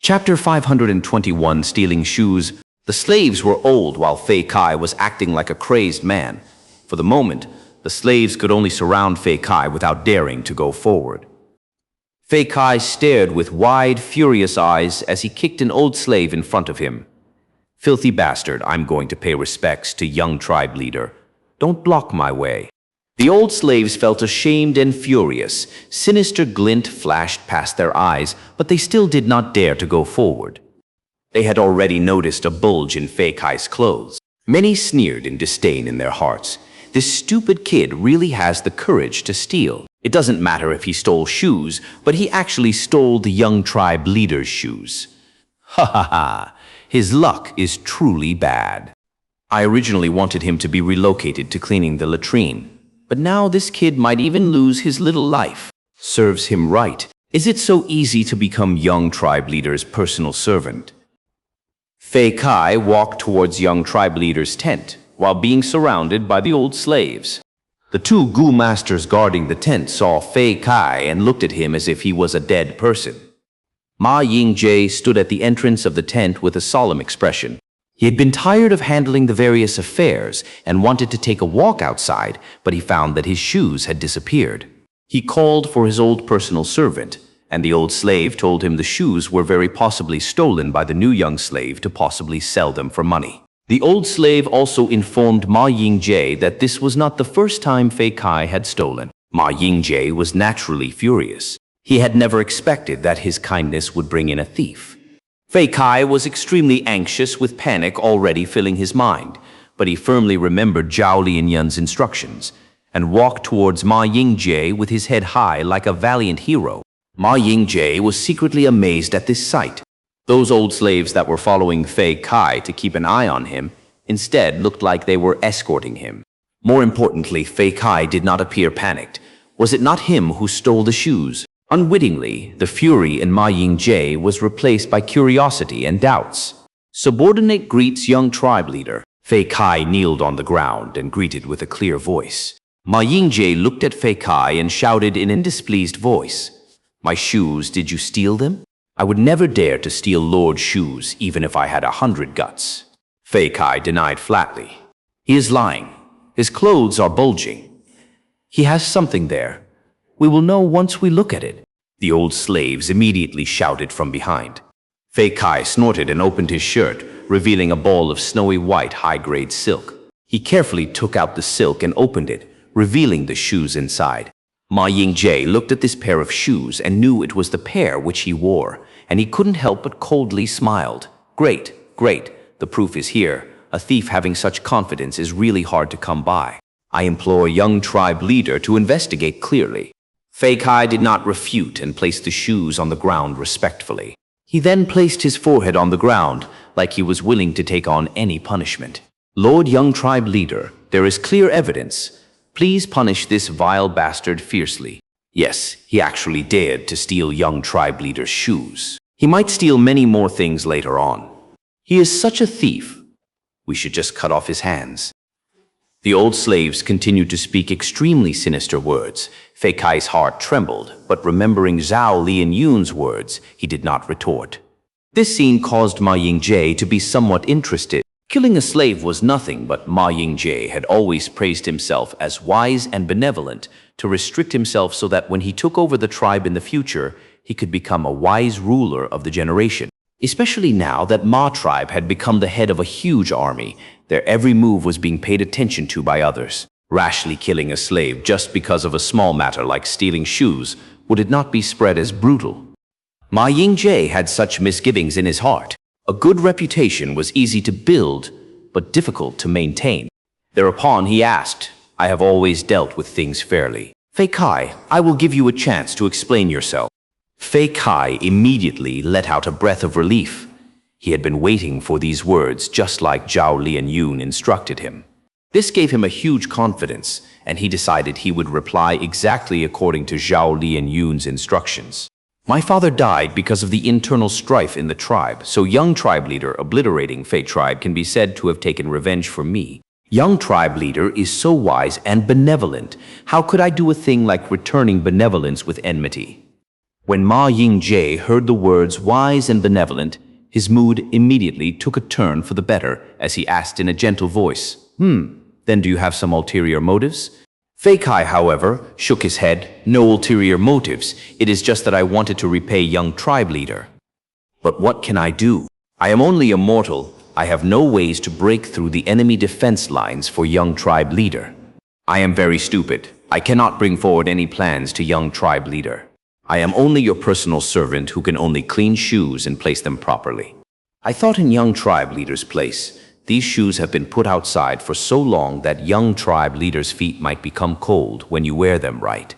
Chapter 521, Stealing Shoes. The slaves were old while Fei Kai was acting like a crazed man. For the moment, the slaves could only surround Fei Kai without daring to go forward. Fei Kai stared with wide, furious eyes as he kicked an old slave in front of him. "Filthy bastard, I'm going to pay respects to young tribe leader. Don't block my way." The old slaves felt ashamed and furious. Sinister glint flashed past their eyes, but they still did not dare to go forward. They had already noticed a bulge in Fei Kai's clothes. Many sneered in disdain in their hearts. This stupid kid really has the courage to steal. It doesn't matter if he stole shoes, but he actually stole the young tribe leader's shoes. Ha ha ha! His luck is truly bad. I originally wanted him to be relocated to cleaning the latrine. But now this kid might even lose his little life. Serves him right. Is it so easy to become young tribe leader's personal servant? Fei Kai walked towards young tribe leader's tent, while being surrounded by the old slaves. The two Gu masters guarding the tent saw Fei Kai and looked at him as if he was a dead person. Ma Yingjie stood at the entrance of the tent with a solemn expression. He had been tired of handling the various affairs and wanted to take a walk outside, but he found that his shoes had disappeared. He called for his old personal servant, and the old slave told him the shoes were very possibly stolen by the new young slave to possibly sell them for money. The old slave also informed Ma Yingjie that this was not the first time Fei Kai had stolen. Ma Yingjie was naturally furious. He had never expected that his kindness would bring in a thief. Fei Kai was extremely anxious with panic already filling his mind, but he firmly remembered Zhao Lianyun's instructions and walked towards Ma Yingjie with his head high like a valiant hero. Ma Yingjie was secretly amazed at this sight. Those old slaves that were following Fei Kai to keep an eye on him instead looked like they were escorting him. More importantly, Fei Kai did not appear panicked. Was it not him who stole the shoes? Unwittingly, the fury in Ma Yingjie was replaced by curiosity and doubts. Subordinate greets young tribe leader. Fei Kai kneeled on the ground and greeted with a clear voice. Ma Yingjie looked at Fei Kai and shouted in a displeased voice, "My shoes, did you steal them? I would never dare to steal Lord's shoes even if I had 100 guts." Fei Kai denied flatly. "He is lying. His clothes are bulging. He has something there. We will know once we look at it." The old slaves immediately shouted from behind. Fei Kai snorted and opened his shirt, revealing a ball of snowy white high-grade silk. He carefully took out the silk and opened it, revealing the shoes inside. Ma Yingjie looked at this pair of shoes and knew it was the pair which he wore, and he couldn't help but coldly smiled. Great, great, the proof is here. A thief having such confidence is really hard to come by. I implore young tribe leader to investigate clearly. Fei Kai did not refute and placed the shoes on the ground respectfully. He then placed his forehead on the ground, like he was willing to take on any punishment. "Lord young tribe leader, there is clear evidence. Please punish this vile bastard fiercely." Yes, he actually dared to steal young tribe leader's shoes. He might steal many more things later on. He is such a thief. We should just cut off his hands. The old slaves continued to speak extremely sinister words. Fei Kai's heart trembled, but remembering Zhao Lianyun's words, he did not retort. This scene caused Ma Yingjie to be somewhat interested. Killing a slave was nothing, but Ma Yingjie had always praised himself as wise and benevolent to restrict himself so that when he took over the tribe in the future, he could become a wise ruler of the generation. Especially now that Ma tribe had become the head of a huge army, their every move was being paid attention to by others. Rashly killing a slave just because of a small matter like stealing shoes, would it not be spread as brutal? Ma Yingjie had such misgivings in his heart. A good reputation was easy to build, but difficult to maintain. Thereupon he asked, "I have always dealt with things fairly. Fei Kai, I will give you a chance to explain yourself." Fei Kai immediately let out a breath of relief. He had been waiting for these words just like Zhao Lianyun instructed him. This gave him a huge confidence, and he decided he would reply exactly according to Zhao Lianyun's instructions. "My father died because of the internal strife in the tribe, so young tribe leader obliterating Fei tribe can be said to have taken revenge for me. Young tribe leader is so wise and benevolent. How could I do a thing like returning benevolence with enmity?" When Ma Ying-jae heard the words wise and benevolent, his mood immediately took a turn for the better as he asked in a gentle voice, then do you have some ulterior motives? Fei Kai, however, shook his head. No ulterior motives. It is just that I wanted to repay young tribe leader. But what can I do? I am only a mortal. I have no ways to break through the enemy defense lines for young tribe leader. I am very stupid. I cannot bring forward any plans to young tribe leader. I am only your personal servant who can only clean shoes and place them properly. I thought in young tribe leader's place. These shoes have been put outside for so long that young tribe leader's feet might become cold when you wear them right.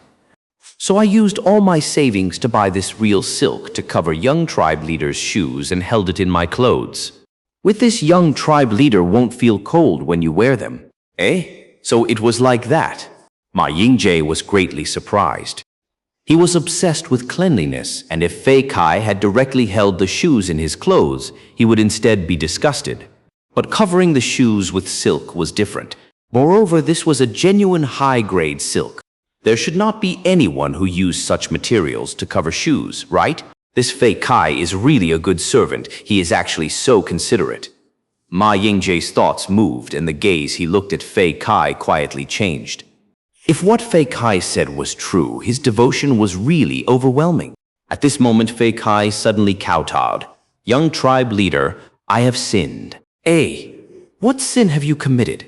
So I used all my savings to buy this real silk to cover young tribe leader's shoes and held it in my clothes. With this, young tribe leader won't feel cold when you wear them. So it was like that. Ma Ying-jae was greatly surprised. He was obsessed with cleanliness, and if Fei Kai had directly held the shoes in his clothes, he would instead be disgusted. But covering the shoes with silk was different. Moreover, this was a genuine high-grade silk. There should not be anyone who used such materials to cover shoes, right? This Fei Kai is really a good servant. He is actually so considerate. Ma Ying-jae's thoughts moved, and the gaze he looked at Fei Kai quietly changed. If what Fei Kai said was true, his devotion was really overwhelming. At this moment, Fei Kai suddenly kowtowed. Young tribe leader, I have sinned. What sin have you committed?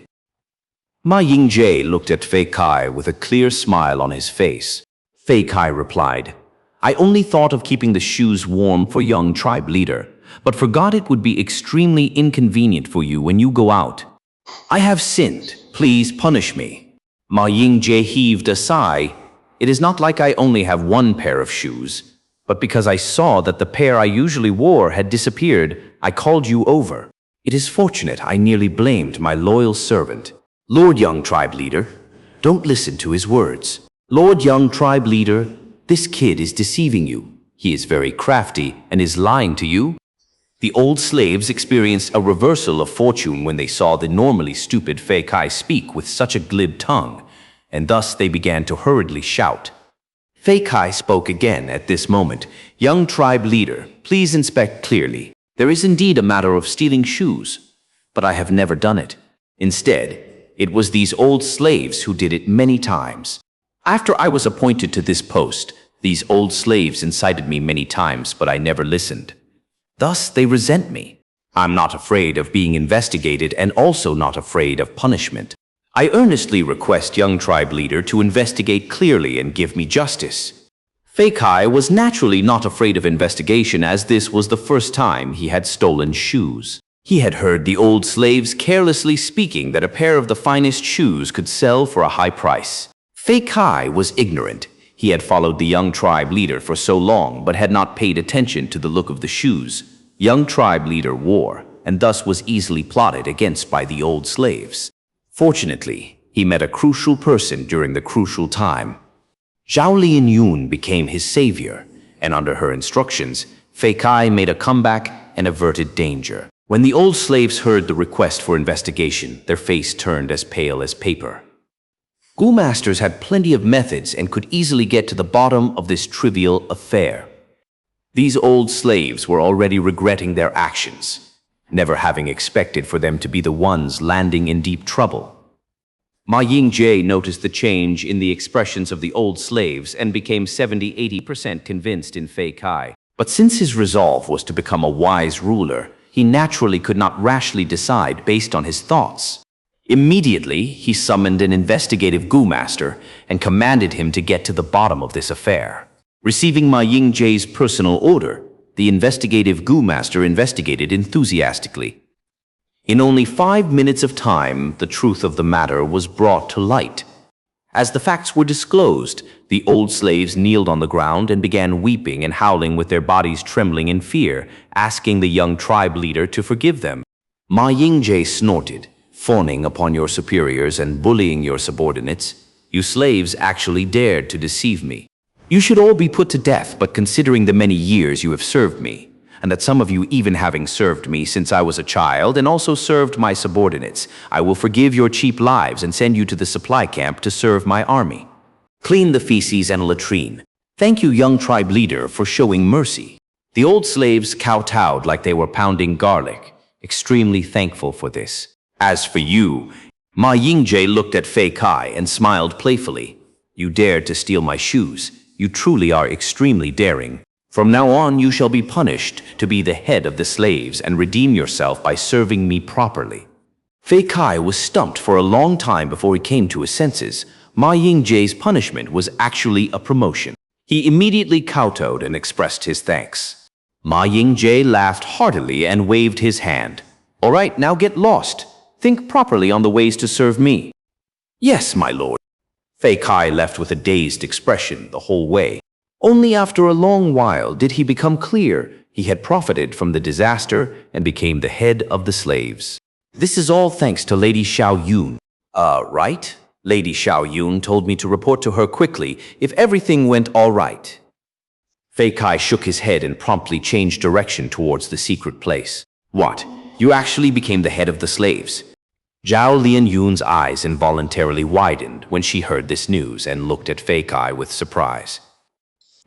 Ma Ying-jae looked at Fei Kai with a clear smile on his face. Fei Kai replied, I only thought of keeping the shoes warm for young tribe leader, but forgot it would be extremely inconvenient for you when you go out. I have sinned. Please punish me. Ma Ying-jae heaved a sigh. It is not like I only have one pair of shoes, but because I saw that the pair I usually wore had disappeared, I called you over. It is fortunate I nearly blamed my loyal servant. Lord Young Tribe Leader, don't listen to his words. Lord Young Tribe Leader, this kid is deceiving you. He is very crafty and is lying to you. The old slaves experienced a reversal of fortune when they saw the normally stupid Fei Kai speak with such a glib tongue, and thus they began to hurriedly shout. Fei Kai spoke again at this moment. Young Tribe Leader, please inspect clearly. There is indeed a matter of stealing shoes, but I have never done it. Instead, it was these old slaves who did it many times. After I was appointed to this post, these old slaves incited me many times, but I never listened. Thus, they resent me. I'm not afraid of being investigated and also not afraid of punishment. I earnestly request Young Tribe Leader to investigate clearly and give me justice. Fei Kai was naturally not afraid of investigation, as this was the first time he had stolen shoes. He had heard the old slaves carelessly speaking that a pair of the finest shoes could sell for a high price. Fei Kai was ignorant. He had followed the Young Tribe Leader for so long, but had not paid attention to the look of the shoes Young Tribe Leader wore, and thus was easily plotted against by the old slaves. Fortunately, he met a crucial person during the crucial time. Zhao Lianyun became his savior, and under her instructions, Fei Kai made a comeback and averted danger. When the old slaves heard the request for investigation, their face turned as pale as paper. Gu masters had plenty of methods and could easily get to the bottom of this trivial affair. These old slaves were already regretting their actions, never having expected for them to be the ones landing in deep trouble. Ma Ying-jae noticed the change in the expressions of the old slaves and became 70–80% convinced in Fei Kai. But since his resolve was to become a wise ruler, he naturally could not rashly decide based on his thoughts. Immediately, he summoned an investigative Gu master and commanded him to get to the bottom of this affair. Receiving Ma Ying-jae's personal order, the investigative Gu master investigated enthusiastically. In only 5 minutes of time, the truth of the matter was brought to light. As the facts were disclosed, the old slaves kneeled on the ground and began weeping and howling with their bodies trembling in fear, asking the young tribe leader to forgive them. Ma Ying-jae snorted, fawning upon your superiors and bullying your subordinates. You slaves actually dared to deceive me. You should all be put to death, but considering the many years you have served me, and that some of you even having served me since I was a child and also served my subordinates, I will forgive your cheap lives and send you to the supply camp to serve my army. Clean the feces and latrine. Thank you, young tribe leader, for showing mercy. The old slaves kowtowed like they were pounding garlic, extremely thankful for this. As for you, Ma Yingje looked at Fei Kai and smiled playfully. You dared to steal my shoes. You truly are extremely daring. From now on, you shall be punished to be the head of the slaves and redeem yourself by serving me properly. Fei Kai was stumped for a long time before he came to his senses. Ma Yingje's punishment was actually a promotion. He immediately kowtowed and expressed his thanks. Ma Yingje laughed heartily and waved his hand. All right, now get lost. Think properly on the ways to serve me. Yes, my lord. Fei Kai left with a dazed expression the whole way. Only after a long while did he become clear he had profited from the disaster and became the head of the slaves. This is all thanks to Lady Xiao Yun. Right? Lady Xiao Yun told me to report to her quickly if everything went all right. Fei Kai shook his head and promptly changed direction towards the secret place. What? You actually became the head of the slaves? Zhao Lianyun's eyes involuntarily widened when she heard this news and looked at Fei Kai with surprise.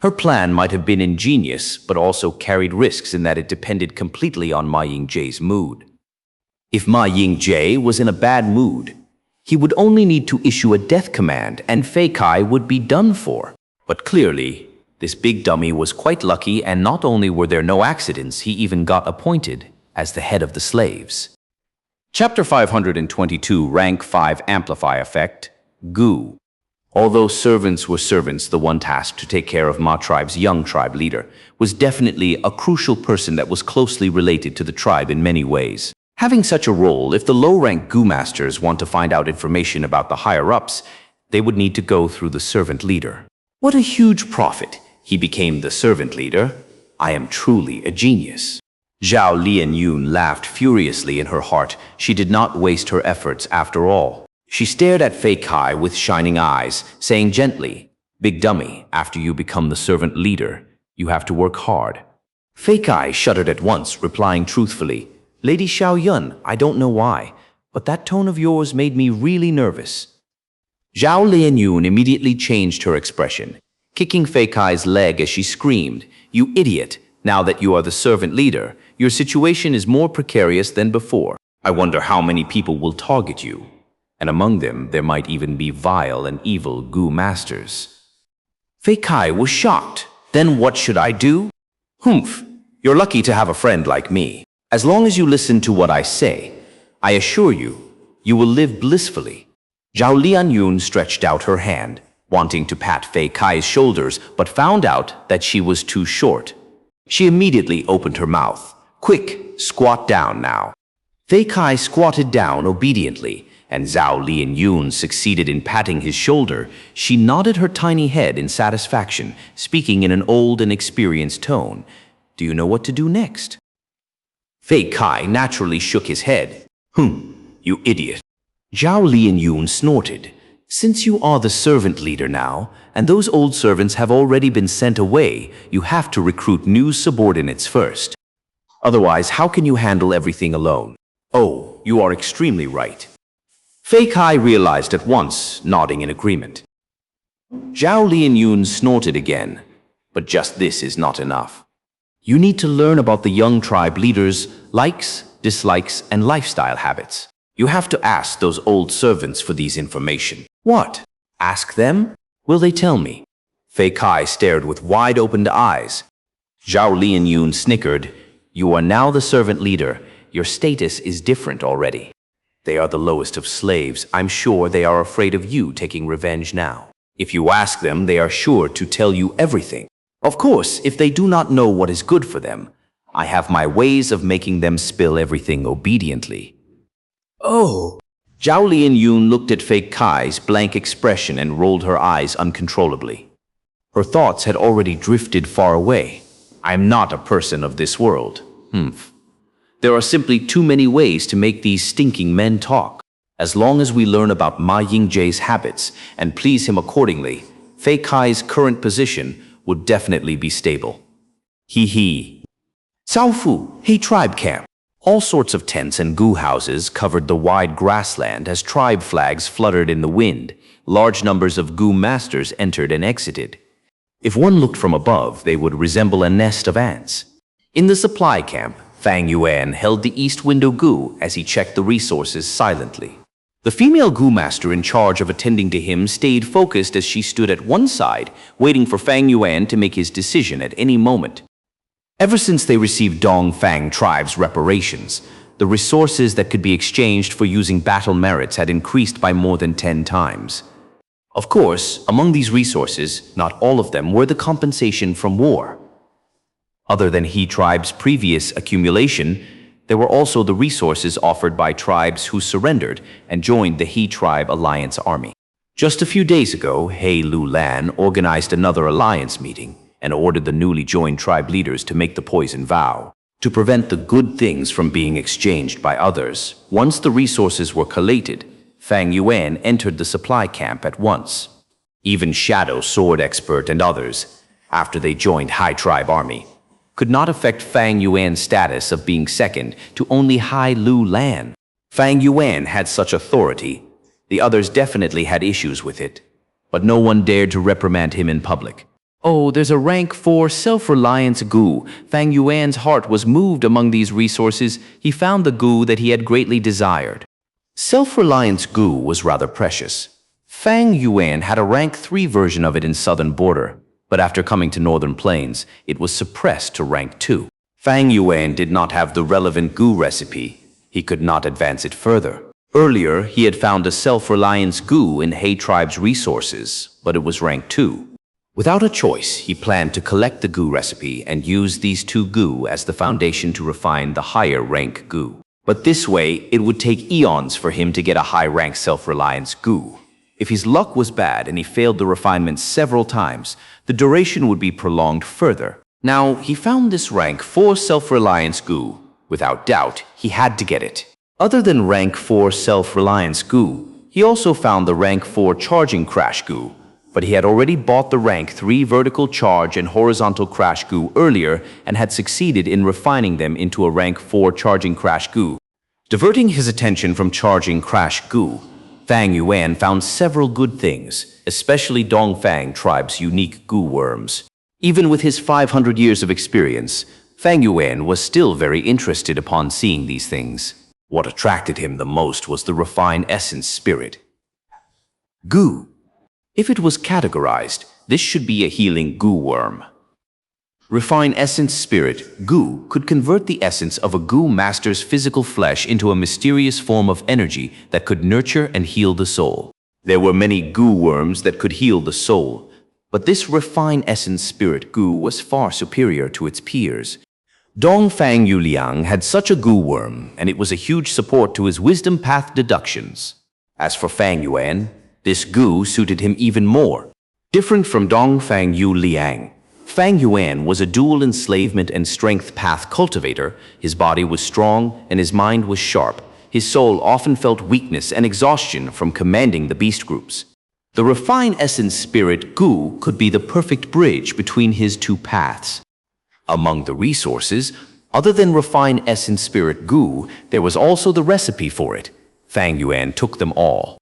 Her plan might have been ingenious, but also carried risks in that it depended completely on Ma Yingje's mood. If Ma Yingje was in a bad mood, he would only need to issue a death command and Fei Kai would be done for. But clearly, this big dummy was quite lucky, and not only were there no accidents, he even got appointed as the head of the slaves. Chapter 522, Rank 5 Amplify Effect, Gu. Although servants were servants, the one tasked to take care of Ma tribe's young tribe leader was definitely a crucial person that was closely related to the tribe in many ways. Having such a role, if the low-rank Gu masters want to find out information about the higher-ups, they would need to go through the servant leader. What a huge profit! He became the servant leader. I am truly a genius. Zhao Lianyun laughed furiously in her heart. She did not waste her efforts after all. She stared at Fei Kai with shining eyes, saying gently, "Big dummy, after you become the servant leader, you have to work hard." Fei Kai shuddered at once, replying truthfully, "Lady Xiao Yun, I don't know why, but that tone of yours made me really nervous." Zhao Lianyun immediately changed her expression, kicking Fei Kai's leg as she screamed, "You idiot! Now that you are the servant leader, your situation is more precarious than before. I wonder how many people will target you. And among them, there might even be vile and evil Gu masters." Fei Kai was shocked. Then what should I do? Humph, you're lucky to have a friend like me. As long as you listen to what I say, I assure you, you will live blissfully. Zhao Lianyun stretched out her hand, wanting to pat Fei Kai's shoulders, but found out that she was too short. She immediately opened her mouth. "Quick, squat down now." Fei Kai squatted down obediently, and Zhao Lianyun succeeded in patting his shoulder. She nodded her tiny head in satisfaction, speaking in an old and experienced tone. "Do you know what to do next?" Fei Kai naturally shook his head. You idiot." Zhao Lianyun snorted. "Since you are the servant leader now, and those old servants have already been sent away, you have to recruit new subordinates first. Otherwise, how can you handle everything alone?" "Oh, you are extremely right." Fei Kai realized at once, nodding in agreement. Zhao Lianyun snorted again. "But just this is not enough. You need to learn about the young tribe leaders' likes, dislikes, and lifestyle habits. You have to ask those old servants for these information." "What? Ask them? Will they tell me?" Fei Kai stared with wide-opened eyes. Zhao Lianyun snickered. "You are now the servant leader. Your status is different already. They are the lowest of slaves. I'm sure they are afraid of you taking revenge now. If you ask them, they are sure to tell you everything. Of course, if they do not know what is good for them, I have my ways of making them spill everything obediently." "Oh!" Zhao Lianyun looked at Fei Kai's blank expression and rolled her eyes uncontrollably. Her thoughts had already drifted far away. "I am not a person of this world. There are simply too many ways to make these stinking men talk. As long as we learn about Ma Yingje's habits and please him accordingly, Fei Kai's current position would definitely be stable." Hee. Cao Fu, hey tribe camp. All sorts of tents and Gu houses covered the wide grassland as tribe flags fluttered in the wind. Large numbers of Gu masters entered and exited. If one looked from above, they would resemble a nest of ants. In the supply camp, Fang Yuan held the east window Gu as he checked the resources silently. The female Gu master in charge of attending to him stayed focused as she stood at one side, waiting for Fang Yuan to make his decision at any moment. Ever since they received Dongfang tribe's reparations, the resources that could be exchanged for using battle merits had increased by more than 10 times. Of course, among these resources, not all of them were the compensation from war. Other than He tribe's previous accumulation, there were also the resources offered by tribes who surrendered and joined the He tribe alliance army. Just a few days ago, He Lulan organized another alliance meeting and ordered the newly joined tribe leaders to make the poison vow, to prevent the good things from being exchanged by others. Once the resources were collated, Fang Yuan entered the supply camp at once. Even Shadow Sword Expert and others, after they joined High Tribe Army, could not affect Fang Yuan's status of being second to only Hai Lu Lan. Fang Yuan had such authority. The others definitely had issues with it, but no one dared to reprimand him in public. Oh, there's a rank 4 self-reliance Gu. Fang Yuan's heart was moved among these resources. He found the Gu that he had greatly desired. Self-reliance Gu was rather precious. Fang Yuan had a rank 3 version of it in southern border, but after coming to northern plains, it was suppressed to rank 2. Fang Yuan did not have the relevant Gu recipe. He could not advance it further. Earlier, he had found a self-reliance Gu in He tribe's resources, but it was rank 2. Without a choice, he planned to collect the Gu recipe and use these 2 Gu as the foundation to refine the higher rank Gu. But this way, it would take eons for him to get a high-rank self-reliance Gu. If his luck was bad and he failed the refinement several times, the duration would be prolonged further. Now, he found this rank 4 self-reliance Gu. Without doubt, he had to get it. Other than rank 4 self-reliance Gu, he also found the rank 4 charging crash Gu, but he had already bought the rank 3 vertical charge and horizontal crash Gu earlier and had succeeded in refining them into a rank 4 charging crash Gu. Diverting his attention from charging crash Gu, Fang Yuan found several good things, especially Dongfang tribe's unique Gu worms. Even with his 500 years of experience, Fang Yuan was still very interested upon seeing these things. What attracted him the most was the refined essence spirit Gu. If it was categorized, this should be a healing Gu worm. Refined essence spirit Gu could convert the essence of a Gu master's physical flesh into a mysterious form of energy that could nurture and heal the soul. There were many Gu worms that could heal the soul, but this refined essence spirit Gu was far superior to its peers. Dongfang Yuliang had such a Gu worm, and it was a huge support to his wisdom path deductions. As for Fang Yuan, this Gu suited him even more. Different from Dongfang Yuliang, Fang Yuan was a dual enslavement and strength path cultivator. His body was strong and his mind was sharp. His soul often felt weakness and exhaustion from commanding the beast groups. The refined essence spirit Gu could be the perfect bridge between his 2 paths. Among the resources, other than refined essence spirit Gu, there was also the recipe for it. Fang Yuan took them all.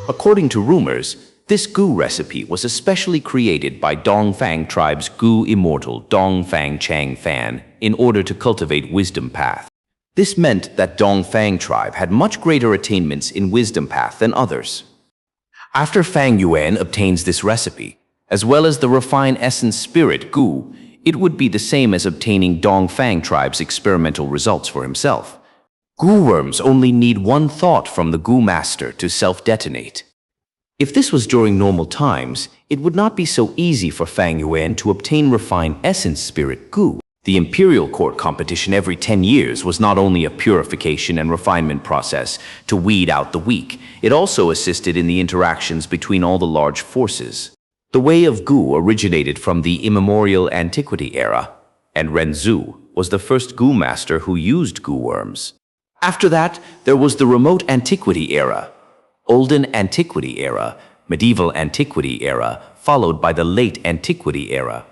According to rumors, this Gu recipe was especially created by Dongfang tribe's Gu immortal Dongfang Chang Fan in order to cultivate wisdom path. This meant that Dongfang tribe had much greater attainments in wisdom path than others. After Fang Yuan obtains this recipe, as well as the refined essence spirit Gu, it would be the same as obtaining Dongfang tribe's experimental results for himself. Gu worms only need one thought from the Gu master to self-detonate. If this was during normal times, it would not be so easy for Fang Yuan to obtain refined essence spirit Gu. The imperial court competition every 10 years was not only a purification and refinement process to weed out the weak, it also assisted in the interactions between all the large forces. The way of Gu originated from the immemorial antiquity era, and Renzu was the first Gu master who used Gu worms. After that, there was the remote antiquity era, Olden Antiquity era, Medieval Antiquity era, followed by the Late Antiquity era.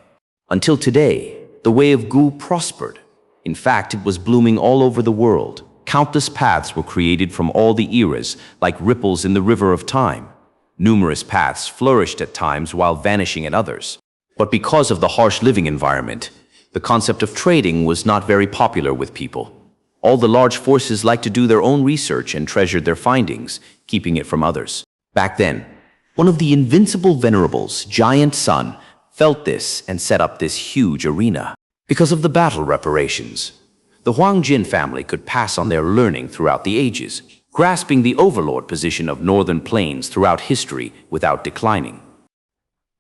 Until today, the way of Gu prospered. In fact, it was blooming all over the world. Countless paths were created from all the eras, like ripples in the river of time. Numerous paths flourished at times while vanishing at others. But because of the harsh living environment, the concept of trading was not very popular with people. All the large forces liked to do their own research and treasured their findings, keeping it from others. Back then, one of the invincible venerables, Giant Sun, felt this and set up this huge arena. Because of the battle reparations, the Huang Jin family could pass on their learning throughout the ages, grasping the overlord position of northern plains throughout history without declining.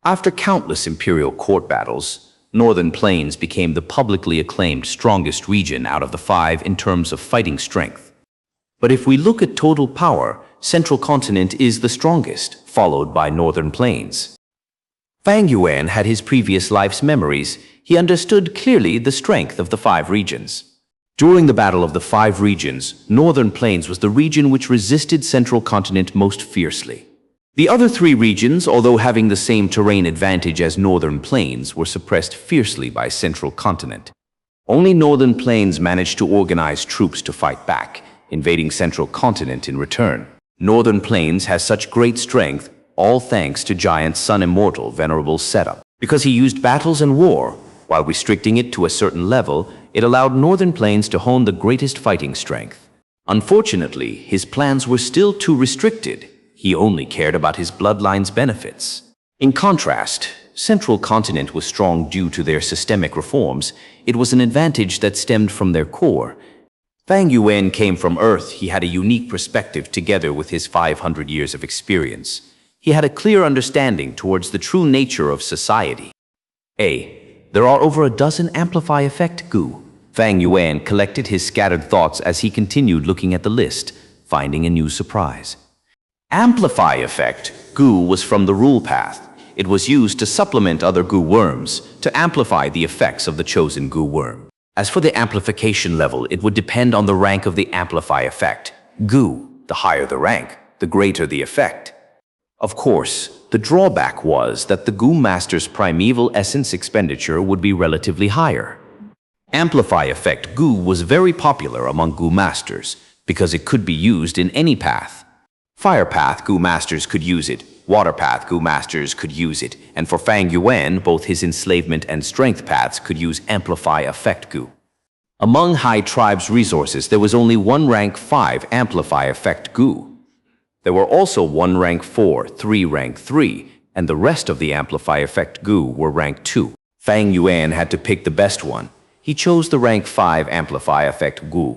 After countless imperial court battles, northern plains became the publicly acclaimed strongest region out of the 5 in terms of fighting strength. But if we look at total power, Central Continent is the strongest, followed by northern plains. Fang Yuan had his previous life's memories. He understood clearly the strength of the 5 regions. During the Battle of the 5 Regions, Northern Plains was the region which resisted Central Continent most fiercely. The other 3 regions, although having the same terrain advantage as Northern Plains, were suppressed fiercely by Central Continent. Only Northern Plains managed to organize troops to fight back, invading Central Continent in return. Northern Plains has such great strength, all thanks to Giant Sun Immortal Venerable's setup. Because he used battles and war, while restricting it to a certain level, it allowed Northern Plains to hone the greatest fighting strength. Unfortunately, his plans were still too restricted. He only cared about his bloodline's benefits. In contrast, Central Continent was strong due to their systemic reforms. It was an advantage that stemmed from their core. Fang Yuan came from Earth. He had a unique perspective together with his 500 years of experience. He had a clear understanding towards the true nature of society. There are over a dozen Amplify Effect Gu. Fang Yuan collected his scattered thoughts as he continued looking at the list, finding a new surprise. Amplify Effect Gu was from the Rule Path. It was used to supplement other Gu worms, to amplify the effects of the chosen Gu worm. As for the amplification level, it would depend on the rank of the Amplify Effect Gu. The higher the rank, the greater the effect. Of course, the drawback was that the Gu Master's primeval essence expenditure would be relatively higher. Amplify Effect Gu was very popular among Gu Masters because it could be used in any path. Fire Path Gu Masters could use it, Water Path Gu Masters could use it, and for Fang Yuan, both his enslavement and strength paths could use Amplify Effect Gu. Among High Tribe's resources, there was only one rank 5 Amplify Effect Gu. There were also 1 rank 4, 3 rank 3, and the rest of the Amplify Effect Gu were rank 2. Fang Yuan had to pick the best one. He chose the rank 5 Amplify Effect Gu.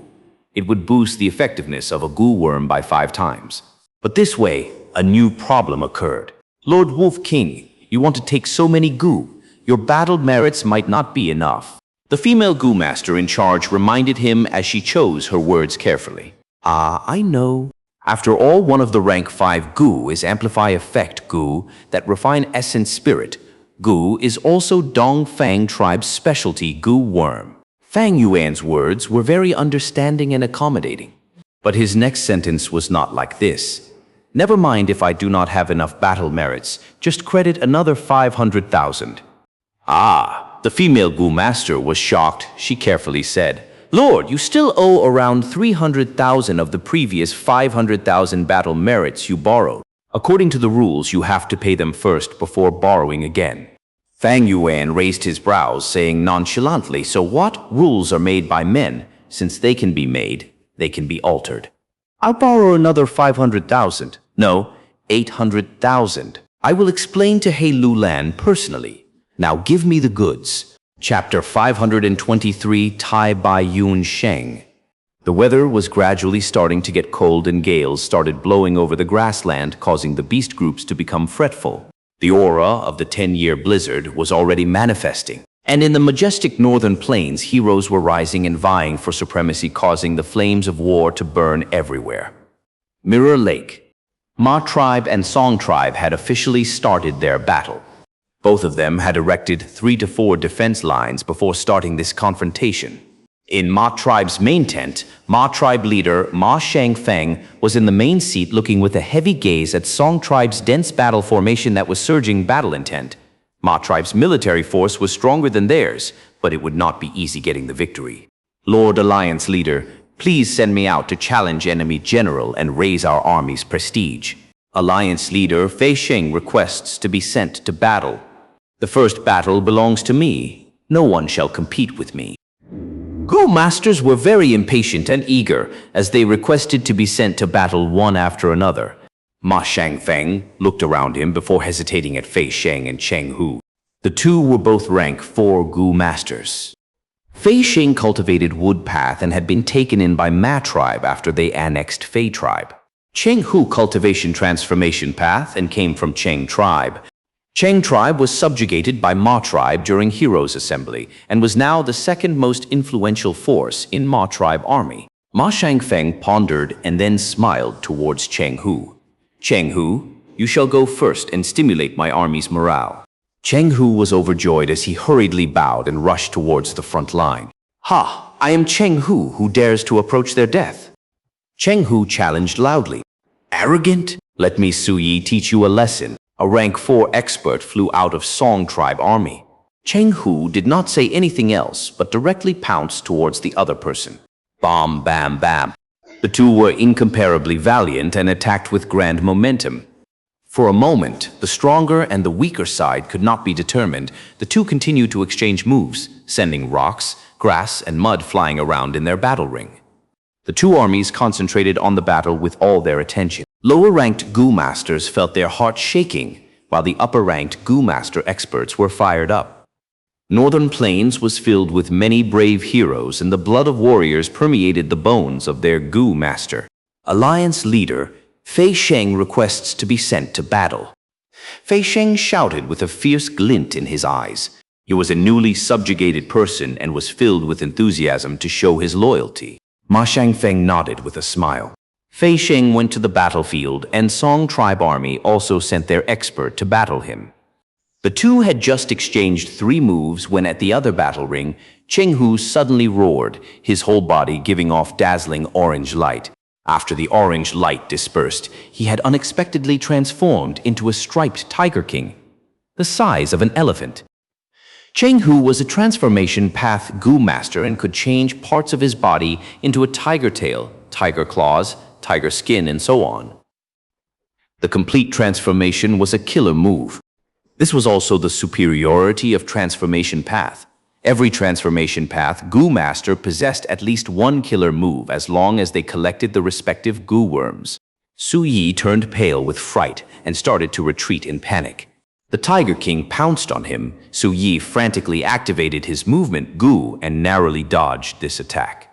It would boost the effectiveness of a Gu worm by 5 times. But this way, a new problem occurred. Lord Wolf King, you want to take so many Gu. Your battle merits might not be enough. The female Gu Master in charge reminded him as she chose her words carefully. I know. After all, one of the rank 5 Gu is Amplify Effect Gu that refine Essence Spirit. Gu is also Dong Fang Tribe's specialty Gu worm. Fang Yuan's words were very understanding and accommodating. But his next sentence was not like this. Never mind if I do not have enough battle merits, just credit another 500,000. The female Gu Master was shocked. She carefully said, Lord, you still owe around 300,000 of the previous 500,000 battle merits you borrowed. According to the rules, you have to pay them first before borrowing again. Fang Yuan raised his brows, saying nonchalantly, so what? Rules are made by men. Since they can be made, they can be altered. I'll borrow another 500,000. No, 800,000. I will explain to He Lulan personally. Now give me the goods. Chapter 523, Tai Bai Yun Sheng. The weather was gradually starting to get cold and gales started blowing over the grassland, causing the beast groups to become fretful. The aura of the 10-year blizzard was already manifesting. And in the majestic northern plains, heroes were rising and vying for supremacy, causing the flames of war to burn everywhere. Mirror Lake. Ma Tribe and Song Tribe had officially started their battle. Both of them had erected 3 to 4 defense lines before starting this confrontation. In Ma Tribe's main tent, Ma Tribe leader Ma Shangfeng was in the main seat looking with a heavy gaze at Song Tribe's dense battle formation that was surging battle intent. Ma Tribe's military force was stronger than theirs, but it would not be easy getting the victory. Lord Alliance leader, please send me out to challenge enemy general and raise our army's prestige. Alliance leader Fei Sheng requests to be sent to battle. The first battle belongs to me. No one shall compete with me. Gu masters were very impatient and eager as they requested to be sent to battle one after another. Ma Shangfeng looked around him before hesitating at Fei Sheng and Cheng Hu. The two were both rank 4 Gu masters. Fei Sheng cultivated Wood Path and had been taken in by Ma tribe after they annexed Fei tribe. Cheng Hu cultivation transformation path and came from Cheng tribe. Cheng tribe was subjugated by Ma tribe during Heroes Assembly and was now the second most influential force in Ma tribe army. Ma Shangfeng pondered and then smiled towards Cheng Hu. Cheng Hu, you shall go first and stimulate my army's morale. Cheng Hu was overjoyed as he hurriedly bowed and rushed towards the front line. Ha! I am Cheng Hu who dares to approach their death. Cheng Hu challenged loudly. Arrogant? Let me Su Yi teach you a lesson. A rank 4 expert flew out of Song tribe army. Cheng Hu did not say anything else but directly pounced towards the other person. Bam, bam, bam. The two were incomparably valiant and attacked with grand momentum. For a moment, the stronger and the weaker side could not be determined. The two continued to exchange moves, sending rocks, grass, and mud flying around in their battle ring. The two armies concentrated on the battle with all their attention. Lower-ranked Gu masters felt their hearts shaking, while the upper-ranked Gu master experts were fired up. Northern Plains was filled with many brave heroes, and the blood of warriors permeated the bones of their Gu master. Alliance leader Fei Sheng requests to be sent to battle. Fei Sheng shouted with a fierce glint in his eyes. He was a newly subjugated person and was filled with enthusiasm to show his loyalty. Ma Shangfeng nodded with a smile. Fei Sheng went to the battlefield, and Song tribe army also sent their expert to battle him. The two had just exchanged 3 moves when at the other battle ring, Cheng Hu suddenly roared, his whole body giving off dazzling orange light. After the orange light dispersed, he had unexpectedly transformed into a striped tiger king, the size of an elephant. Cheng Hu was a transformation path Gu master and could change parts of his body into a tiger tail, tiger claws, tiger skin, and so on. The complete transformation was a killer move. This was also the superiority of transformation path. Every transformation path Gu master possessed at least 1 killer move as long as they collected the respective Gu worms. Su Yi turned pale with fright and started to retreat in panic. The Tiger King pounced on him. Su Yi frantically activated his movement Gu and narrowly dodged this attack.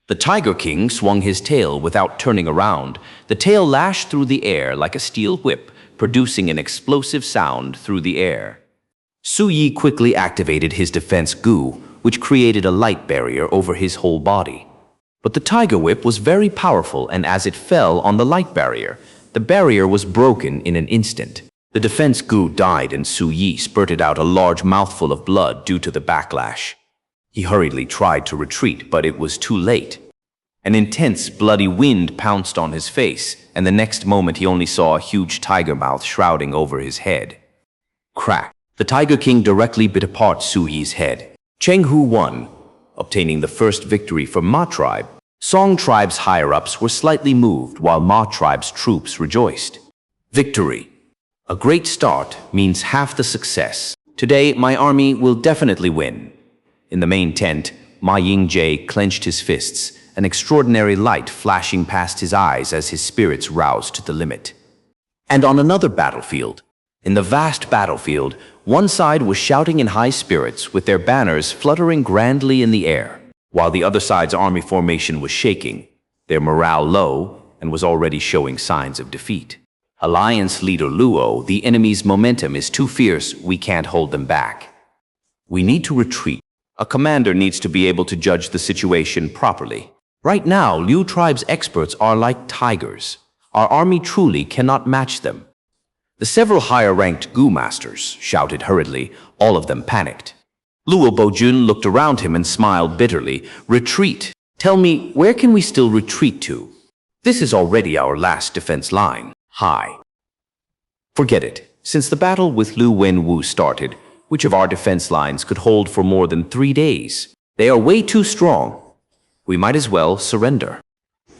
The Tiger King swung his tail without turning around. The tail lashed through the air like a steel whip, producing an explosive sound through the air. Su Yi quickly activated his defense Gu, which created a light barrier over his whole body. But the Tiger Whip was very powerful, and as it fell on the light barrier, the barrier was broken in an instant. The defense Gu died, and Su Yi spurted out a large mouthful of blood due to the backlash. He hurriedly tried to retreat, but it was too late. An intense, bloody wind pounced on his face, and the next moment he only saw a huge tiger mouth shrouding over his head. Crack! The Tiger King directly bit apart Su Yi's head. Cheng Hu won, obtaining the first victory for Ma tribe. Song tribe's higher-ups were slightly moved, while Ma tribe's troops rejoiced. Victory! A great start means half the success. Today, my army will definitely win. In the main tent, Ma Yingjie clenched his fists, an extraordinary light flashing past his eyes as his spirits roused to the limit. And on another battlefield, in the vast battlefield, one side was shouting in high spirits with their banners fluttering grandly in the air, while the other side's army formation was shaking, their morale low, and was already showing signs of defeat. Alliance leader Luo, the enemy's momentum is too fierce, we can't hold them back. We need to retreat. A commander needs to be able to judge the situation properly. Right now, Liu tribe's experts are like tigers. Our army truly cannot match them. The several higher-ranked Gu masters shouted hurriedly, all of them panicked. Luo Bojun looked around him and smiled bitterly. Retreat. Tell me, where can we still retreat to? This is already our last defense line. Hi. Forget it. Since the battle with Lu Wenwu started, which of our defense lines could hold for more than 3 days? They are way too strong. We might as well surrender.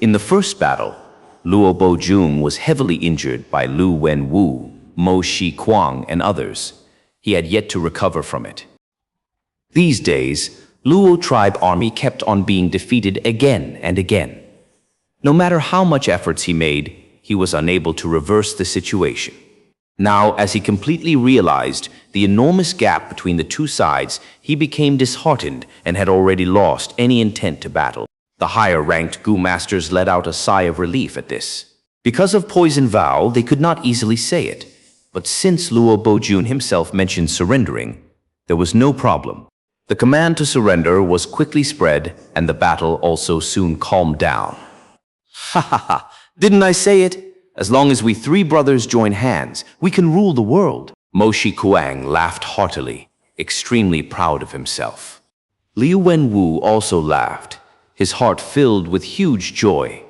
In the first battle, Luo Bojun was heavily injured by Lu Wenwu, Mo Shi Kuang, and others. He had yet to recover from it. These days, Luo tribe army kept on being defeated again and again. No matter how much efforts he made, he was unable to reverse the situation. Now, as he completely realized the enormous gap between the two sides, he became disheartened and had already lost any intent to battle. The higher-ranked Gu masters let out a sigh of relief at this. Because of poison vow, they could not easily say it. But since Luo Bojun himself mentioned surrendering, there was no problem. The command to surrender was quickly spread, and the battle also soon calmed down. Ha ha ha! Didn't I say it? As long as we three brothers join hands, we can rule the world. Moshi Kuang laughed heartily, extremely proud of himself. Liu Wenwu also laughed, his heart filled with huge joy.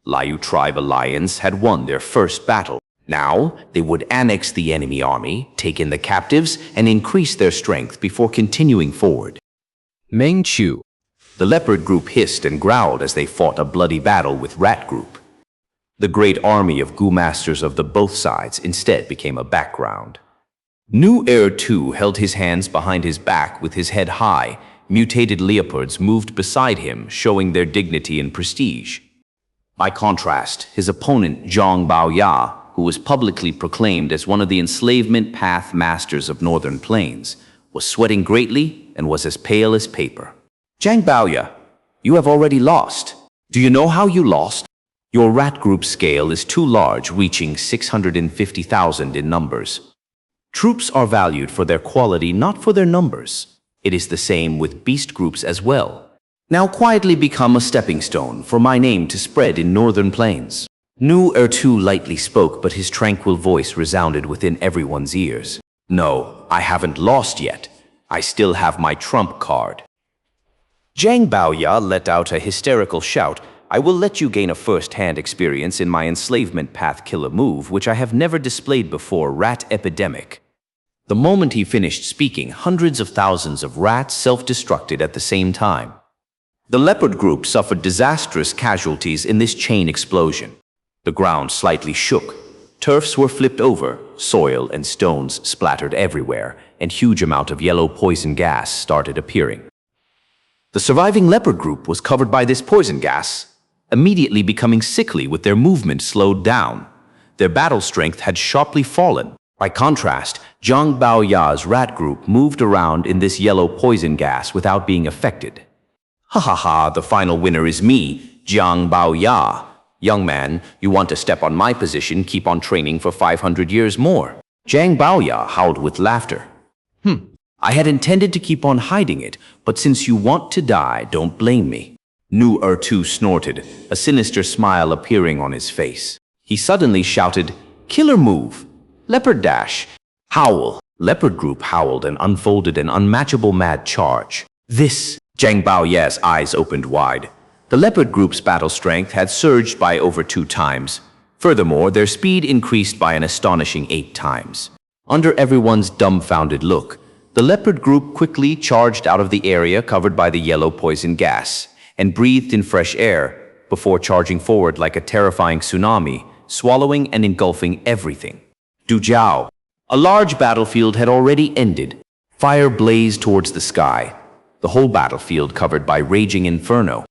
Liu Tribe Alliance had won their first battle. Now, they would annex the enemy army, take in the captives, and increase their strength before continuing forward. Meng Chu. The leopard group hissed and growled as they fought a bloody battle with Rat Group. The great army of Gu masters of the both sides instead became a background. Nu Heir 2 held his hands behind his back with his head high. Mutated leopards moved beside him, showing their dignity and prestige. By contrast, his opponent Zhang Baoya, who was publicly proclaimed as one of the enslavement path masters of Northern Plains, was sweating greatly and was as pale as paper. Zhang Baoya, you have already lost. Do you know how you lost? Your rat group scale is too large, reaching 650,000 in numbers. Troops are valued for their quality, not for their numbers. It is the same with beast groups as well. Now quietly become a stepping stone for my name to spread in Northern Plains. Nu Heir 2 lightly spoke, but his tranquil voice resounded within everyone's ears. No, I haven't lost yet. I still have my trump card. Zhang Baoya let out a hysterical shout. I will let you gain a first-hand experience in my enslavement path killer move, which I have never displayed before, Rat Epidemic. The moment he finished speaking, hundreds of thousands of rats self-destructed at the same time. The leopard group suffered disastrous casualties in this chain explosion. The ground slightly shook. Turfs were flipped over, soil and stones splattered everywhere, and huge amount of yellow poison gas started appearing. The surviving leopard group was covered by this poison gas, immediately becoming sickly with their movement slowed down. Their battle strength had sharply fallen. By contrast, Zhang Baoya's rat group moved around in this yellow poison gas without being affected. Ha ha ha, the final winner is me, Zhang Baoya. Young man, you want to step on my position, keep on training for 500 years more. Zhang Baoya howled with laughter. I had intended to keep on hiding it, but since you want to die, don't blame me. Nu Heir 2 snorted, a sinister smile appearing on his face. He suddenly shouted, Killer move! Leopard dash! Howl! Leopard group howled and unfolded an unmatchable mad charge. This! Zhang Baoya's eyes opened wide. The leopard group's battle strength had surged by over 2 times. Furthermore, their speed increased by an astonishing 8 times. Under everyone's dumbfounded look, the leopard group quickly charged out of the area covered by the yellow poison gas and breathed in fresh air before charging forward like a terrifying tsunami, swallowing and engulfing everything. Dujiao. A large battlefield had already ended. Fire blazed towards the sky, the whole battlefield covered by raging inferno.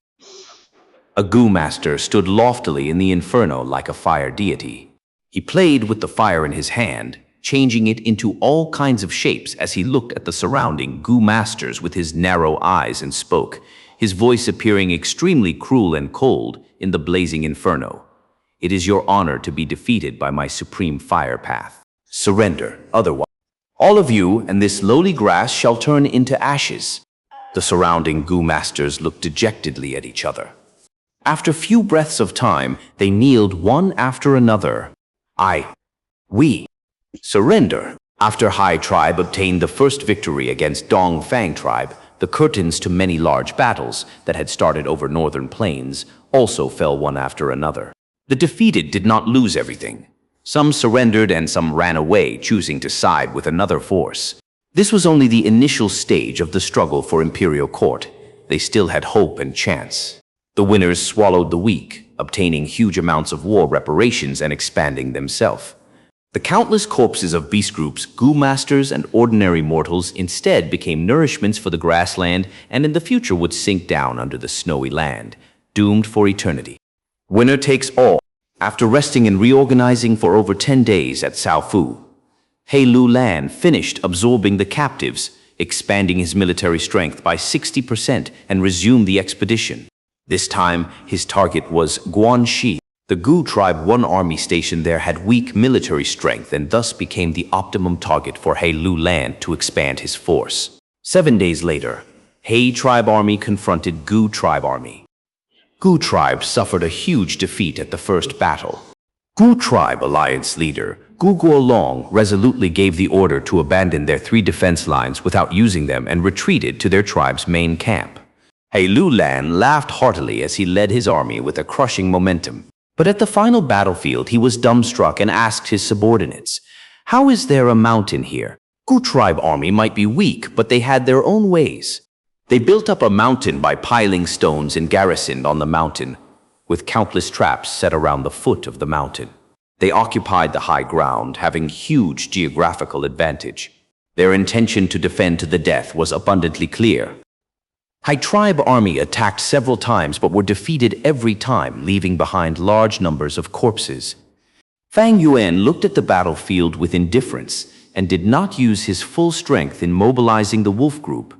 A Gu master stood loftily in the inferno like a fire deity. He played with the fire in his hand, changing it into all kinds of shapes as he looked at the surrounding Gu masters with his narrow eyes and spoke, his voice appearing extremely cruel and cold in the blazing inferno. It is your honor to be defeated by my supreme fire path. Surrender, otherwise all of you and this lowly grass shall turn into ashes. The surrounding Gu masters looked dejectedly at each other. After few breaths of time, they kneeled one after another. We surrender. After Hai tribe obtained the first victory against Dong Fang tribe, the curtains to many large battles that had started over Northern Plains also fell one after another. The defeated did not lose everything. Some surrendered and some ran away, choosing to side with another force. This was only the initial stage of the struggle for imperial court. They still had hope and chance. The winners swallowed the weak, obtaining huge amounts of war reparations and expanding themselves. The countless corpses of beast groups, Gu masters, and ordinary mortals instead became nourishments for the grassland and in the future would sink down under the snowy land, doomed for eternity. Winner takes all. After resting and reorganizing for over 10 days at Shaofu, He Lu Lan finished absorbing the captives, expanding his military strength by 60% and resumed the expedition. This time, his target was Guanxi. The Gu tribe one army stationed there had weak military strength and thus became the optimum target for He Lu Lan to expand his force. 7 days later, He tribe army confronted Gu tribe army. Gu tribe suffered a huge defeat at the first battle. Gu tribe alliance leader Gu Guolong resolutely gave the order to abandon their 3 defense lines without using them and retreated to their tribe's main camp. He Lu Lan laughed heartily as he led his army with a crushing momentum. But at the final battlefield, he was dumbstruck and asked his subordinates, "How is there a mountain here? Gu tribe army might be weak, but they had their own ways." They built up a mountain by piling stones and garrisoned on the mountain, with countless traps set around the foot of the mountain. They occupied the high ground, having huge geographical advantage. Their intention to defend to the death was abundantly clear. Hai tribe army attacked several times but were defeated every time, leaving behind large numbers of corpses. Fang Yuan looked at the battlefield with indifference and did not use his full strength in mobilizing the wolf group,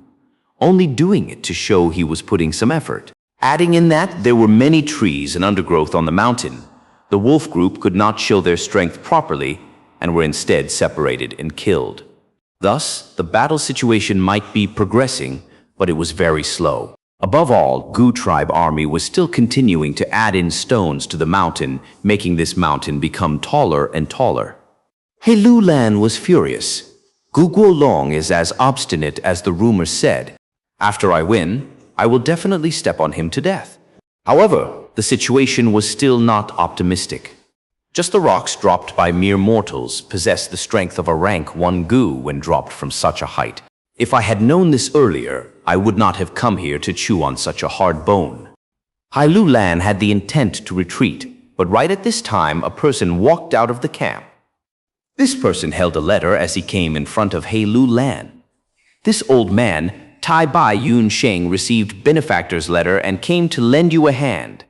only doing it to show he was putting some effort. Adding in that there were many trees and undergrowth on the mountain, the wolf group could not show their strength properly and were instead separated and killed. Thus, the battle situation might be progressing, but it was very slow. Above all, Gu tribe army was still continuing to add in stones to the mountain, making this mountain become taller and taller. He Lu Lan was furious. Gu Guolong is as obstinate as the rumors said. After I win, I will definitely step on him to death. However, the situation was still not optimistic. Just the rocks dropped by mere mortals possessed the strength of a rank 1 Gu when dropped from such a height. If I had known this earlier, I would not have come here to chew on such a hard bone. He Lu Lan had the intent to retreat, but right at this time a person walked out of the camp. This person held a letter as he came in front of He Lu Lan. This old man, Tai Bai Yun Sheng, received benefactor's letter and came to lend you a hand.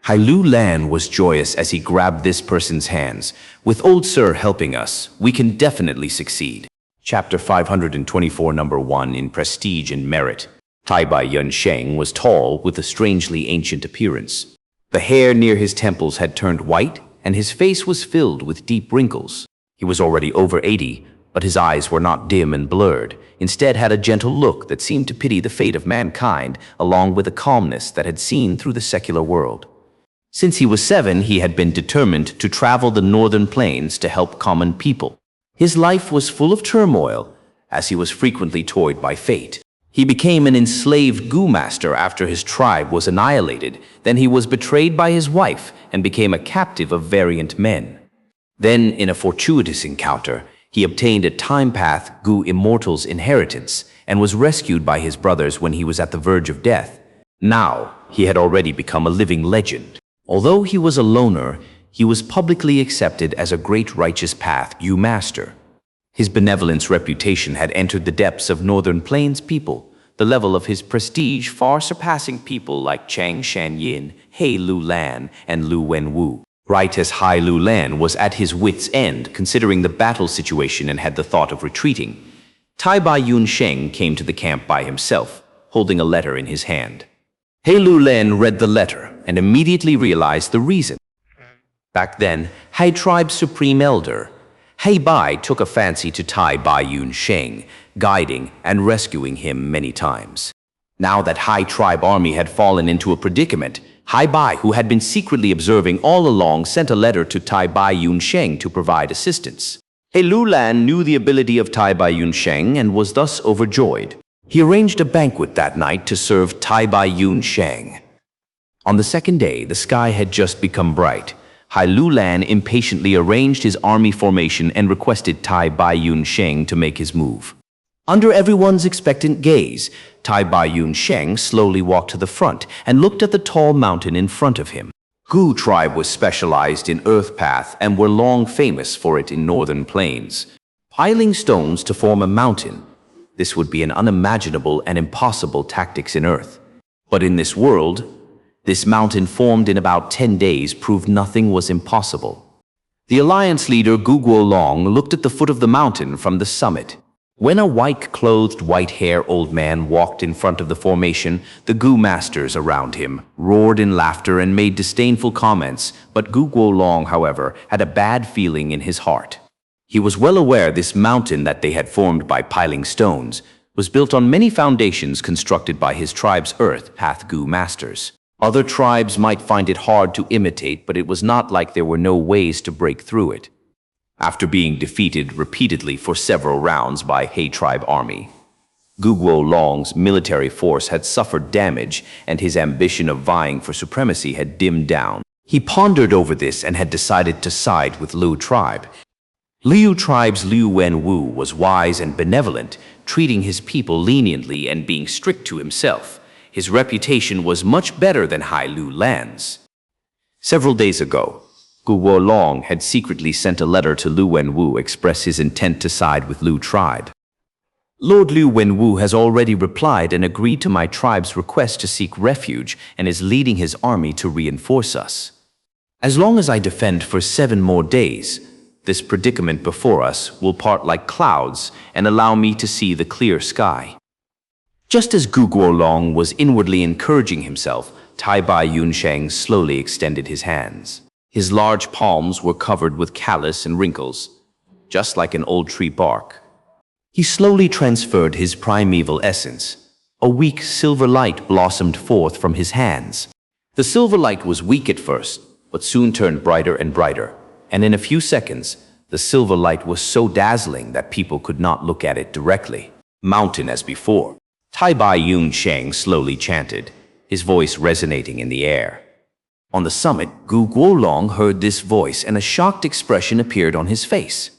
He Lu Lan was joyous as he grabbed this person's hands. With old sir helping us, we can definitely succeed. Chapter 524, number 1, in prestige and merit. Tai Bai Yun Sheng was tall with a strangely ancient appearance. The hair near his temples had turned white, and his face was filled with deep wrinkles. He was already over 80, but his eyes were not dim and blurred, instead had a gentle look that seemed to pity the fate of mankind, along with a calmness that had seen through the secular world. Since he was 7, he had been determined to travel the northern plains to help common people. His life was full of turmoil, as he was frequently toyed by fate. He became an enslaved Gu master after his tribe was annihilated. Then he was betrayed by his wife and became a captive of variant men. Then, in a fortuitous encounter, he obtained a time path Gu immortal's inheritance and was rescued by his brothers when he was at the verge of death. Now, he had already become a living legend. Although he was a loner, he was publicly accepted as a great righteous path Gu master. His benevolence reputation had entered the depths of Northern Plains people, the level of his prestige far surpassing people like Chang Shanyin, He Lu Lan, and Lu Wenwu. Right as He Lu Lan was at his wits' end considering the battle situation and had the thought of retreating, Tai Bai Yun Sheng came to the camp by himself, holding a letter in his hand. He Lu Lan read the letter and immediately realized the reason. Back then, Hai tribe's supreme elder, He Bai, took a fancy to Tai Bai Yun Sheng, guiding and rescuing him many times. Now that Hai tribe army had fallen into a predicament, He Bai, who had been secretly observing all along, sent a letter to Tai Bai Yun Sheng to provide assistance. He Lu Lan knew the ability of Tai Bai Yun Sheng and was thus overjoyed. He arranged a banquet that night to serve Tai Bai Yun Sheng. On the second day, the sky had just become bright. He Lu Lan impatiently arranged his army formation and requested Tai Bai Yun Sheng to make his move. Under everyone's expectant gaze, Tai Bai Yun Sheng slowly walked to the front and looked at the tall mountain in front of him. Gu tribe was specialized in earth path and were long famous for it in northern plains. Piling stones to form a mountain. This would be an unimaginable and impossible tactics in earth. But in this world, this mountain formed in about 10 days proved nothing was impossible. The alliance leader Gu Guolong looked at the foot of the mountain from the summit. When a white-clothed, white-haired old man walked in front of the formation, the Gu masters around him roared in laughter and made disdainful comments, but Gu Guolong, however, had a bad feeling in his heart. He was well aware this mountain that they had formed by piling stones was built on many foundations constructed by his tribe's earth path Gu masters. Other tribes might find it hard to imitate, but it was not like there were no ways to break through it. After being defeated repeatedly for several rounds by He tribe army, Gu Guolong's military force had suffered damage and his ambition of vying for supremacy had dimmed down. He pondered over this and had decided to side with Liu tribe. Liu tribe's Liu Wenwu was wise and benevolent, treating his people leniently and being strict to himself. His reputation was much better than Hai Lu lands. Several days ago, Gu Guolong had secretly sent a letter to Liu Wenwu express his intent to side with Liu tribe. Lord Liu Wenwu has already replied and agreed to my tribe's request to seek refuge and is leading his army to reinforce us. As long as I defend for 7 more days, this predicament before us will part like clouds and allow me to see the clear sky. Just as Gu Guolong was inwardly encouraging himself, Tai Bai Yunsheng slowly extended his hands. His large palms were covered with callus and wrinkles, just like an old tree bark. He slowly transferred his primeval essence. A weak silver light blossomed forth from his hands. The silver light was weak at first, but soon turned brighter and brighter, and in a few seconds, the silver light was so dazzling that people could not look at it directly. Mountain as before. Tai Bai Yunsheng slowly chanted, his voice resonating in the air. On the summit, Gu Guolong heard this voice and a shocked expression appeared on his face.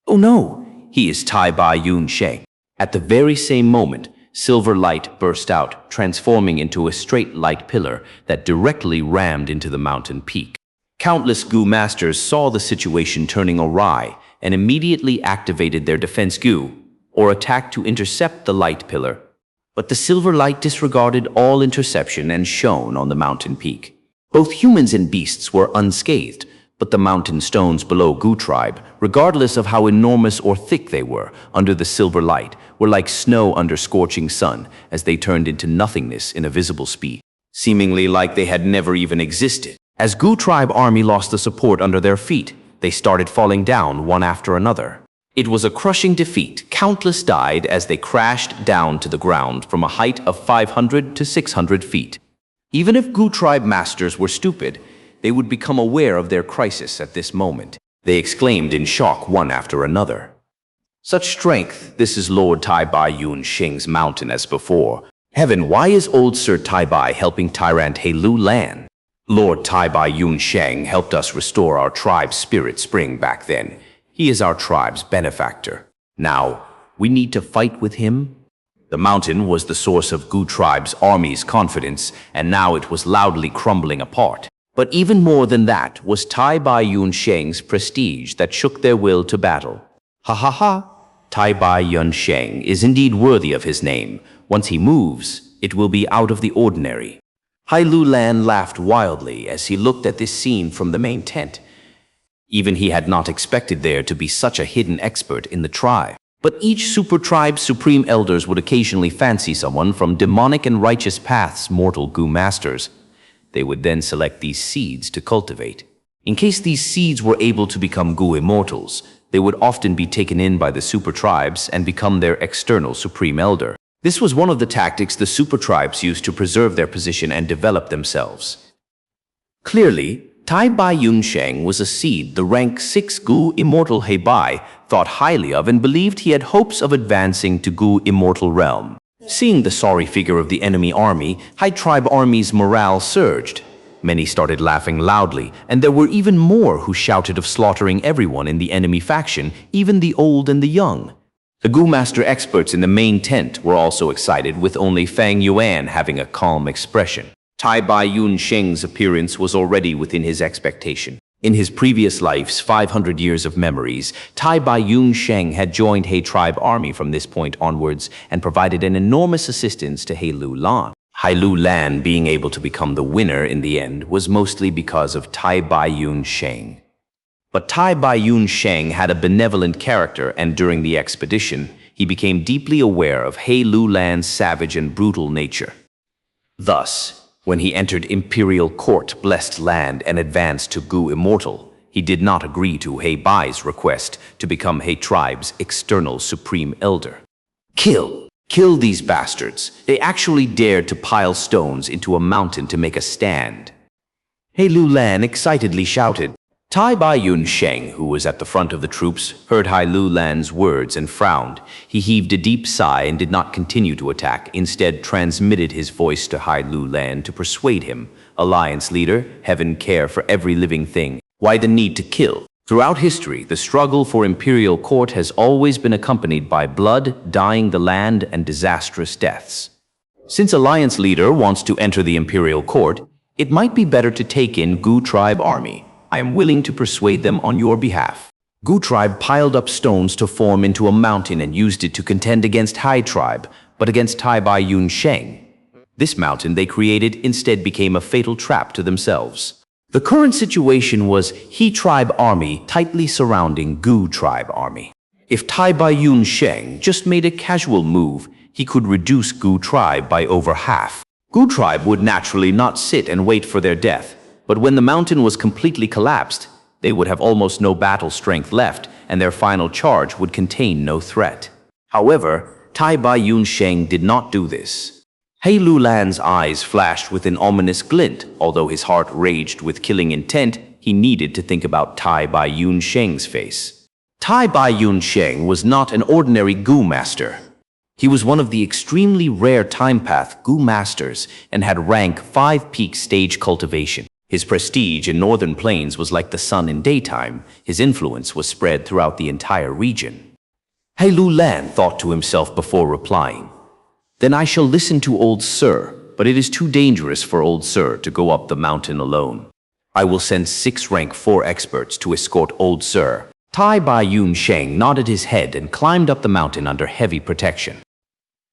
Oh no, he is Tai Bai Yunsheng. At the very same moment, silver light burst out, transforming into a straight light pillar that directly rammed into the mountain peak. Countless Gu masters saw the situation turning awry and immediately activated their defense Gu, or attacked to intercept the light pillar. But the silver light disregarded all interception and shone on the mountain peak. Both humans and beasts were unscathed, but the mountain stones below Gu tribe, regardless of how enormous or thick they were, under the silver light, were like snow under scorching sun as they turned into nothingness in a visible speed, seemingly like they had never even existed. As Gu tribe army lost the support under their feet, they started falling down one after another. It was a crushing defeat. Countless died as they crashed down to the ground from a height of 500 to 600 feet. Even if Gu tribe masters were stupid, they would become aware of their crisis at this moment. They exclaimed in shock one after another. Such strength, this is Lord Tai Bai Yunsheng's mountain as before. Heaven, why is old Sir Tai Bai helping Tyrant He Lu Lan? Lord Tai Bai Yunsheng helped us restore our tribe's spirit spring back then. He is our tribe's benefactor. Now, we need to fight with him? The mountain was the source of Gu tribe's army's confidence, and now it was loudly crumbling apart. But even more than that was Tai Bai Yunsheng's prestige that shook their will to battle. Ha ha ha! Tai Bai Yunsheng is indeed worthy of his name. Once he moves, it will be out of the ordinary. Hai Lu Lan laughed wildly as he looked at this scene from the main tent. Even he had not expected there to be such a hidden expert in the tribe. But each super tribe's supreme elders would occasionally fancy someone from demonic and righteous paths, mortal Gu masters. They would then select these seeds to cultivate. In case these seeds were able to become Gu immortals, they would often be taken in by the super tribes and become their external supreme elder. This was one of the tactics the super tribes used to preserve their position and develop themselves. Clearly, Tai Bai Yunsheng was a seed the rank 6 Gu immortal He Bai thought highly of and believed he had hopes of advancing to Gu immortal realm. Seeing the sorry figure of the enemy army, Hai tribe army's morale surged. Many started laughing loudly, and there were even more who shouted of slaughtering everyone in the enemy faction, even the old and the young. The Gu master experts in the main tent were also excited, with only Fang Yuan having a calm expression. Tai Bai Yun Sheng's appearance was already within his expectation. In his previous life's 500 years of memories, Tai Bai Yun Sheng had joined He tribe army from this point onwards and provided an enormous assistance to He Lu Lan. He Lu Lan being able to become the winner in the end was mostly because of Tai Bai Yun Sheng. But Tai Bai Yun Sheng had a benevolent character, and during the expedition, he became deeply aware of He Lu Lan's savage and brutal nature. Thus, when he entered Imperial Court Blessed Land and advanced to Gu Immortal, he did not agree to He Bai's request to become He tribe's external supreme elder. Kill these bastards. They actually dared to pile stones into a mountain to make a stand. He Lu Lan excitedly shouted. Tai Bai Yun Sheng, who was at the front of the troops, heard He Lu Lan's words and frowned. He heaved a deep sigh and did not continue to attack, instead transmitted his voice to He Lu Lan to persuade him. Alliance leader, heaven care for every living thing. Why the need to kill? Throughout history, the struggle for imperial court has always been accompanied by blood, dying the land, and disastrous deaths. Since Alliance leader wants to enter the imperial court, it might be better to take in Gu tribe army. I am willing to persuade them on your behalf. Gu tribe piled up stones to form into a mountain and used it to contend against He tribe, but against Tai Bai Yun Sheng. This mountain they created instead became a fatal trap to themselves. The current situation was He tribe army tightly surrounding Gu tribe army. If Tai Bai Yun Sheng just made a casual move, he could reduce Gu tribe by over half. Gu tribe would naturally not sit and wait for their death. But when the mountain was completely collapsed, they would have almost no battle strength left, and their final charge would contain no threat. However, Tai Bai Yun Sheng did not do this. He Lu Lan's eyes flashed with an ominous glint. Although his heart raged with killing intent, he needed to think about Tai Bai Yun Sheng's face. Tai Bai Yun Sheng was not an ordinary Gu master. He was one of the extremely rare time path Gu masters and had rank 5 peak stage cultivation. His prestige in northern plains was like the sun in daytime. His influence was spread throughout the entire region. He Lu Lan thought to himself before replying, "Then I shall listen to old Sir, but it is too dangerous for old Sir to go up the mountain alone. I will send 6 rank 4 experts to escort old Sir." Tai Bai Yun Sheng nodded his head and climbed up the mountain under heavy protection.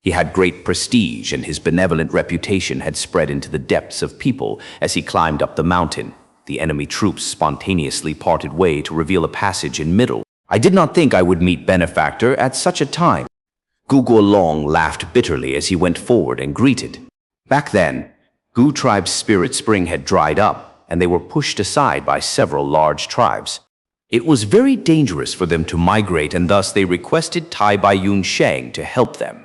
He had great prestige, and his benevolent reputation had spread into the depths of people. As he climbed up the mountain, the enemy troops spontaneously parted way to reveal a passage in middle. I did not think I would meet benefactor at such a time. Gu Guolong laughed bitterly as he went forward and greeted. Back then, Gu tribe's spirit spring had dried up, and they were pushed aside by several large tribes. It was very dangerous for them to migrate, and thus they requested Tai Bai Yun Sheng to help them.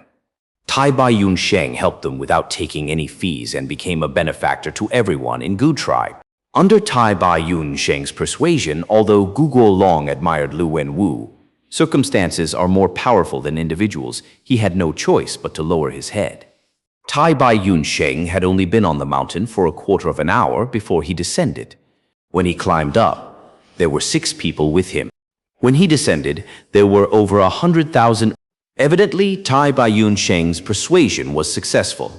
Tai Bai Yun Sheng helped them without taking any fees and became a benefactor to everyone in Gu tribe. Under Tai Bai Yun Sheng's persuasion, although Gu Guolong admired Lu Wenwu, circumstances are more powerful than individuals, he had no choice but to lower his head. Tai Bai Yun Sheng had only been on the mountain for a quarter of an hour before he descended. When he climbed up, there were 6 people with him. When he descended, there were over 100,000. Evidently, Tai Bai Yun Sheng's persuasion was successful.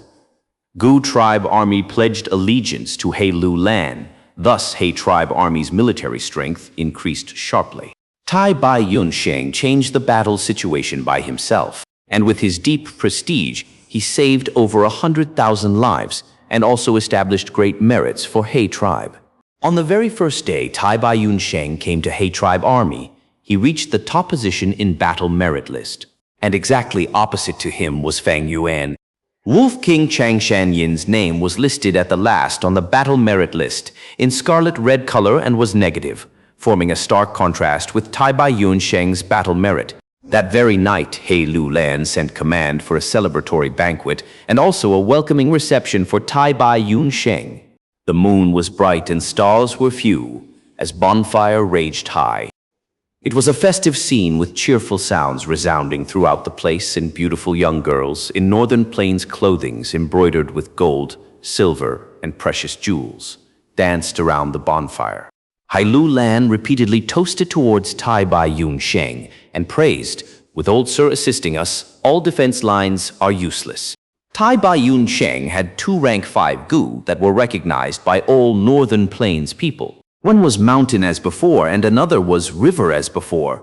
Gu tribe army pledged allegiance to He Lu Lan. Thus, He tribe army's military strength increased sharply. Tai Bai Yun Sheng changed the battle situation by himself, and with his deep prestige, he saved over 100,000 lives and also established great merits for He tribe. On the very first day Tai Bai Yun Sheng came to He tribe army, he reached the top position in battle merit list. And exactly opposite to him was Fang Yuan. Wolf King Chang Shanyin's name was listed at the last on the battle merit list in scarlet red color and was negative, forming a stark contrast with Tai Bai Yun Sheng's battle merit. That very night, He Lu Lan sent command for a celebratory banquet and also a welcoming reception for Tai Bai Yun Sheng. The moon was bright and stars were few, as bonfire raged high. It was a festive scene with cheerful sounds resounding throughout the place, and beautiful young girls in northern plains clothings embroidered with gold, silver, and precious jewels danced around the bonfire. He Lu Lan repeatedly toasted towards Tai Bai Yun Sheng and praised, "With old Sir assisting us, all defense lines are useless." Tai Bai Yun Sheng had two rank 5 Gu that were recognized by all Northern Plains people. One was mountain as before and another was river as before.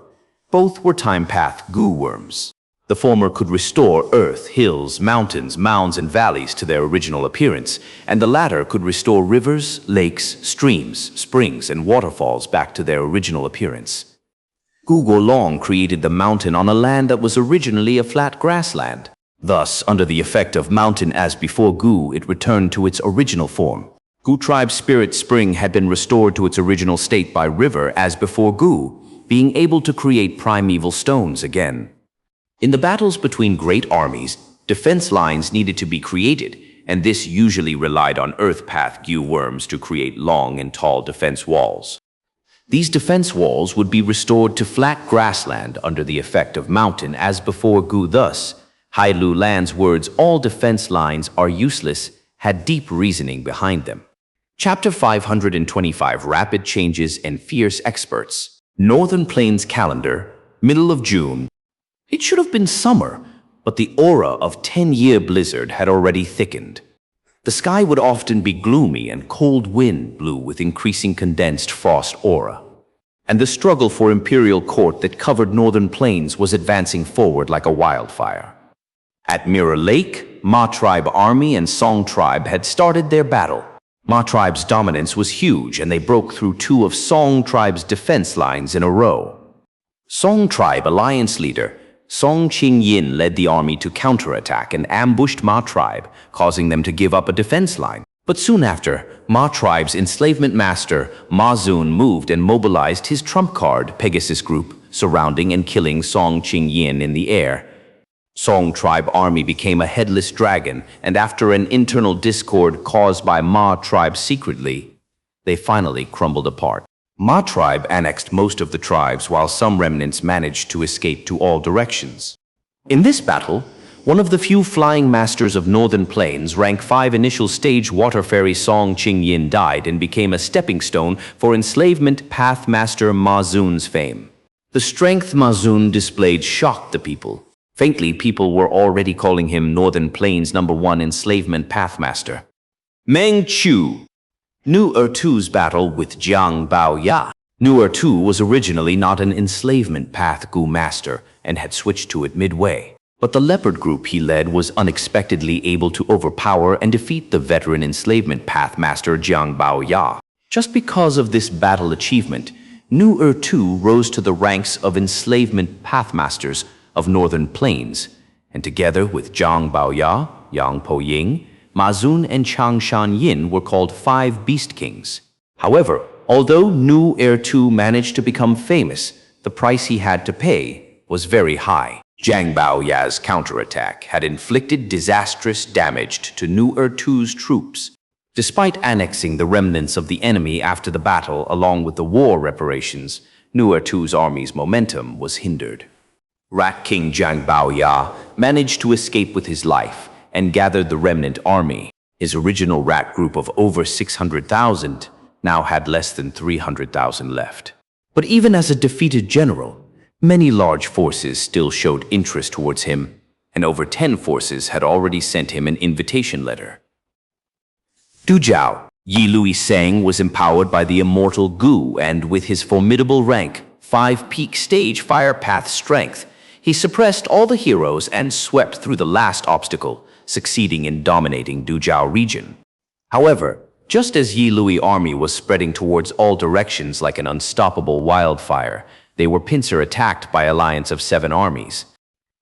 Both were time path Gu worms. The former could restore earth, hills, mountains, mounds, and valleys to their original appearance, and the latter could restore rivers, lakes, streams, springs, and waterfalls back to their original appearance. Gu Golong created the mountain on a land that was originally a flat grassland. Thus, under the effect of mountain as before Gu, it returned to its original form. Gu tribe's spirit spring had been restored to its original state by river as before Gu, being able to create primeval stones again. In the battles between great armies, defense lines needed to be created, and this usually relied on earth path Gu worms to create long and tall defense walls. These defense walls would be restored to flat grassland under the effect of mountain as before Gu. Thus, Hai Lu Lan's words, "all defense lines are useless," had deep reasoning behind them. Chapter 525, Rapid Changes and Fierce Experts. Northern Plains Calendar, middle of June. It should have been summer, but the aura of 10-year blizzard had already thickened. The sky would often be gloomy and cold wind blew with increasing condensed frost aura. And the struggle for imperial court that covered Northern Plains was advancing forward like a wildfire. At Mirror Lake, Ma Tribe Army and Song Tribe had started their battle. Ma Tribe's dominance was huge, and they broke through two of Song Tribe's defense lines in a row. Song Tribe alliance leader Song Qingyin led the army to counterattack and ambushed Ma Tribe, causing them to give up a defense line. But soon after, Ma Tribe's enslavement master Ma Zun moved and mobilized his trump card Pegasus Group, surrounding and killing Song Qingyin in the air. Song Tribe army became a headless dragon, and after an internal discord caused by Ma Tribe secretly, they finally crumbled apart. Ma Tribe annexed most of the tribes, while some remnants managed to escape to all directions. In this battle, one of the few flying masters of Northern Plains, rank 5 initial stage water fairy Song Qingyin, died and became a stepping stone for enslavement path master Ma Zun's fame. The strength Ma Zun displayed shocked the people. Faintly, people were already calling him Northern Plains #1 enslavement pathmaster. Meng Chu. Nu Ertu's battle with Jiang Baoya. Nu Ertu was originally not an enslavement path Gu master and had switched to it midway. But the leopard group he led was unexpectedly able to overpower and defeat the veteran enslavement pathmaster Jiang Baoya. Just because of this battle achievement, Nu Ertu rose to the ranks of enslavement pathmasters of Northern Plains, and together with Zhang Baoya, Yang Poying, Ma Zun, and Chang Shanyin were called 5 Beast Kings. However, although Nu Ertu managed to become famous, the price he had to pay was very high. Zhang Baoya's counterattack had inflicted disastrous damage to Nu Ertu's troops. Despite annexing the remnants of the enemy after the battle along with the war reparations, Nu Ertu's army's momentum was hindered. Rat King Zhang Baoya managed to escape with his life and gathered the remnant army. His original rat group of over 600,000 now had less than 300,000 left. But even as a defeated general, many large forces still showed interest towards him, and over 10 forces had already sent him an invitation letter. Du Jiao, Yi Lui Sang, was empowered by the immortal Gu, and with his formidable rank, 5 peak stage fire path strength, he suppressed all the heroes and swept through the last obstacle, succeeding in dominating Du Jiao region. However, just as Yi Lui army was spreading towards all directions like an unstoppable wildfire, they were pincer attacked by an alliance of 7 armies.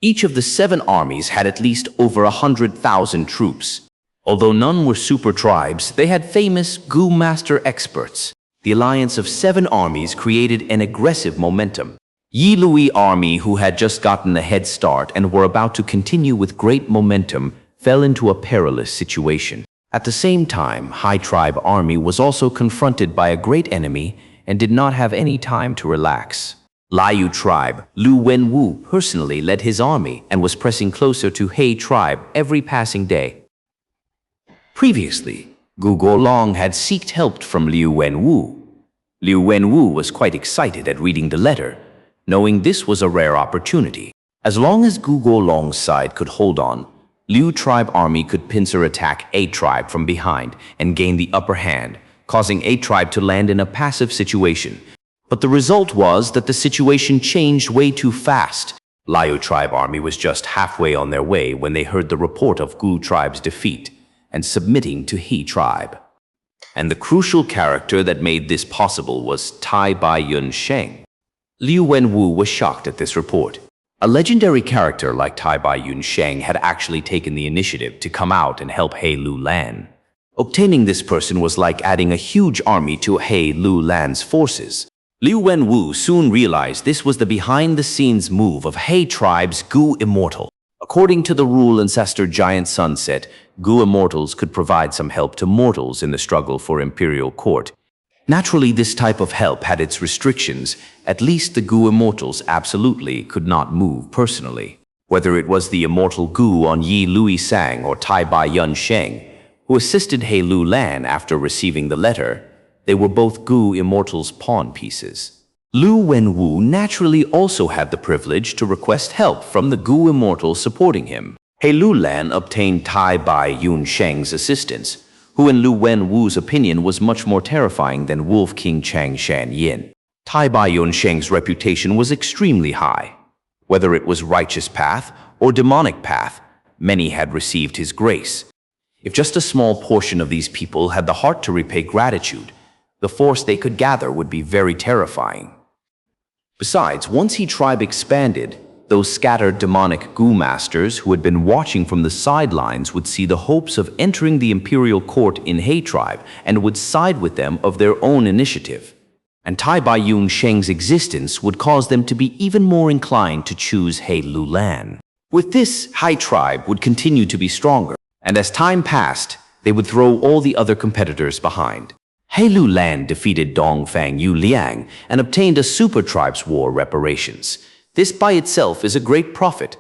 Each of the 7 armies had at least over 100,000 troops. Although none were super tribes, they had famous Gu master experts. The alliance of 7 armies created an aggressive momentum. Yi Lui army, who had just gotten a head start and were about to continue with great momentum, fell into a perilous situation. At the same time, Hai Tribe army was also confronted by a great enemy and did not have any time to relax. Liu Tribe, Lu Wenwu personally led his army and was pressing closer to Hai Tribe every passing day. Previously, Gu Golong had sought help from Liu Wenwu. Liu Wenwu was quite excited at reading the letter, knowing this was a rare opportunity. As long as Gu Golong's side could hold on, Liu tribe army could pincer attack A tribe from behind and gain the upper hand, causing A tribe to land in a passive situation. But the result was that the situation changed way too fast. Liu tribe army was just halfway on their way when they heard the report of Gu tribe's defeat and submitting to He tribe. And the crucial character that made this possible was Tai Bai Yun Sheng. Liu Wenwu was shocked at this report. A legendary character like Tai Bai Yun Sheng had actually taken the initiative to come out and help He Lu Lan. Obtaining this person was like adding a huge army to He Lu Lan's forces. Liu Wenwu soon realized this was the behind-the-scenes move of He tribe's Gu Immortal. According to the rule Ancestor Giant Sunset, Gu Immortals could provide some help to mortals in the struggle for imperial court. Naturally, this type of help had its restrictions. At least the Gu Immortals absolutely could not move personally. Whether it was the immortal Gu on Yi Lui Sang or Tai Bai Yun Sheng, who assisted He Lu Lan after receiving the letter, they were both Gu Immortals' pawn pieces. Liu Wenwu naturally also had the privilege to request help from the Gu Immortal supporting him. He Lu Lan obtained Tai Bai Yun Sheng's assistance, who in Liu Wenwu's opinion was much more terrifying than Wolf King Chang Shan Yin. Tai Bai Yun Sheng's reputation was extremely high. Whether it was righteous path or demonic path, many had received his grace. If just a small portion of these people had the heart to repay gratitude, the force they could gather would be very terrifying. Besides, once He tribe expanded, those scattered demonic Gu masters who had been watching from the sidelines would see the hopes of entering the imperial court in He tribe and would side with them of their own initiative. And Tai Bai Yun Sheng's existence would cause them to be even more inclined to choose He Lu Lan. With this, He tribe would continue to be stronger, and as time passed, they would throw all the other competitors behind. He Lu Lan defeated Dong Fang Yu Liang and obtained a super tribes war reparations. This by itself is a great profit.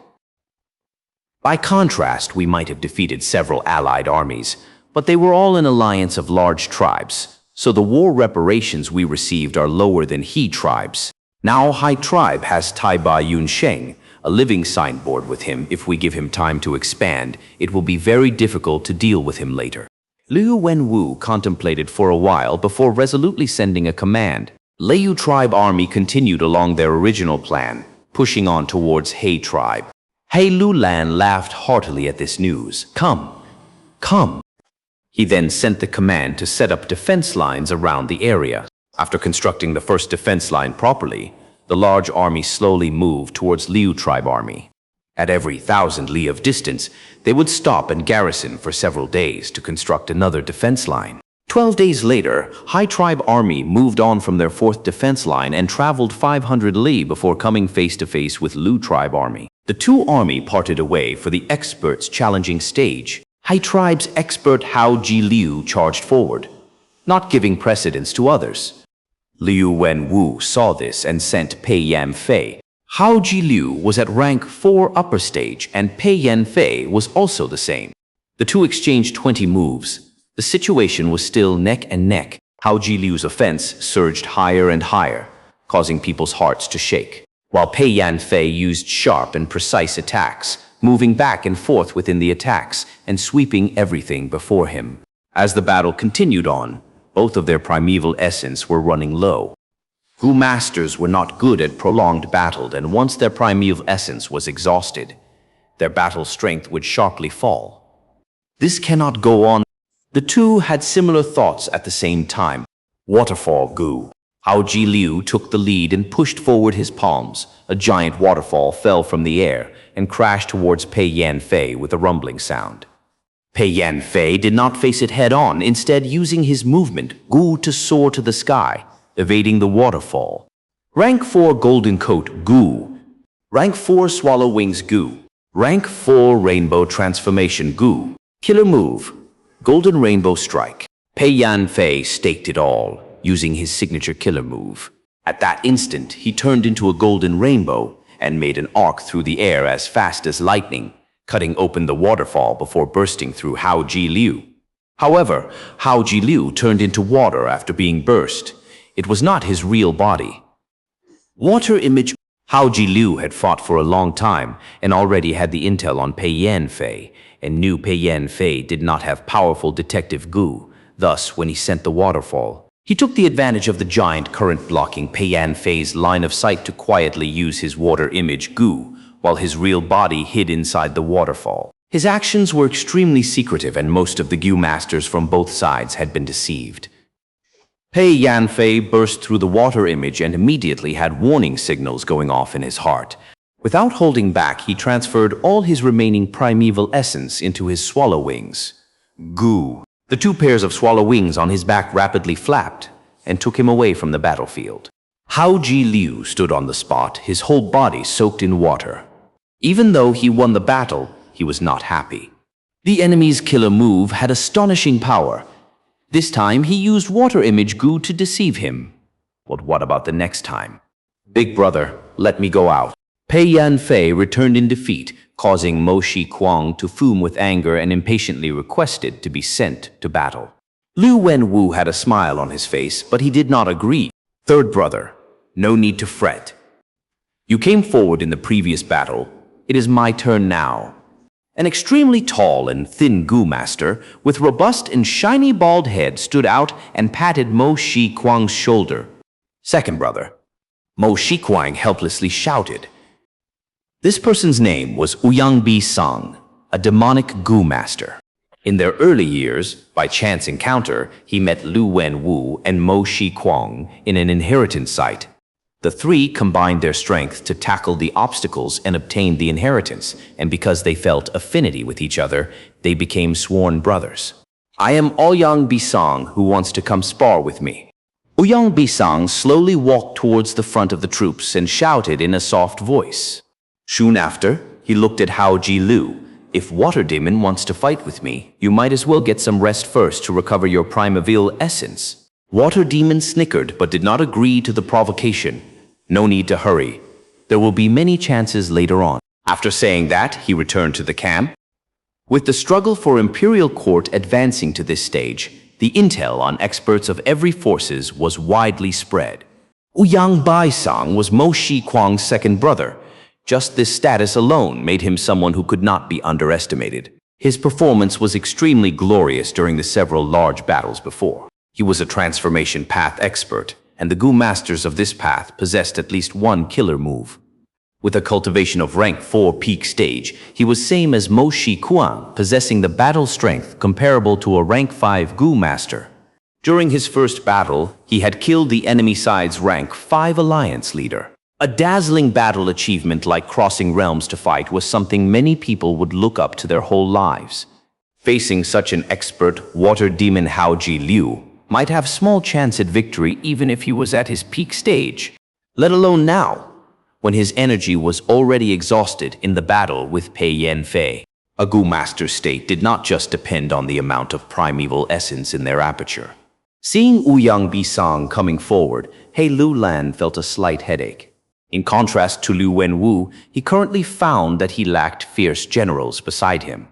By contrast, we might have defeated several allied armies, but they were all an alliance of large tribes, so the war reparations we received are lower than He tribe's. Now He tribe has Tai Bai Yun Sheng, a living signboard with him. If we give him time to expand, it will be very difficult to deal with him later. Liu Wenwu contemplated for a while before resolutely sending a command. Liu tribe army continued along their original plan, pushing on towards He tribe. He Lu Lan laughed heartily at this news. Come, come. He then sent the command to set up defense lines around the area. After constructing the first defense line properly, the large army slowly moved towards Liu tribe army. At every 1,000 li of distance, they would stop and garrison for several days to construct another defense line. 12 days later, He tribe army moved on from their fourth defense line and traveled 500 li before coming face to face with Liu tribe army. The two army parted away for the experts' challenging stage. He tribe's expert Hao Ji Liu charged forward, not giving precedence to others. Liu Wenwu saw this and sent Pei Yan Fei. Hao Ji Liu was at rank 4 upper stage and Pei Yan Fei was also the same. The two exchanged 20 moves. The situation was still neck and neck. Hao Ji Liu's offense surged higher and higher, causing people's hearts to shake, while Pei Yan Fei used sharp and precise attacks, moving back and forth within the attacks and sweeping everything before him. As the battle continued on, both of their primeval essence were running low. Gu masters were not good at prolonged battle, and once their primeval essence was exhausted, their battle strength would sharply fall. This cannot go on. The two had similar thoughts at the same time. Waterfall Gu. Hao Ji Liu took the lead and pushed forward his palms. A giant waterfall fell from the air and crashed towards Pei Yan Fei with a rumbling sound. Pei Yan Fei did not face it head-on, instead using his movement, Gu, to soar to the sky, evading the waterfall. Rank 4 Golden Coat Gu. Rank 4 Swallow Wings Gu. Rank 4 Rainbow Transformation Gu. Killer move, Golden Rainbow Strike. Pei Yan Fei staked it all, using his signature killer move. At that instant, he turned into a golden rainbow and made an arc through the air as fast as lightning, cutting open the waterfall before bursting through Hao Ji Liu. However, Hao Ji Liu turned into water after being burst. It was not his real body. Water image. Hao Ji-liu had fought for a long time and already had the intel on Pei Yanfei, and knew Pei Yanfei did not have powerful detective Gu. Thus, when he sent the waterfall, he took the advantage of the giant current blocking Pei Yanfei's line of sight to quietly use his water image Gu, while his real body hid inside the waterfall. His actions were extremely secretive, and most of the Gu masters from both sides had been deceived. Pei Yanfei burst through the water image and immediately had warning signals going off in his heart. Without holding back, he transferred all his remaining primeval essence into his swallow wings. Gu. The two pairs of swallow wings on his back rapidly flapped and took him away from the battlefield. Hao Ji-liu stood on the spot, his whole body soaked in water. Even though he won the battle, he was not happy. The enemy's killer move had astonishing power. This time, he used water image Gu to deceive him. But what about the next time? Big brother, let me go out. Pei Yanfei returned in defeat, causing Mo Shikuang to fume with anger and impatiently requested to be sent to battle. Lu Wenwu had a smile on his face, but he did not agree. Third brother, no need to fret. You came forward in the previous battle. It is my turn now. An extremely tall and thin Gu master with robust and shiny bald head stood out and patted Mo Shikuang's shoulder. Second brother. Mo Shikuang helplessly shouted. This person's name was Ouyang Bi-sang, a demonic Gu master. In their early years, by chance encounter, he met Lu Wenwu and Mo Shikuang in an inheritance site. The three combined their strength to tackle the obstacles and obtain the inheritance, and because they felt affinity with each other, they became sworn brothers. I am Ouyang Bi-sang, who wants to come spar with me. Ouyang Bi-sang slowly walked towards the front of the troops and shouted in a soft voice. Soon after, he looked at Hao Ji-liu. If Water Demon wants to fight with me, you might as well get some rest first to recover your primeval essence. Water Demon snickered but did not agree to the provocation. No need to hurry. There will be many chances later on. After saying that, he returned to the camp. With the struggle for imperial court advancing to this stage, the intel on experts of every forces was widely spread. Ouyang Bi-sang was Mo Shikuang's second brother. Just this status alone made him someone who could not be underestimated. His performance was extremely glorious during the several large battles before. He was a transformation path expert, and the Gu masters of this path possessed at least one killer move. With a cultivation of rank 4 peak stage, he was same as Mo Shikuang, possessing the battle strength comparable to a rank 5 Gu master. During his first battle, he had killed the enemy side's rank 5 alliance leader. A dazzling battle achievement like crossing realms to fight was something many people would look up to their whole lives. Facing such an expert, water demon Hao Ji-liu might have small chance at victory even if he was at his peak stage, let alone now, when his energy was already exhausted in the battle with Pei Yanfei. A Gu master's state did not just depend on the amount of primeval essence in their aperture. Seeing Ouyang Bi-sang coming forward, He Lulan felt a slight headache. In contrast to Lu Wenwu, he currently found that he lacked fierce generals beside him.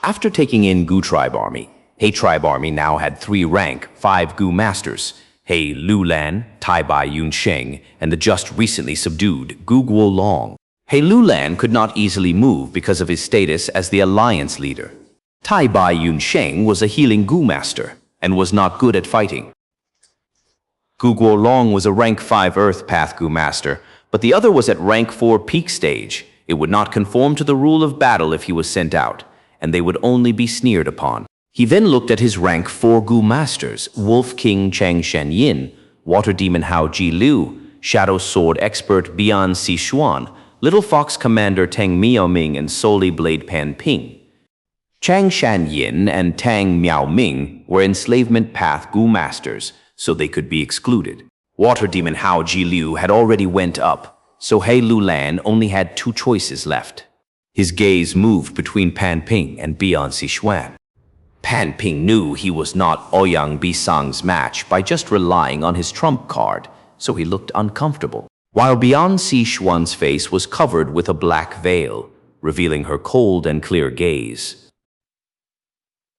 After taking in Gu tribe army, He tribe army now had 3 rank 5 Gu masters, He Lulan, Tai Bai Yunsheng, and the just recently subdued Gu Guolong. He Lulan could not easily move because of his status as the alliance leader. Tai Bai Yunsheng was a healing Gu master and was not good at fighting. Gu Guolong was a rank 5 Earth Path Gu master, but the other was at rank 4 peak stage. It would not conform to the rule of battle if he was sent out, and they would only be sneered upon. He then looked at his rank 4 Gu masters, Wolf King Chang Shenyin, Water Demon Hao Ji-liu, Shadow Sword Expert Bian Xishuan, Little Fox Commander Tang Miaoming, and Soli Blade Pan Ping. Chang Shanyin and Tang Miaoming were enslavement path Gu masters, so they could be excluded. Water Demon Hao Ji-liu had already went up, so He Lulan only had 2 choices left. His gaze moved between Pan Ping and Bian Xishuan. Pan Ping knew he was not Ouyang Bi-sang's match by just relying on his trump card, so he looked uncomfortable. While Bian Xishuan's face was covered with a black veil, revealing her cold and clear gaze.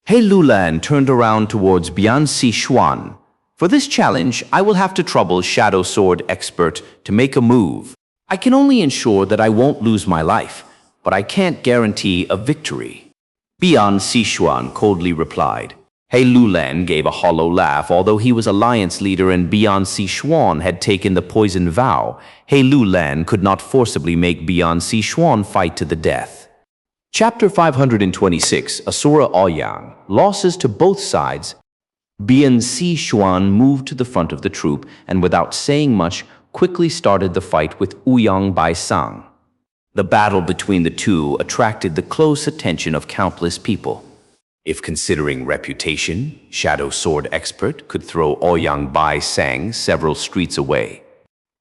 He Lulan turned around towards Bian Xishuan. For this challenge, I will have to trouble Shadow Sword Expert to make a move. I can only ensure that I won't lose my life, but I can't guarantee a victory. Bian Sixuan coldly replied. He Lulan gave a hollow laugh. Although he was alliance leader and Bian Sixuan had taken the poison vow, He Lulan could not forcibly make Bian Sixuan fight to the death. Chapter 526, Asura Ouyang, Losses to Both Sides. Bian Sixuan moved to the front of the troop and without saying much, quickly started the fight with Ouyang Baisang. The battle between the two attracted the close attention of countless people. If considering reputation, Shadow Sword Expert could throw Ouyang Baisang several streets away.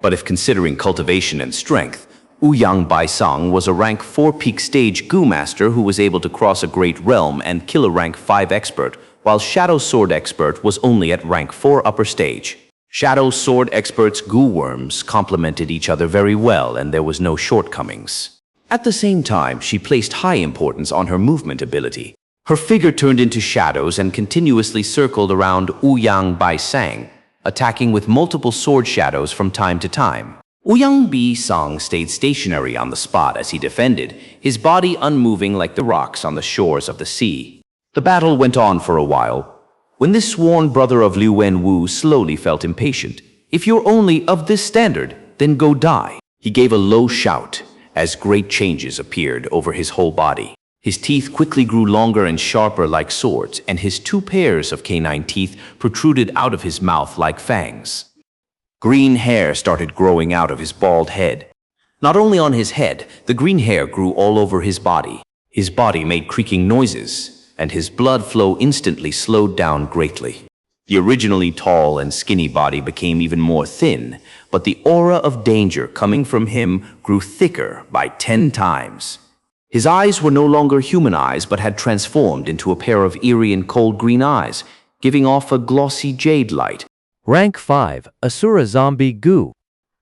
But if considering cultivation and strength, Ouyang Baisang was a rank 4 peak stage Gu master who was able to cross a great realm and kill a rank 5 expert, while Shadow Sword Expert was only at rank 4 upper stage. Shadow Sword Expert's Gu worms complemented each other very well and there was no shortcomings. At the same time, she placed high importance on her movement ability. Her figure turned into shadows and continuously circled around Ouyang Baisang, attacking with multiple sword shadows from time to time. Ouyang Baisang stayed stationary on the spot as he defended, his body unmoving like the rocks on the shores of the sea. The battle went on for a while, when this sworn brother of Liu Wenwu slowly felt impatient. If you're only of this standard, then go die. He gave a low shout as great changes appeared over his whole body. His teeth quickly grew longer and sharper like swords, and his 2 pairs of canine teeth protruded out of his mouth like fangs. Green hair started growing out of his bald head. Not only on his head, the green hair grew all over his body. His body made creaking noises, and his blood flow instantly slowed down greatly. The originally tall and skinny body became even more thin, but the aura of danger coming from him grew thicker by 10 times. His eyes were no longer human eyes, but had transformed into a pair of eerie and cold green eyes, giving off a glossy jade light. Rank 5, Asura Zombie Gu.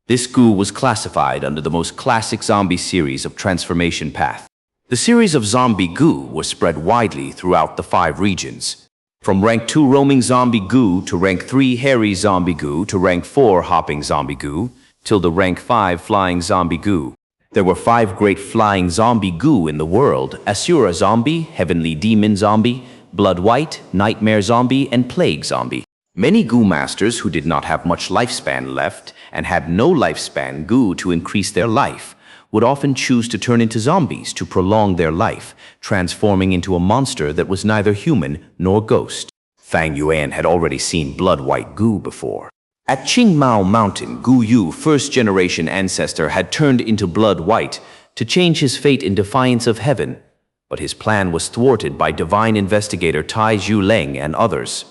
This Gu was classified under the most classic zombie series of transformation path. The series of zombie Gu was spread widely throughout the 5 regions. From rank 2 roaming zombie Gu to rank 3 hairy zombie Gu to rank 4 hopping zombie Gu, till the rank 5 flying zombie Gu. There were 5 great flying zombie Gu in the world: Asura Zombie, Heavenly Demon Zombie, Blood White, Nightmare Zombie, and Plague Zombie. Many Gu masters who did not have much lifespan left and had no lifespan Gu to increase their life would often choose to turn into zombies to prolong their life, transforming into a monster that was neither human nor ghost. Fang Yuan had already seen Blood White Gu before. At Qingmao Mountain, Gu Yu, first-generation ancestor, had turned into Blood White to change his fate in defiance of heaven, but his plan was thwarted by divine investigator Tai Zhuleng and others.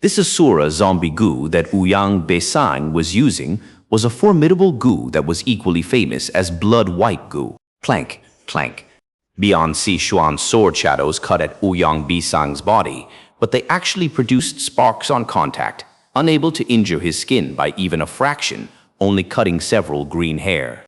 This Asura Zombie Gu that Ouyang Baisang was using was a formidable Gu that was equally famous as Blood White Gu. Clank, clank. Bian Sixuan's sword shadows cut at Ouyang Baisang's body, but they actually produced sparks on contact, unable to injure his skin by even a fraction, only cutting several green hair.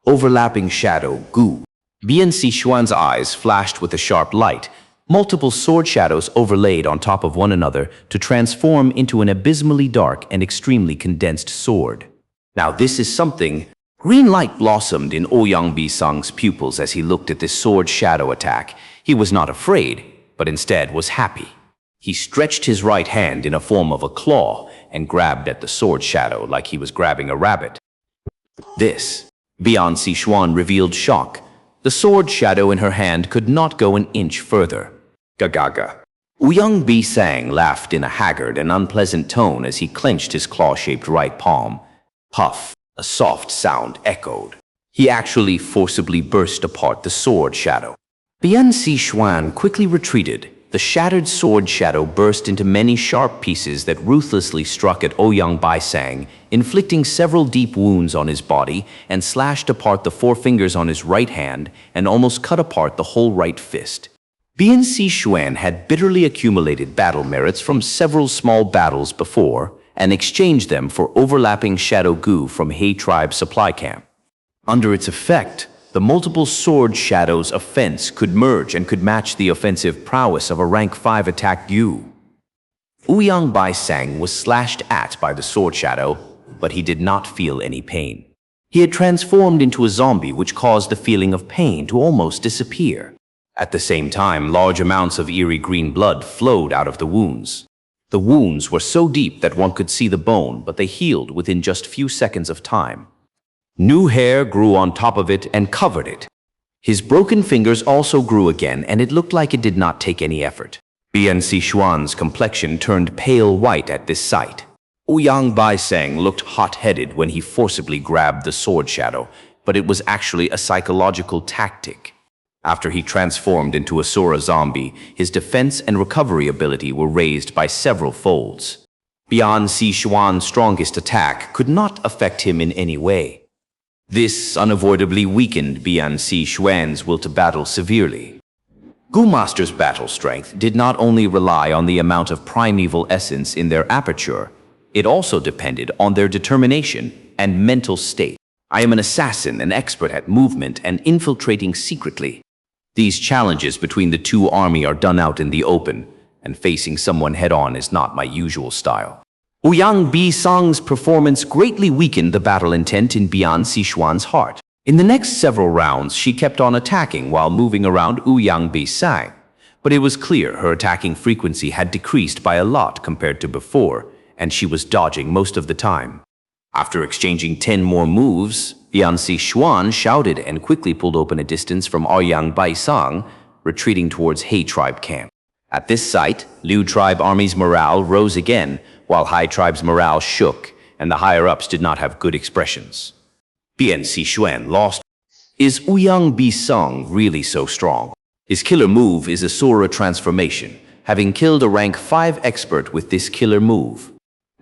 Overlapping shadow Gu. Bian Sixuan's eyes flashed with a sharp light, multiple sword shadows overlaid on top of one another to transform into an abysmally dark and extremely condensed sword. Now this is something. Green light blossomed in Ouyang Baisang's pupils as he looked at this sword shadow attack. He was not afraid, but instead was happy. He stretched his right hand in a form of a claw and grabbed at the sword shadow like he was grabbing a rabbit. This, Bian Sixuan revealed shock. The sword shadow in her hand could not go an inch further. Gagaga. Ouyang Baisang laughed in a haggard and unpleasant tone as he clenched his claw-shaped right palm. Puff, a soft sound echoed. He actually forcibly burst apart the sword shadow. Bian Sixuan quickly retreated. The shattered sword shadow burst into many sharp pieces that ruthlessly struck at Ouyang Baisang, inflicting several deep wounds on his body, and slashed apart the 4 fingers on his right hand and almost cut apart the whole right fist. Bian Sixuan had bitterly accumulated battle merits from several small battles before and exchanged them for overlapping Shadow Gu from He Tribe supply camp. Under its effect, the multiple sword shadows' offense could merge and could match the offensive prowess of a rank 5 attack Gu. Ouyang Baisang was slashed at by the sword shadow, but he did not feel any pain. He had transformed into a zombie, which caused the feeling of pain to almost disappear. At the same time, large amounts of eerie green blood flowed out of the wounds. The wounds were so deep that one could see the bone, but they healed within just few seconds of time. New hair grew on top of it and covered it. His broken fingers also grew again, and it looked like it did not take any effort. Bian Xuan's complexion turned pale white at this sight. Ouyang Baisang looked hot-headed when he forcibly grabbed the sword shadow, but it was actually a psychological tactic. After he transformed into a Asura zombie, his defense and recovery ability were raised by several folds. Bian Xuan's strongest attack could not affect him in any way. This unavoidably weakened Bian Xuan's will to battle severely. Gu Master's battle strength did not only rely on the amount of primeval essence in their aperture, it also depended on their determination and mental state. I am an assassin, an expert at movement and infiltrating secretly. These challenges between the two armies are done out in the open, and facing someone head-on is not my usual style. Ouyang Baisang's performance greatly weakened the battle intent in Bian Xuan's heart. In the next several rounds, she kept on attacking while moving around Ouyang Baisang, but it was clear her attacking frequency had decreased by a lot compared to before, and she was dodging most of the time. After exchanging 10 more moves, Bian Xuan shouted and quickly pulled open a distance from Ouyang Baisang, retreating towards He Tribe camp. At this sight, Liu Tribe Army's morale rose again, while Hai Tribe's morale shook, and the higher-ups did not have good expressions. Bian Xuan lost. Is Ouyang Baisang really so strong? His killer move is Asura transformation, having killed a rank 5 expert with this killer move.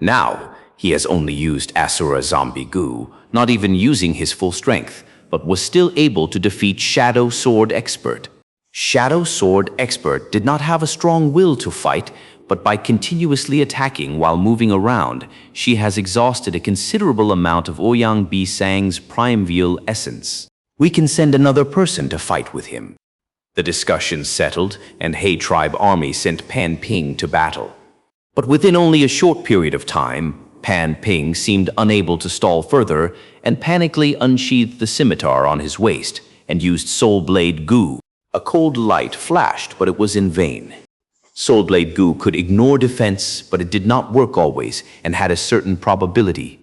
Now, he has only used Asura Zombie Gu, not even using his full strength, but was still able to defeat Shadow Sword Expert. Shadow Sword Expert did not have a strong will to fight, but by continuously attacking while moving around, she has exhausted a considerable amount of Ouyang Baisang's primeval essence. We can send another person to fight with him. The discussion settled, and He Tribe Army sent Pan Ping to battle. But within only a short period of time, Pan Ping seemed unable to stall further and panically unsheathed the scimitar on his waist and used Soul Blade Gu. A cold light flashed, but it was in vain. Soul Blade Gu could ignore defense, but it did not work always and had a certain probability.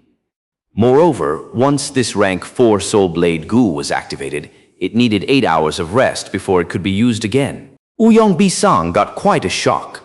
Moreover, once this rank 4 Soul Blade Gu was activated, it needed 8 hours of rest before it could be used again. Ouyang Baisang got quite a shock.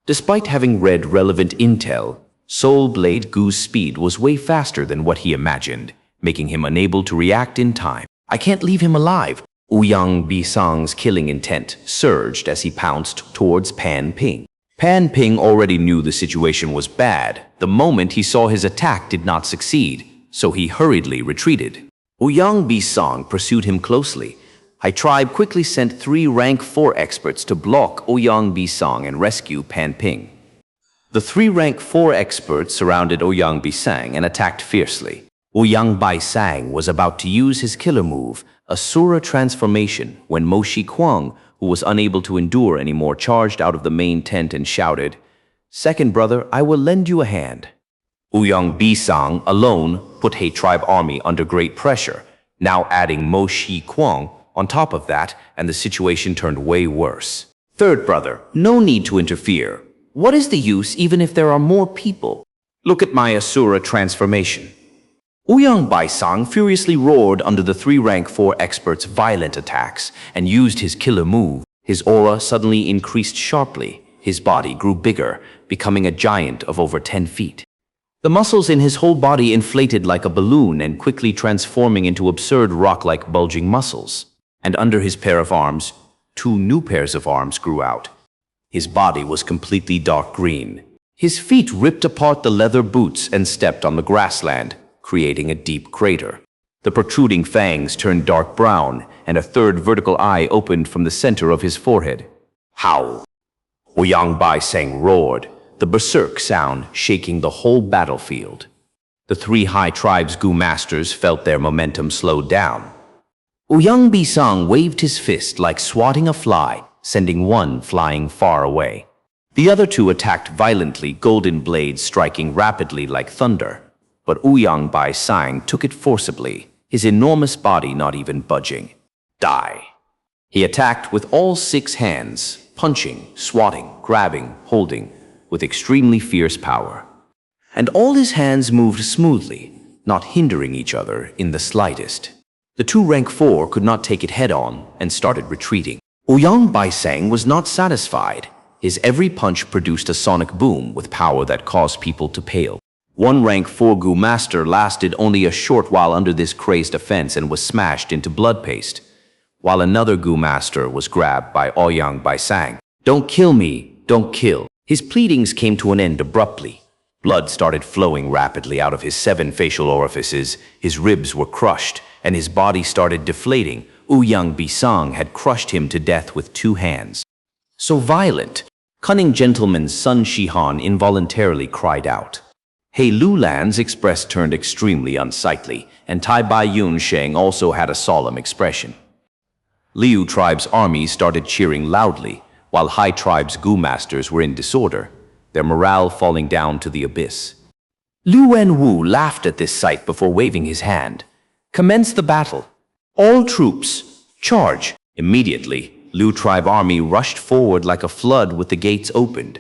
Despite having read relevant intel, Soul Blade Gu's speed was way faster than what he imagined, making him unable to react in time. I can't leave him alive. Ouyang Baisang's killing intent surged as he pounced towards Pan Ping. Pan Ping already knew the situation was bad the moment he saw his attack did not succeed, so he hurriedly retreated. Ouyang Baisang pursued him closely. Hai Tribe quickly sent 3 rank 4 experts to block Ouyang Baisang and rescue Pan Ping. The 3 rank 4 experts surrounded Ouyang Baisang and attacked fiercely. Ouyang Baisang was about to use his killer move, Asura transformation, when Mo Shiquang, who was unable to endure anymore, charged out of the main tent and shouted, "Second brother, I will lend you a hand." Ouyang Baisang alone put He Tribe Army under great pressure, now adding Mo Shiquang on top of that, and the situation turned way worse. Third brother, no need to interfere. What is the use even if there are more people? Look at my Asura transformation. Ouyang Baisang furiously roared under the 3 rank 4 experts' violent attacks and used his killer move. His aura suddenly increased sharply. His body grew bigger, becoming a giant of over 10 feet. The muscles in his whole body inflated like a balloon and quickly transforming into absurd rock-like bulging muscles. And under his pair of arms, 2 new pairs of arms grew out. His body was completely dark green. His feet ripped apart the leather boots and stepped on the grassland, creating a deep crater. The protruding fangs turned dark brown, and a 3rd vertical eye opened from the center of his forehead. Howl! Ouyang Baisang roared, the berserk sound shaking the whole battlefield. The 3 Hai Tribe's Gu masters felt their momentum slowed down. Ouyang Baisang waved his fist like swatting a fly, sending one flying far away. The other 2 attacked violently, golden blades striking rapidly like thunder. But Ouyang Baisang took it forcibly. his enormous body not even budging. Die. He attacked with all 6 hands, punching, swatting, grabbing, holding, with extremely fierce power. And all his hands moved smoothly, not hindering each other in the slightest. The 2 rank 4 could not take it head-on and started retreating. Ouyang Baisang was not satisfied. His every punch produced a sonic boom with power that caused people to pale. One rank 4 Gu master lasted only a short while under this crazed offense and was smashed into blood paste, while another Gu master was grabbed by Ouyang Baisang. "Don't kill me, don't kill." His pleadings came to an end abruptly. Blood started flowing rapidly out of his 7 facial orifices, his ribs were crushed, and his body started deflating. Ouyang Baisang had crushed him to death with 2 hands. So violent, cunning gentleman Sun Shihan involuntarily cried out. He Lulan's express turned extremely unsightly, and Tai Bai Yun Sheng also had a solemn expression. Liu tribe's army started cheering loudly, while Hai tribe's Gu masters were in disorder, their morale falling down to the abyss. Liu Wenwu laughed at this sight before waving his hand. "Commence the battle. All troops, charge!" Immediately, Liu tribe army rushed forward like a flood with the gates opened,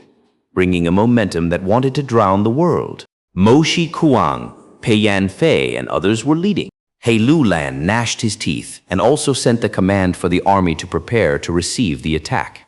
bringing a momentum that wanted to drown the world. Mo Shi Kuang, Pei Yan Fei, and others were leading. He Lulan gnashed his teeth and also sent the command for the army to prepare to receive the attack.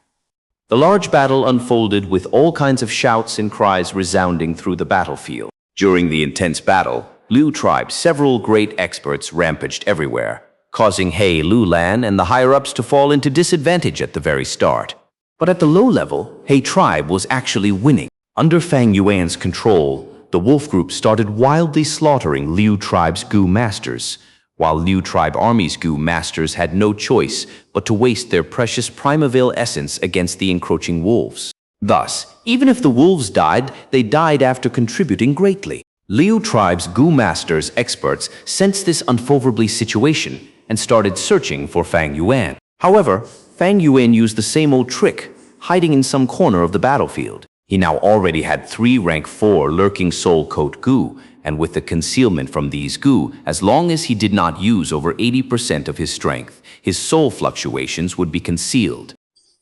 The large battle unfolded with all kinds of shouts and cries resounding through the battlefield. During the intense battle, Liu tribe's several great experts rampaged everywhere, causing He Lulan and the higher-ups to fall into disadvantage at the very start. But at the low level, He tribe was actually winning. Under Fang Yuan's control, the wolf group started wildly slaughtering Liu tribe's Gu masters, while Liu tribe army's Gu masters had no choice but to waste their precious Primavale essence against the encroaching wolves. Thus, even if the wolves died, they died after contributing greatly. Liu tribe's Gu masters experts sensed this unfavorable situation and started searching for Fang Yuan. However, Fang Yuan used the same old trick, hiding in some corner of the battlefield. He now already had 3 rank 4 lurking soul coat Gu, and with the concealment from these Gu, as long as he did not use over 80% of his strength, his soul fluctuations would be concealed.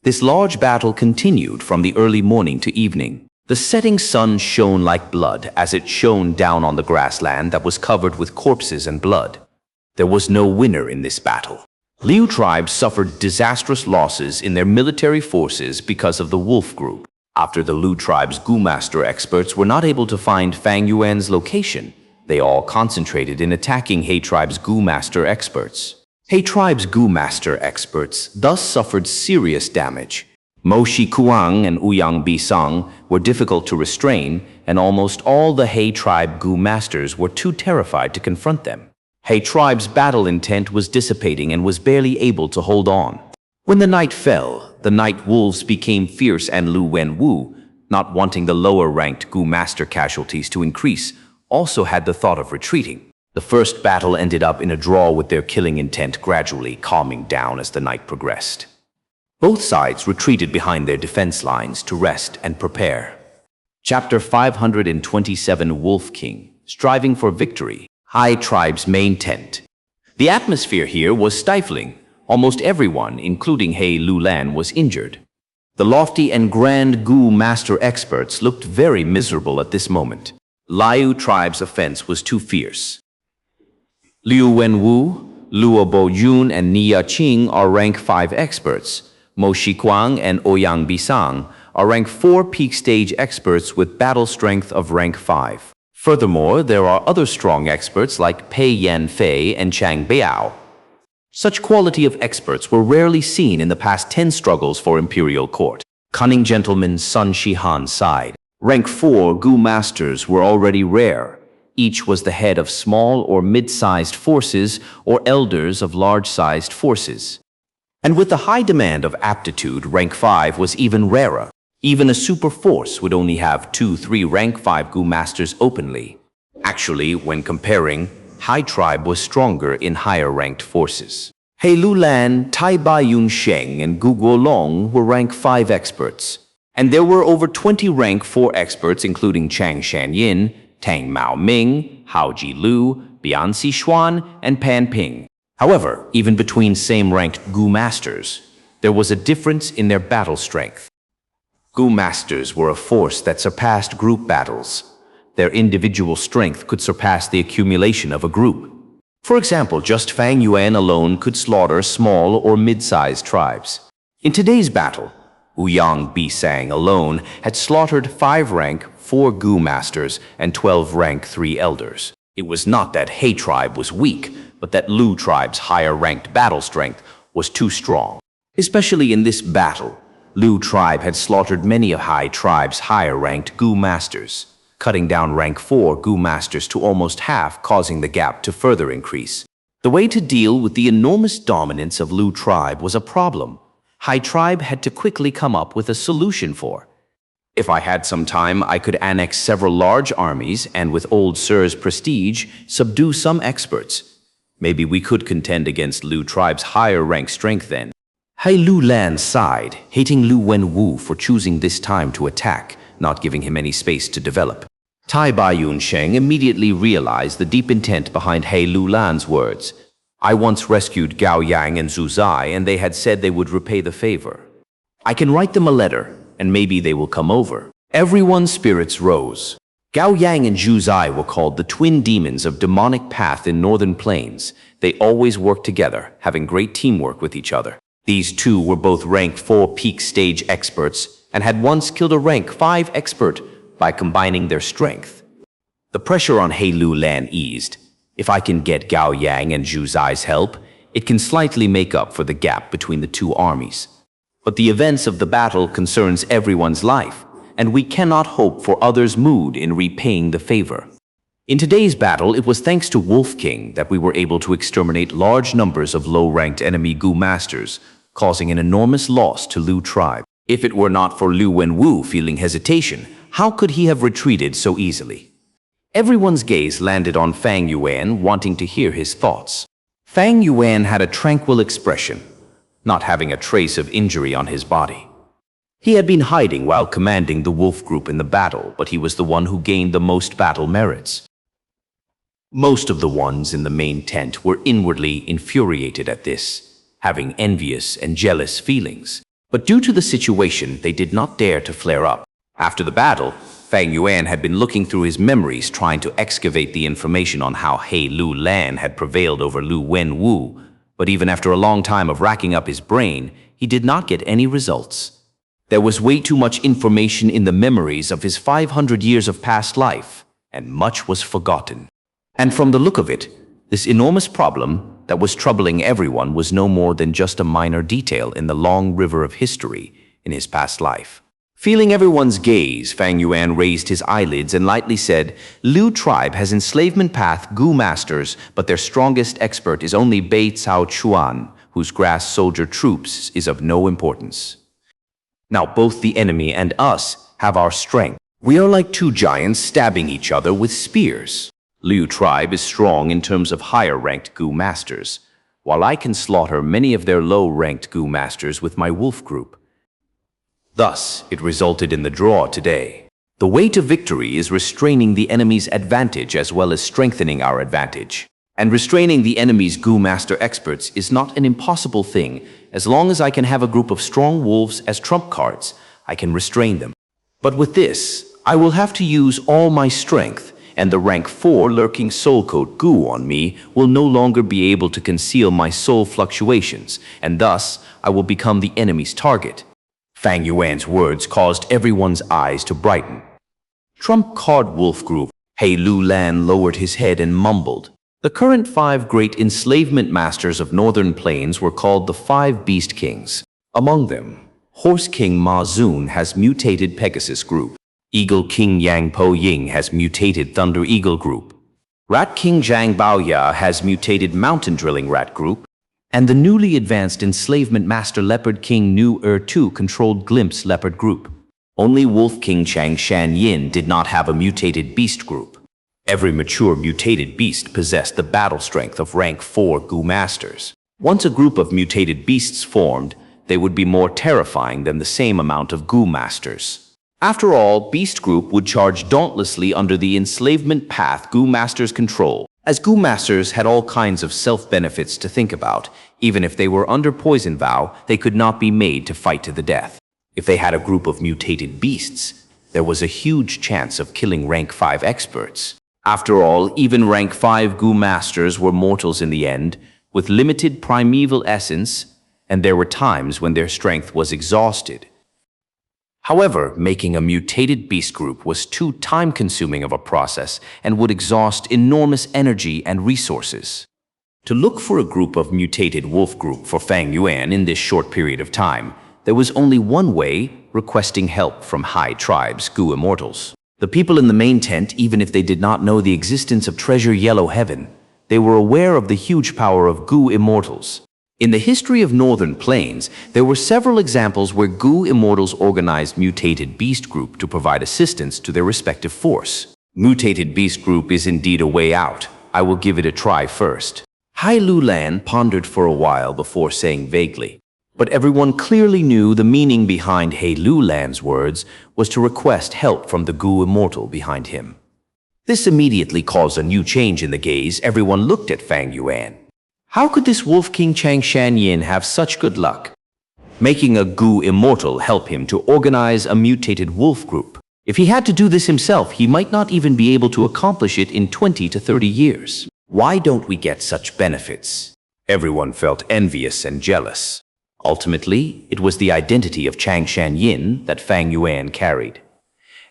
This large battle continued from the early morning to evening. The setting sun shone like blood as it shone down on the grassland that was covered with corpses and blood. There was no winner in this battle. Liu tribe suffered disastrous losses in their military forces because of the wolf group. After the Liu tribe's Gu master experts were not able to find Fang Yuan's location, they all concentrated in attacking He tribe's Gu master experts. He tribe's Gu master experts thus suffered serious damage. Mo Shi Kuang and Ouyang Baisang were difficult to restrain, and almost all the He tribe Gu masters were too terrified to confront them. He tribe's battle intent was dissipating and was barely able to hold on. When the night fell, the night wolves became fierce, and Liu Wenwu, not wanting the lower-ranked Gu master casualties to increase, also had the thought of retreating. The first battle ended up in a draw, with their killing intent gradually calming down as the night progressed. Both sides retreated behind their defense lines to rest and prepare. Chapter 527 Wolf King, Striving for Victory. Hai tribe's main tent. The atmosphere here was stifling. Almost everyone, including He Lulan, was injured. The lofty and grand Gu master experts looked very miserable at this moment. Liu tribe's offense was too fierce. Liu Wenwu, Luo Bo Yun, and Nia Qing are rank 5 experts. Mo Shikuang and Ouyang Baisang are rank 4 peak stage experts with battle strength of rank 5. Furthermore, there are other strong experts like Pei Yan Fei and Chang Biao. Such quality of experts were rarely seen in the past 10 struggles for imperial court. Cunning gentleman Sun Shihan sighed. Rank 4 Gu masters were already rare. Each was the head of small or mid-sized forces or elders of large-sized forces. And with the high demand of aptitude, rank 5 was even rarer. Even a super force would only have 2-3 rank 5 Gu masters openly. Actually, when comparing, Hai tribe was stronger in higher-ranked forces. He Lulan, Tai Bai Yun Sheng, and Gu Guolong were rank 5 experts. And there were over 20 rank 4 experts, including Chang Shanyin, Tang Mao Ming, Hao Ji Lu, Bian Xuan, and Pan Ping. However, even between same-ranked Gu masters, there was a difference in their battle strength. Gu masters were a force that surpassed group battles. Their individual strength could surpass the accumulation of a group. For example, just Fang Yuan alone could slaughter small or mid-sized tribes. In today's battle, Ouyang Bisang alone had slaughtered 5-rank 4 Gu masters and 12-rank 3 elders. It was not that He tribe was weak, but that Lu tribe's higher-ranked battle strength was too strong. Especially in this battle, Lu tribe had slaughtered many of Hai tribe's higher-ranked Gu masters, cutting down rank 4 Gu masters to almost half, causing the gap to further increase. The way to deal with the enormous dominance of Lu tribe was a problem Hai tribe had to quickly come up with a solution for. If I had some time, I could annex several large armies and, with old Sir's prestige, subdue some experts. Maybe we could contend against Lu tribe's higher rank strength then. Hai Lu Lan sighed, hating Lu Wenwu for choosing this time to attack, not giving him any space to develop. Tai Baiyun Sheng immediately realized the deep intent behind Hai Lu Lan's words. I once rescued Gao Yang and Zhu Zai, and they had said they would repay the favor. I can write them a letter, and maybe they will come over. Everyone's spirits rose. Gao Yang and Zhu Zai were called the twin demons of demonic path in northern plains. They always worked together, having great teamwork with each other. These two were both rank 4 peak stage experts and had once killed a rank 5 expert by combining their strength. The pressure on Hai Lu Lan eased. If I can get Gao Yang and Zhu Zai's help, it can slightly make up for the gap between the two armies. But the events of the battle concerns everyone's life, and we cannot hope for others' mood in repaying the favor. In today's battle, it was thanks to Wolf King that we were able to exterminate large numbers of low-ranked enemy Gu masters, causing an enormous loss to Lu tribe. If it were not for Lu Wenwu feeling hesitation, how could he have retreated so easily? Everyone's gaze landed on Fang Yuan, wanting to hear his thoughts. Fang Yuan had a tranquil expression, not having a trace of injury on his body. He had been hiding while commanding the wolf group in the battle, but he was the one who gained the most battle merits. Most of the ones in the main tent were inwardly infuriated at this, having envious and jealous feelings. But due to the situation, they did not dare to flare up. After the battle, Fang Yuan had been looking through his memories, trying to excavate the information on how Hai Lu Lan had prevailed over Lu Wenwu, but even after a long time of racking up his brain, he did not get any results. There was way too much information in the memories of his 500 years of past life, and much was forgotten. And from the look of it, this enormous problem that was troubling everyone was no more than just a minor detail in the long river of history in his past life. Feeling everyone's gaze, Fang Yuan raised his eyelids and lightly said, Lu tribe has enslavement path Gu masters, but their strongest expert is only Bei Cao Chuan, whose grass soldier troops is of no importance. Now both the enemy and us have our strength. We are like two giants stabbing each other with spears. Lu tribe is strong in terms of higher-ranked Gu masters, while I can slaughter many of their low-ranked Gu masters with my wolf group. Thus, it resulted in the draw today. The way to victory is restraining the enemy's advantage as well as strengthening our advantage. And restraining the enemy's Gu master experts is not an impossible thing. As long as I can have a group of strong wolves as trump cards, I can restrain them. But with this, I will have to use all my strength, and the rank 4 lurking soul code Gu on me will no longer be able to conceal my soul fluctuations, and thus I will become the enemy's target. Fang Yuan's words caused everyone's eyes to brighten. Trump card wolf group. Hai Lu Lan lowered his head and mumbled. The current 5 great enslavement masters of northern plains were called the 5 beast kings. Among them, Horse King Ma Zun has mutated Pegasus group. Eagle King Yang Po Ying has mutated Thunder Eagle group. Rat King Zhang Baoya has mutated Mountain Drilling Rat group. And the newly advanced enslavement master Leopard King Nu Tu controlled Glimpse Leopard group. Only Wolf King Chang Shan Yin did not have a mutated beast group. Every mature mutated beast possessed the battle strength of rank 4 Gu masters. Once a group of mutated beasts formed, they would be more terrifying than the same amount of Gu masters. After all, Beast Group would charge dauntlessly under the enslavement path Gu masters control. as Gu masters had all kinds of self-benefits to think about. Even if they were under poison vow, they could not be made to fight to the death. If they had a group of mutated beasts, there was a huge chance of killing rank 5 experts. After all, even rank 5 Gu masters were mortals in the end, with limited primeval essence, and there were times when their strength was exhausted. However, making a mutated beast group was too time-consuming of a process and would exhaust enormous energy and resources. To look for a group of mutated wolf group for Fang Yuan in this short period of time, there was only one way: requesting help from high tribes Gu immortals. The people in the main tent, even if they did not know the existence of Treasure Yellow Heaven, they were aware of the huge power of Gu immortals. In the history of Northern Plains, there were several examples where Gu immortals organized mutated beast group to provide assistance to their respective force. Mutated beast group is indeed a way out. I will give it a try first. Hai Lulan pondered for a while before saying vaguely, but everyone clearly knew the meaning behind Hai Lulan's words was to request help from the Gu immortal behind him. This immediately caused a new change in the gaze. Everyone looked at Fang Yuan. How could this Wolf King Xianxia have such good luck? Making a Gu immortal help him to organize a mutated wolf group. If he had to do this himself, he might not even be able to accomplish it in 20 to 30 years. Why don't we get such benefits? Everyone felt envious and jealous. Ultimately, it was the identity of Xianxia that Fang Yuan carried.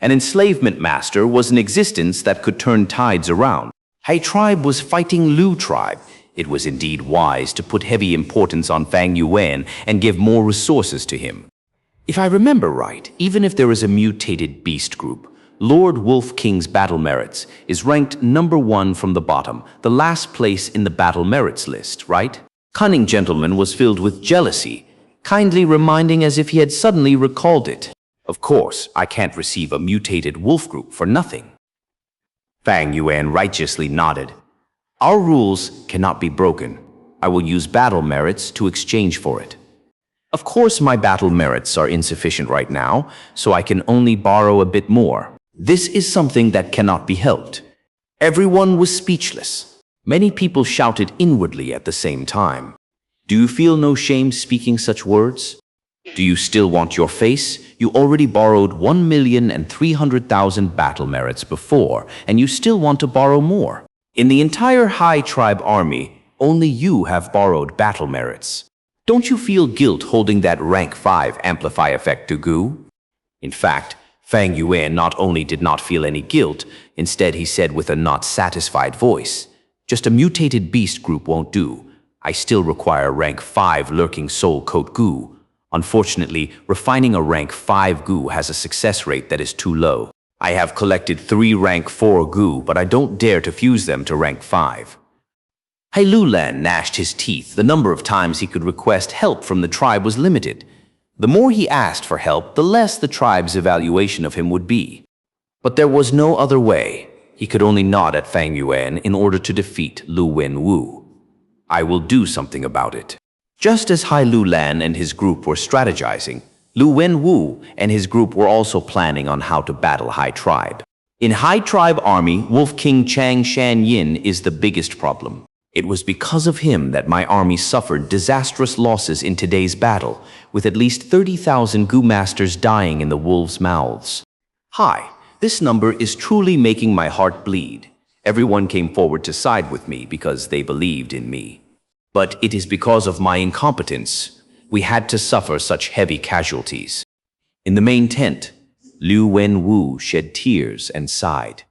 An enslavement master was an existence that could turn tides around. Hai tribe was fighting Lu tribe. It was indeed wise to put heavy importance on Fang Yuan and give more resources to him. If I remember right, even if there is a mutated beast group, Lord Wolf King's battle merits is ranked number 1 from the bottom, the last place in the battle merits list, right? Cunning Gentleman was filled with jealousy, kindly reminding as if he had suddenly recalled it. Of course, I can't receive a mutated wolf group for nothing. Fang Yuan righteously nodded. Our rules cannot be broken. I will use battle merits to exchange for it. Of course, my battle merits are insufficient right now, so I can only borrow a bit more. This is something that cannot be helped. Everyone was speechless. Many people shouted inwardly at the same time. Do you feel no shame speaking such words? Do you still want your face? You already borrowed 1,300,000 battle merits before, and you still want to borrow more. In the entire Hai tribe army, only you have borrowed battle merits. Don't you feel guilt holding that rank 5 amplify effect to Gu? In fact, Fang Yuan not only did not feel any guilt, instead he said with a not satisfied voice, just a mutated beast group won't do. I still require rank 5 lurking soul coat Gu. Unfortunately, refining a rank 5 Gu has a success rate that is too low. I have collected 3 rank 4 Gu, but I don't dare to fuse them to rank 5. Hai Lulan gnashed his teeth. The number of times he could request help from the tribe was limited. The more he asked for help, the less the tribe's evaluation of him would be. But there was no other way. He could only nod at Fang Yuan in order to defeat Lu Wenwu. I will do something about it. Just as Hai Lulan and his group were strategizing, Lu Wenwu and his group were also planning on how to battle Hai tribe. In Hai tribe army, Wolf King Xianxia is the biggest problem. It was because of him that my army suffered disastrous losses in today's battle, with at least 30,000 Gu masters dying in the wolves' mouths. Hi, this number is truly making my heart bleed. Everyone came forward to side with me because they believed in me. But it is because of my incompetence we had to suffer such heavy casualties. In the main tent, Lu Wenwu shed tears and sighed.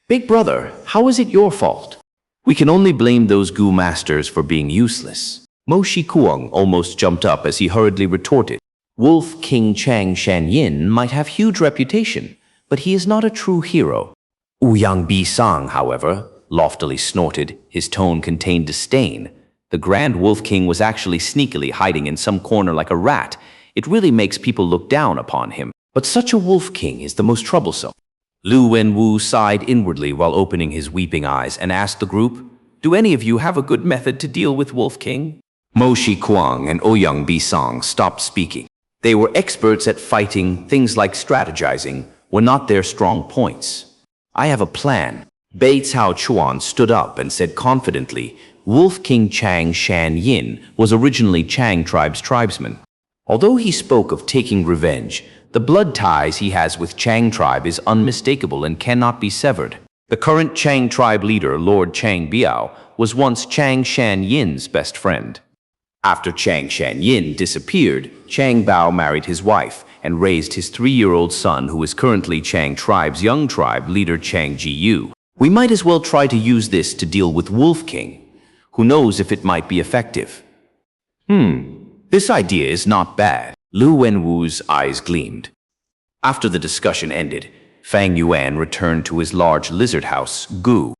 Big brother, how is it your fault? We can only blame those Gu masters for being useless. Mo Shikuang almost jumped up as he hurriedly retorted. Wolf King Xianxia might have huge reputation, but he is not a true hero. Ouyang Bisang, however, loftily snorted. His tone contained disdain. The Grand Wolf King was actually sneakily hiding in some corner like a rat. It really makes people look down upon him. But such a Wolf King is the most troublesome. Lu Wenwu sighed inwardly while opening his weeping eyes and asked the group, Do any of you have a good method to deal with Wolf King? Mo Shikuang and Ouyang Bisang stopped speaking. They were experts at fighting. Things like strategizing were not their strong points. I have a plan. Bei Cao Chuan stood up and said confidently, Wolf King Chang Shan Yin was originally Chang tribe's tribesman. Although he spoke of taking revenge, the blood ties he has with Chang tribe is unmistakable and cannot be severed. The current Chang tribe leader, Lord Chang Biao, was once Chang Shan Yin's best friend. After Chang Shan Yin disappeared, Chang Bao married his wife and raised his 3-year-old son, who is currently Chang tribe's young tribe leader Chang Jiyu. We might as well try to use this to deal with Wolf King. Who knows if it might be effective? This idea is not bad. Lu Wenwu's eyes gleamed. After the discussion ended, Fang Yuan returned to his large lizard house, Gu.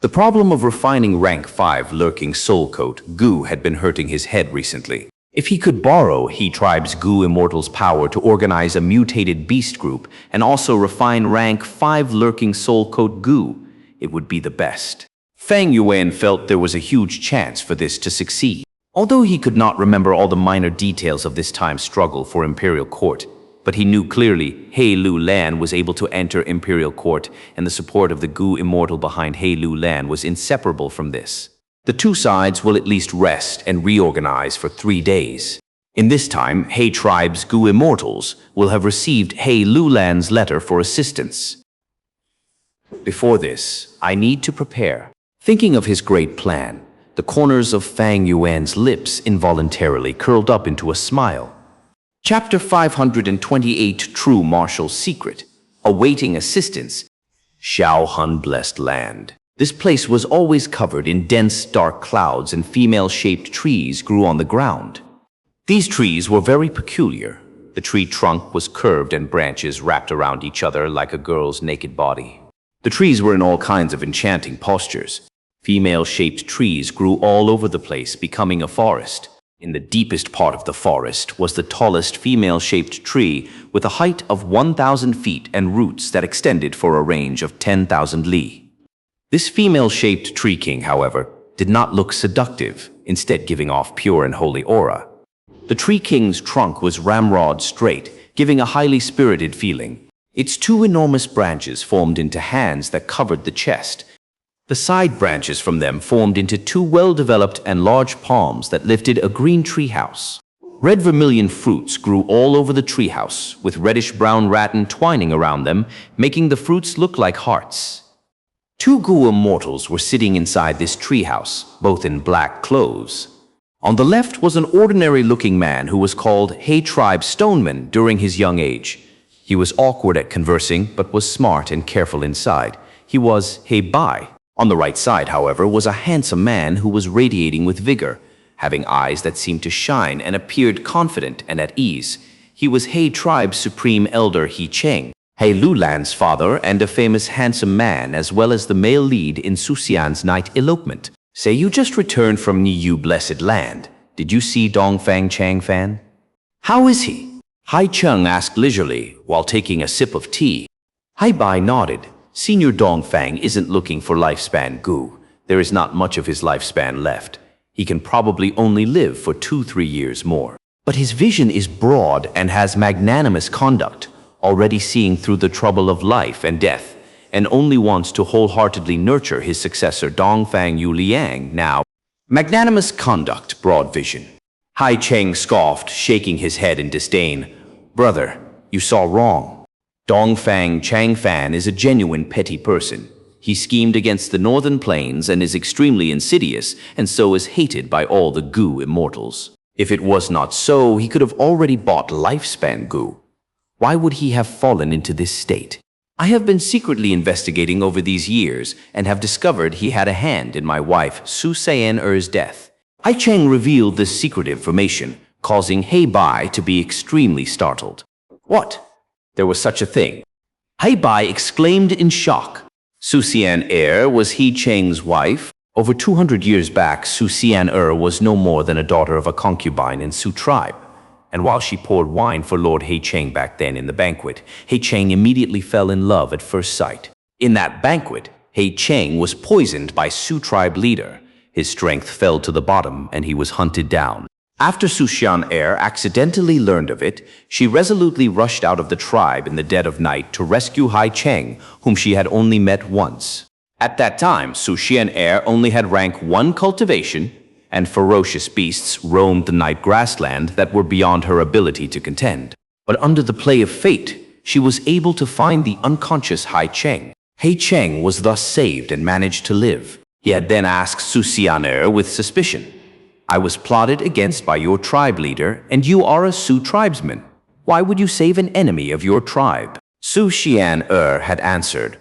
The problem of refining rank 5 lurking soul coat, Gu, had been hurting his head recently. If he could borrow He Tribe's Gu Immortal's power to organize a mutated beast group and also refine rank 5 lurking soul coat Gu, it would be the best. Fang Yuan felt there was a huge chance for this to succeed. Although he could not remember all the minor details of this time's struggle for Imperial Court, but he knew clearly He Lu Lan was able to enter Imperial Court, and the support of the Gu Immortal behind He Lu Lan was inseparable from this. The two sides will at least rest and reorganize for 3 days. In this time, He Tribe's Gu Immortals will have received He Lu Lan's letter for assistance. Before this, I need to prepare. Thinking of his great plan, the corners of Fang Yuan's lips involuntarily curled up into a smile. Chapter 528, True Martial Secret, Awaiting Assistance. Xiao Hun Blessed Land. This place was always covered in dense, dark clouds, and female-shaped trees grew on the ground. These trees were very peculiar. The tree trunk was curved and branches wrapped around each other like a girl's naked body. The trees were in all kinds of enchanting postures. Female-shaped trees grew all over the place, becoming a forest. In the deepest part of the forest was the tallest female-shaped tree with a height of 1,000 feet and roots that extended for a range of 10,000 li. This female-shaped tree king, however, did not look seductive, instead giving off pure and holy aura. The tree king's trunk was ramrod straight, giving a highly spirited feeling. Its 2 enormous branches formed into hands that covered the chest. The side branches from them formed into 2 well-developed and large palms that lifted a green treehouse. Red vermilion fruits grew all over the treehouse, with reddish-brown rattan twining around them, making the fruits look like hearts. 2 Gu Immortals were sitting inside this treehouse, both in black clothes. On the left was an ordinary-looking man who was called He Tribe Stoneman during his young age. He was awkward at conversing, but was smart and careful inside. He was He Bai. On the right side, however, was a handsome man who was radiating with vigor, having eyes that seemed to shine and appeared confident and at ease. He was He Tribe's Supreme Elder He Cheng, He Lu Lan's father, and a famous handsome man, as well as the male lead in Su Xian's night elopement. Say, you just returned from Niyu Blessed Land. Did you see Dongfang Changfan? How is he? Hai Cheng asked leisurely while taking a sip of tea. Hai Bai nodded. Senior Dongfang isn't looking for lifespan Gu. There is not much of his lifespan left. He can probably only live for 2-3 years more. But his vision is broad and has magnanimous conduct, already seeing through the trouble of life and death, and only wants to wholeheartedly nurture his successor Dongfang Yu Liang now. Magnanimous conduct, broad vision. Hai Cheng scoffed, shaking his head in disdain. Brother, you saw wrong. Dongfang Changfan is a genuine petty person. He schemed against the northern plains and is extremely insidious, and so is hated by all the Gu Immortals. If it was not so, he could have already bought lifespan Gu. Why would he have fallen into this state? I have been secretly investigating over these years and have discovered he had a hand in my wife Su Xian-er's death. Hai Cheng revealed this secret information, causing He Bai to be extremely startled. What? There was such a thing? He Bai exclaimed in shock. Su Xian-er was He Cheng's wife. Over 200 years back, Su Xian-er was no more than a daughter of a concubine in Su tribe. And while she poured wine for Lord He Cheng back then in the banquet, He Cheng immediately fell in love at first sight. In that banquet, He Cheng was poisoned by Su tribe leader. His strength fell to the bottom and he was hunted down. After Su Xian-er accidentally learned of it, she resolutely rushed out of the tribe in the dead of night to rescue Hai Cheng, whom she had only met once. At that time, Su Xian heir only had rank 1 cultivation, and ferocious beasts roamed the night grassland that were beyond her ability to contend. But under the play of fate, she was able to find the unconscious Hai Cheng. Hai Cheng was thus saved and managed to live. He had then asked Su Xian with suspicion, "I was plotted against by your tribe leader, and you are a Su tribesman. Why would you save an enemy of your tribe?" Su Xian had answered,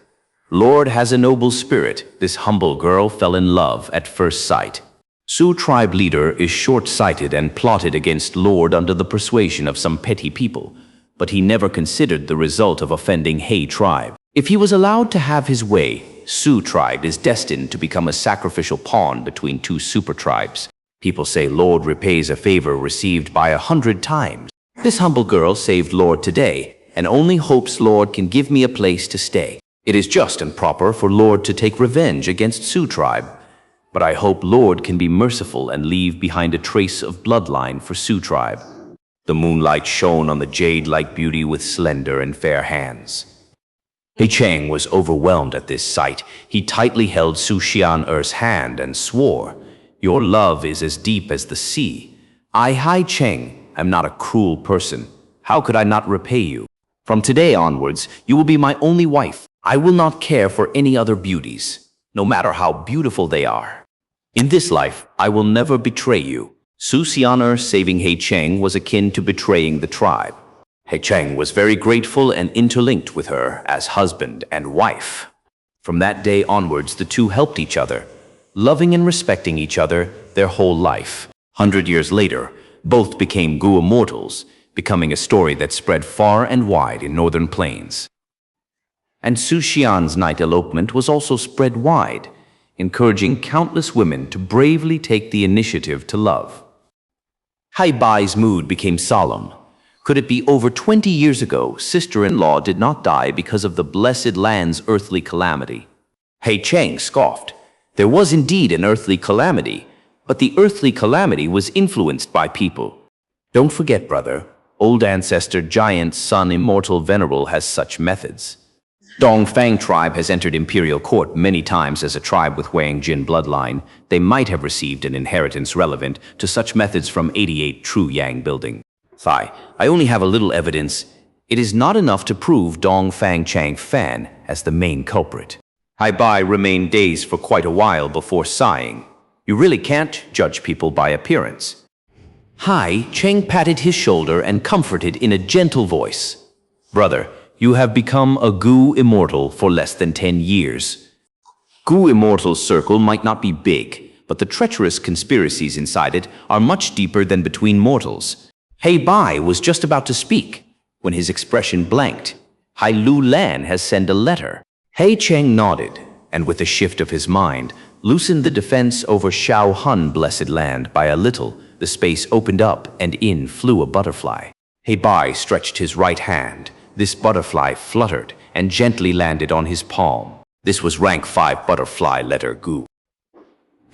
"Lord has a noble spirit. This humble girl fell in love at first sight." Su tribe leader is short-sighted and plotted against Lord under the persuasion of some petty people, but he never considered the result of offending He tribe. If he was allowed to have his way, Su tribe is destined to become a sacrificial pawn between 2 super tribes. People say Lord repays a favor received by 100 times. This humble girl saved Lord today, and only hopes Lord can give me a place to stay. It is just and proper for Lord to take revenge against Su tribe, but I hope Lord can be merciful and leave behind a trace of bloodline for Su tribe. The moonlight shone on the jade-like beauty with slender and fair hands. Hai Cheng was overwhelmed at this sight. He tightly held Su Xian's hand and swore, "Your love is as deep as the sea. I, Hai Cheng, am not a cruel person. How could I not repay you? From today onwards, you will be my only wife. I will not care for any other beauties, no matter how beautiful they are. In this life, I will never betray you." Su Xian saving Hai Cheng was akin to betraying the tribe. Hai Cheng was very grateful and interlinked with her as husband and wife. From that day onwards, the two helped each other, loving and respecting each other their whole life. 100 years later, both became Gu immortals, becoming a story that spread far and wide in northern plains. And Su Xian's night elopement was also spread wide, encouraging countless women to bravely take the initiative to love. Hai Bai's mood became solemn. Could it be over 20 years ago, sister-in-law did not die because of the blessed land's earthly calamity? Hai Cheng scoffed. There was indeed an earthly calamity, but the earthly calamity was influenced by people. Don't forget, brother, old ancestor giant sun immortal venerable has such methods. Dongfang tribe has entered imperial court many times as a tribe with Wang Jin bloodline. They might have received an inheritance relevant to such methods from 88 True Yang building. I only have a little evidence. It is not enough to prove Dongfang Chang Fan as the main culprit. Hai Bai remained dazed for quite a while before sighing. You really can't judge people by appearance. Hai Cheng patted his shoulder and comforted in a gentle voice. Brother, you have become a Gu immortal for less than 10 years. Gu immortal's circle might not be big, but the treacherous conspiracies inside it are much deeper than between mortals. Hai Bai was just about to speak when his expression blanked. Hai Lu Lan has sent a letter. Hai Cheng nodded, and with a shift of his mind, loosened the defense over Shao Hun blessed land by a little. The space opened up, and in flew a butterfly. Hai Bai stretched his right hand. This butterfly fluttered and gently landed on his palm. This was rank 5 butterfly letter Gu.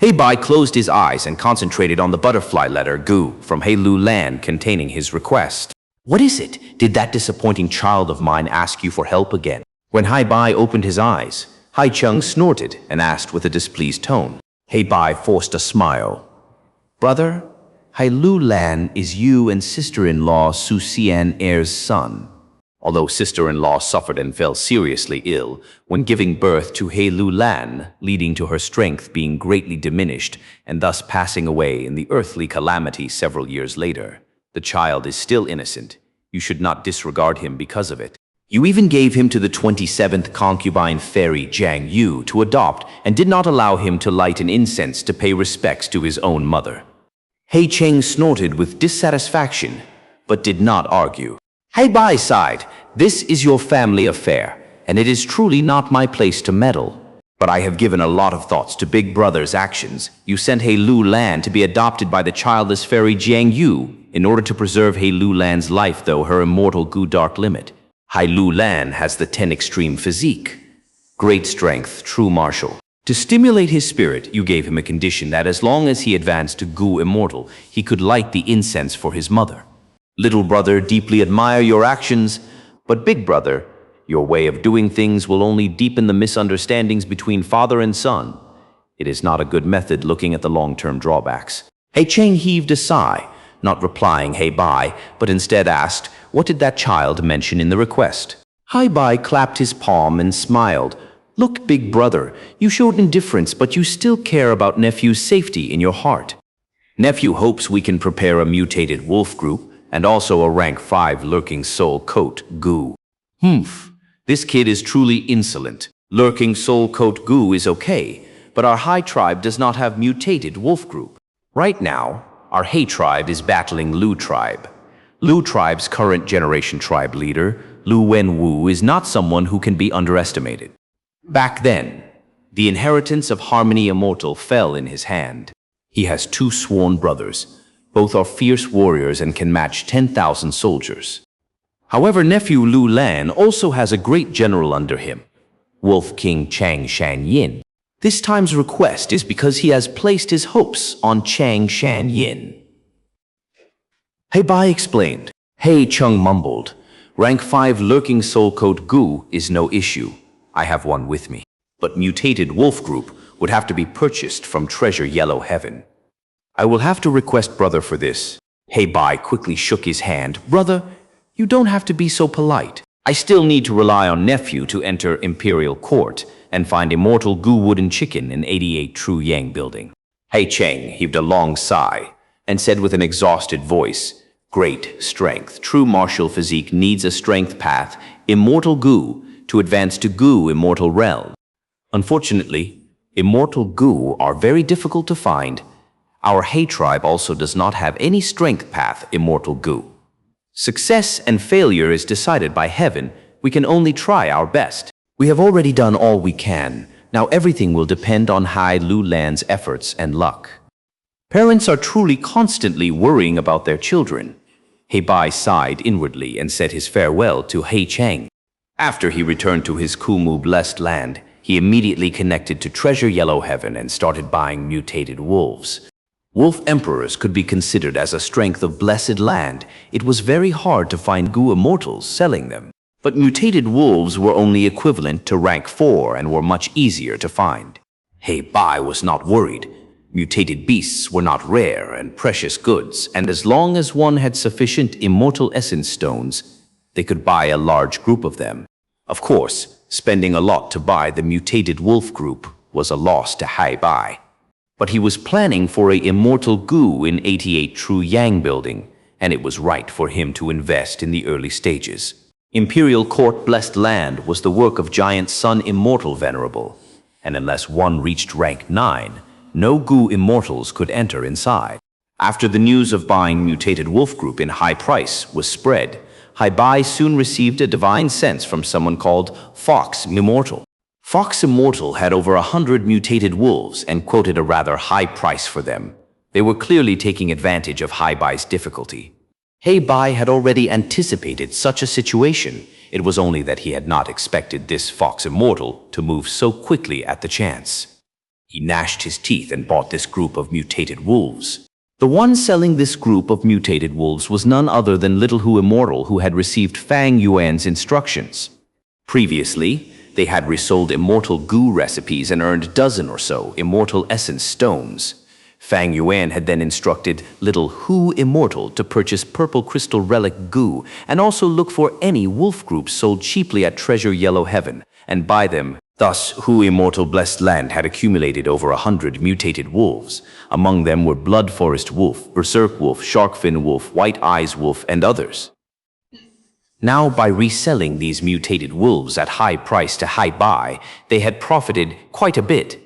Hai Bai closed his eyes and concentrated on the butterfly letter Gu from Hai Lu Lan containing his request. What is it? Did that disappointing child of mine ask you for help again? When Hai Bai opened his eyes, Hai Cheng snorted and asked with a displeased tone. Hai Bai forced a smile. Brother, Hai Lu Lan is you and sister-in-law Su Xian's son. Although sister-in-law suffered and fell seriously ill when giving birth to Hai Lu Lan, leading to her strength being greatly diminished and thus passing away in the earthly calamity several years later. The child is still innocent. You should not disregard him because of it. You even gave him to the 27th concubine fairy Jiang Yu to adopt and did not allow him to light an incense to pay respects to his own mother. Hai Cheng snorted with dissatisfaction, but did not argue. Hai Bai sighed. This is your family affair, and it is truly not my place to meddle. But I have given a lot of thoughts to Big Brother's actions. You sent Hai Lu Lan to be adopted by the childless fairy Jiang Yu in order to preserve Hai Lu Lan's life, though her immortal Gu dark limit. Hai Lu Lan has the 10 extreme physique. Great strength, true martial. To stimulate his spirit, you gave him a condition that as long as he advanced to Gu immortal, he could light the incense for his mother. Little brother, deeply admire your actions, but big brother, Your way of doing things will only deepen the misunderstandings between father and son. It is not a good method looking at the long-term drawbacks. He Cheng heaved a sigh, not replying He Bai, but instead asked, what did that child mention in the request? He Bai clapped his palm and smiled. Look, big brother, you showed indifference, but you still care about nephew's safety in your heart. Nephew hopes we can prepare a mutated wolf group and also a rank 5 lurking soul coat Gu. This kid is truly insolent. Lurking soul coat Gu is okay, but our Hai tribe does not have mutated wolf group. Right now, our Hai tribe is battling Lu tribe. Lu tribe's current generation tribe leader, Lu Wenwu, is not someone who can be underestimated. Back then, the inheritance of Harmony Immortal fell in his hand. He has 2 sworn brothers. Both are fierce warriors and can match 10,000 soldiers. However, nephew Lu Lan also has a great general under him, Wolf King Chang Shan Yin. This time's request is because he has placed his hopes on Chang Shan Yin. He Bai explained. He Cheng mumbled. Rank 5 lurking soul coat Gu is no issue. I have one with me. But mutated wolf group would have to be purchased from Treasure Yellow Heaven. I will have to request brother for this. He Bai quickly shook his hand. Brother, you don't have to be so polite. I still need to rely on nephew to enter Imperial Court and find immortal Gu wooden chicken in 88 True Yang building. He Cheng heaved a long sigh and said with an exhausted voice, great strength, true martial physique needs a strength path, immortal Gu, to advance to Gu immortal realm. Unfortunately, immortal Gu are very difficult to find. Our Hai tribe also does not have any strength path immortal Gu. Success and failure is decided by heaven. We can only try our best. We have already done all we can. Now everything will depend on Hai Lu Lan's efforts and luck. Parents are truly constantly worrying about their children. He Bai sighed inwardly and said his farewell to He Cheng. After he returned to his Kumu blessed land, he immediately connected to Treasure Yellow Heaven and started buying mutated wolves. Wolf emperors could be considered as a strength of blessed land. It was very hard to find Gu immortals selling them. But mutated wolves were only equivalent to rank 4 and were much easier to find. He Bai was not worried. Mutated beasts were not rare and precious goods, and as long as one had sufficient immortal essence stones, they could buy a large group of them. Of course, spending a lot to buy the mutated wolf group was a loss to He Bai. But he was planning for a immortal Gu in 88 True Yang building, and it was right for him to invest in the early stages. Imperial Court Blessed Land was the work of Giant Sun Immortal Venerable, and unless one reached rank 9, no Gu immortals could enter inside. After the news of buying mutated wolf group in high price was spread, He Bai soon received a divine sense from someone called Fox Immortal. Fox Immortal had over 100 mutated wolves and quoted a rather high price for them. They were clearly taking advantage of He Bai's difficulty. He Bai had already anticipated such a situation. It was only that he had not expected this Fox Immortal to move so quickly at the chance. He gnashed his teeth and bought this group of mutated wolves. The one selling this group of mutated wolves was none other than Little Hu Immortal, who had received Fang Yuan's instructions. Previously, they had resold immortal Gu recipes and earned a dozen or so immortal essence stones. Fang Yuan had then instructed Little Hu Immortal to purchase purple crystal relic Gu and also look for any wolf groups sold cheaply at Treasure Yellow Heaven and buy them. Thus, Hu Immortal Blessed Land had accumulated over 100 mutated wolves. Among them were Blood Forest Wolf, Berserk Wolf, Sharkfin Wolf, White Eyes Wolf, and others. Now, by reselling these mutated wolves at high price to He Bai, they had profited quite a bit.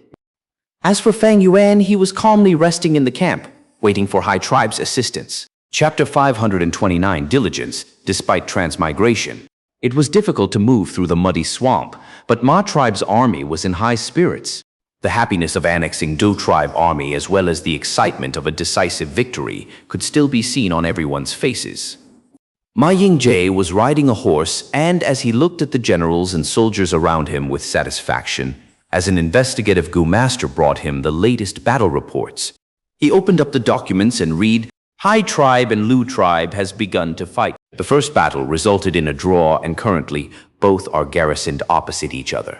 As for Fang Yuan, he was calmly resting in the camp, waiting for Hai Tribe's assistance. Chapter 529, Diligence, despite transmigration. It was difficult to move through the muddy swamp, but Ma Tribe's army was in high spirits. The happiness of annexing Du Tribe army as well as the excitement of a decisive victory could still be seen on everyone's faces. Ma Yingjie was riding a horse, and as he looked at the generals and soldiers around him with satisfaction, as an investigative Gu master brought him the latest battle reports, he opened up the documents and read, Hai Tribe and Lu Tribe has begun to fight. The first battle resulted in a draw, and currently both are garrisoned opposite each other.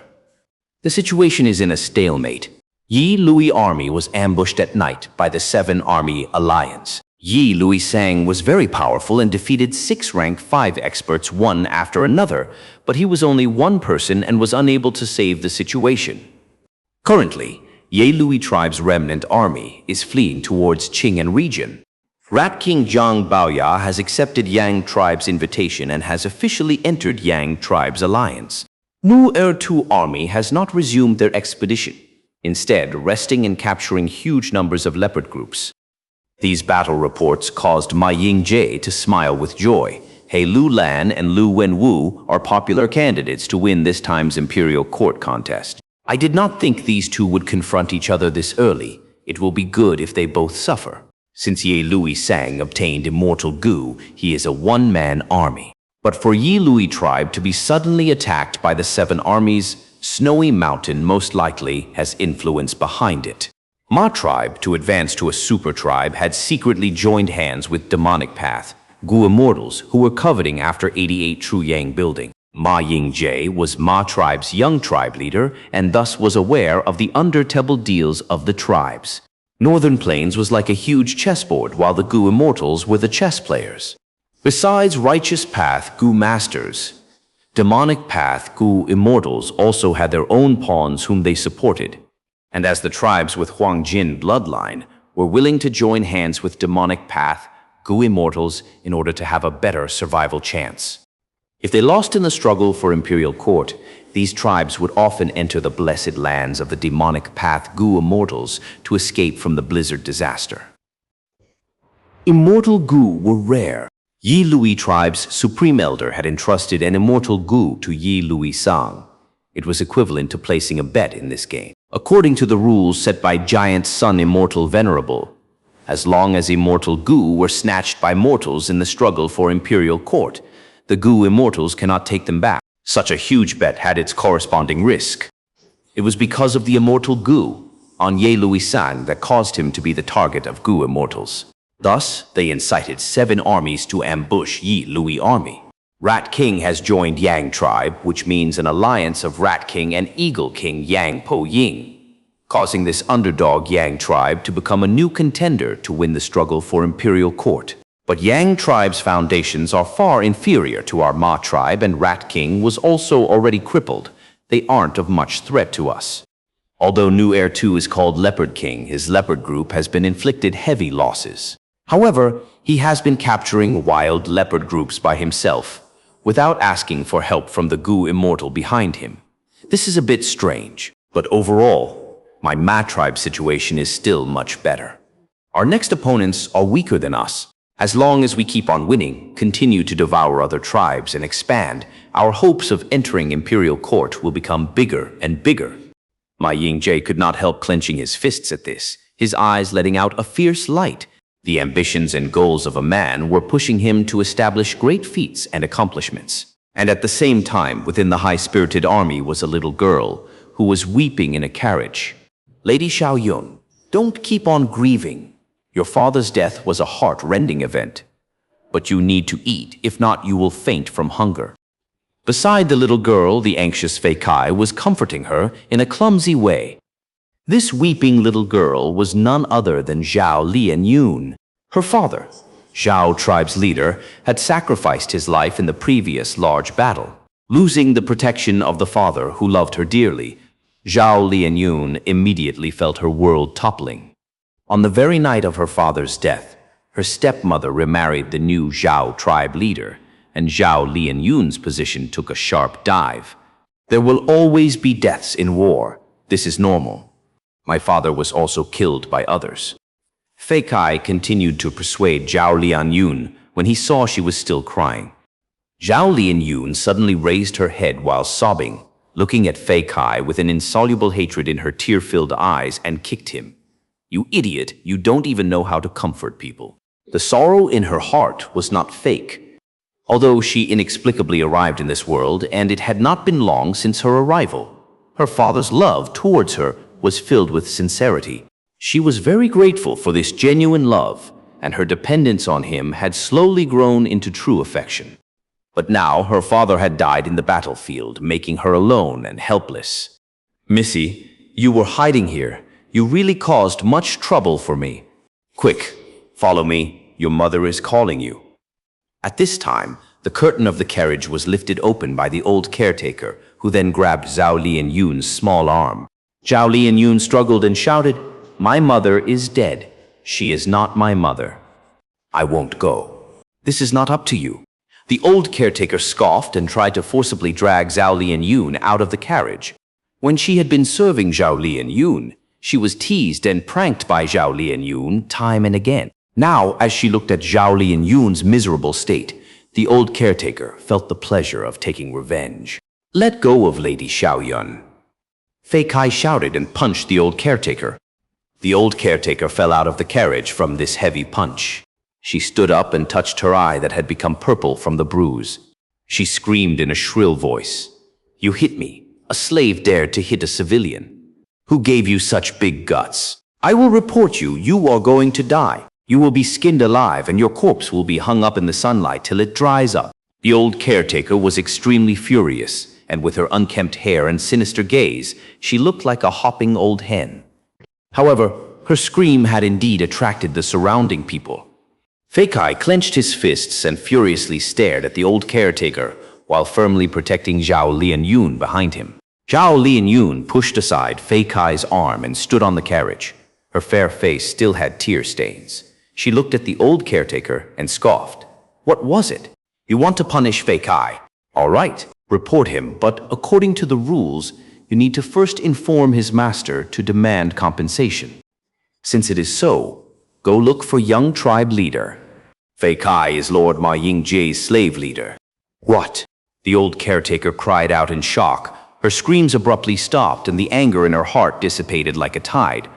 The situation is in a stalemate. Yi Lui army was ambushed at night by the 7 Army Alliance. Yi Lui Sang was very powerful and defeated 6 rank 5 experts one after another, but he was only one person and was unable to save the situation. Currently, Yi Lui tribe's remnant army is fleeing towards Qing'an region. Rat King Zhang Baoya has accepted Yang tribe's invitation and has officially entered Yang tribe's alliance. Nu Er-Tu army has not resumed their expedition, instead resting and capturing huge numbers of leopard groups. These battle reports caused Ma Ying-jae to smile with joy. He Lu Lan and Lu Wenwu are popular candidates to win this time's imperial court contest. I did not think these two would confront each other this early. It will be good if they both suffer. Since Yi Lui Sang obtained Immortal Gu, he is a one-man army. But for Yi Lui tribe to be suddenly attacked by the 7 armies, Snowy Mountain most likely has influence behind it. Ma tribe, to advance to a super tribe, had secretly joined hands with Demonic Path, Gu Immortals, who were coveting after 88 True Yang building. Ma Ying-jae was Ma tribe's young tribe leader and thus was aware of the under-table deals of the tribes. Northern Plains was like a huge chessboard while the Gu Immortals were the chess players. Besides Righteous Path Gu Masters, Demonic Path Gu Immortals also had their own pawns whom they supported. And as the tribes with Huangjin bloodline were willing to join hands with Demonic Path Gu Immortals in order to have a better survival chance. If they lost in the struggle for imperial court, these tribes would often enter the blessed lands of the Demonic Path Gu Immortals to escape from the blizzard disaster. Immortal Gu were rare. Yi Lui tribe's supreme elder had entrusted an Immortal Gu to Yi Lui Sang. It was equivalent to placing a bet in this game. According to the rules set by Giant Sun Immortal Venerable, as long as Immortal Gu were snatched by mortals in the struggle for imperial court, the Gu Immortals cannot take them back. Such a huge bet had its corresponding risk. It was because of the Immortal Gu on Yi Lui Sang that caused him to be the target of Gu Immortals. Thus, they incited 7 armies to ambush Yi Lui army. Rat King has joined Yang tribe, which means an alliance of Rat King and Eagle King Yang Po Ying, causing this underdog Yang tribe to become a new contender to win the struggle for imperial court. But Yang tribe's foundations are far inferior to our Ma tribe, and Rat King was also already crippled. They aren't of much threat to us. Although Nu Er-Tu is called Leopard King, his leopard group has been inflicted heavy losses. However, he has been capturing wild leopard groups by himself, without asking for help from the Gu Immortal behind him. This is a bit strange, but overall, my Ma tribe situation is still much better. Our next opponents are weaker than us. As long as we keep on winning, continue to devour other tribes and expand, our hopes of entering imperial court will become bigger and bigger. Ma Ying-jae could not help clenching his fists at this, his eyes letting out a fierce light. The ambitions and goals of a man were pushing him to establish great feats and accomplishments. And at the same time, within the high-spirited army was a little girl who was weeping in a carriage. Lady Xiaoyun, don't keep on grieving. Your father's death was a heart-rending event. But you need to eat, if not you will faint from hunger. Beside the little girl, the anxious Fei Kai was comforting her in a clumsy way. This weeping little girl was none other than Zhao Lianyun. Her father, Zhao tribe's leader, had sacrificed his life in the previous large battle. Losing the protection of the father who loved her dearly, Zhao Lianyun immediately felt her world toppling. On the very night of her father's death, her stepmother remarried the new Zhao tribe leader, and Zhao Lianyun's position took a sharp dive. There will always be deaths in war. This is normal. My father was also killed by others. Fei Kai continued to persuade Zhao Lianyun when he saw she was still crying. Zhao Lianyun suddenly raised her head while sobbing, looking at Fei Kai with an insoluble hatred in her tear-filled eyes, and kicked him. You idiot, you don't even know how to comfort people. The sorrow in her heart was not fake. Although she inexplicably arrived in this world, and it had not been long since her arrival, her father's love towards her was filled with sincerity. She was very grateful for this genuine love, and her dependence on him had slowly grown into true affection. But now her father had died in the battlefield, making her alone and helpless. "Missy, you were hiding here. You really caused much trouble for me. Quick, follow me. Your mother is calling you." At this time, the curtain of the carriage was lifted open by the old caretaker, who then grabbed Zhao Lianyun's small arm. Zhao Lianyun struggled and shouted, "My mother is dead. She is not my mother. I won't go. This is not up to you." The old caretaker scoffed and tried to forcibly drag Zhao Lianyun out of the carriage. When she had been serving Zhao Lianyun, she was teased and pranked by Zhao Lianyun time and again. Now, as she looked at Zhao Lianyun's miserable state, the old caretaker felt the pleasure of taking revenge. "Let go of Lady Xiaoyun." Fei Kai shouted and punched the old caretaker. The old caretaker fell out of the carriage from this heavy punch. She stood up and touched her eye that had become purple from the bruise. She screamed in a shrill voice, "You hit me. A slave dared to hit a civilian. Who gave you such big guts? I will report you. You are going to die. You will be skinned alive and your corpse will be hung up in the sunlight till it dries up." The old caretaker was extremely furious, and with her unkempt hair and sinister gaze, she looked like a hopping old hen. However, her scream had indeed attracted the surrounding people. Fei Kai clenched his fists and furiously stared at the old caretaker while firmly protecting Zhao Lianyun behind him. Zhao Lianyun pushed aside Fei Kai's arm and stood on the carriage. Her fair face still had tear stains. She looked at the old caretaker and scoffed. "What was it? You want to punish Fei Kai? All right, report him, but according to the rules, you need to first inform his master to demand compensation. Since it is so, go look for young tribe leader. Fei Kai is Lord Ma Yingji's slave leader." "What?" The old caretaker cried out in shock. Her screams abruptly stopped and the anger in her heart dissipated like a tide,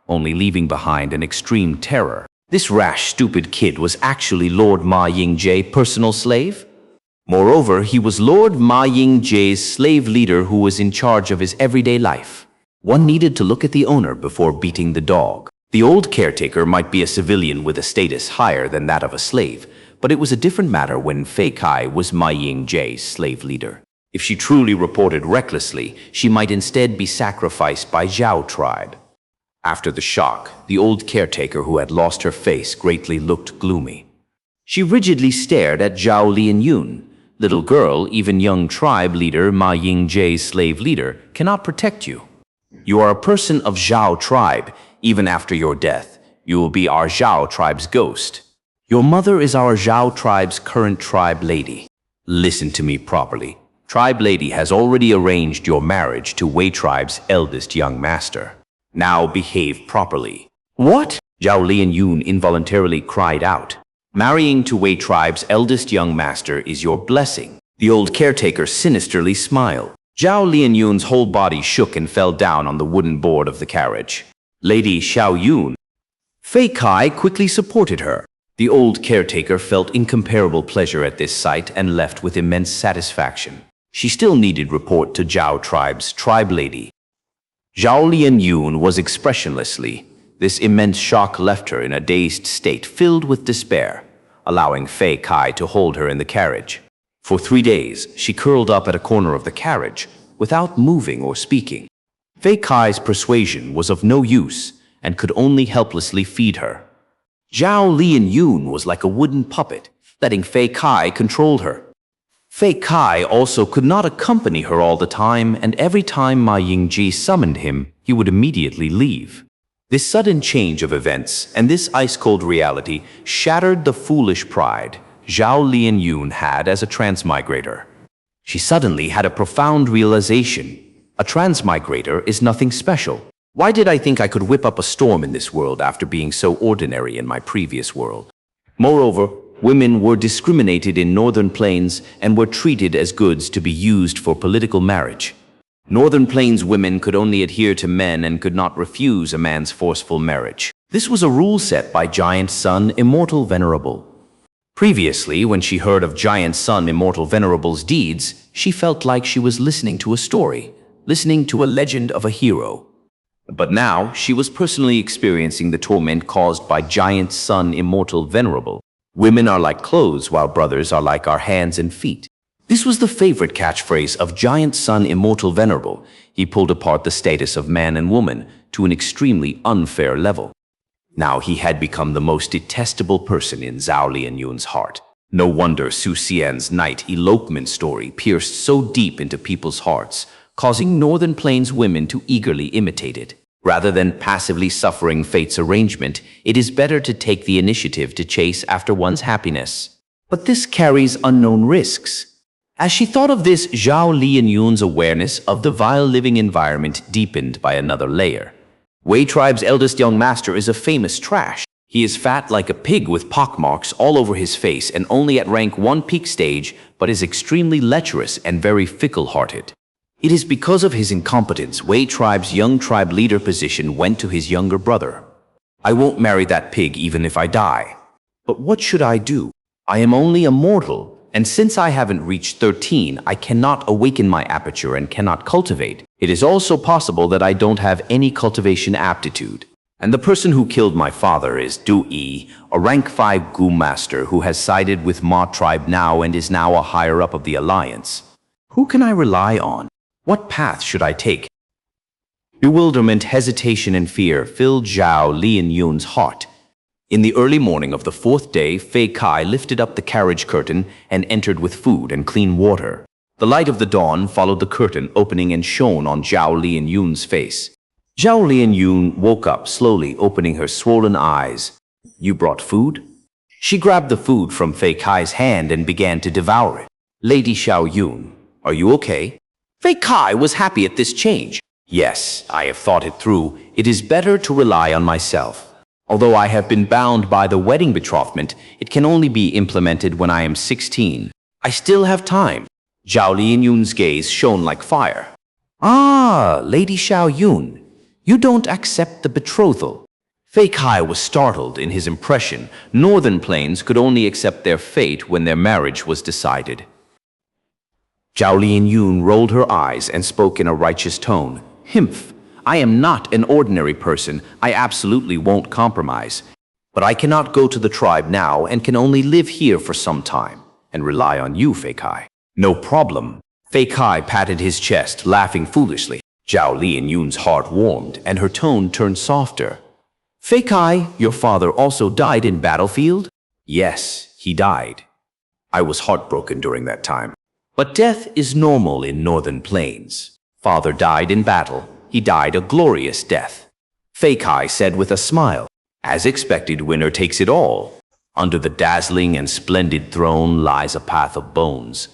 only leaving behind an extreme terror. This rash, stupid kid was actually Lord Ma Yingji's personal slave? Moreover, he was Lord Ma Yingji's slave leader who was in charge of his everyday life. One needed to look at the owner before beating the dog. The old caretaker might be a civilian with a status higher than that of a slave, but it was a different matter when Fei Kai was Ma Yingji's slave leader. If she truly reported recklessly, she might instead be sacrificed by Zhao tribe. After the shock, the old caretaker who had lost her face greatly looked gloomy. She rigidly stared at Zhao Lianyun. "Little girl, even young tribe leader Ma Yingji's slave leader cannot protect you. You are a person of Zhao tribe. Even after your death, you will be our Zhao tribe's ghost. Your mother is our Zhao tribe's current tribe lady. Listen to me properly. Tribe lady has already arranged your marriage to Wei tribe's eldest young master. Now behave properly." "What?" Zhao Lianyun involuntarily cried out. "Marrying to Wei tribe's eldest young master is your blessing." The old caretaker sinisterly smiled. Zhao Lianyun's whole body shook and fell down on the wooden board of the carriage. "Lady Xiaoyun." Fei Kai quickly supported her. The old caretaker felt incomparable pleasure at this sight and left with immense satisfaction. She still needed report to Zhao tribe's tribe lady. Zhao Lianyun was expressionlessly. This immense shock left her in a dazed state filled with despair, allowing Fei Kai to hold her in the carriage. For 3 days, she curled up at a corner of the carriage without moving or speaking. Fei Kai's persuasion was of no use and could only helplessly feed her. Zhao Lianyun was like a wooden puppet, letting Fei Kai control her. Fei Kai also could not accompany her all the time, and every time Ma Yingji summoned him, he would immediately leave. This sudden change of events and this ice-cold reality shattered the foolish pride Zhao Lianyun had as a transmigrator. She suddenly had a profound realization. A transmigrator is nothing special. Why did I think I could whip up a storm in this world after being so ordinary in my previous world? Moreover, women were discriminated in Northern Plains and were treated as goods to be used for political marriage. Northern Plains women could only adhere to men and could not refuse a man's forceful marriage. This was a rule set by Giant Sun Immortal Venerable. Previously, when she heard of Giant Sun Immortal Venerable's deeds, she felt like she was listening to a story, listening to a legend of a hero. But now she was personally experiencing the torment caused by giant sun immortal venerable. Women are like clothes, while brothers are like our hands and feet. This was the favorite catchphrase of giant sun immortal venerable. He pulled apart the status of man and woman to an extremely unfair level. Now he had become the most detestable person in Zhao Lianyun's heart. No wonder Su Xian's night elopement story pierced so deep into people's hearts, causing Northern Plains women to eagerly imitate it. Rather than passively suffering fate's arrangement, it is better to take the initiative to chase after one's happiness. But this carries unknown risks. As she thought of this, Zhao Lianyun's awareness of the vile living environment deepened by another layer. Wei tribe's eldest young master is a famous trash. He is fat like a pig with pockmarks all over his face and only at rank 1 peak stage, but is extremely lecherous and very fickle-hearted. It is because of his incompetence Wei tribe's young tribe leader position went to his younger brother. I won't marry that pig even if I die. But what should I do? I am only a mortal, and since I haven't reached 13, I cannot awaken my aperture and cannot cultivate. It is also possible that I don't have any cultivation aptitude. And the person who killed my father is Du-Yi, a rank 5 Gu master who has sided with Ma tribe now and is now a higher-up of the alliance. Who can I rely on? What path should I take? Bewilderment, hesitation, and fear filled Zhao Lianyun's heart. In the early morning of the 4th day, Fei Kai lifted up the carriage curtain and entered with food and clean water. The light of the dawn followed the curtain opening and shone on Zhao Lianyun's face. Zhao Lianyun woke up, slowly opening her swollen eyes. You brought food? She grabbed the food from Fei Kai's hand and began to devour it. Lady Xiao Yun, are you okay? Fei Kai was happy at this change. Yes, I have thought it through. It is better to rely on myself. Although I have been bound by the wedding betrothment, it can only be implemented when I am 16. I still have time. Zhao Lianyun's gaze shone like fire. Ah, Lady Xiao Yun, you don't accept the betrothal. Fei Kai was startled in his impression. Northern Plains could only accept their fate when their marriage was decided. Zhao Lianyun rolled her eyes and spoke in a righteous tone. Himph, I am not an ordinary person. I absolutely won't compromise. But I cannot go to the tribe now and can only live here for some time and rely on you, Fei Kai. No problem. Fei Kai patted his chest, laughing foolishly. Zhao Lianyun's heart warmed and her tone turned softer. Fei Kai, your father also died in battlefield? Yes, he died. I was heartbroken during that time. But death is normal in Northern Plains. Father died in battle. He died a glorious death. Fei Kai said with a smile. As expected, winner takes it all. Under the dazzling and splendid throne lies a path of bones.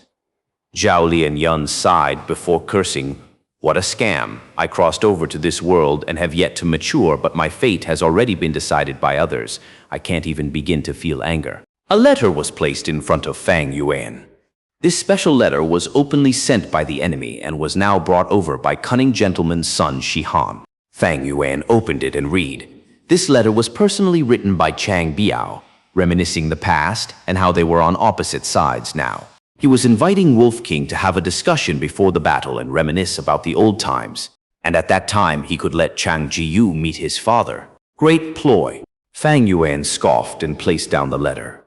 Zhao Lianyun sighed before cursing. What a scam. I crossed over to this world and have yet to mature, but my fate has already been decided by others. I can't even begin to feel anger. A letter was placed in front of Fang Yuan. This special letter was openly sent by the enemy and was now brought over by cunning gentleman Sun Shihan. Fang Yuan opened it and read. This letter was personally written by Chang Biao, reminiscing the past and how they were on opposite sides now. He was inviting Wolf King to have a discussion before the battle and reminisce about the old times. And at that time, he could let Chang Jiyu meet his father. Great ploy. Fang Yuan scoffed and placed down the letter.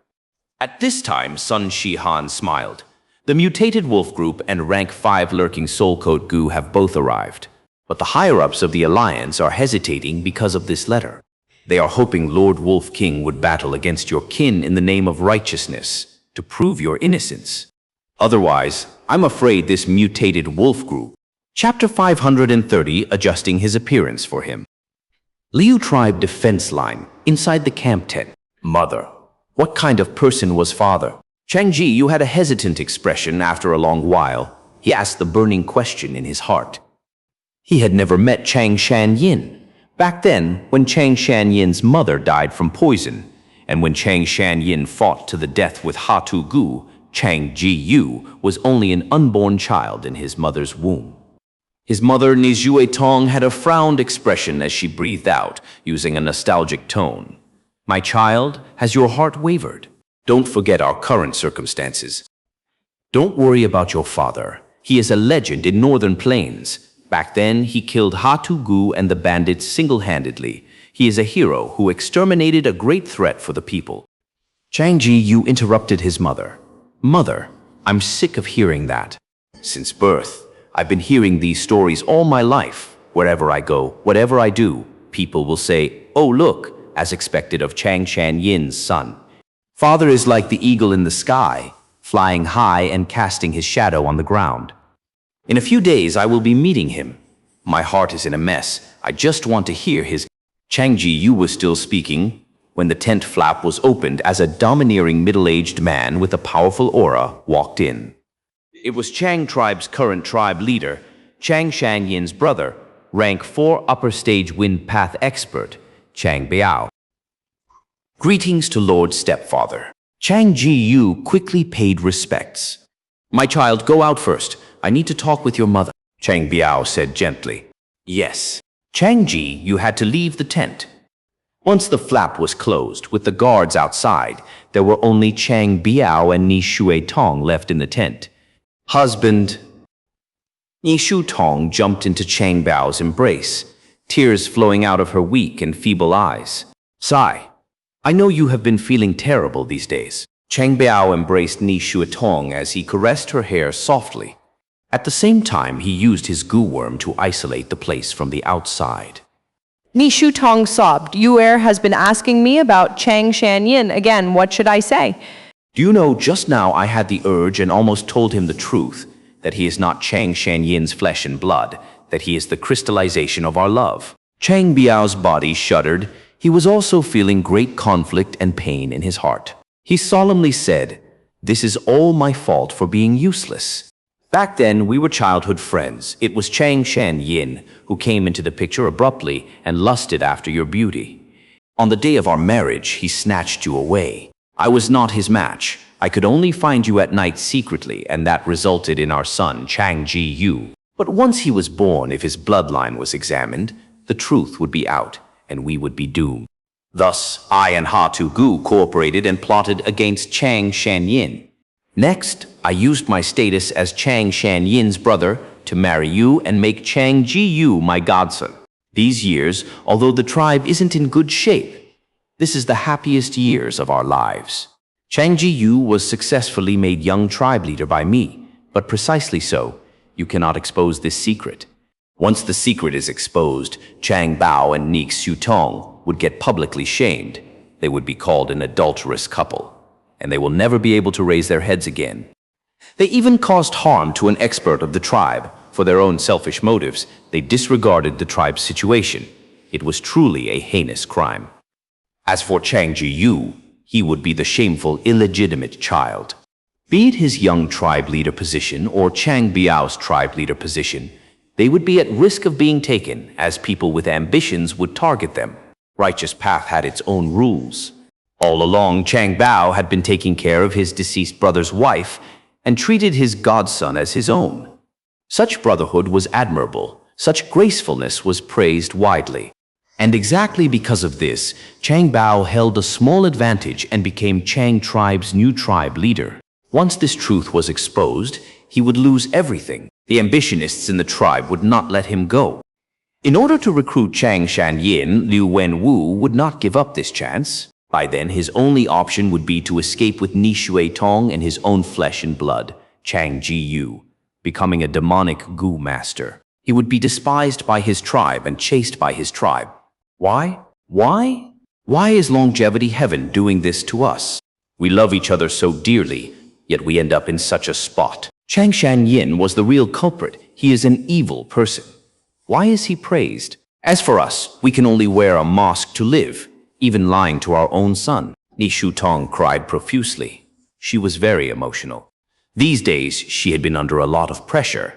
At this time, Sun Shihan smiled. The mutated wolf group and rank 5 lurking soul code Gu have both arrived. But the higher-ups of the alliance are hesitating because of this letter. They are hoping Lord Wolf King would battle against your kin in the name of righteousness to prove your innocence. Otherwise, I'm afraid this mutated wolf group. Chapter 530, adjusting his appearance for him. Liu tribe defense line, inside the camp tent. Mother, what kind of person was father? Chang Ji, you had a hesitant expression after a long while. He asked the burning question in his heart. He had never met Chang Shanyin. Back then, when Chang Shanyin's mother died from poison, and when Chang Shanyin fought to the death with Hatu Gu, Chang Ji-yu was only an unborn child in his mother's womb. His mother, Nizhue Tong, had a frowned expression as she breathed out, using a nostalgic tone. My child, has your heart wavered? Don't forget our current circumstances. Don't worry about your father. He is a legend in Northern Plains. Back then, he killed Hatu Gu and the bandits single-handedly. He is a hero who exterminated a great threat for the people. Chang Ji-yu interrupted his mother. Mother, I'm sick of hearing that. Since birth, I've been hearing these stories all my life. Wherever I go, whatever I do, people will say, oh look, as expected of Chang Shan-yin's son. Father is like the eagle in the sky, flying high and casting his shadow on the ground. In a few days, I will be meeting him. My heart is in a mess. I just want to hear his... Chang Ji-yu was still speaking when the tent flap was opened as a domineering middle-aged man with a powerful aura walked in. It was Chang tribe's current tribe leader, Chang Shan-yin's brother, rank 4 upper stage wind path expert, Chang Biao. Greetings to Lord Stepfather. Chang Ji-yu quickly paid respects. My child, go out first. I need to talk with your mother, Chang Biao said gently. Yes. Chang Ji, you had to leave the tent. Once the flap was closed, with the guards outside, there were only Chang Biao and Ni Shui Tong left in the tent. Husband. Ni Shu Tong jumped into Chang Biao's embrace, tears flowing out of her weak and feeble eyes. Sigh. I know you have been feeling terrible these days. Chang Biao embraced Ni Shui Tong as he caressed her hair softly. At the same time, he used his goo worm to isolate the place from the outside. Ni Shu Tong sobbed. Yu-er has been asking me about Chang Shan-yin again. What should I say? Do you know, just now I had the urge and almost told him the truth, that he is not Chang Shan-yin's flesh and blood, that he is the crystallization of our love. Chang Biao's body shuddered. He was also feeling great conflict and pain in his heart. He solemnly said, "This is all my fault for being useless. Back then, we were childhood friends. It was Chang Shan-yin who came into the picture abruptly and lusted after your beauty. On the day of our marriage, he snatched you away. I was not his match. I could only find you at night secretly, and that resulted in our son, Chang Ji-yu. But once he was born, if his bloodline was examined, the truth would be out, and we would be doomed. Thus, I and Hatu Gu cooperated and plotted against Chang Shan-yin. Next, I used my status as Chang Shan-yin's brother to marry you and make Chang Ji-yu my godson. These years, although the tribe isn't in good shape, this is the happiest years of our lives. Chang Ji-yu was successfully made young tribe leader by me, but precisely so, you cannot expose this secret. Once the secret is exposed, Chang Bao and Ni Shu Tong would get publicly shamed. They would be called an adulterous couple, and they will never be able to raise their heads again. They even caused harm to an expert of the tribe. For their own selfish motives, they disregarded the tribe's situation. It was truly a heinous crime. As for Chang Ji-yu, he would be the shameful, illegitimate child. Be it his young tribe leader position or Chang Biao's tribe leader position, they would be at risk of being taken, as people with ambitions would target them. Righteous Path had its own rules. All along, Chang Bao had been taking care of his deceased brother's wife and treated his godson as his own. Such brotherhood was admirable. Such gracefulness was praised widely. And exactly because of this, Chang Bao held a small advantage and became Chang tribe's new tribe leader. Once this truth was exposed, he would lose everything. The ambitionists in the tribe would not let him go. In order to recruit Chang Shan-yin, Liu Wenwu would not give up this chance. By then, his only option would be to escape with Ni Shui Tong and his own flesh and blood, Chang Ji-yu, becoming a demonic Gu master. He would be despised by his tribe and chased by his tribe. Why? Why? Why is longevity heaven doing this to us? We love each other so dearly, yet we end up in such a spot. Chang Shan-yin was the real culprit. He is an evil person. Why is he praised? As for us, we can only wear a mask to live, even lying to our own son. Ni Shu Tong cried profusely. She was very emotional. These days, she had been under a lot of pressure.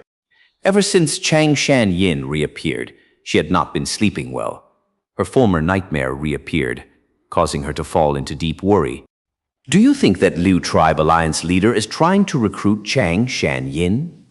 Ever since Chang Shan-yin reappeared, she had not been sleeping well. Her former nightmare reappeared, causing her to fall into deep worry. Do you think that Liu Tribe Alliance leader is trying to recruit Chang Shan-yin?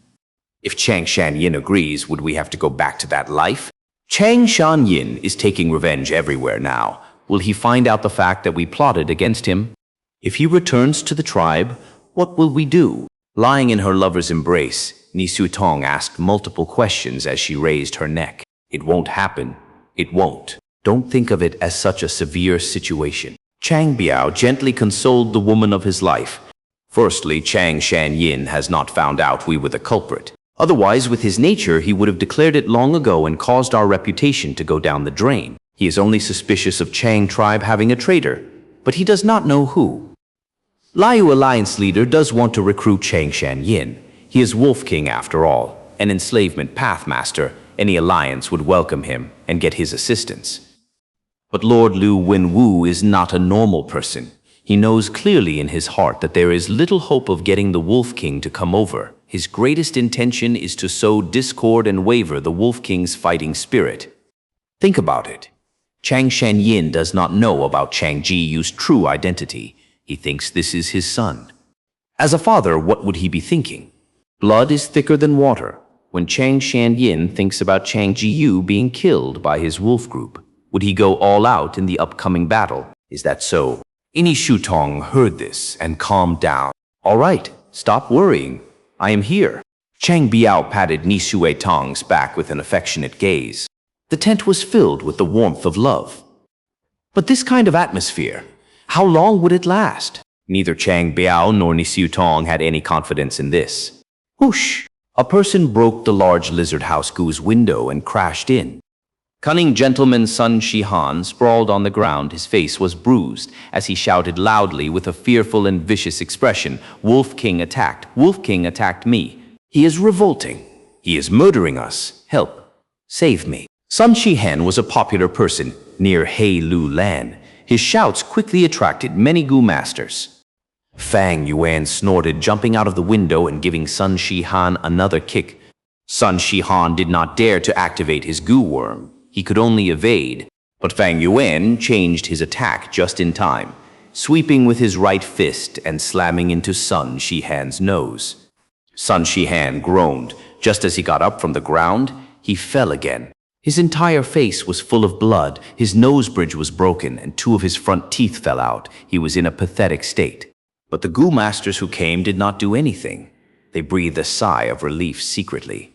If Chang Shan-yin agrees, would we have to go back to that life? Chang Shan-yin is taking revenge everywhere now. Will he find out the fact that we plotted against him? If he returns to the tribe, what will we do? Lying in her lover's embrace, Ni Tong asked multiple questions as she raised her neck. It won't happen. It won't. Don't think of it as such a severe situation. Chang Biao gently consoled the woman of his life. Firstly, Chang Shanyin has not found out we were the culprit. Otherwise, with his nature, he would have declared it long ago and caused our reputation to go down the drain. He is only suspicious of Chang tribe having a traitor, but he does not know who. Liu Alliance leader does want to recruit Chang Shanyin. He is Wolf King after all, an enslavement pathmaster. Any alliance would welcome him and get his assistance. But Lord Lu Wenwu is not a normal person. He knows clearly in his heart that there is little hope of getting the Wolf King to come over. His greatest intention is to sow discord and waver the Wolf King's fighting spirit. Think about it. Chang Shanyin does not know about Chang Jiyu's true identity. He thinks this is his son. As a father, what would he be thinking? Blood is thicker than water. When Chang Shanyin thinks about Chang Jiyu being killed by his wolf group, would he go all out in the upcoming battle? Is that so? Ni Tong heard this and calmed down. All right, stop worrying. I am here. Chang Biao patted Ni Tong's back with an affectionate gaze. The tent was filled with the warmth of love. But this kind of atmosphere, how long would it last? Neither Chang Biao nor Ni Tong had any confidence in this. Whoosh! A person broke the large lizard house Gu's window and crashed in. Cunning gentleman Sun Shihan sprawled on the ground. His face was bruised as he shouted loudly with a fearful and vicious expression, "Wolf King attacked! Wolf King attacked me! He is revolting! He is murdering us! Help! Save me!" Sun Shihan was a popular person near Heilu Lan. His shouts quickly attracted many Gu masters. Fang Yuan snorted, jumping out of the window and giving Sun Shihan another kick. Sun Shihan did not dare to activate his Gu worm. He could only evade, but Fang Yuan changed his attack just in time, sweeping with his right fist and slamming into Sun Shihan's nose. Sun Shihan groaned. Just as he got up from the ground, he fell again. His entire face was full of blood, his nose bridge was broken, and 2 of his front teeth fell out. He was in a pathetic state. But the Gu masters who came did not do anything. They breathed a sigh of relief secretly.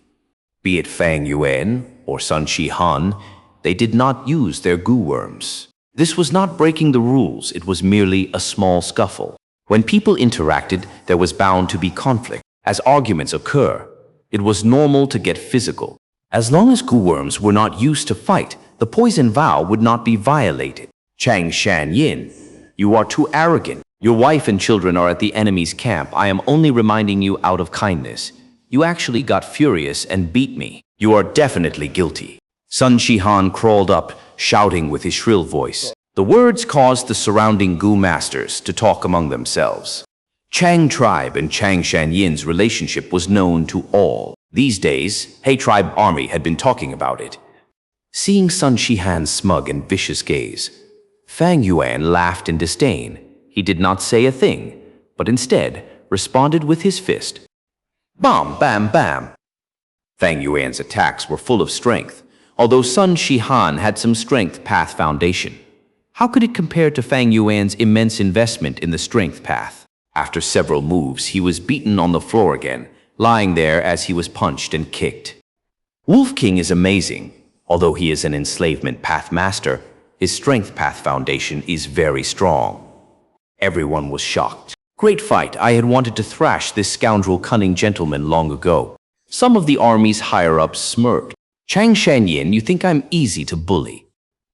Be it Fang Yuan or Sun Shihan, they did not use their Gu worms. This was not breaking the rules, it was merely a small scuffle. When people interacted, there was bound to be conflict. As arguments occur, it was normal to get physical. As long as Gu worms were not used to fight, the poison vow would not be violated. Chang Shanyin, you are too arrogant. Your wife and children are at the enemy's camp. I am only reminding you out of kindness. You actually got furious and beat me. You are definitely guilty. Sun Shihan crawled up, shouting with his shrill voice. The words caused the surrounding Gu masters to talk among themselves. Chang tribe and Chang Shanyin's relationship was known to all. These days, He tribe army had been talking about it. Seeing Sun Shihan's smug and vicious gaze, Fang Yuan laughed in disdain. He did not say a thing, but instead responded with his fist. Bam, bam, bam. Fang Yuan's attacks were full of strength, although Sun Shihan had some strength path foundation. How could it compare to Fang Yuan's immense investment in the strength path? After several moves, he was beaten on the floor again, lying there as he was punched and kicked. Wolf King is amazing. Although he is an enslavement path master, his strength path foundation is very strong. Everyone was shocked. Great fight. I had wanted to thrash this scoundrel cunning gentleman long ago. Some of the army's higher-ups smirked. Chang Shanyin, you think I'm easy to bully?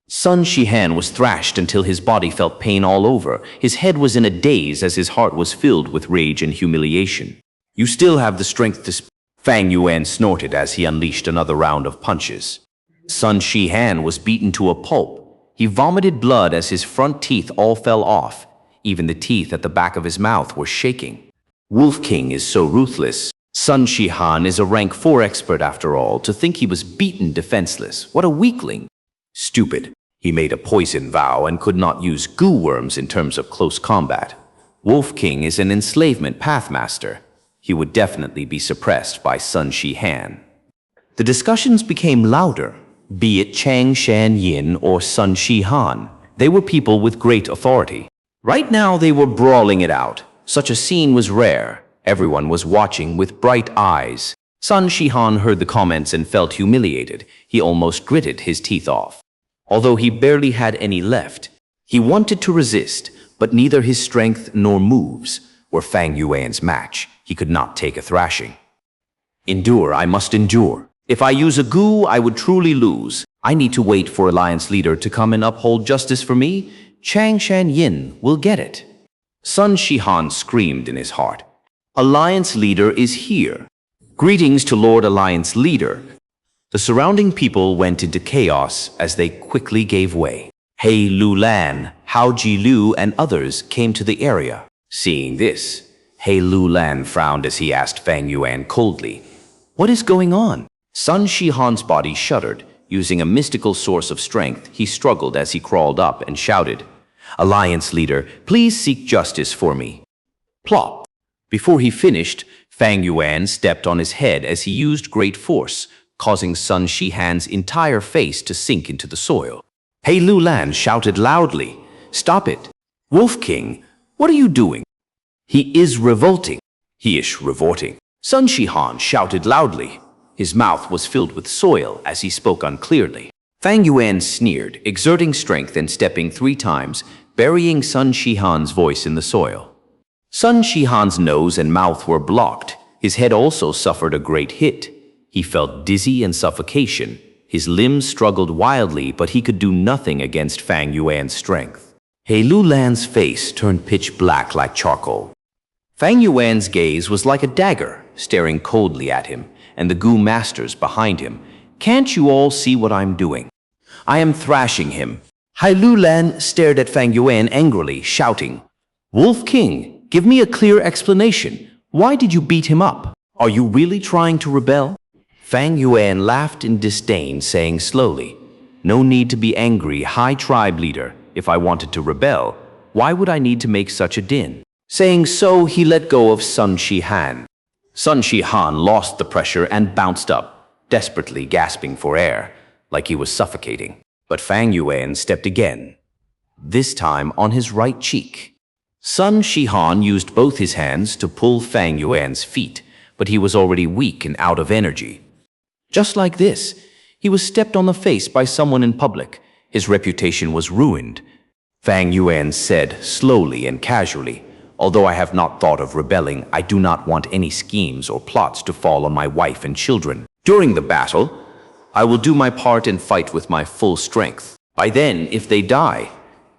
Sun Shihan was thrashed until his body felt pain all over. His head was in a daze as his heart was filled with rage and humiliation. You still have the strength to Fang Yuan snorted as he unleashed another round of punches. Sun Shihan was beaten to a pulp. He vomited blood as his front teeth all fell off. Even the teeth at the back of his mouth were shaking. Wolf King is so ruthless. Sun Shihan is a rank 4 expert after all. To think he was beaten defenseless. What a weakling. Stupid. He made a poison vow and could not use Gu worms in terms of close combat. Wolf King is an enslavement pathmaster. He would definitely be suppressed by Sun Shihan. The discussions became louder, be it Chang Shanyin or Sun Shihan. They were people with great authority. Right now they were brawling it out. Such a scene was rare. Everyone was watching with bright eyes. Sun Shihan heard the comments and felt humiliated. He almost gritted his teeth off. Although he barely had any left, he wanted to resist, but neither his strength nor moves were Fang Yuan's match. He could not take a thrashing. Endure, I must endure. If I use a Gu, I would truly lose. I need to wait for Alliance leader to come and uphold justice for me. Xianxia will get it. Sun Shihan screamed in his heart. Alliance leader is here. Greetings to Lord Alliance leader. The surrounding people went into chaos as they quickly gave way. He Lu Lan, Hao Ji Lu, and others came to the area. Seeing this, He Lu Lan frowned as he asked Fang Yuan coldly, "What is going on?" Sun Shihan's body shuddered. Using a mystical source of strength, he struggled as he crawled up and shouted, "Alliance leader, please seek justice for me." Plop! Before he finished, Fang Yuan stepped on his head as he used great force, causing Sun Shihan's entire face to sink into the soil. He Lu Lan shouted loudly, "Stop it! Wolf King, what are you doing? He is revolting. He is revolting." Sun Shihan shouted loudly. His mouth was filled with soil as he spoke unclearly. Fang Yuan sneered, exerting strength and stepping 3 times, burying Sun Shihan's voice in the soil. Sun Shihan's nose and mouth were blocked. His head also suffered a great hit. He felt dizzy and suffocation. His limbs struggled wildly, but he could do nothing against Fang Yuan's strength. He Lu Lan's face turned pitch black like charcoal. Fang Yuan's gaze was like a dagger, staring coldly at him, and the Gu masters behind him. "Can't you all see what I'm doing? I am thrashing him." He Lu Lan stared at Fang Yuan angrily, shouting, "Wolf King, give me a clear explanation. Why did you beat him up? Are you really trying to rebel?" Fang Yuan laughed in disdain, saying slowly, "No need to be angry, High Tribe leader. If I wanted to rebel, why would I need to make such a din?" Saying so, he let go of Sun Shihan. Sun Shihan lost the pressure and bounced up, desperately gasping for air, like he was suffocating. But Fang Yuan stepped again, this time on his right cheek. Sun Shihan used both his hands to pull Fang Yuan's feet, but he was already weak and out of energy. Just like this, he was stepped on the face by someone in public. His reputation was ruined. Fang Yuan said slowly and casually, "Although I have not thought of rebelling, I do not want any schemes or plots to fall on my wife and children. During the battle, I will do my part and fight with my full strength. By then, if they die,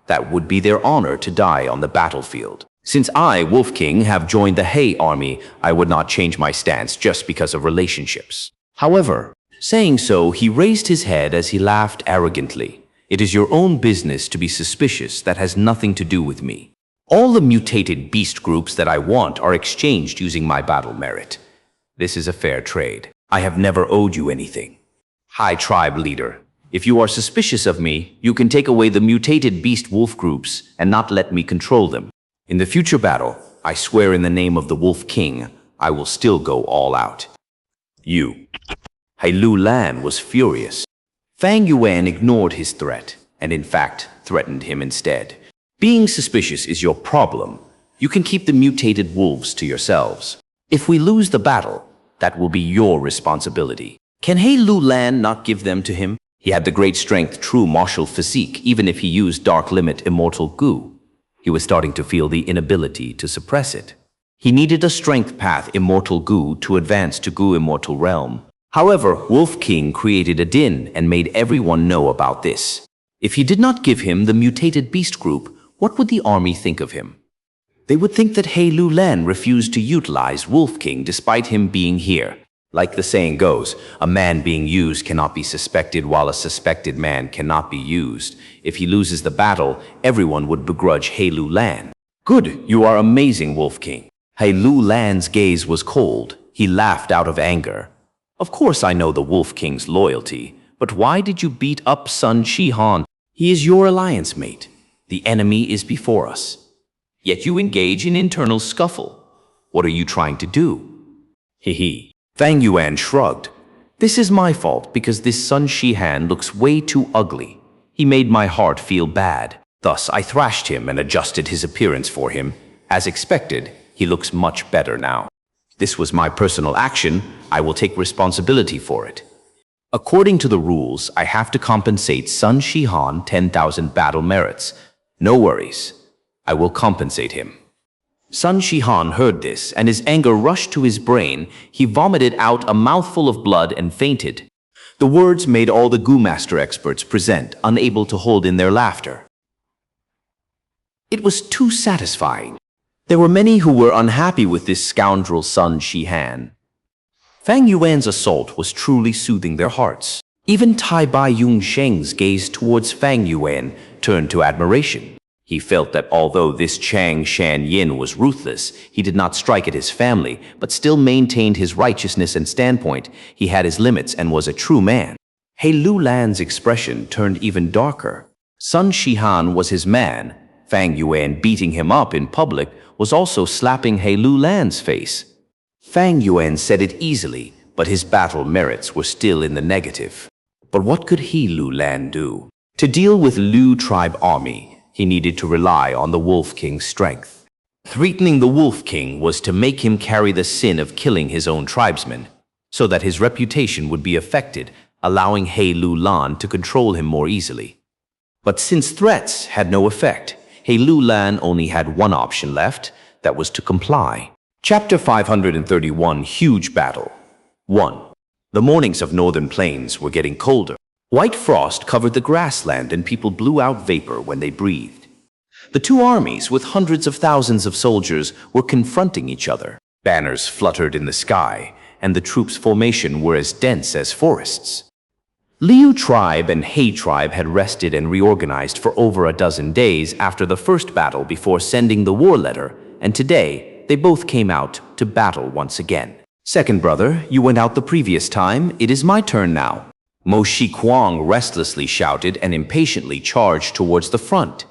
that would be their honor to die on the battlefield. Since I, Wolf King, have joined the He army, I would not change my stance just because of relationships." However, saying so, he raised his head as he laughed arrogantly. "It is your own business to be suspicious. That has nothing to do with me. All the mutated beast groups that I want are exchanged using my battle merit. This is a fair trade. I have never owed you anything. High Tribe leader, if you are suspicious of me, you can take away the mutated beast wolf groups and not let me control them. In the future battle, I swear in the name of the Wolf King, I will still go all out." "You." He Lu Lan was furious. Fang Yuan ignored his threat, and in fact, threatened him instead. "Being suspicious is your problem. You can keep the mutated wolves to yourselves. If we lose the battle, that will be your responsibility." Can He Lu Lan not give them to him? He had the great strength, true martial physique, even if he used Dark Limit Immortal Gu. He was starting to feel the inability to suppress it. He needed a strength path Immortal Gu to advance to Gu Immortal Realm. However, Wolf King created a din and made everyone know about this. If he did not give him the mutated beast group, what would the army think of him? They would think that He Lu Lan refused to utilize Wolf King despite him being here. Like the saying goes, a man being used cannot be suspected, while a suspected man cannot be used. If he loses the battle, everyone would begrudge He Lu Lan. "Good, you are amazing, Wolf King." He Lu Lan's gaze was cold. He laughed out of anger. "Of course I know the Wolf King's loyalty, but why did you beat up Sun Shihan? He is your alliance mate. The enemy is before us. Yet you engage in internal scuffle. What are you trying to do?" Hee. Fang Yuan shrugged. "This is my fault because this Sun Shihan looks way too ugly. He made my heart feel bad. Thus I thrashed him and adjusted his appearance for him. As expected, he looks much better now." This was my personal action. I will take responsibility for it. According to the rules, I have to compensate Sun Shihan 10,000 battle merits. No worries. I will compensate him. Sun Shihan heard this, and his anger rushed to his brain. He vomited out a mouthful of blood and fainted. The words made all the Gu Master experts present, unable to hold in their laughter. It was too satisfying. There were many who were unhappy with this scoundrel Sun Shihan. Fang Yuan's assault was truly soothing their hearts. Even Tai Bai Yunsheng's gaze towards Fang Yuan turned to admiration. He felt that although this Xianxia was ruthless, he did not strike at his family, but still maintained his righteousness and standpoint. He had his limits and was a true man. He Lu Lan's expression turned even darker. Sun Shihan was his man. Fang Yuan, beating him up in public, was also slapping He Lu Lan's face. Fang Yuan said it easily, but his battle merits were still in the negative. But what could He Lu Lan do? To deal with Lu tribe army, he needed to rely on the Wolf King's strength. Threatening the Wolf King was to make him carry the sin of killing his own tribesmen, so that his reputation would be affected, allowing He Lu Lan to control him more easily. But since threats had no effect, He Lu Lan only had one option left, that was to comply. Chapter 531, Huge Battle. 1. The mornings of northern plains were getting colder. White frost covered the grassland and people blew out vapor when they breathed. The two armies, with hundreds of thousands of soldiers, were confronting each other. Banners fluttered in the sky, and the troops' formation were as dense as forests. Liu tribe and He tribe had rested and reorganized for over a dozen days after the first battle before sending the war letter, and today they both came out to battle once again. Second brother, you went out the previous time. It is my turn now. Mo Shi Kuang restlessly shouted and impatiently charged towards the front.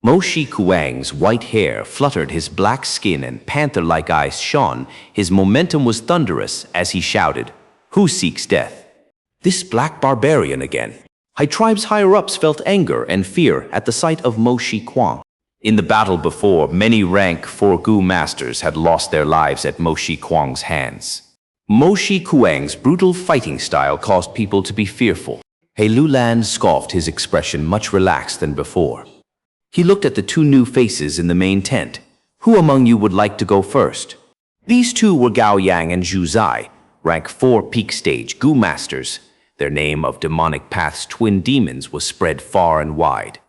Mo Shi Kuang's white hair fluttered, his black skin and panther-like eyes shone. His momentum was thunderous as he shouted, "Who seeks death?" This black barbarian again. Hai tribe's higher-ups felt anger and fear at the sight of Mo Shi Kuang. In the battle before, many rank 4 Gu masters had lost their lives at Mo Shi Kuang's hands. Mo Shi Kuang's brutal fighting style caused people to be fearful. He Lu Lan scoffed, his expression much relaxed than before. He looked at the two new faces in the main tent. Who among you would like to go first? These two were Gao Yang and Zhu Zai, rank 4 peak stage Gu masters. Their name of Demonic Path's twin demons was spread far and wide.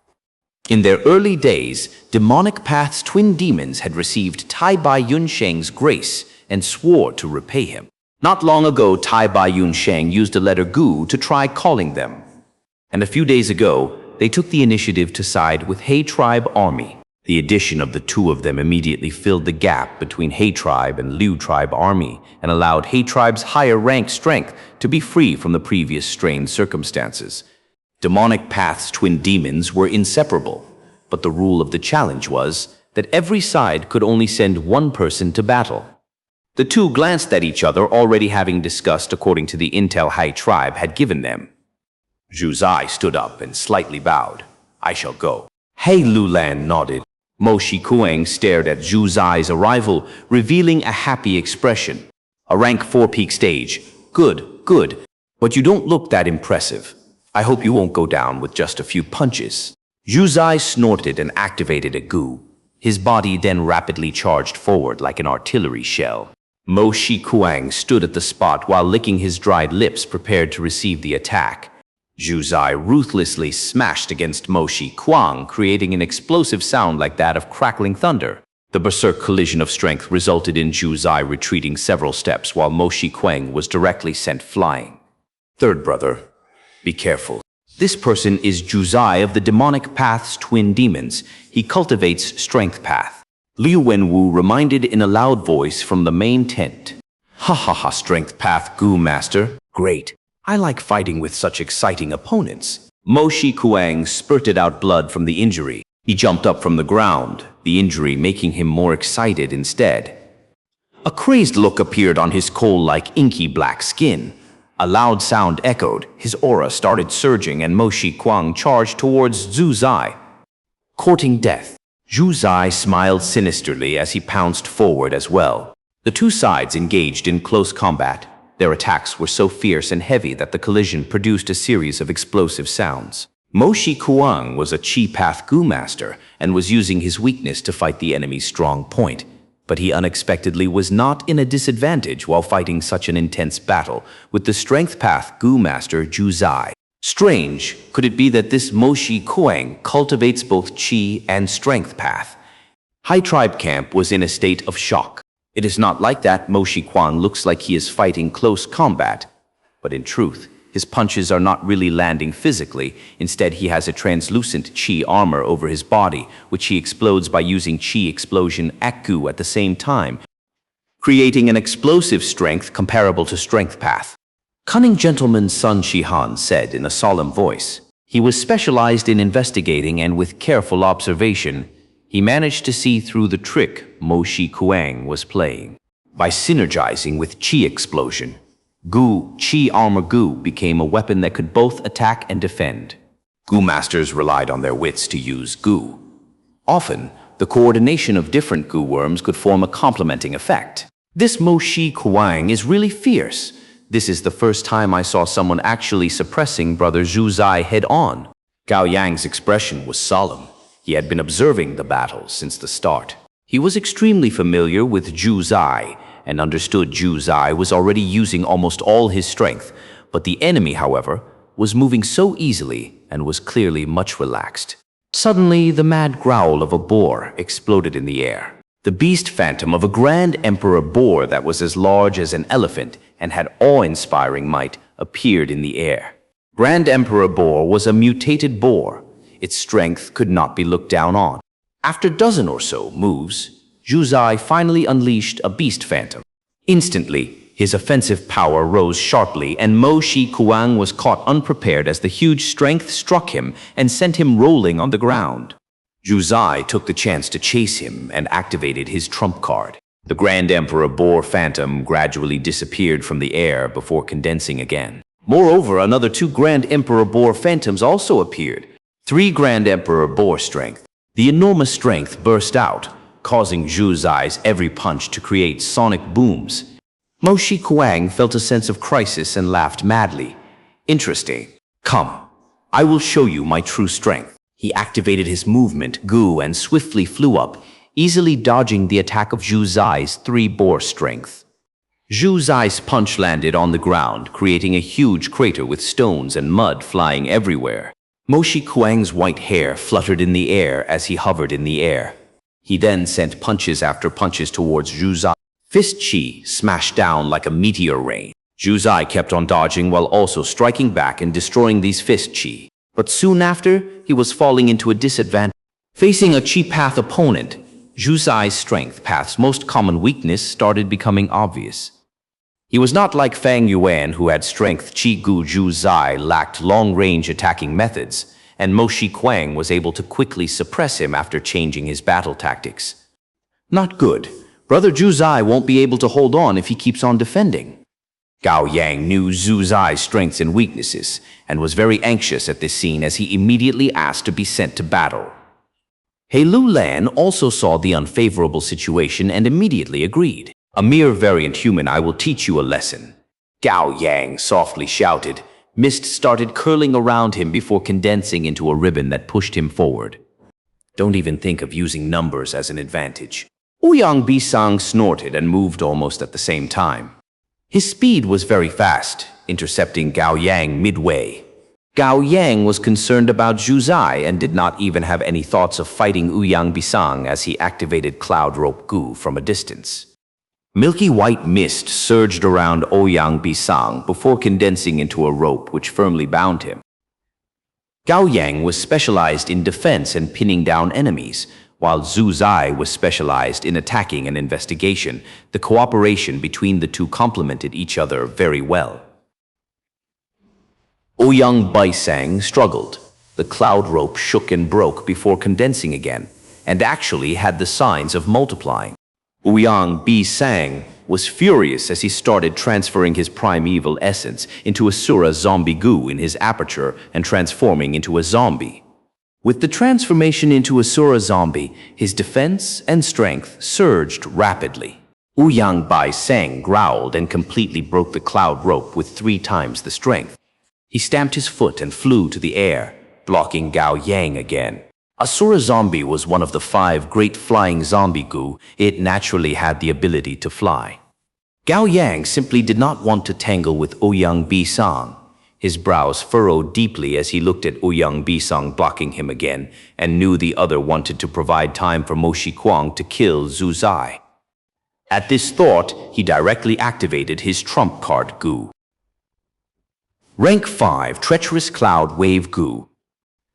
In their early days, Demonic Path's twin demons had received Tai Bai Yunsheng's grace and swore to repay him. Not long ago, Tai Bai Yunsheng used a letter Gu to try calling them. And a few days ago, they took the initiative to side with He tribe army. The addition of the two of them immediately filled the gap between He tribe and Liu tribe army and allowed He tribe's higher rank strength to be free from the previous strained circumstances. Demonic Path's twin demons were inseparable, but the rule of the challenge was that every side could only send one person to battle. The two glanced at each other, already having discussed according to the intel Hai tribe had given them. Zhu Zai stood up and slightly bowed. I shall go. He Lu Lan nodded. Mo Shi Kuang stared at Zhu Zai's arrival, revealing a happy expression. A rank 4 peak stage. Good, good. But you don't look that impressive. I hope you won't go down with just a few punches. Zhu Zai snorted and activated a Gu. His body then rapidly charged forward like an artillery shell. Mo Shi Kuang stood at the spot while licking his dried lips, prepared to receive the attack. Zhu Zai ruthlessly smashed against Mo Shi Kuang, creating an explosive sound like that of crackling thunder. The berserk collision of strength resulted in Zhu Zai retreating several steps while Mo Shi Kuang was directly sent flying. Third brother, be careful. This person is Zhu Zai of the Demonic Path's twin demons. He cultivates Strength Path. Liu Wenwu reminded in a loud voice from the main tent. Ha ha ha, Strength Path Gu Master. Great. I like fighting with such exciting opponents. Mo Shi Kuang spurted out blood from the injury. He jumped up from the ground, the injury making him more excited instead. A crazed look appeared on his coal-like inky black skin. A loud sound echoed, his aura started surging, and Mo Shi Kuang charged towards Zhu Zai. Courting death. Zhu Zai smiled sinisterly as he pounced forward as well. The two sides engaged in close combat. Their attacks were so fierce and heavy that the collision produced a series of explosive sounds. Mo Shi Kuang was a Chi Path Gu master and was using his weakness to fight the enemy's strong point. But he unexpectedly was not in a disadvantage while fighting such an intense battle with the Strength Path Gu master Zhu Zai. Strange, could it be that this Mo Shi Kuang cultivates both Qi and Strength Path? High Tribe Camp was in a state of shock. It is not like that. Mo Shi Kuang looks like he is fighting close combat, but in truth, his punches are not really landing physically. Instead, he has a translucent Qi armor over his body, which he explodes by using Qi explosion Gu at the same time, creating an explosive strength comparable to Strength Path. Cunning Gentleman Sun Shihan said in a solemn voice. He was specialized in investigating, and with careful observation, he managed to see through the trick Mo Shi Kuang was playing. By synergizing with Qi explosion, Qi armor Gu became a weapon that could both attack and defend. Gu masters relied on their wits to use Gu. Often, the coordination of different Gu worms could form a complementing effect. This Mo Shi Kuang is really fierce. This is the first time I saw someone actually suppressing Brother Zhu Zai head-on. Gao Yang's expression was solemn. He had been observing the battle since the start. He was extremely familiar with Zhu Zai and understood Zhu Zai was already using almost all his strength, but the enemy, however, was moving so easily and was clearly much relaxed. Suddenly, the mad growl of a boar exploded in the air. The beast phantom of a Grand Emperor boar that was as large as an elephant and had awe-inspiring might appeared in the air. Grand Emperor boar was a mutated boar. Its strength could not be looked down on. After a dozen or so moves, Zhu Zai finally unleashed a beast phantom. Instantly, his offensive power rose sharply, and Mo Shi Kuang was caught unprepared as the huge strength struck him and sent him rolling on the ground. Zhu Zai took the chance to chase him and activated his trump card. The Grand Emperor Boar Phantom gradually disappeared from the air before condensing again. Moreover, another 2 Grand Emperor Boar Phantoms also appeared. 3 Grand Emperor Boar Strength. The enormous strength burst out, causing Zhu Zai's every punch to create sonic booms. Mo Shi Kuang felt a sense of crisis and laughed madly. Interesting. Come, I will show you my true strength. He activated his movement, Gu, and swiftly flew up, easily dodging the attack of Zhu Zai's 3 Boar Strength. Zhu Zai's punch landed on the ground, creating a huge crater with stones and mud flying everywhere. Mo Shi Kuang's white hair fluttered in the air as he hovered in the air. He then sent punches after punches towards Zhu Zai. Fist Chi smashed down like a meteor rain. Zhu Zai kept on dodging while also striking back and destroying these Fist Chi. But soon after, he was falling into a disadvantage. Facing a Chi Path opponent, Zhu Zai's Strength Path's most common weakness started becoming obvious. He was not like Fang Yuan, who had Strength Qi Gu. Zhu Zai lacked long-range attacking methods, and Mo Shi Kuang was able to quickly suppress him after changing his battle tactics. Not good. Brother Zhu Zai won't be able to hold on if he keeps on defending. Gao Yang knew Zhu Zai's strengths and weaknesses, and was very anxious at this scene as he immediately asked to be sent to battle. He Lu Lan also saw the unfavorable situation and immediately agreed. A mere variant human, I will teach you a lesson. Gao Yang softly shouted. Mist started curling around him before condensing into a ribbon that pushed him forward. Don't even think of using numbers as an advantage. Ouyang Bisang snorted and moved almost at the same time. His speed was very fast, intercepting Gao Yang midway. Gao Yang was concerned about Zhu Zai and did not even have any thoughts of fighting Ouyang Bisang as he activated Cloud Rope Gu from a distance. Milky white mist surged around Ouyang Bisang before condensing into a rope which firmly bound him. Gao Yang was specialized in defense and pinning down enemies, while Zhu Zai was specialized in attacking and investigation. The cooperation between the two complemented each other very well. Ouyang Bisang struggled. The cloud rope shook and broke before condensing again, and actually had the signs of multiplying. Ouyang Bisang was furious as he started transferring his primeval essence into Asura Zombie Gu in his aperture and transforming into a zombie. With the transformation into Asura Zombie, his defense and strength surged rapidly. Ouyang Bai Sang growled and completely broke the cloud rope with 3 times the strength. He stamped his foot and flew to the air, blocking Gao Yang again. Asura Zombie was one of the 5 great flying zombie Gu. It naturally had the ability to fly. Gao Yang simply did not want to tangle with Ouyang Bisang. His brows furrowed deeply as he looked at Ouyang Bisang blocking him again and knew the other wanted to provide time for Mo Shikuang to kill Zhu Zai. At this thought, he directly activated his trump card Gu. Rank 5 Treacherous Cloud Wave Gu.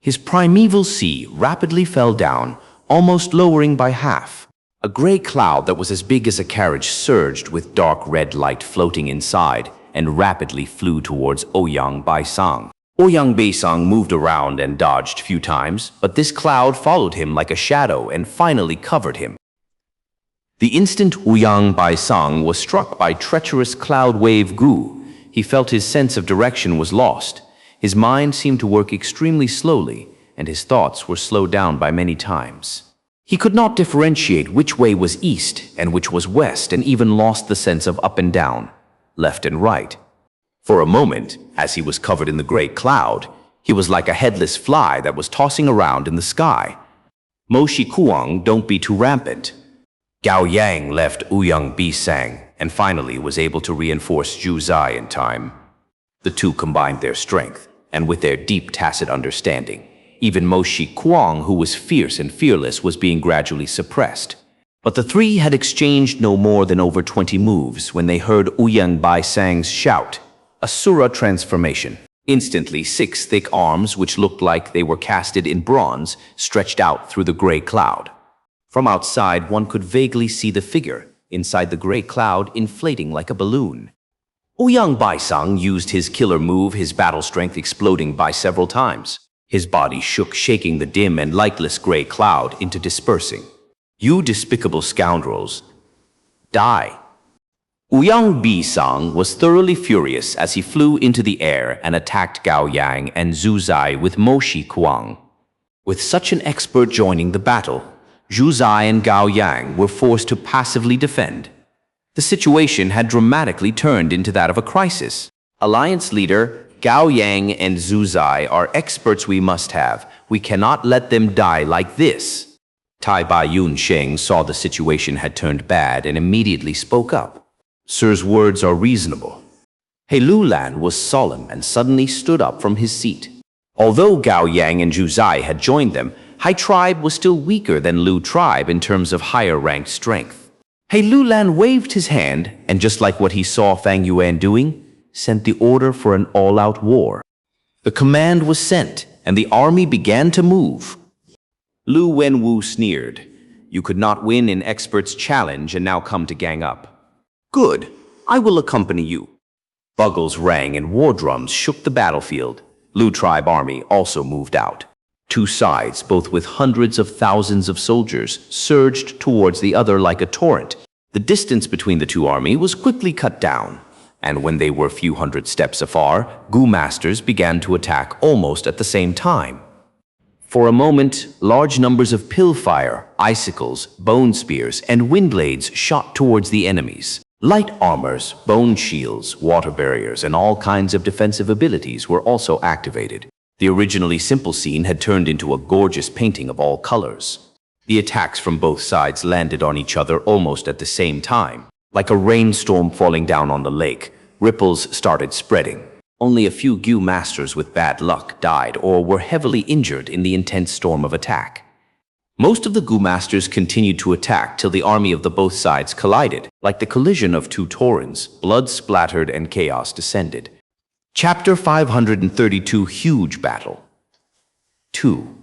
His primeval sea rapidly fell down, almost lowering by half. A gray cloud that was as big as a carriage surged with dark red light floating inside and rapidly flew towards Ouyang Baisang. Ouyang Baisang moved around and dodged a few times, but this cloud followed him like a shadow and finally covered him. The instant Ouyang Baisang was struck by treacherous cloud wave Gu, he felt his sense of direction was lost. His mind seemed to work extremely slowly, and his thoughts were slowed down by many times. He could not differentiate which way was east and which was west, and even lost the sense of up and down, left and right. For a moment, as he was covered in the gray cloud, he was like a headless fly that was tossing around in the sky. Mo Shikuang, don't be too rampant. Gao Yang left Ouyang Bisang and finally was able to reinforce Zhu Zai in time. The two combined their strength, and with their deep tacit understanding, even Mo Shikuang, who was fierce and fearless, was being gradually suppressed. But the 3 had exchanged no more than over 20 moves when they heard Ouyang Baisang's shout, Asura transformation. Instantly, 6 thick arms, which looked like they were casted in bronze, stretched out through the gray cloud. From outside, one could vaguely see the figure inside the gray cloud inflating like a balloon. Ouyang Baisang used his killer move, his battle strength exploding by several times. His body shook, shaking the dim and lightless gray cloud into dispersing. You despicable scoundrels, die! Ouyang Bisang was thoroughly furious as he flew into the air and attacked Gao Yang and Zhu Zai with Mo Shikuang. With such an expert joining the battle, Zhu Zai and Gao Yang were forced to passively defend. The situation had dramatically turned into that of a crisis. Alliance leader Gao Yang and Zhu Zai are experts we must have. We cannot let them die like this. Tai Bai Yun Sheng saw the situation had turned bad and immediately spoke up. Sir's words are reasonable. He Lulan was solemn and suddenly stood up from his seat. Although Gao Yang and Zhu Zai had joined them, Hai tribe was still weaker than Lu tribe in terms of higher ranked strength. He Lulan waved his hand and, just like what he saw Fang Yuan doing, sent the order for an all-out war. The command was sent and the army began to move. Lu Wenwu sneered. You could not win in expert's challenge and now come to gang up. Good, I will accompany you. Bugles rang and war drums shook the battlefield. Lu tribe army also moved out. 2 sides, both with hundreds of thousands of soldiers, surged towards the other like a torrent. The distance between the 2 armies was quickly cut down, and when they were a few hundred steps afar, Gu masters began to attack almost at the same time. For a moment, large numbers of pillfire, icicles, bone spears, and wind blades shot towards the enemies. Light armors, bone shields, water barriers, and all kinds of defensive abilities were also activated. The originally simple scene had turned into a gorgeous painting of all colors. The attacks from both sides landed on each other almost at the same time. Like a rainstorm falling down on the lake, ripples started spreading. Only a few Gu masters with bad luck died or were heavily injured in the intense storm of attack. Most of the Gu masters continued to attack till the army of the both sides collided. Like the collision of 2 torrents, blood splattered and chaos descended. Chapter 532 Huge Battle 2.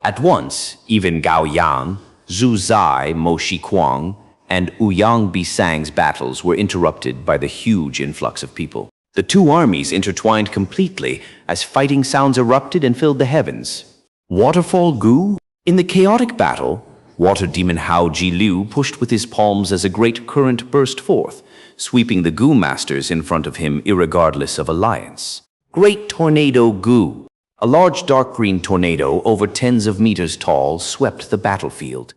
At once, even Gao Yang, Zhu Zai, Mo Shikuang, and Ouyang Bisang's battles were interrupted by the huge influx of people. The 2 armies intertwined completely as fighting sounds erupted and filled the heavens. Waterfall Gu? In the chaotic battle, Water Demon Hao Ji Liu pushed with his palms as a great current burst forth, sweeping the Gu masters in front of him irregardless of alliance. Great Tornado Gu. A large dark green tornado over tens of meters tall swept the battlefield.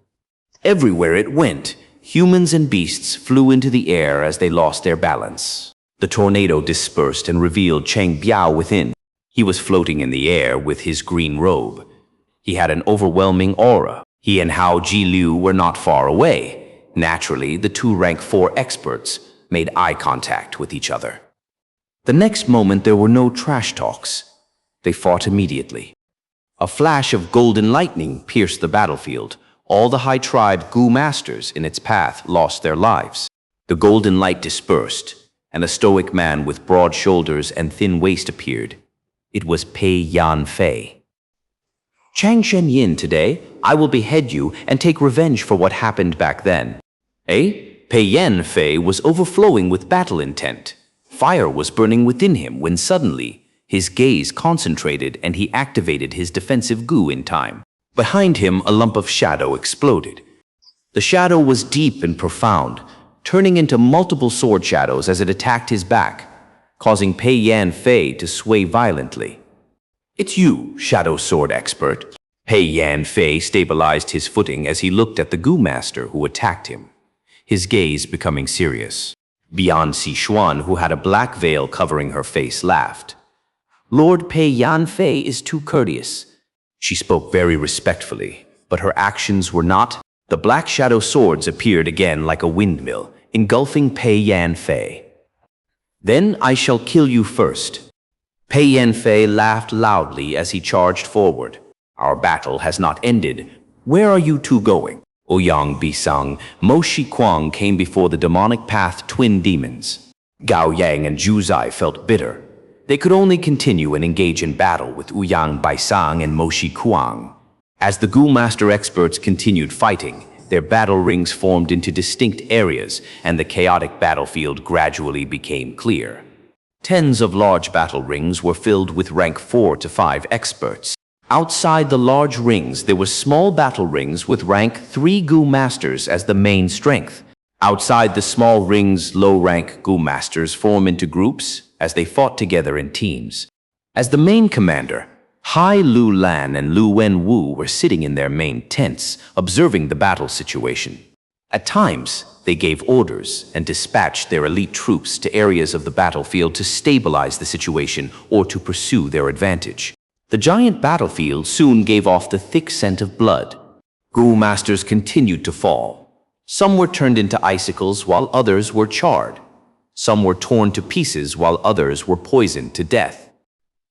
Everywhere it went, Humans and beasts flew into the air as they lost their balance. The tornado dispersed and revealed Cheng Biao within. He was floating in the air with his green robe. He had an overwhelming aura. He and Hao Jiliu were not far away. Naturally, the two rank 4 experts made eye contact with each other. The next moment, there were no trash talks. They fought immediately. A flash of golden lightning pierced the battlefield. All the high tribe Gu masters in its path lost their lives. The golden light dispersed, and a stoic man with broad shoulders and thin waist appeared. It was Pei Yan Fei. Chang Shenyin, today, I will behead you and take revenge for what happened back then. Pei Yan Fei was overflowing with battle intent. Fire was burning within him when suddenly his gaze concentrated and he activated his defensive Gu in time. Behind him, a lump of shadow exploded. The shadow was deep and profound, turning into multiple sword shadows as it attacked his back, causing Pei Yan Fei to sway violently. It's you, Shadow Sword Expert. Pei Yan Fei stabilized his footing as he looked at the Gu Master who attacked him, his gaze becoming serious. Beyond Sichuan, who had a black veil covering her face, laughed. Lord Pei Yan Fei is too courteous. She spoke very respectfully, but her actions were not. The black shadow swords appeared again like a windmill, engulfing Pei Yan Fei. Then I shall kill you first. Pei Yan Fei laughed loudly as he charged forward. Our battle has not ended. Where are you two going? Ouyang Bisang, Mo Shiquang came before the demonic path twin demons. Gao Yang and Zhu Zai felt bitter. They could only continue and engage in battle with Ouyang Baisang and Mo Shiquang. As the Gu Master experts continued fighting, their battle rings formed into distinct areas, and the chaotic battlefield gradually became clear. Tens of large battle rings were filled with rank 4 to 5 experts. Outside the large rings, there were small battle rings with rank 3 Gu Masters as the main strength. Outside the small rings, low-rank Gu Masters form into groups as they fought together in teams. As the main commander, Hai Lu Lan and Lu Wen Wu were sitting in their main tents, observing the battle situation. At times, they gave orders and dispatched their elite troops to areas of the battlefield to stabilize the situation or to pursue their advantage. The giant battlefield soon gave off the thick scent of blood. Gu Masters continued to fall. Some were turned into icicles while others were charred. Some were torn to pieces while others were poisoned to death.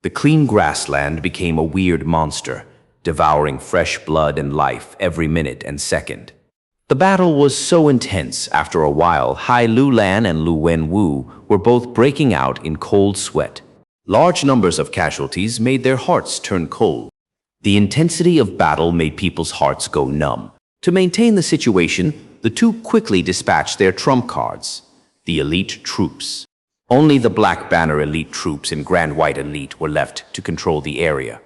The clean grassland became a weird monster, devouring fresh blood and life every minute and second. The battle was so intense, after a while, Hai Lu Lan and Lu Wen Wu were both breaking out in cold sweat. Large numbers of casualties made their hearts turn cold. The intensity of battle made people's hearts go numb. To maintain the situation, the two quickly dispatched their trump cards, the elite troops. Only the Black Banner elite troops and Grand White elite were left to control the area.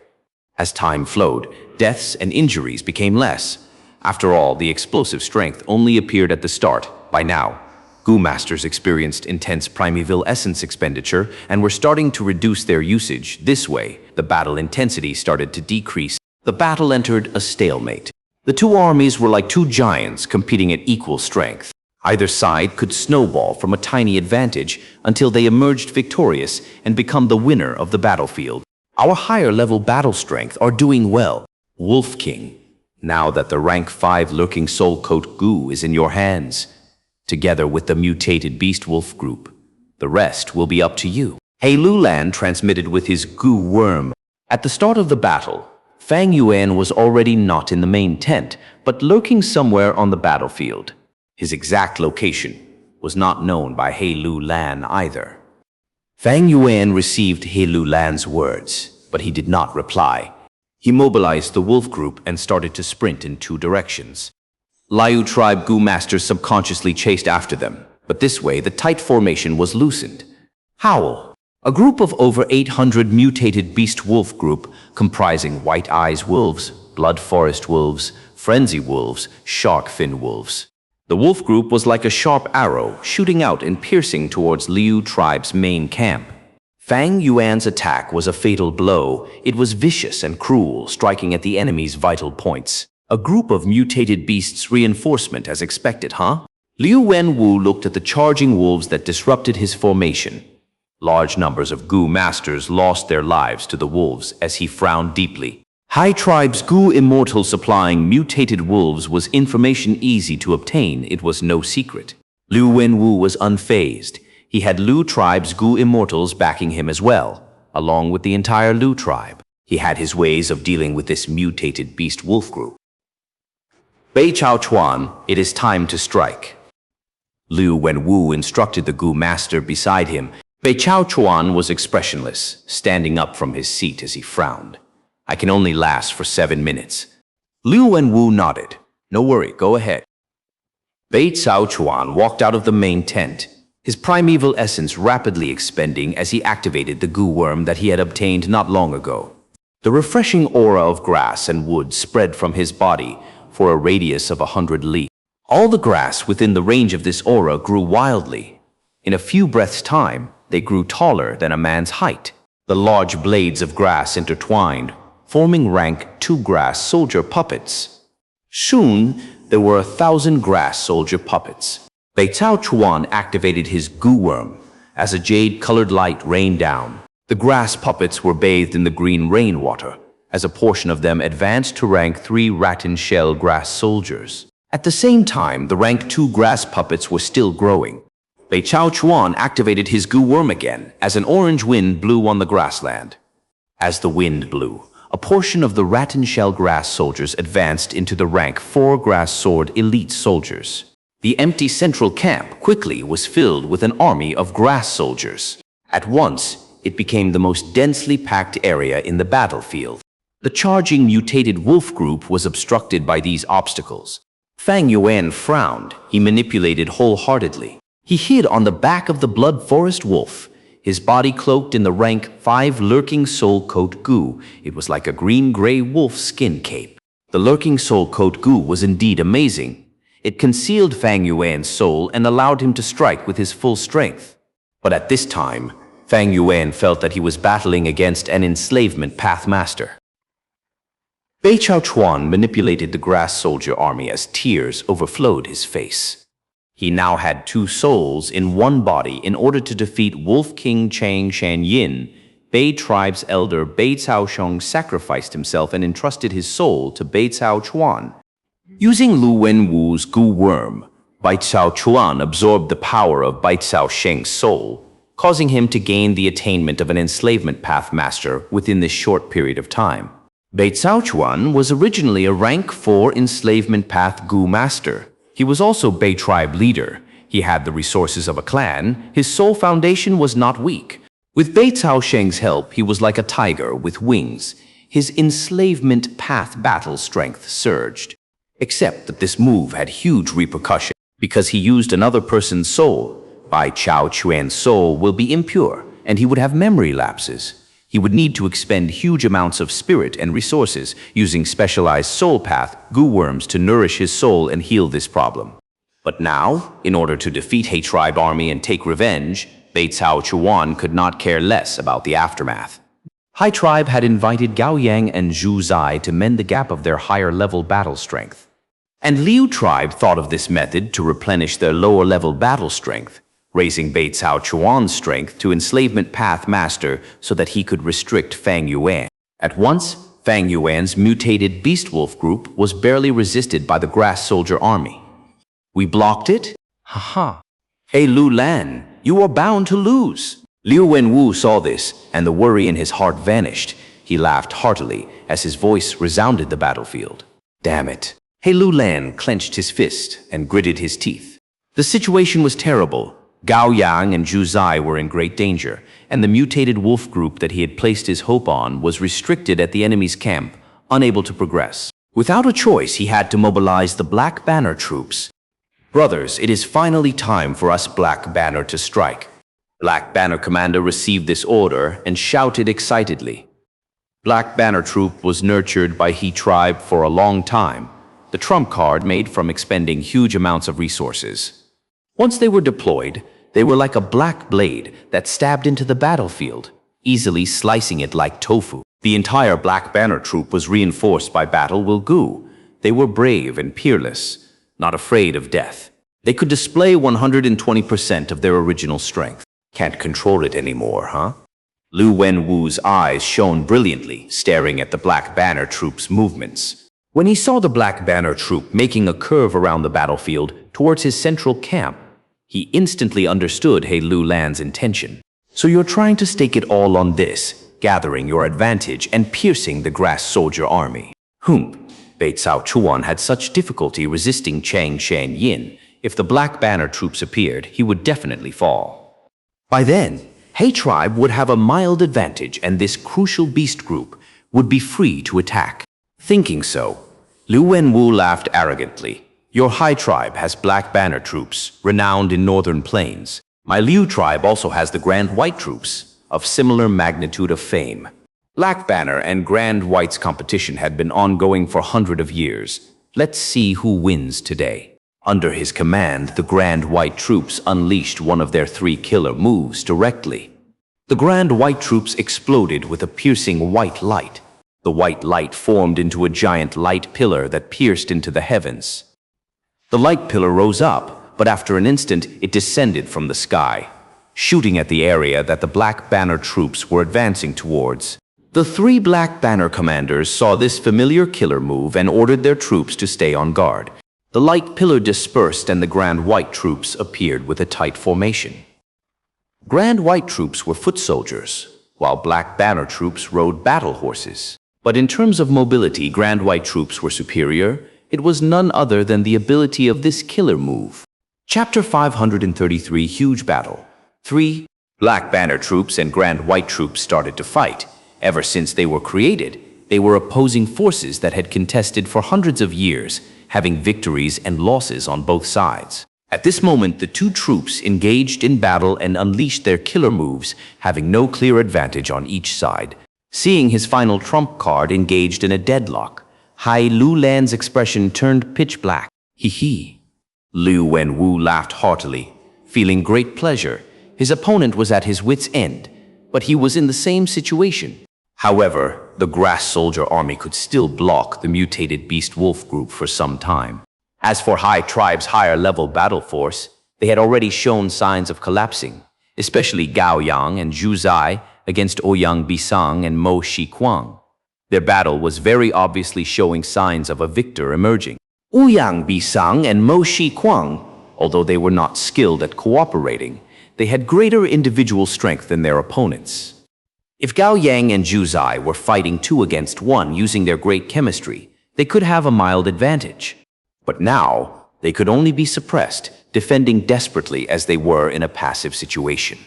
As time flowed, deaths and injuries became less. After all, the explosive strength only appeared at the start. By now, Gu Masters experienced intense primeval essence expenditure and were starting to reduce their usage. This way, the battle intensity started to decrease. The battle entered a stalemate. The two armies were like two giants competing at equal strength. Either side could snowball from a tiny advantage until they emerged victorious and become the winner of the battlefield. Our higher-level battle strength are doing well, Wolf King. Now that the rank 5 lurking soul coat Gu is in your hands, together with the mutated beast wolf group, the rest will be up to you. Hai Lu Lan transmitted with his Gu worm. At the start of the battle, Fang Yuan was already not in the main tent, but lurking somewhere on the battlefield. His exact location was not known by Hai Lu Lan either. Fang Yuan received Hai Lu Lan's words, but he did not reply. He mobilized the wolf group and started to sprint in two directions. Liu tribe Gu Masters subconsciously chased after them, but this way the tight formation was loosened. Howl, a group of over 800 mutated beast wolf group comprising white eyes wolves, blood forest wolves, frenzy wolves, shark fin wolves. The wolf group was like a sharp arrow shooting out and piercing towards Liu tribe's main camp. Fang Yuan's attack was a fatal blow. It was vicious and cruel, striking at the enemy's vital points. A group of mutated beasts reinforcement as expected, huh? Liu Wenwu looked at the charging wolves that disrupted his formation. Large numbers of Gu masters lost their lives to the wolves as he frowned deeply. High Tribe's Gu immortal supplying mutated wolves was information easy to obtain. It was no secret. Liu Wenwu was unfazed. He had Lu Tribe's Gu immortals backing him as well, along with the entire Lu Tribe. He had his ways of dealing with this mutated beast wolf group. Bei Chao Chuan, it is time to strike. Liu Wenwu instructed the Gu master beside him. Bei Chao Chuan was expressionless, standing up from his seat as he frowned. I can only last for 7 minutes. Liu Wenwu nodded. No worry, go ahead. Bei Chao Chuan walked out of the main tent, his primeval essence rapidly expending as he activated the Gu worm that he had obtained not long ago. The refreshing aura of grass and wood spread from his body for a radius of 100 li. All the grass within the range of this aura grew wildly. In a few breaths' time, they grew taller than a man's height. The large blades of grass intertwined, forming rank 2 grass soldier puppets. Soon, there were 1,000 grass soldier puppets. Bei Chao Chuan activated his Gu worm. As a jade-colored light rained down, the grass puppets were bathed in the green rainwater, as a portion of them advanced to rank 3 rattan shell grass soldiers. At the same time, the rank 2 grass puppets were still growing. Bei Chao Chuan activated his Gu worm again as an orange wind blew on the grassland. As the wind blew, a portion of the rattan shell grass soldiers advanced into the rank 4 grass sword elite soldiers. The empty central camp quickly was filled with an army of grass soldiers. At once, it became the most densely packed area in the battlefield. The charging mutated wolf group was obstructed by these obstacles. Fang Yuan frowned. He manipulated wholeheartedly. He hid on the back of the blood forest wolf, his body cloaked in the rank 5 lurking soul coat Gu. It was like a green-gray wolf skin cape. The lurking soul coat Gu was indeed amazing. It concealed Fang Yuan's soul and allowed him to strike with his full strength. But at this time, Fang Yuan felt that he was battling against an enslavement pathmaster. Bei Chao Chuan manipulated the grass soldier army as tears overflowed his face. He now had 2 souls in one body in order to defeat Wolf King Xianxia. Bei tribe's elder Bei Cao Sheng sacrificed himself and entrusted his soul to Bei Chao Chuan. Using Lu Wenwu's Gu worm, Bei Chao Chuan absorbed the power of Bei Cao Sheng's soul, causing him to gain the attainment of an enslavement pathmaster within this short period of time. Bei Chao Chuan was originally a rank 4 enslavement path Gu master. He was also Bei tribe leader. He had the resources of a clan. His soul foundation was not weak. With Bei Cao Sheng's help, he was like a tiger with wings. His enslavement path battle strength surged. Except that this move had huge repercussions. Because he used another person's soul, Bei Chao Chuan's soul will be impure, and he would have memory lapses. He would need to expend huge amounts of spirit and resources using specialized soul path Gu worms to nourish his soul and heal this problem. But now, in order to defeat He tribe army and take revenge, Bei Chao Chuan could not care less about the aftermath. Hai tribe had invited Gao Yang and Zhu Zai to mend the gap of their higher-level battle strength. And Liu tribe thought of this method to replenish their lower-level battle strength, raising Bei Chao Chuan's strength to enslavement path master so that he could restrict Fang Yuan. At once, Fang Yuan's mutated beast wolf group was barely resisted by the grass soldier army. We blocked it? Haha. Hey Lu Lan, you are bound to lose. Liu Wenwu saw this, and the worry in his heart vanished. He laughed heartily as his voice resounded the battlefield. Damn it. Hey Lu Lan clenched his fist and gritted his teeth. The situation was terrible. Gao Yang and Zhu Zai were in great danger, and the mutated wolf group that he had placed his hope on was restricted at the enemy's camp, unable to progress. Without a choice, he had to mobilize the Black Banner troops. Brothers, it is finally time for us Black Banner to strike. Black Banner commander received this order and shouted excitedly. Black Banner troop was nurtured by He tribe for a long time, the trump card made from expending huge amounts of resources. Once they were deployed, they were like a black blade that stabbed into the battlefield, easily slicing it like tofu. The entire Black Banner troop was reinforced by Battle Will Gu. They were brave and peerless, not afraid of death. They could display 120% of their original strength. Can't control it anymore, huh? Lu Wenwu's eyes shone brilliantly, staring at the Black Banner Troop's movements. When he saw the Black Banner Troop making a curve around the battlefield towards his central camp, he instantly understood He Lu Lan's intention. So you're trying to stake it all on this, gathering your advantage and piercing the grass soldier army. Bei Cao Chuan had such difficulty resisting Xianxia. If the Black Banner Troops appeared, he would definitely fall. By then, He tribe would have a mild advantage and this crucial beast group would be free to attack. Thinking so, Lu Wenwu laughed arrogantly. Your Hai tribe has Black Banner Troops, renowned in northern plains. My Liu tribe also has the Grand White Troops, of similar magnitude of fame. Black Banner and Grand White's competition had been ongoing for hundreds of years. Let's see who wins today. Under his command, the Grand White Troops unleashed one of their 3 killer moves directly. The Grand White Troops exploded with a piercing white light. The white light formed into a giant light pillar that pierced into the heavens. The light pillar rose up, but after an instant it descended from the sky, shooting at the area that the Black Banner Troops were advancing towards. The 3 Black Banner commanders saw this familiar killer move and ordered their troops to stay on guard. The light pillar dispersed and the Grand White Troops appeared with a tight formation. Grand White Troops were foot soldiers, while Black Banner Troops rode battle horses. But in terms of mobility, Grand White Troops were superior. It was none other than the ability of this killer move. Chapter 533, Huge Battle. 3. Black Banner Troops and Grand White Troops started to fight. Ever since they were created, they were opposing forces that had contested for hundreds of years, having victories and losses on both sides. At this moment, the 2 troops engaged in battle and unleashed their killer moves, having no clear advantage on each side. Seeing his final trump card engaged in a deadlock, He Lu Lan's expression turned pitch black. Hee. Lu Wenwu laughed heartily, feeling great pleasure. His opponent was at his wit's end, but he was in the same situation. However, the grass soldier army could still block the mutated beast wolf group for some time. As for Hai tribe's higher-level battle force, they had already shown signs of collapsing, especially Gao Yang and Zhu Zai against Ouyang Bisang and Mo Shiquang. Their battle was very obviously showing signs of a victor emerging. Ouyang Bisang and Mo Shiquang, although they were not skilled at cooperating, they had greater individual strength than their opponents. If Gao Yang and Zhu Zai were fighting 2 against 1 using their great chemistry, they could have a mild advantage. But now, they could only be suppressed, defending desperately as they were in a passive situation.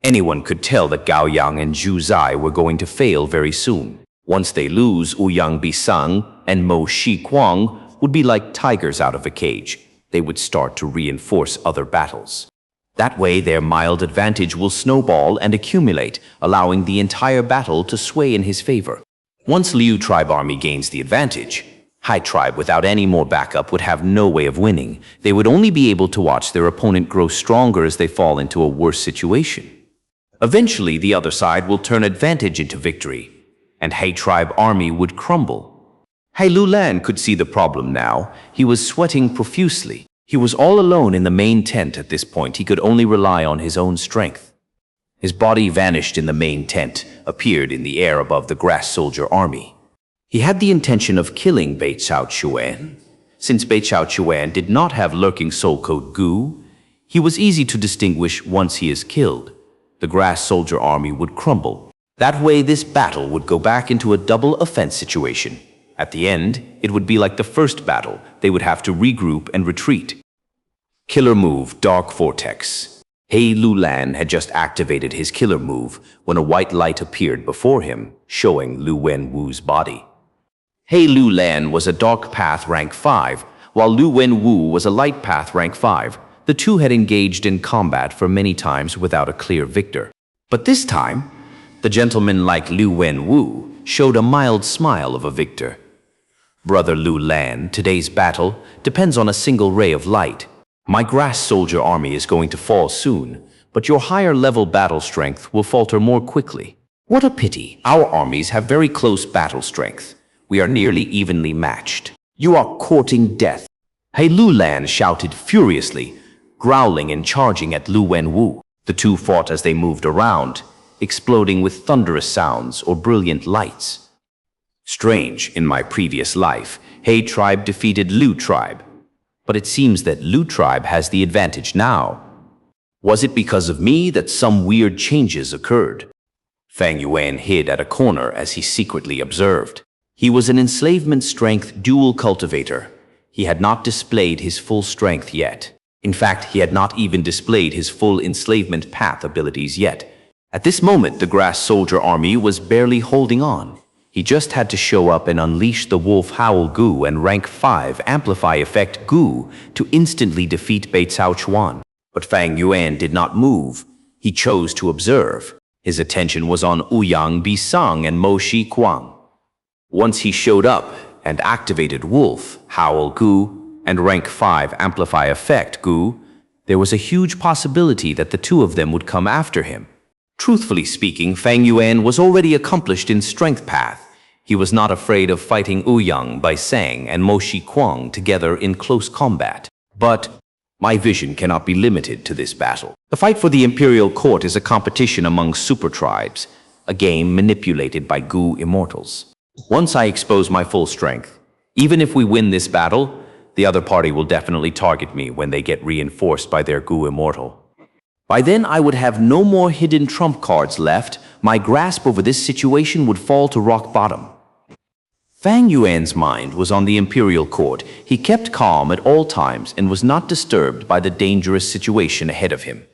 Anyone could tell that Gao Yang and Zhu Zai were going to fail very soon. Once they lose, Ouyang Bisang and Mo Shiquang would be like tigers out of a cage. They would start to reinforce other battles. That way, their mild advantage will snowball and accumulate, allowing the entire battle to sway in his favor. Once Liu tribe army gains the advantage, Hai tribe without any more backup would have no way of winning. They would only be able to watch their opponent grow stronger as they fall into a worse situation. Eventually, the other side will turn advantage into victory, and Hai tribe army would crumble. He Lu Lan could see the problem now. He was sweating profusely. He was all alone in the main tent at this point. He could only rely on his own strength. His body vanished in the main tent, appeared in the air above the grass soldier army. He had the intention of killing Bei Cao Chuan. Since Bei Cao Chuan did not have lurking soul code Gu, he was easy to distinguish once he is killed. The grass soldier army would crumble. That way, this battle would go back into a double offense situation. At the end, it would be like the first battle. They would have to regroup and retreat. Killer move, Dark Vortex. He Lu Lan had just activated his killer move when a white light appeared before him, showing Lu Wenwu's body. He Lu Lan was a Dark Path rank 5, while Lu Wenwu was a Light Path rank 5. The 2 had engaged in combat for many times without a clear victor. But this time, the gentleman like Lu Wenwu showed a mild smile of a victor. Brother Lu Lan, today's battle depends on a single ray of light. My grass soldier army is going to fall soon, but your higher level battle strength will falter more quickly. What a pity. Our armies have very close battle strength. We are nearly evenly matched. You are courting death. He Lu Lan shouted furiously, growling and charging at Lu Wenwu. The two fought as they moved around, exploding with thunderous sounds or brilliant lights. Strange, in my previous life, He tribe defeated Lu tribe, but it seems that Lu tribe has the advantage now. Was it because of me that some weird changes occurred? Fang Yuan hid at a corner as he secretly observed. He was an enslavement strength dual cultivator. He had not displayed his full strength yet. In fact, he had not even displayed his full enslavement path abilities yet. At this moment, the grass soldier army was barely holding on. He just had to show up and unleash the Wolf Howl Gu and rank 5 Amplify Effect Gu to instantly defeat Bei Cao Chuan. But Fang Yuan did not move. He chose to observe. His attention was on Ouyang Bisang and Mo Shi Kuang. Once he showed up and activated Wolf, Howl Gu, and rank 5 Amplify Effect Gu, there was a huge possibility that the two of them would come after him. Truthfully speaking, Fang Yuan was already accomplished in strength path. He was not afraid of fighting Ouyang Bisang and Mo Shi Kuang together in close combat. But my vision cannot be limited to this battle. The fight for the imperial court is a competition among super tribes, a game manipulated by Gu immortals. Once I expose my full strength, even if we win this battle, the other party will definitely target me when they get reinforced by their Gu immortal. By then, I would have no more hidden trump cards left. My grasp over this situation would fall to rock bottom. Fang Yuan's mind was on the imperial court. He kept calm at all times and was not disturbed by the dangerous situation ahead of him.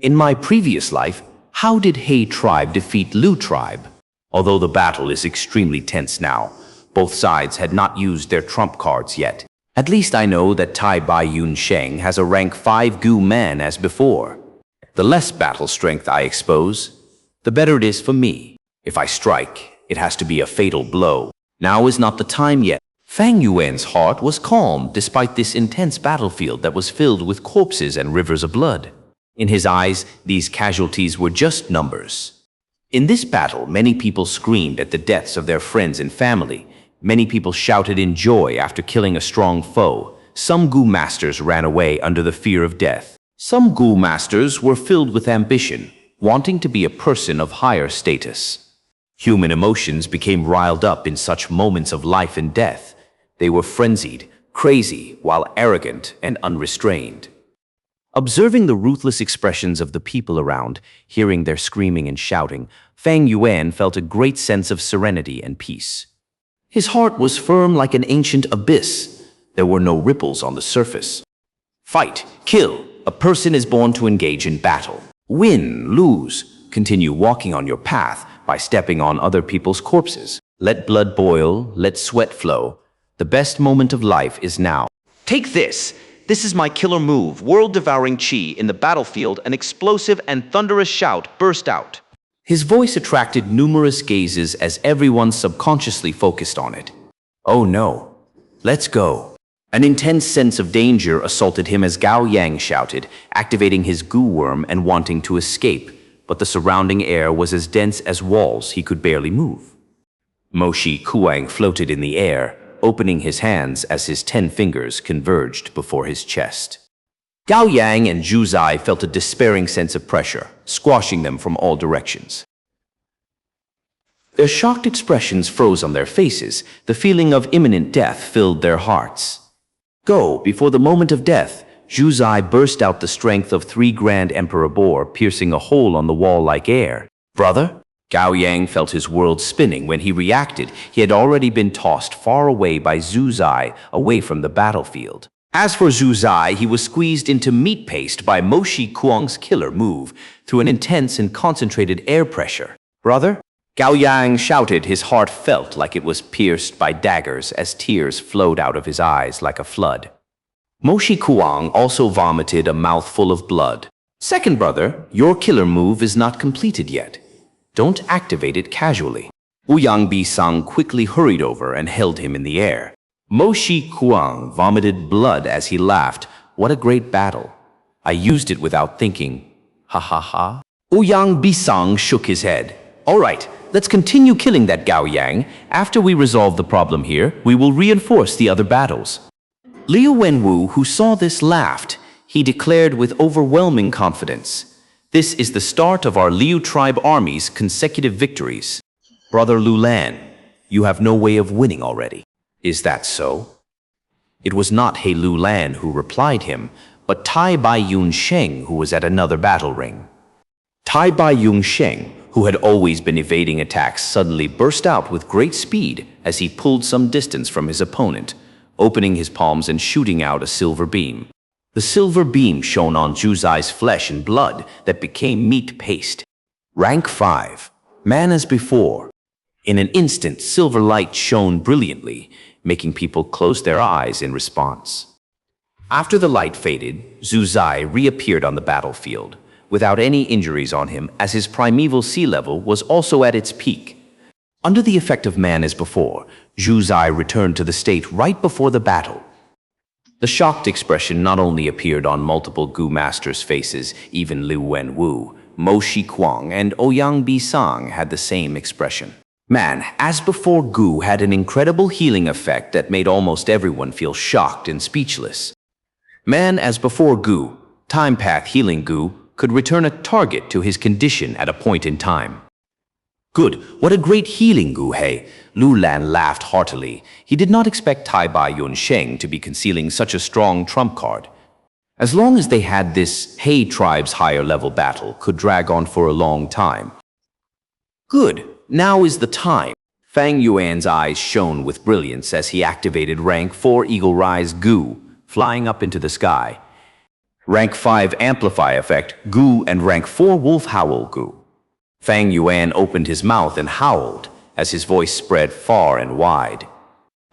In my previous life, how did He tribe defeat Lu tribe? Although the battle is extremely tense now, both sides had not used their trump cards yet. At least I know that Tai Bai Yun Sheng has a rank 5 Gu man as before. The less battle strength I expose, the better it is for me. If I strike, it has to be a fatal blow. Now is not the time yet. Fang Yuan's heart was calm despite this intense battlefield that was filled with corpses and rivers of blood. In his eyes, these casualties were just numbers. In this battle, many people screamed at the deaths of their friends and family. Many people shouted in joy after killing a strong foe. Some Gu masters ran away under the fear of death. Some Gu masters were filled with ambition, wanting to be a person of higher status. Human emotions became riled up in such moments of life and death. They were frenzied, crazy, while arrogant and unrestrained. Observing the ruthless expressions of the people around, hearing their screaming and shouting, Fang Yuan felt a great sense of serenity and peace. His heart was firm like an ancient abyss. There were no ripples on the surface. Fight, kill. A person is born to engage in battle. Win, lose. Continue walking on your path by stepping on other people's corpses. Let blood boil, let sweat flow. The best moment of life is now. Take this. This is my killer move, world-devouring chi. In the battlefield, an explosive and thunderous shout burst out. His voice attracted numerous gazes as everyone subconsciously focused on it. Oh no, let's go. An intense sense of danger assaulted him as Gao Yang shouted, activating his Gu worm and wanting to escape, but the surrounding air was as dense as walls he could barely move. Mo Shi Kuang floated in the air, opening his hands as his 10 fingers converged before his chest. Gao Yang and Zhu Zai felt a despairing sense of pressure, squashing them from all directions. Their shocked expressions froze on their faces. The feeling of imminent death filled their hearts. Go, before the moment of death, Zhu Zai burst out the strength of 3 Grand Emperor Boar, piercing a hole on the wall like air. Brother? Gao Yang felt his world spinning. When he reacted, he had already been tossed far away by Zhu Zai, away from the battlefield. As for Zhu Zai, he was squeezed into meat paste by Mo Shi Kuang's killer move through an intense and concentrated air pressure. Brother? Gao Yang shouted. His heart felt like it was pierced by daggers as tears flowed out of his eyes like a flood. Mo Shi Kuang also vomited a mouthful of blood. Second brother, your killer move is not completed yet. Don't activate it casually. Ouyang Bisang quickly hurried over and held him in the air. Mo Shi Kuang vomited blood as he laughed. What a great battle. I used it without thinking. Ha ha ha. Ouyang Bisang shook his head. All right, let's continue killing that Gao Yang. After we resolve the problem here, we will reinforce the other battles. Liu Wenwu, who saw this, laughed. he declared with overwhelming confidence, "This is the start of our Liu tribe army's consecutive victories. Brother Lu Lan, you have no way of winning already. Is that so?" It was not He Lu Lan who replied him, but Tai Bai Yun Sheng, who was at another battle ring. Tai Bai Yun Sheng, who had always been evading attacks, suddenly burst out with great speed as he pulled some distance from his opponent, opening his palms and shooting out a silver beam. The silver beam shone on Zhu Zai's flesh and blood that became meat paste. Rank 5. Man as before. In an instant, silver light shone brilliantly, making people close their eyes in response. After the light faded, Zhu Zai reappeared on the battlefield, without any injuries on him, as his primeval sea level was also at its peak. Under the effect of man as before, Zhu Zai returned to the state right before the battle. The shocked expression not only appeared on multiple Gu masters' faces, even Liu Wenwu, Mo Shikuang, and Ouyang Bisang had the same expression. Man, as before Gu had an incredible healing effect that made almost everyone feel shocked and speechless. Man, as before Gu, Time Path Healing Gu, could return a target to his condition at a point in time. Good, what a great healing Gu He. Lu Lan laughed heartily. He did not expect Tai Bai Yun Sheng to be concealing such a strong trump card. As long as they had this, He tribe's higher level battle could drag on for a long time. Good, now is the time. Fang Yuan's eyes shone with brilliance as he activated rank 4 Eagle Rise Gu, flying up into the sky. Rank 5 Amplify Effect Gu and rank 4 Wolf Howl Gu. Fang Yuan opened his mouth and howled as his voice spread far and wide.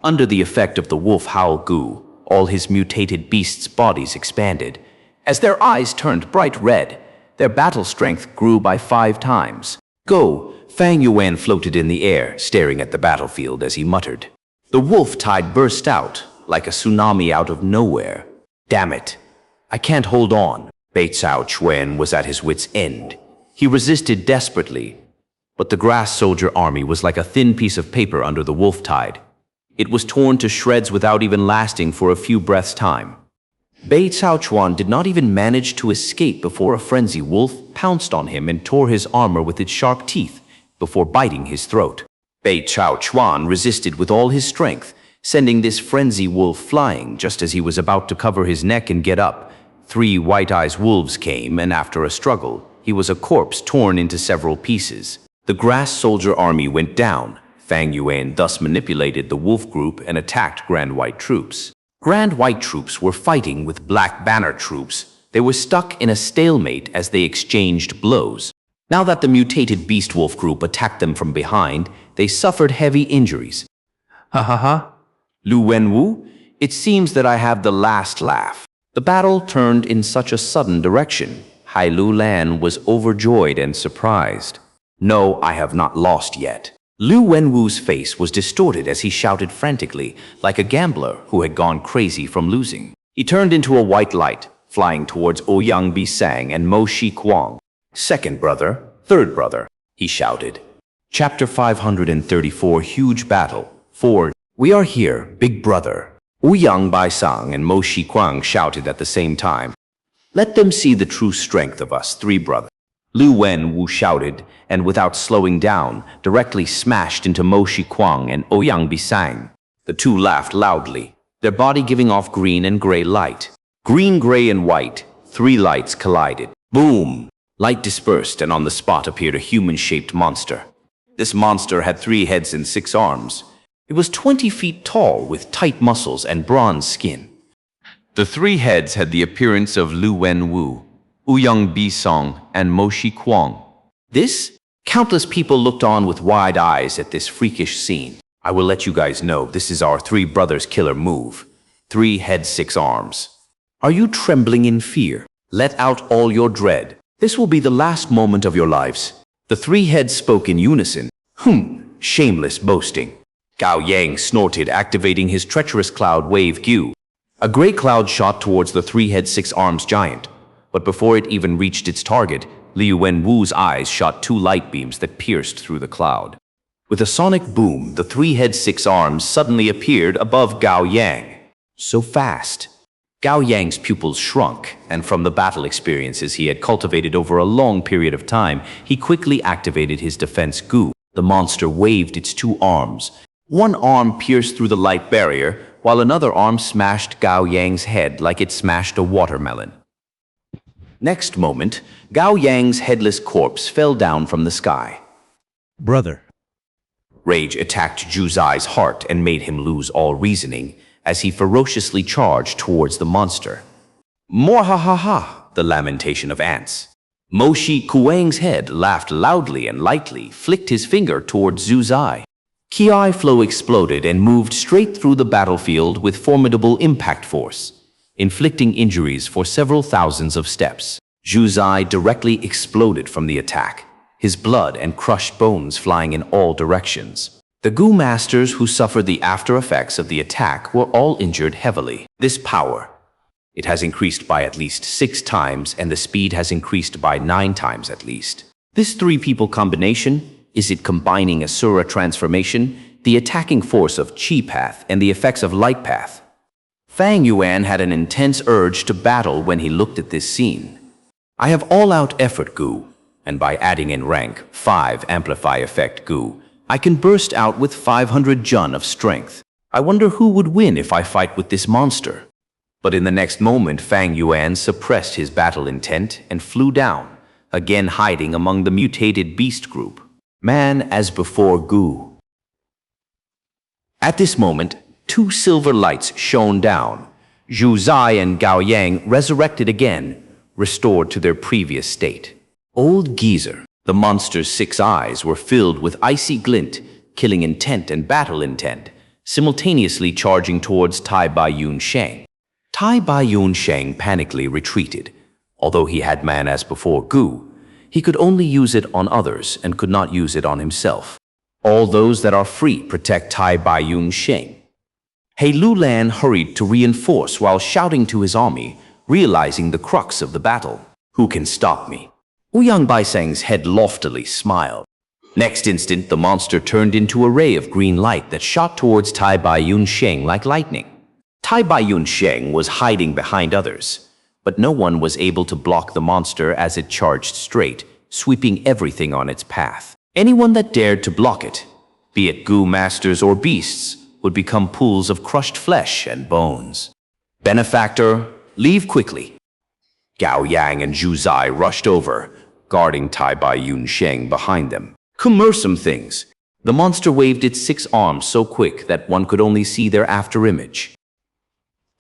Under the effect of the Wolf Howl Gu, all his mutated beasts' bodies expanded. As their eyes turned bright red, their battle strength grew by 5 times. Go! Fang Yuan floated in the air, staring at the battlefield as he muttered. The wolf tide burst out, like a tsunami out of nowhere. Damn it! I can't hold on. Bei Cao Chuan was at his wit's end. He resisted desperately, but the grass soldier army was like a thin piece of paper under the wolf tide. It was torn to shreds without even lasting for a few breaths' time. Bei Cao Chuan did not even manage to escape before a frenzy wolf pounced on him and tore his armor with its sharp teeth before biting his throat. Bei Cao Chuan resisted with all his strength, sending this frenzy wolf flying just as he was about to cover his neck and get up. 3 white-eyed wolves came, and after a struggle, he was a corpse torn into several pieces. The grass soldier army went down. Fang Yuan thus manipulated the wolf group and attacked Grand White troops. Grand White troops were fighting with Black Banner troops. They were stuck in a stalemate as they exchanged blows. Now that the mutated beast wolf group attacked them from behind, they suffered heavy injuries. Ha ha ha. Lu Wenwu, it seems that I have the last laugh. The battle turned in such a sudden direction. Hai Lu Lan was overjoyed and surprised. No, I have not lost yet. Lu Wenwu's face was distorted as he shouted frantically, like a gambler who had gone crazy from losing. He turned into a white light, flying towards Ouyang Bisang and Mo Shikuang. Second brother, third brother, he shouted. Chapter 534 Huge Battle 4. We are here, big brother. Ouyang Bisang and Mo Shikuang shouted at the same time. Let them see the true strength of us 3 brothers. Lu Wenwu shouted, and without slowing down, directly smashed into Mo Shikuang and Ouyang Bisang. The 2 laughed loudly, their body giving off green and gray light. Green, gray, and white, 3 lights collided. Boom! Light dispersed, and on the spot appeared a human-shaped monster. This monster had 3 heads and 6 arms. It was 20 feet tall, with tight muscles and bronze skin. The 3 heads had the appearance of Lu Wenwu, Ouyang Bisang, and Mo Shikuang. Countless people looked on with wide eyes at this freakish scene. I will let you guys know this is our 3 brothers' killer move. 3 heads, 6 arms. Are you trembling in fear? Let out all your dread. This will be the last moment of your lives. The 3 heads spoke in unison. Shameless boasting. Gao Yang snorted, activating his treacherous cloud wave Gu. A gray cloud shot towards the 3-head 6 arms giant, but before it even reached its target, Liu Wenwu's eyes shot 2 light beams that pierced through the cloud. With a sonic boom, the 3-head 6 arms suddenly appeared above Gao Yang. So fast. Gao Yang's pupils shrunk, and from the battle experiences he had cultivated over a long period of time, he quickly activated his defense Gu. The monster waved its two arms. One arm pierced through the light barrier, while another arm smashed Gao Yang's head like it smashed a watermelon. Next moment, Gao Yang's headless corpse fell down from the sky. Brother. Rage attacked Zhu Zai's heart and made him lose all reasoning as he ferociously charged towards the monster. More ha ha ha, the lamentation of ants. Mo Shi Kuang's head laughed loudly and lightly, flicked his finger towards Zhu Zai. Ki flow exploded and moved straight through the battlefield with formidable impact force, inflicting injuries for several thousands of steps. Zhu Zai directly exploded from the attack, his blood and crushed bones flying in all directions. The Gu masters who suffered the after effects of the attack were all injured heavily. This power, it has increased by at least 6 times, and the speed has increased by 9 times at least. This 3-people combination, is it combining Asura transformation, the attacking force of Chi Path, and the effects of Light Path? Fang Yuan had an intense urge to battle when he looked at this scene. I have all-out effort Gu, and by adding in rank 5 amplify effect Gu, I can burst out with 500 Jun of strength. I wonder who would win if I fight with this monster. But in the next moment, Fang Yuan suppressed his battle intent and flew down, again hiding among the mutated beast group. Man as before Gu. At this moment, 2 silver lights shone down. Zhu Zai and Gao Yang resurrected again, restored to their previous state. Old geezer. The monster's 6 eyes were filled with icy glint, killing intent and battle intent, simultaneously charging towards Tai Bai Yun Sheng. Tai Bai Yun Sheng panically retreated. Although he had man as before Gu, he could only use it on others and could not use it on himself. All those that are free protect Tai Bai Yun Sheng. He Lu Lan hurried to reinforce while shouting to his army, realizing the crux of the battle. Who can stop me? Ouyang Baiseng's head loftily smiled. Next instant, the monster turned into a ray of green light that shot towards Tai Bai Yun Sheng like lightning. Tai Bai Yun Sheng was hiding behind others, but no one was able to block the monster as it charged straight, sweeping everything on its path. Anyone that dared to block it, be it Gu masters or beasts, would become pools of crushed flesh and bones. Benefactor, leave quickly. Gao Yang and Zhu Zai rushed over, guarding Tai Bai Yun Sheng behind them. Cumbersome things. The monster waved its 6 arms so quick that one could only see their afterimage.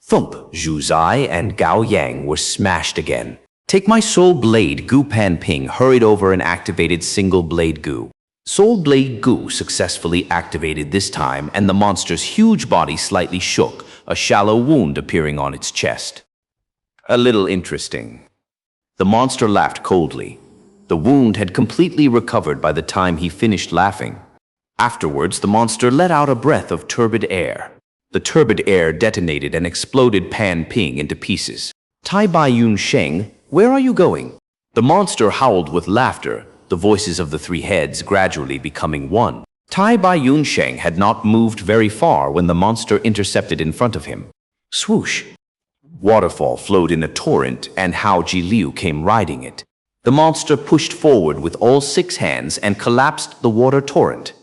Thump! Zhu Zai and Gao Yang were smashed again. Take my Soul Blade Gu Pan Ping hurried over and activated Single Blade Gu. Soul Blade Gu successfully activated this time, and the monster's huge body slightly shook, a shallow wound appearing on its chest. A little interesting. The monster laughed coldly. The wound had completely recovered by the time he finished laughing. Afterwards, the monster let out a breath of turbid air. The turbid air detonated and exploded Pan Ping into pieces. Tai Bai Yun Sheng, where are you going? The monster howled with laughter, the voices of the 3 heads gradually becoming one. Tai Bai Yun Sheng had not moved very far when the monster intercepted in front of him. Swoosh! Waterfall flowed in a torrent, and Hao Ji Liu came riding it. The monster pushed forward with all 6 hands and collapsed the water torrent.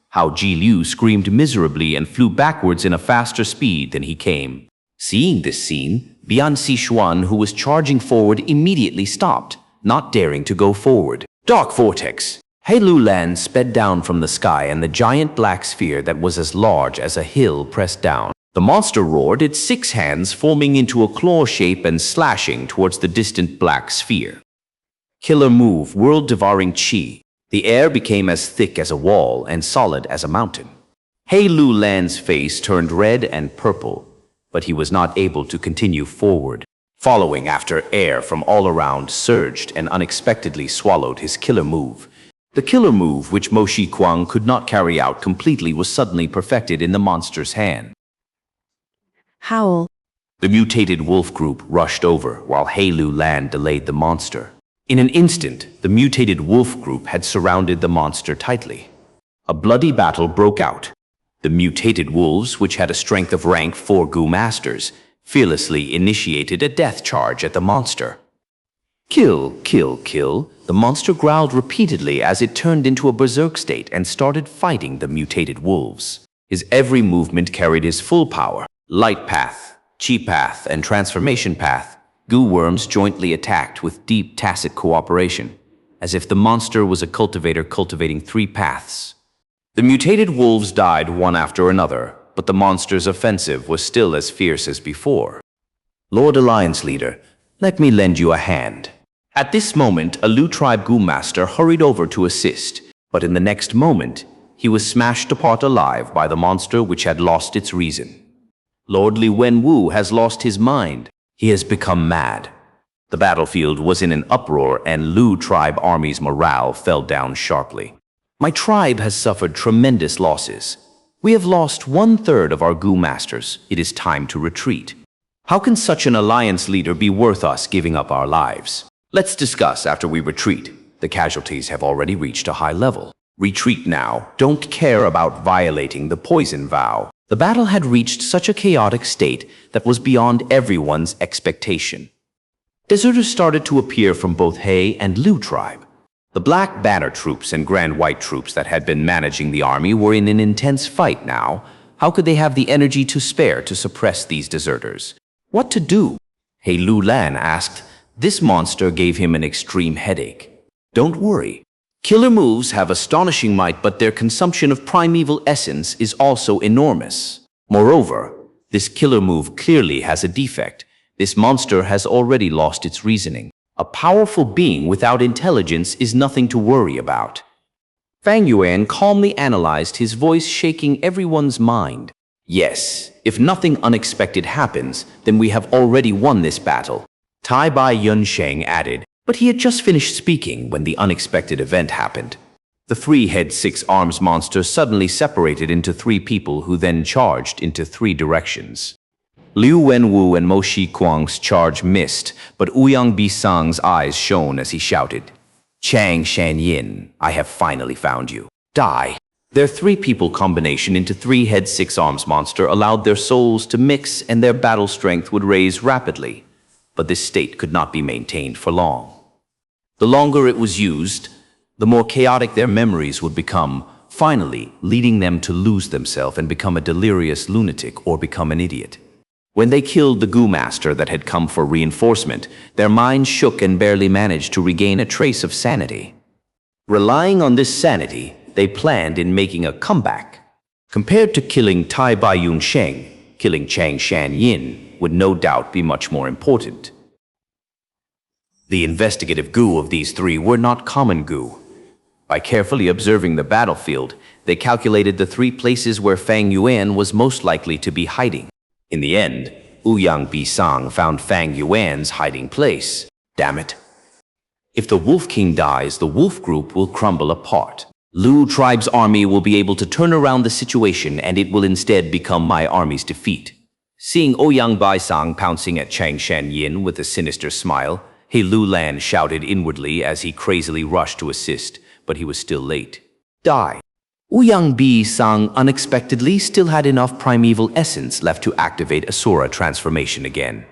Hao Ji Liu screamed miserably and flew backwards in a faster speed than he came. Seeing this scene, Bian Xishuan, who was charging forward, immediately stopped, not daring to go forward. Dark Vortex! He Lu Lan sped down from the sky, and the giant black sphere that was as large as a hill pressed down. The monster roared, its 6 hands forming into a claw shape and slashing towards the distant black sphere. Killer move, world-devouring chi. The air became as thick as a wall and solid as a mountain. He Lu Lan's face turned red and purple, but he was not able to continue forward. Following after, air from all around surged and unexpectedly swallowed his killer move. The killer move, which Mo Shi Kuang could not carry out completely, was suddenly perfected in the monster's hand. Howl. The mutated wolf group rushed over while He Lu Lan delayed the monster. In an instant, the mutated wolf group had surrounded the monster tightly. A bloody battle broke out. The mutated wolves, which had a strength of rank 4 Gu masters, fearlessly initiated a death charge at the monster. Kill, kill, kill. The monster growled repeatedly as it turned into a berserk state and started fighting the mutated wolves. His every movement carried his full power. Light path, chi path, and transformation path. Gu worms jointly attacked with deep tacit cooperation, as if the monster was a cultivator cultivating 3 paths. The mutated wolves died one after another, but the monster's offensive was still as fierce as before. Lord Alliance Leader, let me lend you a hand. At this moment, a Lu tribe Gu master hurried over to assist, but in the next moment, he was smashed apart alive by the monster which had lost its reason. Lord Li Wenwu has lost his mind. He has become mad. The battlefield was in an uproar and Lu tribe army's morale fell down sharply. My tribe has suffered tremendous losses. We have lost 1/3 of our Gu masters. It is time to retreat. How can such an alliance leader be worth us giving up our lives? Let's discuss after we retreat. The casualties have already reached a high level. Retreat now. Don't care about violating the poison vow. The battle had reached such a chaotic state that was beyond everyone's expectation. Deserters started to appear from both He and Lu tribe. The Black Banner troops and Grand White troops that had been managing the army were in an intense fight now. How could they have the energy to spare to suppress these deserters? What to do? He Lu Lan asked. This monster gave him an extreme headache. Don't worry. Killer moves have astonishing might, but their consumption of primeval essence is also enormous. Moreover, this killer move clearly has a defect. This monster has already lost its reasoning. A powerful being without intelligence is nothing to worry about. Fang Yuan calmly analyzed, his voice shaking everyone's mind. Yes, if nothing unexpected happens, then we have already won this battle. Tai Bai Yunsheng added, but he had just finished speaking when the unexpected event happened. The 3-head 6-arms monster suddenly separated into 3 people who then charged into 3 directions. Liu Wenwu and Mo Shi Kuang's charge missed, but Ouyang Bisang's eyes shone as he shouted, Chang Shanyin, I have finally found you. Die. Their 3-people combination into 3-head 6-arms monster allowed their souls to mix and their battle strength would raise rapidly. But this state could not be maintained for long. The longer it was used, the more chaotic their memories would become, finally leading them to lose themselves and become a delirious lunatic or become an idiot. When they killed the Gu master that had come for reinforcement, their minds shook and barely managed to regain a trace of sanity. Relying on this sanity, they planned in making a comeback. Compared to killing Tai Bai Yunsheng, killing Chang Shanyin would no doubt be much more important. The investigative Gu of these 3 were not common Gu. By carefully observing the battlefield, they calculated the 3 places where Fang Yuan was most likely to be hiding. In the end, Ouyang Bisang found Fang Yuan's hiding place. Damn it. If the Wolf King dies, the Wolf Group will crumble apart. Lu tribe's army will be able to turn around the situation and it will instead become my army's defeat. Seeing Ouyang Bisang pouncing at Chang Shanyin with a sinister smile, He Lu Lan shouted inwardly as he crazily rushed to assist, but he was still late. Die. Ouyang Bisang unexpectedly still had enough primeval essence left to activate Asura transformation again.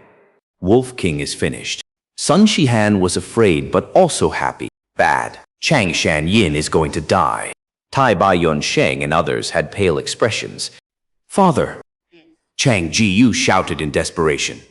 Wolf King is finished. Sun Shihan was afraid but also happy. Bad. Chang Shanyin is going to die. Tai Bai Yunsheng and others had pale expressions. Father! Chang Jiyu shouted in desperation.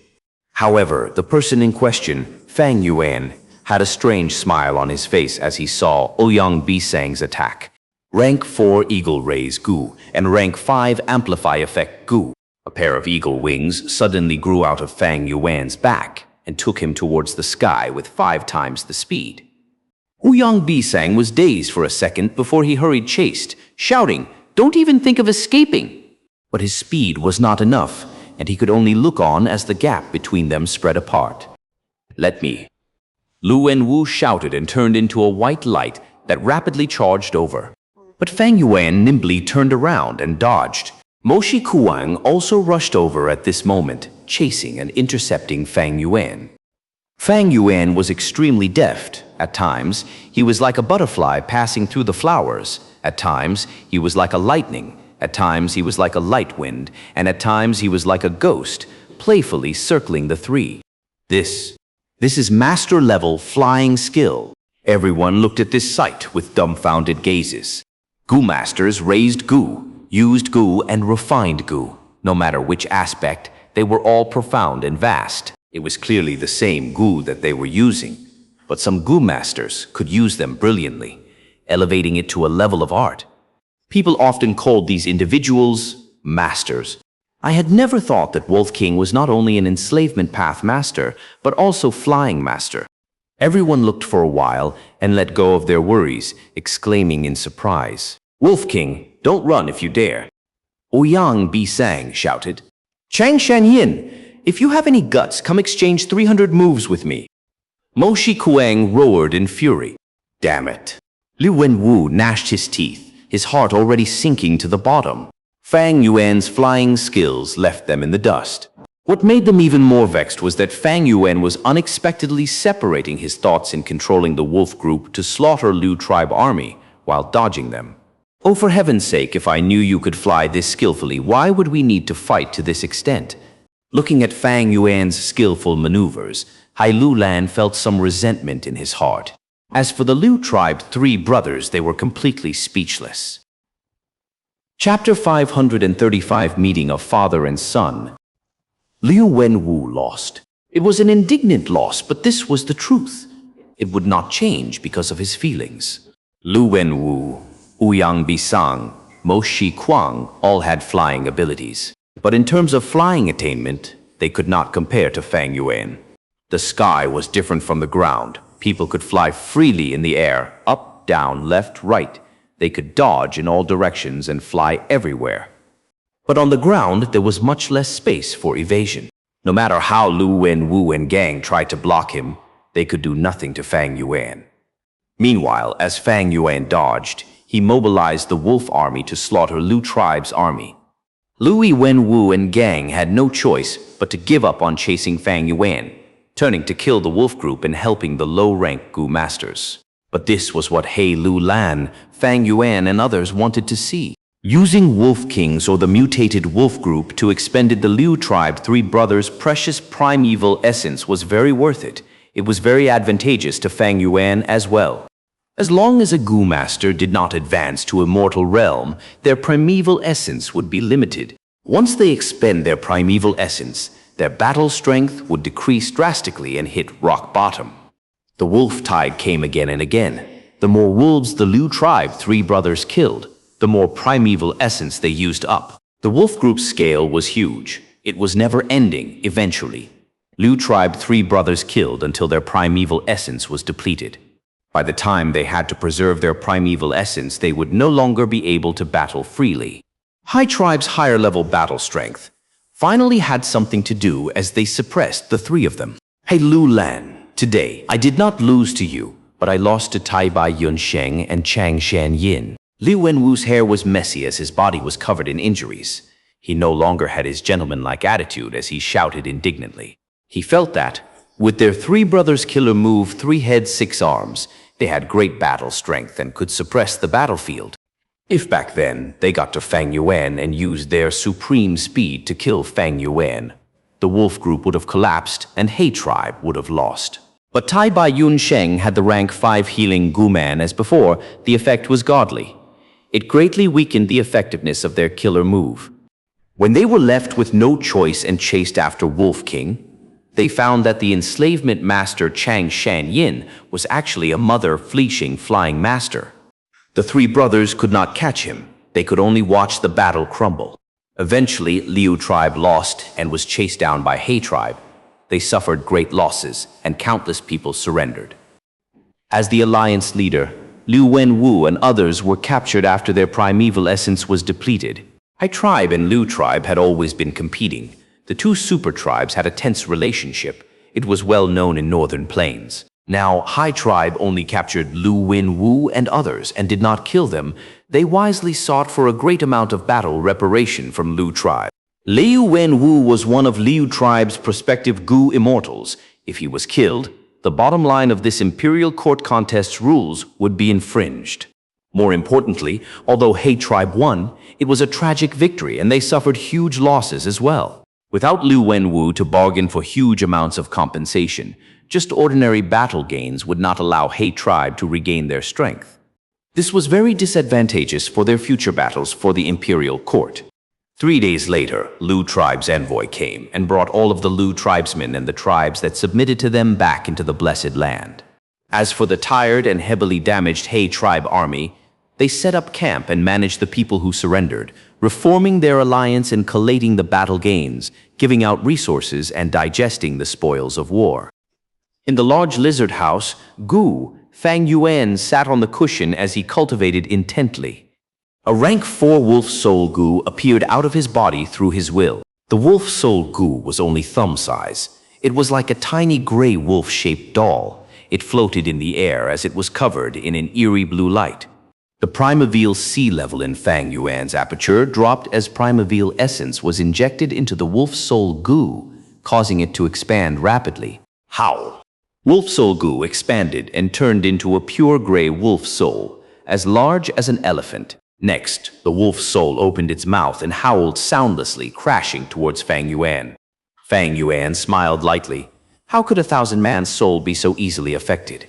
However, the person in question, Fang Yuan, had a strange smile on his face as he saw Ouyang Bisang's attack. Rank 4 Eagle Rays Gu and Rank 5 Amplify Effect Gu. A pair of eagle wings suddenly grew out of Fang Yuan's back and took him towards the sky with 5 times the speed. Ouyang Bisang was dazed for a second before he hurried chased, shouting, "Don't even think of escaping!" But his speed was not enough, and he could only look on as the gap between them spread apart. Let me. Lu Wenwu shouted and turned into a white light that rapidly charged over. But Fang Yuan nimbly turned around and dodged. Mo Shi Kuang also rushed over at this moment, chasing and intercepting Fang Yuan. Fang Yuan was extremely deft. At times, he was like a butterfly passing through the flowers. At times, he was like a lightning. At times, he was like a light wind. And at times, he was like a ghost. playfully circling the three. This is master-level flying skill. Everyone looked at this sight with dumbfounded gazes. Gu masters raised Gu, used Gu, and refined Gu. No matter which aspect, they were all profound and vast. It was clearly the same Gu that they were using, but some Gu masters could use them brilliantly, elevating it to a level of art. People often called these individuals masters. I had never thought that Wolf King was not only an enslavement path master, but also flying master. Everyone looked for a while and let go of their worries, exclaiming in surprise, "Wolf King, don't run if you dare." Ouyang Bisang shouted, "Chang Shanyin, if you have any guts, come exchange 300 moves with me." Mo Shi Kuang roared in fury. Damn it. Liu Wenwu gnashed his teeth, his heart already sinking to the bottom. Fang Yuan's flying skills left them in the dust. What made them even more vexed was that Fang Yuan was unexpectedly separating his thoughts in controlling the wolf group to slaughter Liu tribe army while dodging them. Oh, for heaven's sake, if I knew you could fly this skillfully, why would we need to fight to this extent? Looking at Fang Yuan's skillful maneuvers, Hai Lulan felt some resentment in his heart. As for the Liu tribe three brothers, they were completely speechless. Chapter 535, Meeting of Father and Son. Liu Wenwu lost. It was an indignant loss, but this was the truth. It would not change because of his feelings. Liu Wenwu, Ouyang Bisang, Mo Shi Kuang all had flying abilities. But in terms of flying attainment, they could not compare to Fang Yuan. The sky was different from the ground. People could fly freely in the air, up, down, left, right. They could dodge in all directions and fly everywhere. But on the ground, there was much less space for evasion. No matter how Liu Wenwu and gang tried to block him, they could do nothing to Fang Yuan. Meanwhile, as Fang Yuan dodged, he mobilized the wolf army to slaughter Liu tribe's army. Liu Wenwu and gang had no choice but to give up on chasing Fang Yuan, turning to kill the wolf group and helping the low-rank Gu masters. But this was what Hai Lulan, Fang Yuan, and others wanted to see. Using wolf kings or the mutated wolf group to expend the Liu tribe three brothers' precious primeval essence was very worth it. It was very advantageous to Fang Yuan as well. As long as a Gu master did not advance to immortal realm, their primeval essence would be limited. Once they expend their primeval essence, their battle strength would decrease drastically and hit rock bottom. The wolf tide came again and again. The more wolves the Liu tribe three brothers killed, the more primeval essence they used up. The wolf group's scale was huge. It was never ending, eventually. Liu tribe three brothers killed until their primeval essence was depleted. By the time they had to preserve their primeval essence, they would no longer be able to battle freely. Hai tribe's higher-level battle strength finally had something to do as they suppressed the three of them. Hai Lulan, today, I did not lose to you, but I lost to Tai Bai Yunsheng and Chang Shanyin. Liu Wenwu's hair was messy as his body was covered in injuries. He no longer had his gentleman-like attitude as he shouted indignantly. He felt that, with their three brothers' killer move, 3 heads, 6 arms, they had great battle strength and could suppress the battlefield. If back then they got to Fang Yuan and used their supreme speed to kill Fang Yuan, the wolf group would have collapsed and Hai tribe would have lost. But Tai Bai Yunsheng had the rank 5 healing Guman as before. The effect was godly. It greatly weakened the effectiveness of their killer move. When they were left with no choice and chased after Wolf King, they found that the enslavement master Chang Shanyin was actually a mother-fleeching flying master. The three brothers could not catch him. They could only watch the battle crumble. Eventually, Liu tribe lost and was chased down by Hai tribe. They suffered great losses, and countless people surrendered. As the alliance leader, Liu Wenwu and others were captured after their primeval essence was depleted. Hai tribe and Liu tribe had always been competing. The two super tribes had a tense relationship. It was well known in northern plains. Now, Hai tribe only captured Liu Wenwu and others and did not kill them. They wisely sought for a great amount of battle reparation from Liu tribe. Liu Wenwu was one of Liu tribe's prospective Gu immortals. If he was killed, the bottom line of this imperial court contest's rules would be infringed. More importantly, although Hai tribe won, it was a tragic victory and they suffered huge losses as well. Without Lu Wenwu to bargain for huge amounts of compensation, just ordinary battle gains would not allow He tribe to regain their strength. This was very disadvantageous for their future battles for the imperial court. 3 days later, Lu tribe's envoy came and brought all of the Lu tribesmen and the tribes that submitted to them back into the blessed land. As for the tired and heavily damaged He tribe army, they set up camp and managed the people who surrendered, reforming their alliance and collating the battle gains, giving out resources and digesting the spoils of war. In the large lizard house, Gu, Fang Yuan sat on the cushion as he cultivated intently. A rank 4 wolf soul Gu appeared out of his body through his will. The wolf soul Gu was only thumb size. It was like a tiny gray wolf-shaped doll. It floated in the air as it was covered in an eerie blue light. The primeval sea level in Fang Yuan's aperture dropped as primeval essence was injected into the wolf soul Gu, causing it to expand rapidly. Howl! Wolf soul Gu expanded and turned into a pure gray wolf soul, as large as an elephant. Next, the wolf soul opened its mouth and howled soundlessly, crashing towards Fang Yuan. Fang Yuan smiled lightly. How could a 1,000-man soul be so easily affected?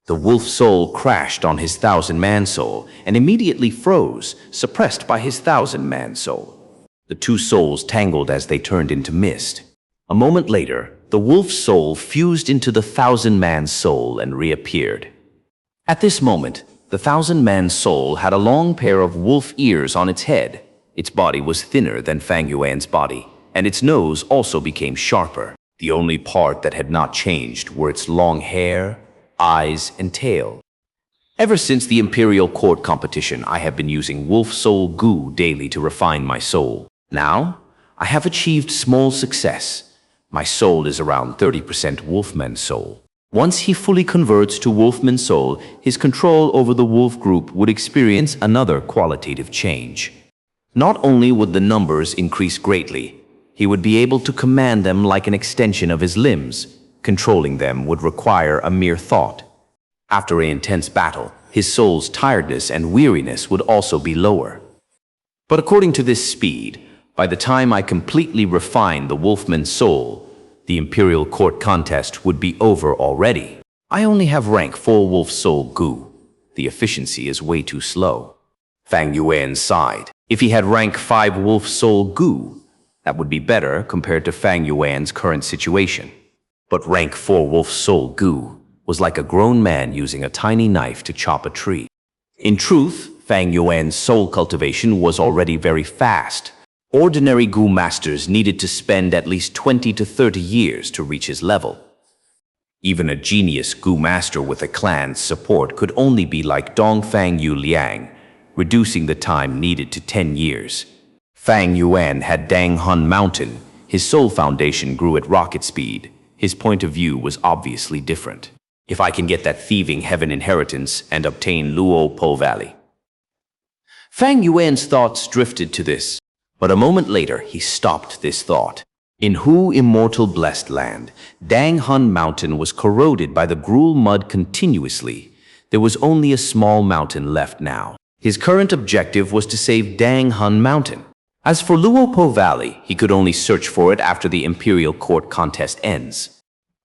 The wolf soul crashed on his 1,000-man soul and immediately froze, suppressed by his 1,000-man soul. The two souls tangled as they turned into mist. A moment later, the wolf soul fused into the 1,000-man soul and reappeared. At this moment, the 1,000-man soul had a long pair of wolf ears on its head. Its body was thinner than Fang Yuan's body, and its nose also became sharper. The only part that had not changed were its long hair, eyes, and tail. Ever since the Imperial Court competition, I have been using Wolf Soul Gu daily to refine my soul. Now, I have achieved small success. My soul is around 30% Wolfman soul. Once he fully converts to Wolfman soul, his control over the wolf group would experience another qualitative change. Not only would the numbers increase greatly, he would be able to command them like an extension of his limbs. Controlling them would require a mere thought. After an intense battle, his soul's tiredness and weariness would also be lower. But according to this speed, by the time I completely refine the Wolfman soul, the Imperial Court contest would be over already. I only have rank 4 Wolf Soul Gu. The efficiency is way too slow. Fang Yuan sighed. If he had rank 5 Wolf Soul Gu, that would be better compared to Fang Yuan's current situation. But rank 4 Wolf Soul Gu was like a grown man using a tiny knife to chop a tree. In truth, Fang Yuan's soul cultivation was already very fast. Ordinary Gu masters needed to spend at least 20 to 30 years to reach his level. Even a genius Gu master with a clan's support could only be like Dongfang Yu Liang, reducing the time needed to 10 years. Fang Yuan had Dang Hun Mountain. His soul foundation grew at rocket speed. His point of view was obviously different. If I can get that thieving heaven inheritance and obtain Luo Po Valley. Fang Yuan's thoughts drifted to this. But a moment later, he stopped this thought. In Hu Immortal Blessed Land, Dang Hun Mountain was corroded by the gruel mud continuously. There was only a small mountain left now. His current objective was to save Dang Hun Mountain. As for Luopo Valley, he could only search for it after the Imperial Court contest ends.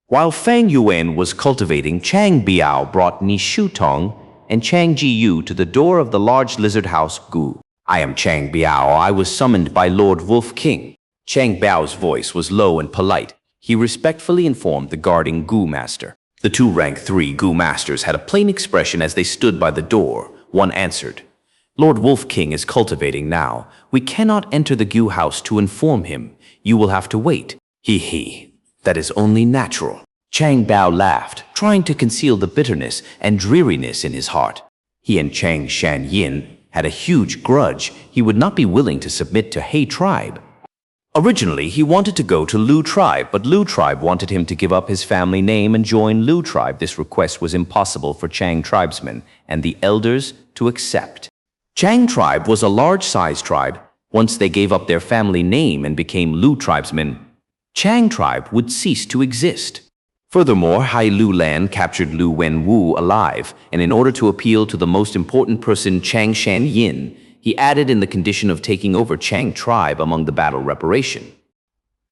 While Fang Yuan was cultivating, Chang Biao brought Ni Shutong and Chang Jiyu to the door of the large lizard house Gu. I am Chang Biao. I was summoned by Lord Wolf King. Chang Biao's voice was low and polite. He respectfully informed the guarding Gu master. The two rank 3 Gu masters had a plain expression as they stood by the door. One answered, Lord Wolf King is cultivating now. We cannot enter the Gu house to inform him. You will have to wait. He. That is only natural. Chang Biao laughed, trying to conceal the bitterness and dreariness in his heart. He and Chang Shanyin had a huge grudge. He would not be willing to submit to He tribe. Originally, he wanted to go to Lu tribe, but Lu tribe wanted him to give up his family name and join Lu tribe. This request was impossible for Chang tribesmen and the elders to accept. Chang tribe was a large-sized tribe. Once they gave up their family name and became Lu tribesmen, Chang tribe would cease to exist. Furthermore, Hai Lu Lan captured Lu Wenwu alive, and in order to appeal to the most important person, Chang Shanyin, he added in the condition of taking over Chang tribe among the battle reparation.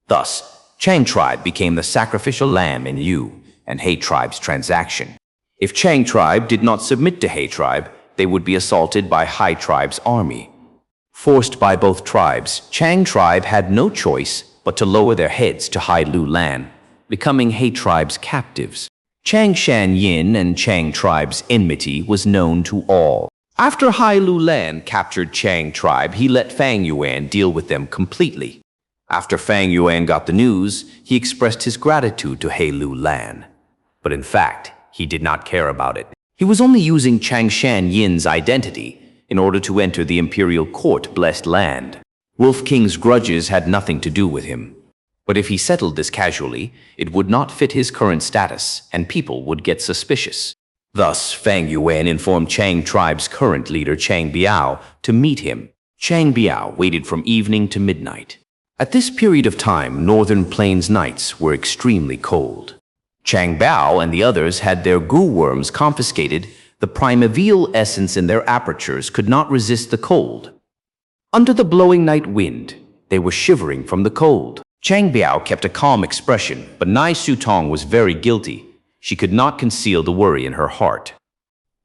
Thus, Chang tribe became the sacrificial lamb in Yu and He tribe's transaction. If Chang tribe did not submit to He tribe, they would be assaulted by Hai tribe's army. Forced by both tribes, Chang tribe had no choice but to lower their heads to Hai Lu land, becoming He tribe's captives. Chang Shan Yin and Chang tribe's enmity was known to all. After Hai Lu Lan captured Chang tribe, he let Fang Yuan deal with them completely. After Fang Yuan got the news, he expressed his gratitude to Hai Lu Lan. But in fact, he did not care about it. He was only using Chang Shan Yin's identity in order to enter the imperial court-blessed land. Wolf King's grudges had nothing to do with him. But if he settled this casually, it would not fit his current status, and people would get suspicious. Thus, Fang Yuan informed Chang tribe's current leader, Chang Biao, to meet him. Chang Biao waited from evening to midnight. At this period of time, northern plains nights were extremely cold. Chang Biao and the others had their gu worms confiscated. The primeval essence in their apertures could not resist the cold. Under the blowing night wind, they were shivering from the cold. Chang Biao kept a calm expression, but Nai Su Tong was very guilty. She could not conceal the worry in her heart.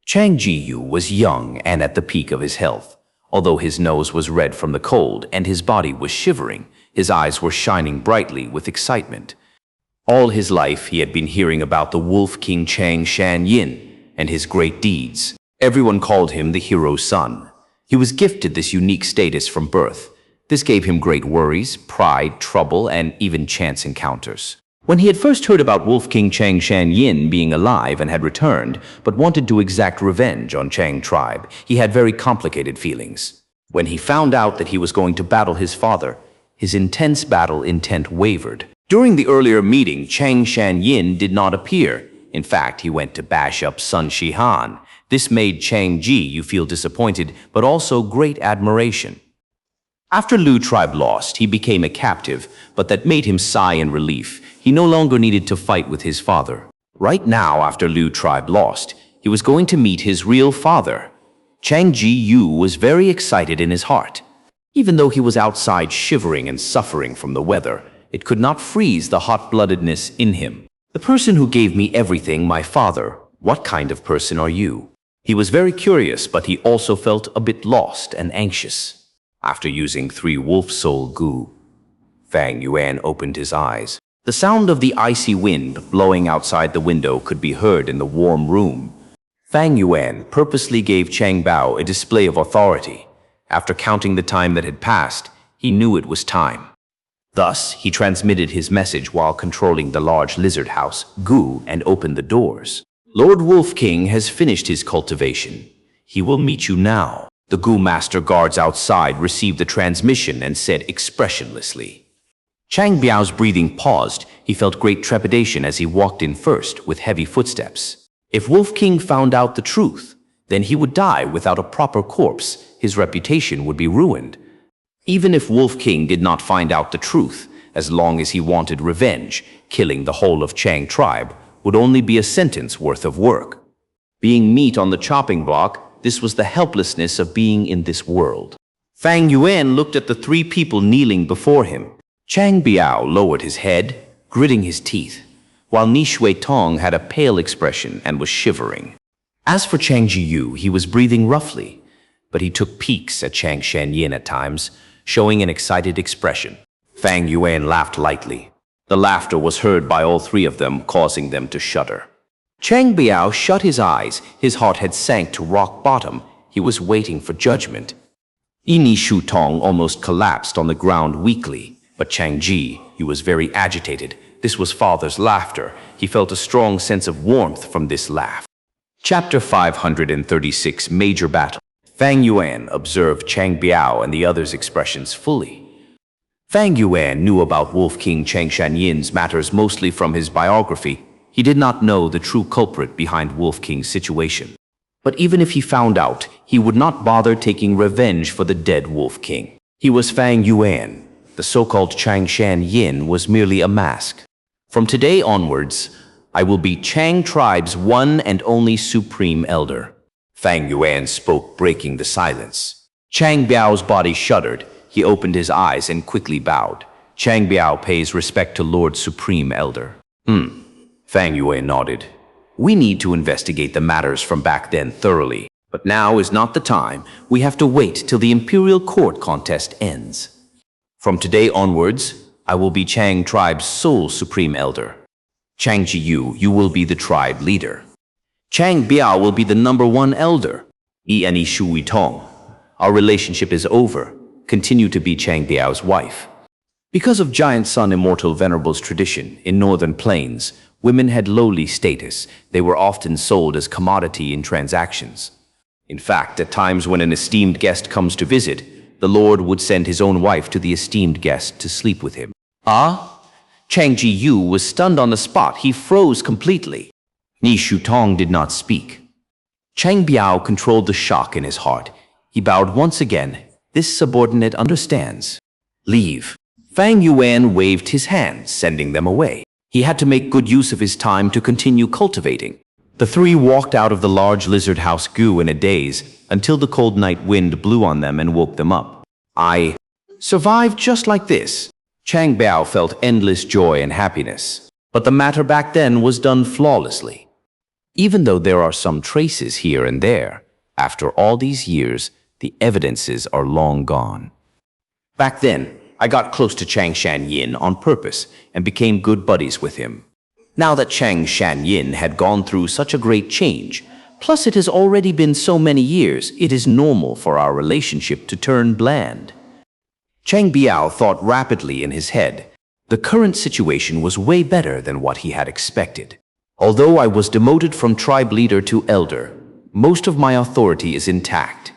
Chang Ji-yu was young and at the peak of his health. Although his nose was red from the cold and his body was shivering, his eyes were shining brightly with excitement. All his life he had been hearing about the Wolf King Chang Shan Yin and his great deeds. Everyone called him the hero's son. He was gifted this unique status from birth. This gave him great worries, pride, trouble, and even chance encounters. When he had first heard about Wolf King Chang Shan Yin being alive and had returned, but wanted to exact revenge on Chang tribe, he had very complicated feelings. When he found out that he was going to battle his father, his intense battle intent wavered. During the earlier meeting, Chang Shan Yin did not appear. In fact, he went to bash up Sun Shihan. This made Chang Ji feel disappointed, but also great admiration. After Lu tribe lost, he became a captive, but that made him sigh in relief. He no longer needed to fight with his father. Right now, after Lu tribe lost, he was going to meet his real father. Chang Ji was very excited in his heart. Even though he was outside shivering and suffering from the weather, it could not freeze the hot-bloodedness in him. The person who gave me everything, my father, what kind of person are you? He was very curious, but he also felt a bit lost and anxious. After using 3 wolf soul gu, Fang Yuan opened his eyes. The sound of the icy wind blowing outside the window could be heard in the warm room. Fang Yuan purposely gave Chang Bao a display of authority. After counting the time that had passed, he knew it was time. Thus, he transmitted his message while controlling the large lizard house, Gu, and opened the doors. Lord Wolf King has finished his cultivation. He will meet you now. The Gu master guards outside received the transmission and said expressionlessly. Chang Biao's breathing paused. He felt great trepidation as he walked in first with heavy footsteps. If Wolf King found out the truth, then he would die without a proper corpse. His reputation would be ruined. Even if Wolf King did not find out the truth, as long as he wanted revenge, killing the whole of Chang tribe would only be a sentence worth of work. Being meat on the chopping block, this was the helplessness of being in this world. Fang Yuan looked at the 3 people kneeling before him. Chang Biao lowered his head, gritting his teeth, while Ni Shui Tong had a pale expression and was shivering. As for Chang Ji-yu, he was breathing roughly, but he took peeks at Chang Shan Yin at times, showing an excited expression. Fang Yuan laughed lightly. The laughter was heard by all 3 of them, causing them to shudder. Chang Biao shut his eyes. His heart had sank to rock bottom. He was waiting for judgment. Ni Shu Tong almost collapsed on the ground weakly, but Chang Ji, he was very agitated. This was father's laughter. He felt a strong sense of warmth from this laugh. Chapter 536, Major Battle. Fang Yuan observed Chang Biao and the others' expressions fully. Fang Yuan knew about Wolf King Chang Shan Yin's matters mostly from his biography. He did not know the true culprit behind Wolf King's situation. But even if he found out, he would not bother taking revenge for the dead Wolf King. He was Fang Yuan. The so-called Chang Shan Yin was merely a mask. From today onwards, I will be Chang tribe's one and only supreme elder. Fang Yuan spoke, breaking the silence. Chang Biao's body shuddered. He opened his eyes and quickly bowed. Chang Biao pays respect to Lord Supreme Elder. Fang Yuan nodded. We need to investigate the matters from back then thoroughly. But now is not the time. We have to wait till the Imperial Court contest ends. From today onwards, I will be Chang Tribe's sole Supreme Elder. Chang Jiyu, you will be the tribe leader. Chang Biao will be the #1 elder. Yi Shui Tong. Our relationship is over. Continue to be Chang Biao's wife. Because of Giant Sun Immortal Venerable's tradition, in Northern Plains, women had lowly status. They were often sold as commodity in transactions. In fact, at times when an esteemed guest comes to visit, the Lord would send his own wife to the esteemed guest to sleep with him. Chang Ji-yu was stunned on the spot. He froze completely. Ni Shutong did not speak. Chang Biao controlled the shock in his heart. He bowed once again. This subordinate understands. Leave. Fang Yuan waved his hand, sending them away. He had to make good use of his time to continue cultivating. The three walked out of the large lizard house Gu in a daze until the cold night wind blew on them and woke them up. I survived just like this. Chang Biao felt endless joy and happiness. But the matter back then was done flawlessly. Even though there are some traces here and there, after all these years, the evidences are long gone. Back then, I got close to Chang Shanyin on purpose and became good buddies with him. Now that Chang Shanyin had gone through such a great change, plus it has already been so many years, it is normal for our relationship to turn bland. Chang Biao thought rapidly in his head. The current situation was way better than what he had expected. Although I was demoted from tribe leader to elder, most of my authority is intact.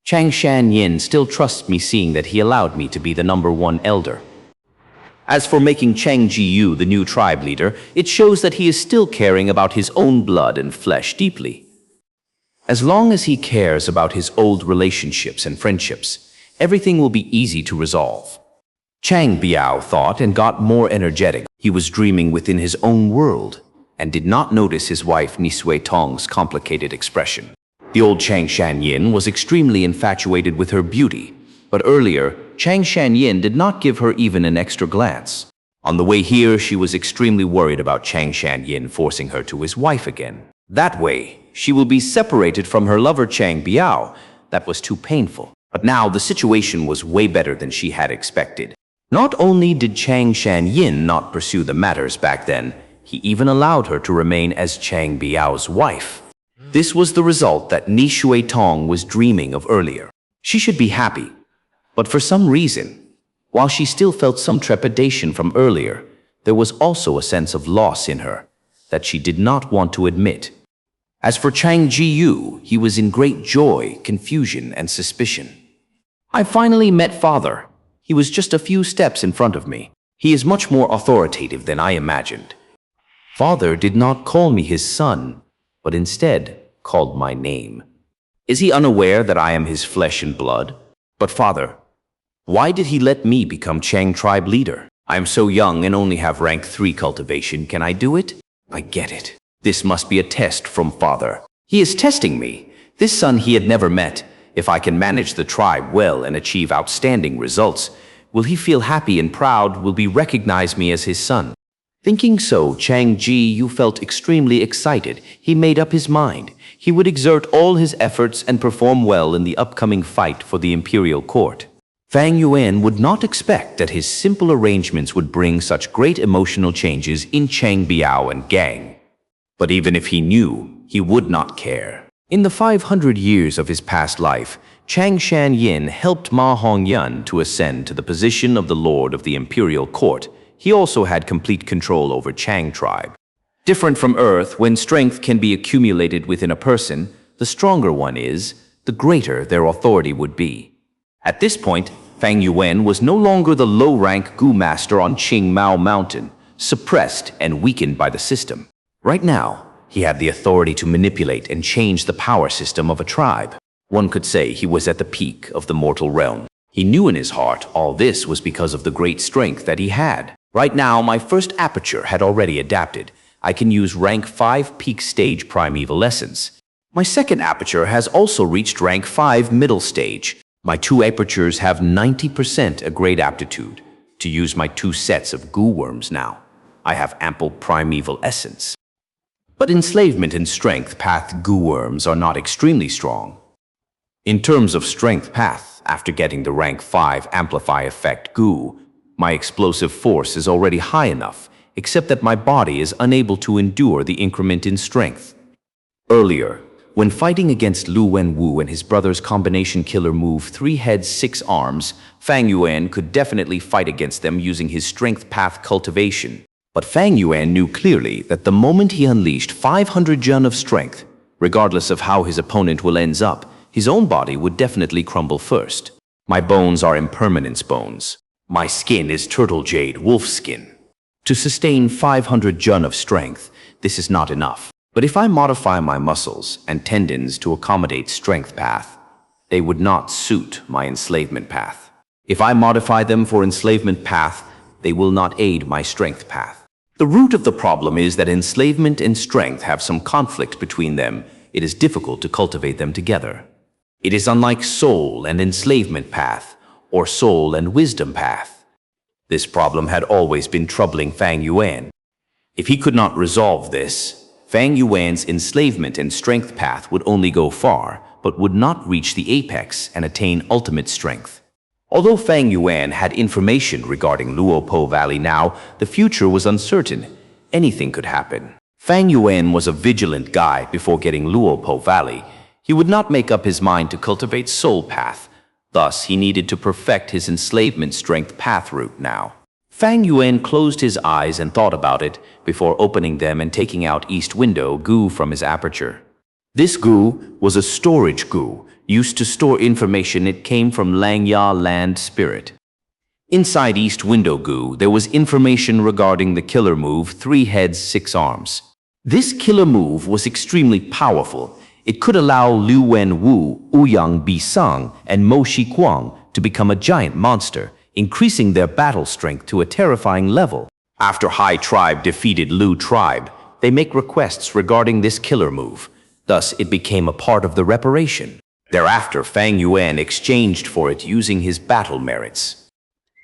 Chang Shanyin still trusts me, seeing that he allowed me to be the #1 elder. As for making Chang Jiyu the new tribe leader, it shows that he is still caring about his own blood and flesh deeply. As long as he cares about his old relationships and friendships, everything will be easy to resolve. Chang Biao thought and got more energetic. He was dreaming within his own world and did not notice his wife Ni Sui Tong's complicated expression. The old Chang Shanyin was extremely infatuated with her beauty, but earlier, Chang Shanyin did not give her even an extra glance. On the way here, she was extremely worried about Chang Shanyin forcing her to his wife again. That way, she will be separated from her lover Chang Biao. That was too painful. But now the situation was way better than she had expected. Not only did Chang Shanyin not pursue the matters back then, he even allowed her to remain as Chang Biao's wife. This was the result that Ni Shui Tong was dreaming of earlier. She should be happy. But for some reason, while she still felt some trepidation from earlier, there was also a sense of loss in her that she did not want to admit. As for Chang Jiyu, he was in great joy, confusion, and suspicion. I finally met Father. He was just a few steps in front of me. He is much more authoritative than I imagined. Father did not call me his son, but instead called my name. Is he unaware that I am his flesh and blood? But Father, why did he let me become Chang tribe leader? I am so young and only have rank 3 cultivation. Can I do it? I get it. This must be a test from Father. He is testing me. This son he had never met. If I can manage the tribe well and achieve outstanding results, will he feel happy and proud? Will he recognize me as his son? Thinking so, Chang Ji-yu felt extremely excited. He made up his mind. He would exert all his efforts and perform well in the upcoming fight for the imperial court. Fang Yuan would not expect that his simple arrangements would bring such great emotional changes in Chang Biao and gang. But even if he knew, he would not care. In the 500 years of his past life, Chang Shanyin helped Ma Hongyun to ascend to the position of the Lord of the Imperial Court. He also had complete control over Chang tribe. Different from Earth, when strength can be accumulated within a person, the stronger one is, the greater their authority would be. At this point, Fang Yuan was no longer the low-rank Gu master on Qing Mao Mountain, suppressed and weakened by the system. Right now, he had the authority to manipulate and change the power system of a tribe. One could say he was at the peak of the mortal realm. He knew in his heart all this was because of the great strength that he had. Right now, my first aperture had already adapted. I can use rank 5 peak stage primeval essence. My second aperture has also reached rank 5 middle stage. My 2 apertures have 90% a great aptitude. to use my 2 sets of goo worms now. I have ample primeval essence. But enslavement and strength path goo worms are not extremely strong. In terms of strength path, after getting the rank 5 amplify effect goo, my explosive force is already high enough, except that my body is unable to endure the increment in strength. Earlier, when fighting against Lu Wenwu and his brother's combination killer move 3 heads 6 arms, Fang Yuan could definitely fight against them using his strength path cultivation. But Fang Yuan knew clearly that the moment he unleashed 500 Jun of strength, regardless of how his opponent will ends up, his own body would definitely crumble first. My bones are impermanence bones. My skin is turtle jade wolf skin. To sustain 500 Jun of strength, this is not enough. But if I modify my muscles and tendons to accommodate strength path, they would not suit my enslavement path. If I modify them for enslavement path, they will not aid my strength path. The root of the problem is that enslavement and strength have some conflict between them. It is difficult to cultivate them together. It is unlike soul and enslavement path, or soul and wisdom path. This problem had always been troubling Fang Yuan. If he could not resolve this, Fang Yuan's enslavement and strength path would only go far, but would not reach the apex and attain ultimate strength. Although Fang Yuan had information regarding Luopo Valley now, the future was uncertain. Anything could happen. Fang Yuan was a vigilant guy before getting Luopo Valley. He would not make up his mind to cultivate soul path. Thus, he needed to perfect his enslavement strength path route now. Fang Yuan closed his eyes and thought about it before opening them and taking out East Window Gu from his aperture. This Gu was a storage Gu, used to store information. It came from Langya land spirit. Inside East Window Gu, there was information regarding the killer move 3 heads 6 arms. This killer move was extremely powerful. It could allow Lu Wenwu, Ouyang Bisang, and Mo Shikuang to become a giant monster, increasing their battle strength to a terrifying level. After High Tribe defeated Lu Tribe, they make requests regarding this killer move. Thus, it became a part of the reparation. Thereafter, Fang Yuan exchanged for it using his battle merits.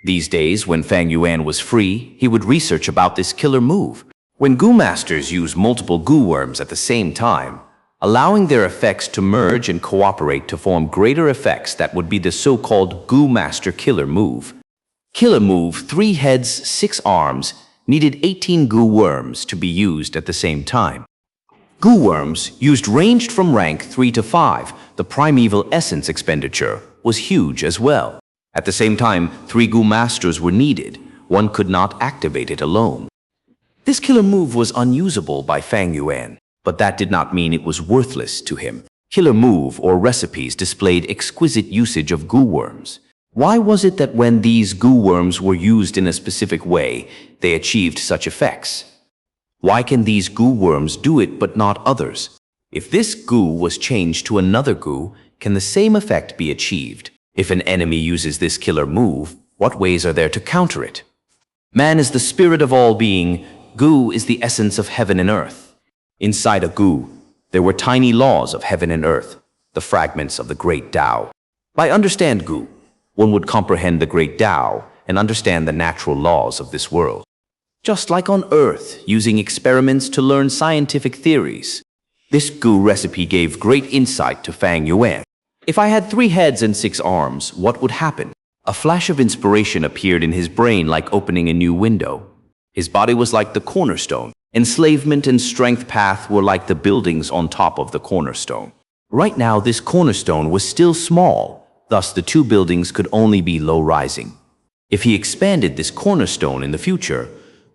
These days, when Fang Yuan was free, he would research about this killer move. When Gu Masters use multiple Gu Worms at the same time, allowing their effects to merge and cooperate to form greater effects, that would be the so-called Gu Master Killer Move. Killer Move 3 heads 6 arms needed 18 Gu Worms to be used at the same time. Gu Worms used ranged from rank 3 to 5. The primeval essence expenditure was huge as well. At the same time, 3 Gu Masters were needed. One could not activate it alone. This killer move was unusable by Fang Yuan, but that did not mean it was worthless to him. Killer move or recipes displayed exquisite usage of Gu Worms. Why was it that when these Gu Worms were used in a specific way, they achieved such effects? Why can these Gu Worms do it but not others? If this Gu was changed to another Gu, can the same effect be achieved? If an enemy uses this killer move, what ways are there to counter it? Man is the spirit of all being. Gu is the essence of heaven and earth. Inside a Gu, there were tiny laws of heaven and earth, the fragments of the great Tao. By understand Gu, one would comprehend the great Tao and understand the natural laws of this world. Just like on Earth, using experiments to learn scientific theories. This Gu recipe gave great insight to Fang Yuan. If I had 3 heads and 6 arms, what would happen? A flash of inspiration appeared in his brain like opening a new window. His body was like the cornerstone. Enslavement and strength path were like the buildings on top of the cornerstone. Right now, this cornerstone was still small. Thus, the 2 buildings could only be low-rising. If he expanded this cornerstone in the future,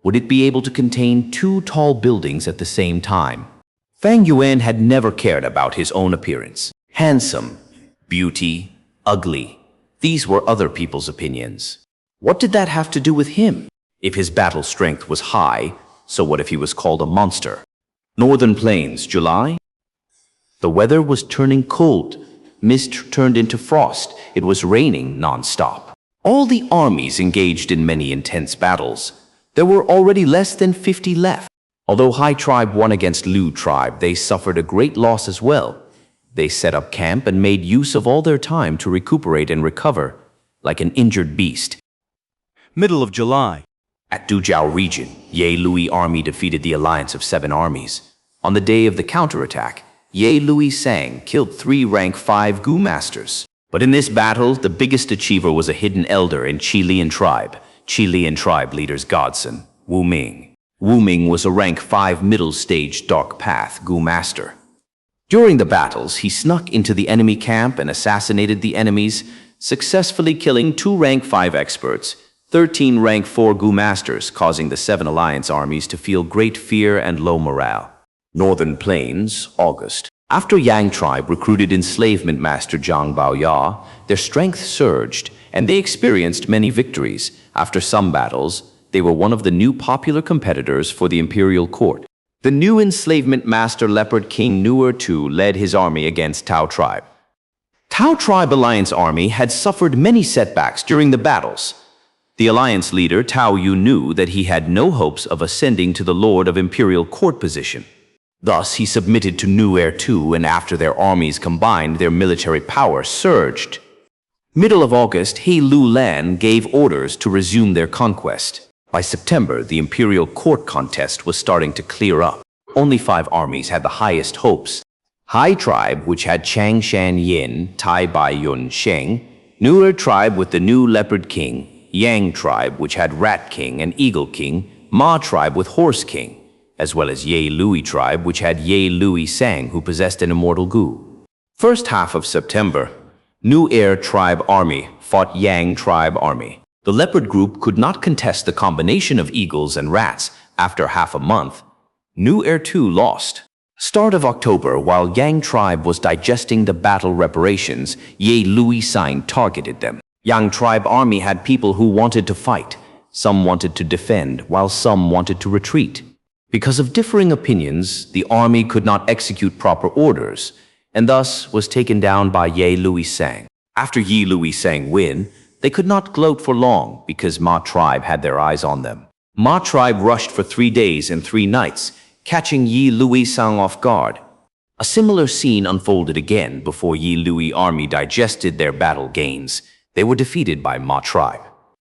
would it be able to contain 2 tall buildings at the same time? Fang Yuan had never cared about his own appearance. Handsome, beauty, ugly. These were other people's opinions. What did that have to do with him? If his battle strength was high, so what if he was called a monster? Northern Plains, July. The weather was turning cold. Mist turned into frost. It was raining non-stop. All the armies engaged in many intense battles. There were already less than 50 left. Although High Tribe won against Lu Tribe, they suffered a great loss as well. They set up camp and made use of all their time to recuperate and recover, like an injured beast. middle of July. At Dujiao region, Ye Lui army defeated the alliance of 7 armies. On the day of the counterattack, Ye Lui Sang killed 3 rank 5 Gu masters. But in this battle, the biggest achiever was a hidden elder in Qilian tribe. Qilian tribe leader's godson, Wu Ming. Wu Ming was a rank 5 middle stage dark path Gu master. During the battles, he snuck into the enemy camp and assassinated the enemies, successfully killing 2 rank 5 experts, 13 rank 4 Gu masters, causing the 7 alliance armies to feel great fear and low morale. Northern Plains, August. After Yang tribe recruited enslavement master Zhang Baoya, their strength surged, and they experienced many victories. After some battles, they were one of the new popular competitors for the imperial court. The new enslavement master Leopard King Nuer II led his army against Tao tribe. Tao tribe alliance army had suffered many setbacks during the battles. The alliance leader Tao Yu knew that he had no hopes of ascending to the Lord of Imperial Court position. Thus, he submitted to Nuer II, and after their armies combined, their military power surged. Middle of August, He Lu Lan gave orders to resume their conquest. By September, the Imperial Court contest was starting to clear up. Only 5 armies had the highest hopes. Hai tribe, which had Chang Shan Yin, Tai Bai Yun Sheng, Nuer tribe with the new Leopard King, Yang tribe, which had Rat King and Eagle King, Ma tribe with Horse King, as well as Ye Lui tribe, which had Ye Lui Sang, who possessed an immortal Gu. First half of September, Nuer tribe army fought Yang tribe army. The leopard group could not contest the combination of eagles and rats. After half a month, Nuer II lost. Start of October, while Yang tribe was digesting the battle reparations, Ye Lui Sang targeted them. Yang tribe army had people who wanted to fight. Some wanted to defend, while some wanted to retreat. Because of differing opinions, the army could not execute proper orders, and thus was taken down by Ye Lui Sang. After Ye Lui Sang win, they could not gloat for long because Ma tribe had their eyes on them. Ma tribe rushed for 3 days and 3 nights, catching Ye Lui Sang off guard. A similar scene unfolded again before Ye Lui army digested their battle gains. They were defeated by Ma tribe.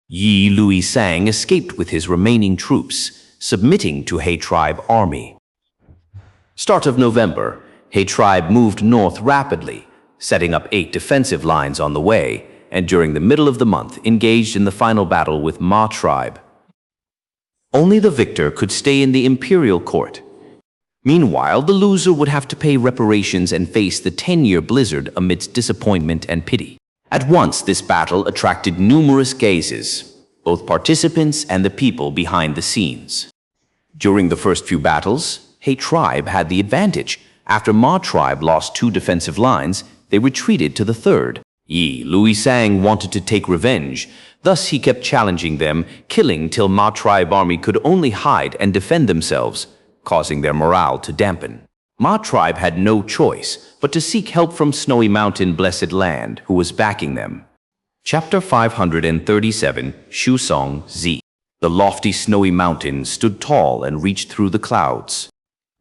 Ye Lui Sang escaped with his remaining troops, submitting to He tribe army. Start of November, He tribe moved north rapidly, setting up 8 defensive lines on the way, and during the middle of the month engaged in the final battle with Ma tribe. Only the victor could stay in the imperial court. Meanwhile, the loser would have to pay reparations and face the 10-year blizzard amidst disappointment and pity. At once, this battle attracted numerous gazes, both participants and the people behind the scenes. During the first few battles, He tribe had the advantage. After Ma tribe lost 2 defensive lines, they retreated to the 3rd. Ye Lui Sang wanted to take revenge. Thus he kept challenging them, killing till Ma tribe army could only hide and defend themselves, causing their morale to dampen. Ma tribe had no choice but to seek help from Snowy Mountain Blessed Land, who was backing them. Chapter 537, Shu Song Z. The lofty snowy mountain stood tall and reached through the clouds.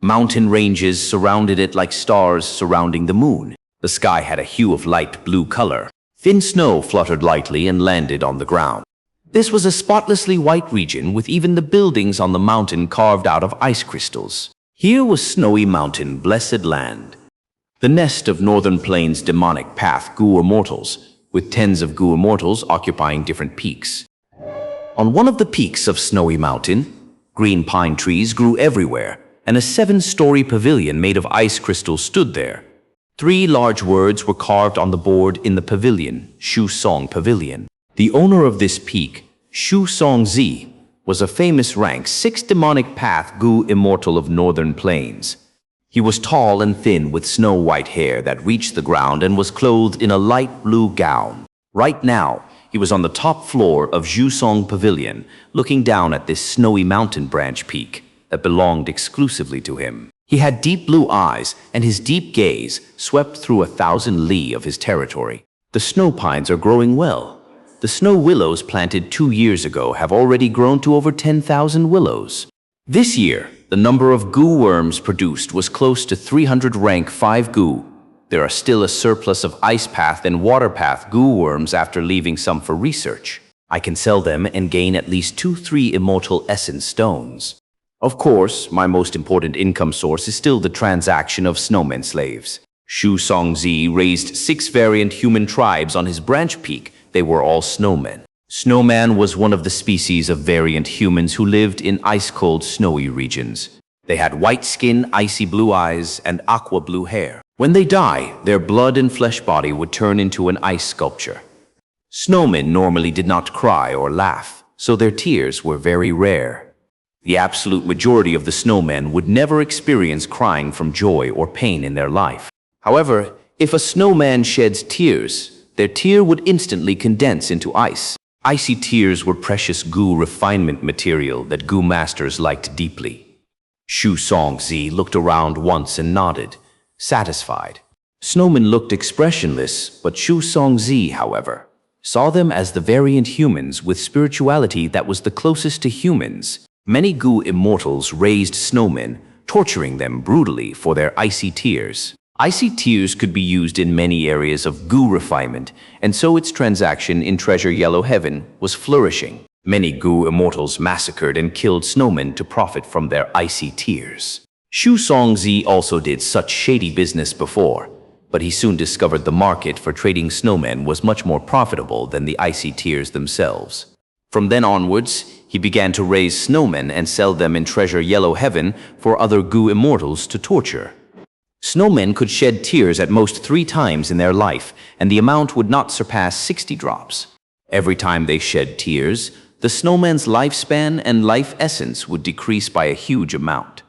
Mountain ranges surrounded it like stars surrounding the moon. The sky had a hue of light blue color. Thin snow fluttered lightly and landed on the ground. This was a spotlessly white region with even the buildings on the mountain carved out of ice crystals. Here was Snowy Mountain Blessed Land, the nest of Northern Plains demonic path Gu immortals, with tens of Gu immortals occupying different peaks. On one of the peaks of Snowy Mountain, green pine trees grew everywhere, and a 7-story pavilion made of ice crystals stood there. 3 large words were carved on the board in the pavilion, Shu Song Pavilion. The owner of this peak, Shu Song Z, was a famous rank 6 demonic path Gu immortal of Northern Plains. He was tall and thin with snow-white hair that reached the ground and was clothed in a light blue gown. Right now, he was on the top floor of Shu Song Pavilion, looking down at this snowy mountain branch peak that belonged exclusively to him. He had deep blue eyes, and his deep gaze swept through 1,000 li of his territory. The snow pines are growing well. The snow willows planted 2 years ago have already grown to over 10,000 willows. This year, the number of Gu worms produced was close to 300 rank 5 Gu. There are still a surplus of ice path and water path Gu worms after leaving some for research. I can sell them and gain at least 2-3 immortal essence stones. Of course, my most important income source is still the transaction of snowmen slaves. Xianxia raised 6 variant human tribes on his branch peak. They were all snowmen. Snowman was one of the species of variant humans who lived in ice-cold, snowy regions. They had white skin, icy blue eyes, and aqua blue hair. When they die, their blood and flesh body would turn into an ice sculpture. Snowmen normally did not cry or laugh, so their tears were very rare. The absolute majority of the snowmen would never experience crying from joy or pain in their life. However, if a snowman sheds tears, their tear would instantly condense into ice. Icy tears were precious Gu refinement material that Gu masters liked deeply. Xianxia looked around once and nodded, satisfied. Snowmen looked expressionless, but Xianxia, however, saw them as the variant humans with spirituality that was the closest to humans. Many Gu immortals raised snowmen, torturing them brutally for their icy tears. Icy tears could be used in many areas of Gu refinement, and so its transaction in Treasure Yellow Heaven was flourishing. Many Gu immortals massacred and killed snowmen to profit from their icy tears. Xianxia also did such shady business before, but he soon discovered the market for trading snowmen was much more profitable than the icy tears themselves. From then onwards, he began to raise snowmen and sell them in Treasure Yellow Heaven for other Gu immortals to torture. Snowmen could shed tears at most 3 times in their life, and the amount would not surpass 60 drops. Every time they shed tears, the snowman's lifespan and life essence would decrease by a huge amount.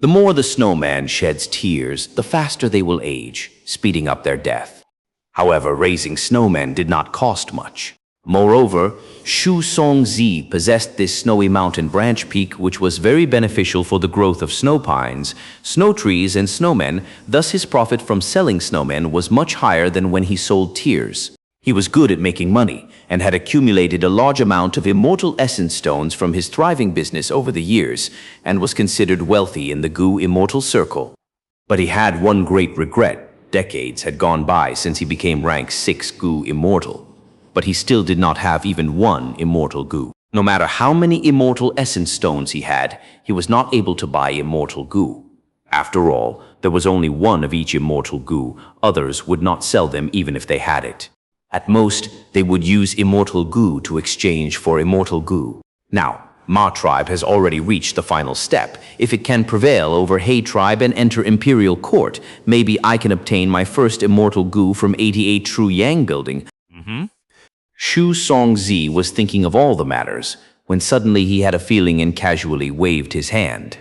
The more the snowman sheds tears, the faster they will age, speeding up their death. However, raising snowmen did not cost much. Moreover, Xianxia possessed this snowy mountain branch peak which was very beneficial for the growth of snow pines, snow trees, and snowmen, thus his profit from selling snowmen was much higher than when he sold tears. He was good at making money, and had accumulated a large amount of immortal essence stones from his thriving business over the years, and was considered wealthy in the Gu immortal circle. But he had one great regret. Decades had gone by since he became rank 6 Gu immortal. But he still did not have even one immortal Gu. No matter how many immortal essence stones he had, he was not able to buy immortal Gu. After all, there was only one of each immortal Gu. Others would not sell them even if they had it. At most, they would use immortal Gu to exchange for immortal Gu. Now, Ma tribe has already reached the final step. If it can prevail over He tribe and enter Imperial Court, maybe I can obtain my first immortal Gu from 88 True Yang building. Xianxia was thinking of all the matters, when suddenly he had a feeling and casually waved his hand.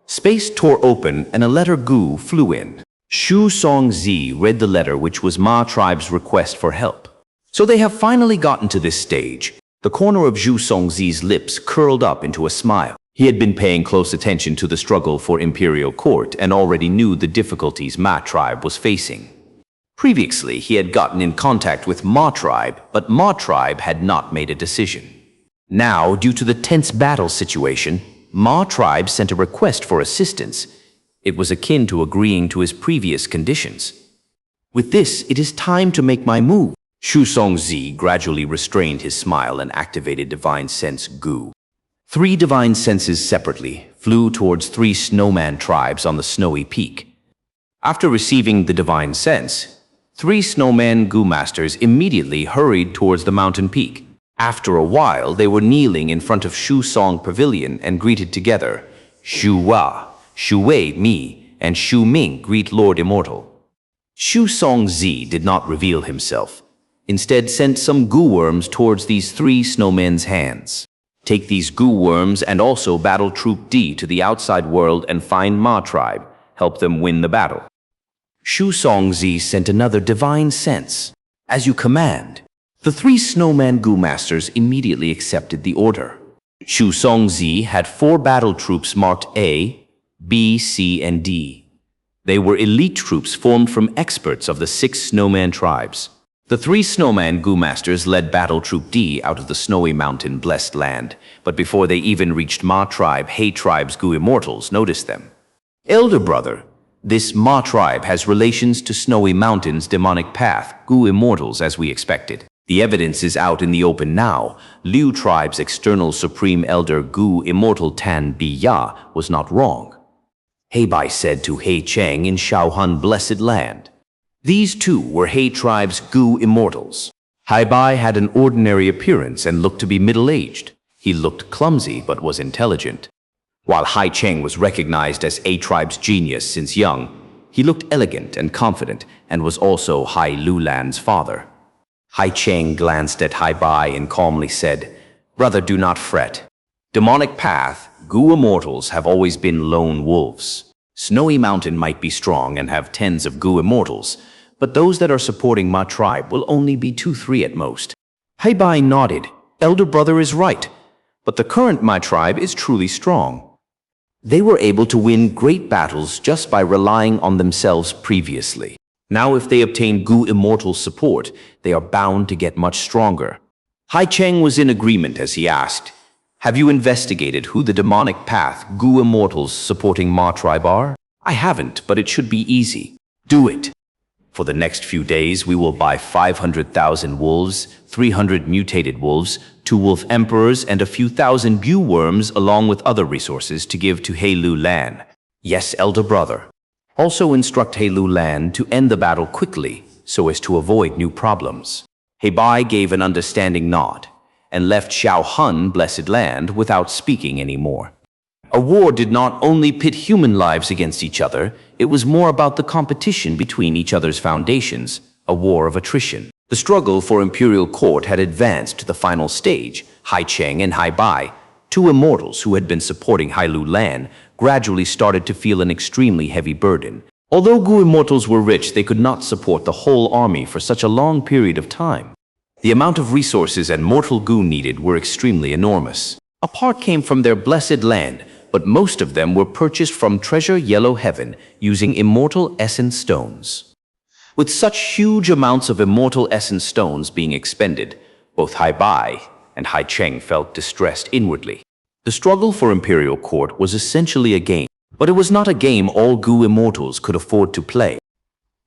Space tore open and a letter Gu flew in. Xianxia read the letter, which was Ma tribe's request for help. So they have finally gotten to this stage. The corner of Xianxia's lips curled up into a smile. He had been paying close attention to the struggle for Imperial Court and already knew the difficulties Ma tribe was facing. Previously, he had gotten in contact with Ma tribe, but Ma tribe had not made a decision. Now, due to the tense battle situation, Ma tribe sent a request for assistance. It was akin to agreeing to his previous conditions. With this, it is time to make my move. Xianxia gradually restrained his smile and activated Divine Sense Gu. 3 divine senses separately flew towards 3 snowman tribes on the snowy peak. After receiving the Divine Sense, 3 snowman Gu masters immediately hurried towards the mountain peak. After a while, they were kneeling in front of Shu Song Pavilion and greeted together. Shu Wa, Shu Wei Mi, and Shu Ming greet Lord Immortal. Xianxia did not reveal himself. Instead, sent some Gu worms towards these 3 snowmen's hands. Take these Gu worms and also battle Troop D to the outside world and find Ma tribe. Help them win the battle. Xianxia sent another divine sense. As you command. The 3 snowman Gu masters immediately accepted the order. Xianxia had 4 battle troops marked A, B, C, and D. They were elite troops formed from experts of the 6 snowman tribes. The 3 snowman Gu masters led battle troop D out of the snowy mountain blessed land, but before they even reached Ma tribe, He tribe's Gu immortals noticed them. Elder brother, this Ma tribe has relations to Snowy Mountain's demonic path, Gu immortals, as we expected. The evidence is out in the open now. Liu tribe's external supreme elder Gu Immortal Tan Biya was not wrong. Heibai said to He Cheng in Shaohan Blessed Land. These two were He tribe's Gu immortals. Heibai had an ordinary appearance and looked to be middle-aged. He looked clumsy but was intelligent. While Hai Cheng was recognized as A tribe's genius since young, he looked elegant and confident and was also Hai Lulan's father. Hai Cheng glanced at Heibai and calmly said, "Brother, do not fret. Demonic path, Gu immortals have always been lone wolves. Snowy Mountain might be strong and have tens of Gu immortals, but those that are supporting my tribe will only be 2-3 at most." Heibai nodded. Elder brother is right, but the current my tribe is truly strong. They were able to win great battles just by relying on themselves previously. Now if they obtain Gu immortal support, they are bound to get much stronger. Hai Cheng was in agreement as he asked, "Have you investigated who the demonic path Gu immortals supporting Ma tribe are?" "I haven't, but it should be easy." "Do it." For the next few days, we will buy 500,000 wolves, 300 mutated wolves, 2 wolf emperors, and a few thousand Gu worms, along with other resources to give to He Lu Lan. Yes, elder brother. Also instruct He Lu Lan to end the battle quickly, so as to avoid new problems. Heibai gave an understanding nod, and left Shaohan Blessed Land without speaking any more. A war did not only pit human lives against each other, it was more about the competition between each other's foundations, a war of attrition. The struggle for imperial court had advanced to the final stage. Hai Cheng and Heibai, two immortals who had been supporting Hai Lu Lan, gradually started to feel an extremely heavy burden. Although Gu immortals were rich, they could not support the whole army for such a long period of time. The amount of resources and mortal Gu needed were extremely enormous. A part came from their blessed land, but most of them were purchased from Treasure Yellow Heaven using immortal essence stones. With such huge amounts of immortal essence stones being expended, both Heibai and Hai Cheng felt distressed inwardly. The struggle for imperial court was essentially a game, but it was not a game all Gu immortals could afford to play.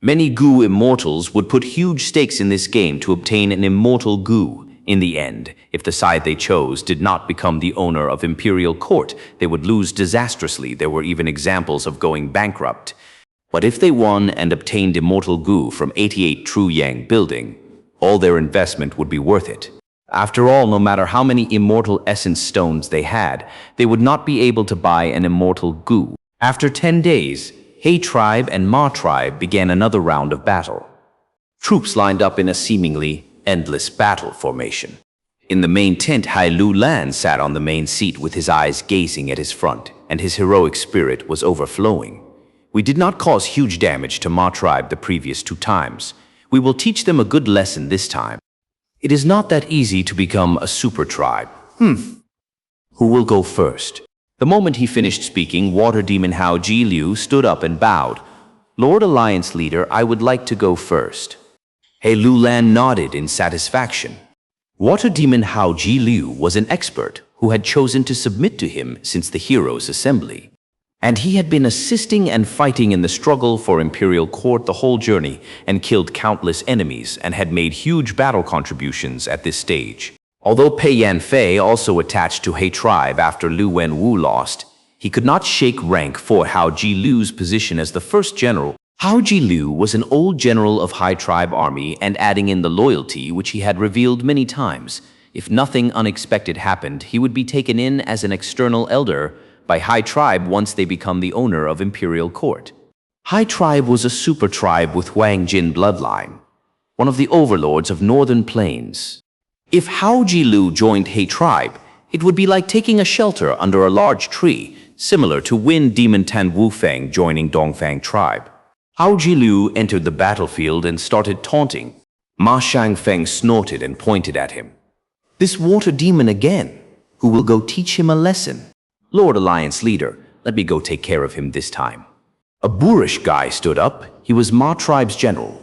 Many Gu immortals would put huge stakes in this game to obtain an immortal Gu. In the end, if the side they chose did not become the owner of imperial court, they would lose disastrously. There were even examples of going bankrupt. But if they won and obtained immortal Gu from 88 True Yang building, all their investment would be worth it. After all, no matter how many immortal essence stones they had, they would not be able to buy an immortal Gu. After 10 days, He tribe and Ma tribe began another round of battle. Troops lined up in a seemingly endless battle formation. In the main tent, Hai Lu Lan sat on the main seat with his eyes gazing at his front, and his heroic spirit was overflowing. "We did not cause huge damage to Ma tribe the previous 2 times. We will teach them a good lesson this time. It is not that easy to become a super tribe. Who will go first?" The moment he finished speaking, Water Demon Hao Ji Liu stood up and bowed. "Lord Alliance Leader, I would like to go first." He Lu Lan nodded in satisfaction. Water Demon Hao Ji Liu was an expert who had chosen to submit to him since the Heroes' Assembly. And he had been assisting and fighting in the struggle for imperial court the whole journey and killed countless enemies and had made huge battle contributions at this stage. Although Pei Yan Fei also attached to He tribe after Lu Wen Wu lost, he could not shake rank for Hao Ji Liu's position as the first general. Hao Ji Liu was an old general of Hai tribe army, and adding in the loyalty which he had revealed many times, if nothing unexpected happened, he would be taken in as an external elder by Hai tribe once they become the owner of imperial court. Hai tribe was a super tribe with Huang Jin bloodline, one of the overlords of northern plains. If Hao Ji Liu joined He tribe, it would be like taking a shelter under a large tree, similar to Wind Demon Tan Wufang joining Dongfang tribe. Hao Ji Liu entered the battlefield and started taunting. Ma Shangfeng snorted and pointed at him. "This water demon again. Who will go teach him a lesson?" "Lord Alliance Leader, let me go take care of him this time." A boorish guy stood up. He was Ma tribe's general.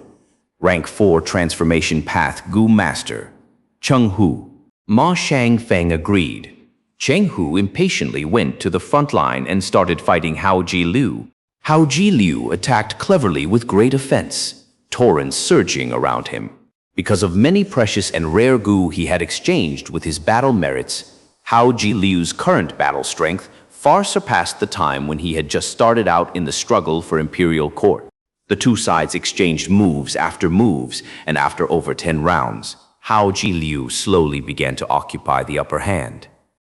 Rank 4 Transformation Path Gu Master, Cheng Hu. Ma Shangfeng agreed. Cheng Hu impatiently went to the front line and started fighting Hao Ji Liu. Hao Ji Liu attacked cleverly with great offense, torrents surging around him. Because of many precious and rare Gu he had exchanged with his battle merits, Hao Ji Liu's current battle strength far surpassed the time when he had just started out in the struggle for imperial court. The two sides exchanged moves, and after over 10 rounds, Hao Ji Liu slowly began to occupy the upper hand.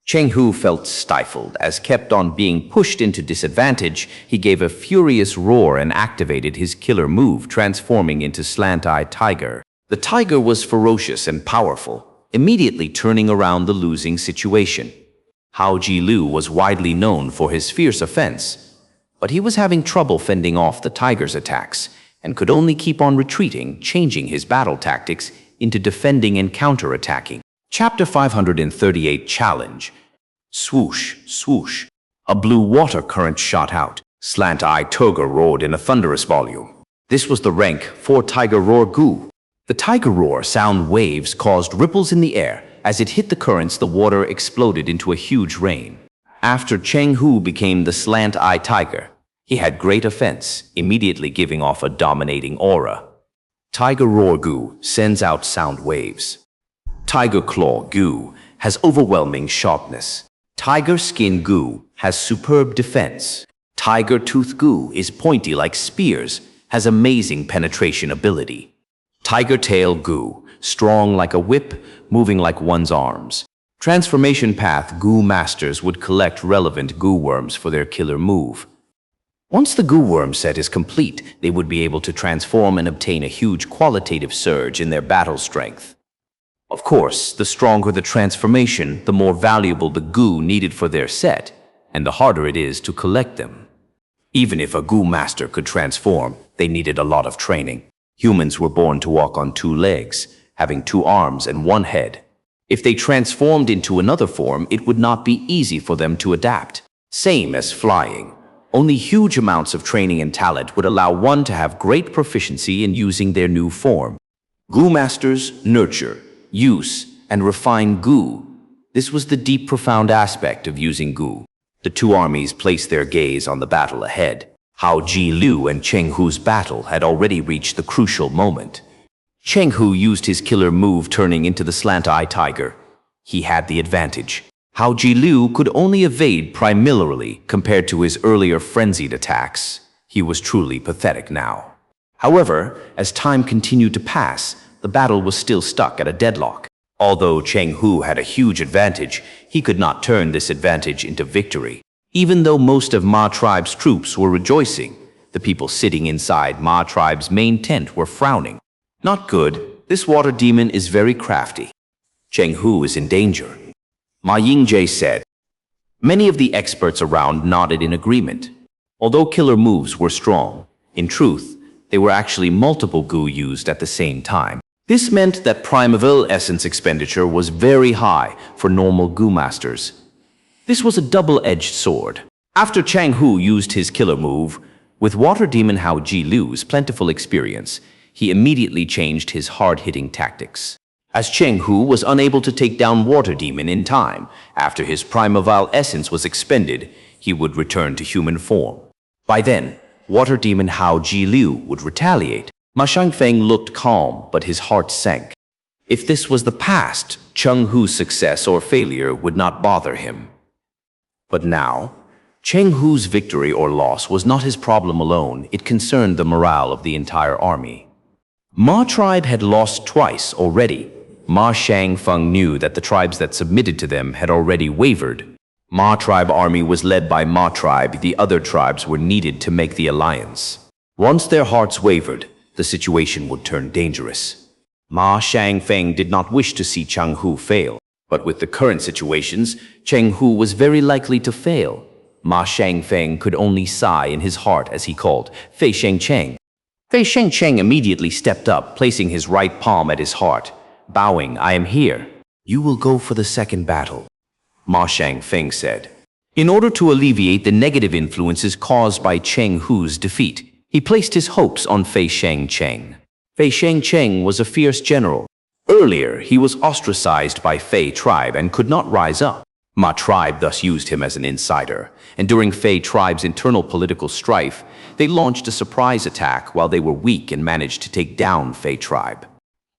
Cheng Hu felt stifled. As kept on being pushed into disadvantage, he gave a furious roar and activated his killer move, transforming into Slant-Eye Tiger. The tiger was ferocious and powerful, immediately turning around the losing situation. Hao Ji Liu was widely known for his fierce offense, but he was having trouble fending off the tiger's attacks and could only keep on retreating, changing his battle tactics into defending and counterattacking. Chapter 538 Challenge. Swoosh, swoosh. A blue water current shot out. Slant-Eye Tiger roared in a thunderous volume. This was the rank 4 Tiger Roar Gu. The Tiger Roar sound waves caused ripples in the air. As it hit the currents, the water exploded into a huge rain. After Cheng Hu became the Slant-Eye Tiger, he had great offense, immediately giving off a dominating aura. Tiger Roar Gu sends out sound waves. Tiger Claw Gu has overwhelming sharpness. Tiger Skin Gu has superb defense. Tiger Tooth Gu is pointy like spears, has amazing penetration ability. Tiger Tail Gu, strong like a whip, moving like one's arms. Transformation Path Gu Masters would collect relevant Gu Worms for their killer move. Once the Gu Worm set is complete, they would be able to transform and obtain a huge qualitative surge in their battle strength. Of course, the stronger the transformation, the more valuable the Gu needed for their set, and the harder it is to collect them. Even if a Gu Master could transform, they needed a lot of training. Humans were born to walk on 2 legs, having 2 arms and 1 head. If they transformed into another form, it would not be easy for them to adapt. Same as flying. Only huge amounts of training and talent would allow one to have great proficiency in using their new form. Gu Masters nurture, use, and refine Gu. This was the deep, profound aspect of using Gu. The 2 armies placed their gaze on the battle ahead. Hao Ji Liu and Cheng Hu's battle had already reached the crucial moment. Cheng Hu used his killer move, turning into the Slant-Eye Tiger. He had the advantage. Hao Ji Liu could only evade primarily compared to his earlier frenzied attacks. He was truly pathetic now. However, as time continued to pass, the battle was still stuck at a deadlock. Although Cheng Hu had a huge advantage, he could not turn this advantage into victory. Even though most of Ma Tribe's troops were rejoicing, the people sitting inside Ma Tribe's main tent were frowning. Not good. This water demon is very crafty. Cheng Hu is in danger. Ma Yingjie said. Many of the experts around nodded in agreement. Although killer moves were strong, in truth, they were actually multiple Gu used at the same time. This meant that primeval essence expenditure was very high for normal Gu Masters. This was a double-edged sword. After Cheng Hu used his killer move, with Water Demon Hao Ji Liu's plentiful experience, he immediately changed his hard-hitting tactics. As Cheng Hu was unable to take down Water Demon in time, after his primeval essence was expended, he would return to human form. By then, Water Demon Hao Ji Liu would retaliate. Ma Shangfeng looked calm, but his heart sank. If this was the past, Cheng Hu's success or failure would not bother him. But now, Cheng Hu's victory or loss was not his problem alone. It concerned the morale of the entire army. Ma Tribe had lost twice already. Ma Shangfeng knew that the tribes that submitted to them had already wavered. Ma Tribe army was led by Ma Tribe. The other tribes were needed to make the alliance. Once their hearts wavered, the situation would turn dangerous. Ma Shangfeng did not wish to see Cheng Hu fail. But with the current situations, Cheng Hu was very likely to fail. Ma Shangfeng could only sigh in his heart as he called Fei Shengcheng. Fei Shengcheng immediately stepped up, placing his right palm at his heart. Bowing, "I am here. You will go for the second battle," Ma Shangfeng said. In order to alleviate the negative influences caused by Cheng Hu's defeat, he placed his hopes on Fei Shengcheng. Fei Shengcheng was a fierce general. Earlier, he was ostracized by Fei Tribe and could not rise up. Ma Tribe thus used him as an insider, and during Fei Tribe's internal political strife, they launched a surprise attack while they were weak and managed to take down Fei Tribe.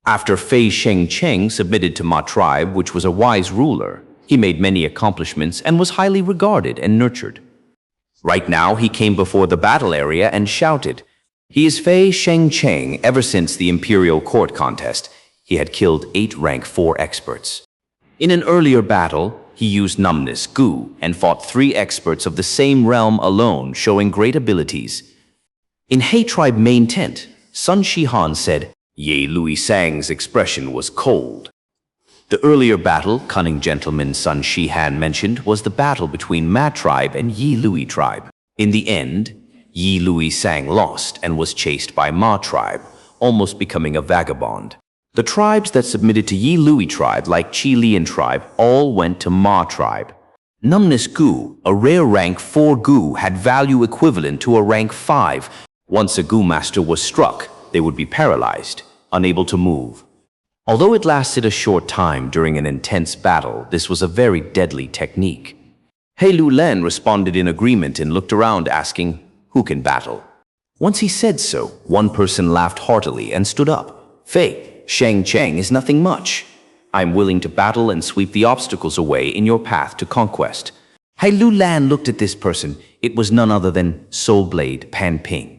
After Fei Shengcheng submitted to Ma tribe, which was a wise ruler, he made many accomplishments and was highly regarded and nurtured. Right now, he came before the battle area and shouted, "He is Fei Shengcheng." Ever since the imperial court contest, he had killed 8 rank 4 experts. In an earlier battle, he used Daoist Gu and fought 3 experts of the same realm alone, showing great abilities. In He tribe main tent, Sun Shihan said, "Ye Lui Sang's expression was cold." The earlier battle, cunning gentleman Sun Shihan mentioned, was the battle between Ma tribe and Yi Lui tribe. In the end, Yi Lui Sang lost and was chased by Ma tribe, almost becoming a vagabond. The tribes that submitted to Yi Lui tribe, like Qi Lian tribe, all went to Ma tribe. Daoist Gu, a rare rank 4 Gu, had value equivalent to a rank 5. Once a Gu master was struck, they would be paralyzed, unable to move. Although it lasted a short time during an intense battle, this was a very deadly technique. He Lulan responded in agreement and looked around asking, "Who can battle?" Once he said so, one person laughed heartily and stood up. "Fei Shengcheng is nothing much. I'm willing to battle and sweep the obstacles away in your path to conquest." He Lulan looked at this person. It was none other than Soul Blade Pan Ping.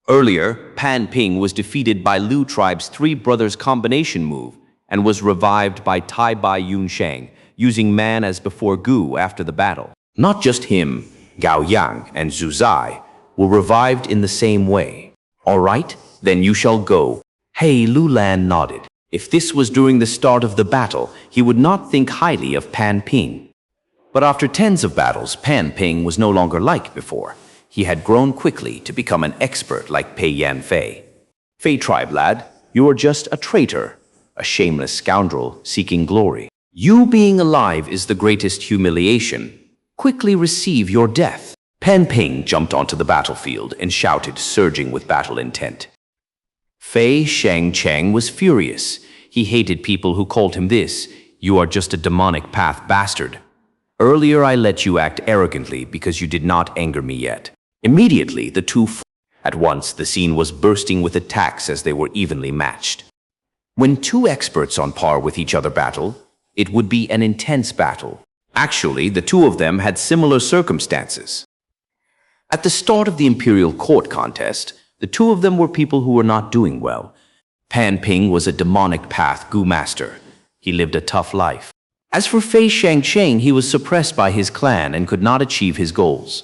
Earlier, Pan Ping was defeated by Lu tribe's 3 brothers combination move and was revived by Tai Bai Yun Shang, using man as before Gu after the battle. Not just him, Gao Yang and Zhu Zai were revived in the same way. "All right, then you shall go." He Lulan nodded. If this was during the start of the battle, he would not think highly of Pan Ping. But after tens of battles, Pan Ping was no longer like before. He had grown quickly to become an expert like Pei Yan Fei. "Fei tribe lad, you are just a traitor, a shameless scoundrel seeking glory. You being alive is the greatest humiliation. Quickly receive your death." Pan Ping jumped onto the battlefield and shouted, surging with battle intent. Fei Shengcheng was furious. He hated people who called him this. "You are just a demonic path bastard. Earlier I let you act arrogantly because you did not anger me yet." Immediately, the two fought. At once, the scene was bursting with attacks as they were evenly matched. When 2 experts on par with each other battle, it would be an intense battle. Actually, the 2 of them had similar circumstances. At the start of the imperial court contest, the 2 of them were people who were not doing well. Pan Ping was a demonic path Gu master. He lived a tough life. As for Fei Shengcheng, he was suppressed by his clan and could not achieve his goals.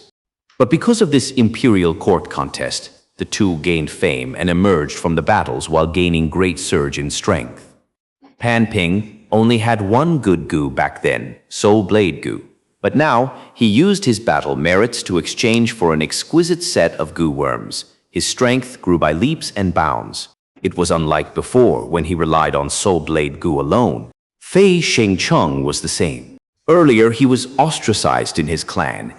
But because of this imperial court contest, the 2 gained fame and emerged from the battles while gaining great surge in strength. Pan Ping only had 1 good Gu back then, Soul Blade Gu. But now, he used his battle merits to exchange for an exquisite set of Gu worms. His strength grew by leaps and bounds. It was unlike before when he relied on Soul Blade Gu alone. Fei Shengcheng was the same. Earlier, he was ostracized in his clan,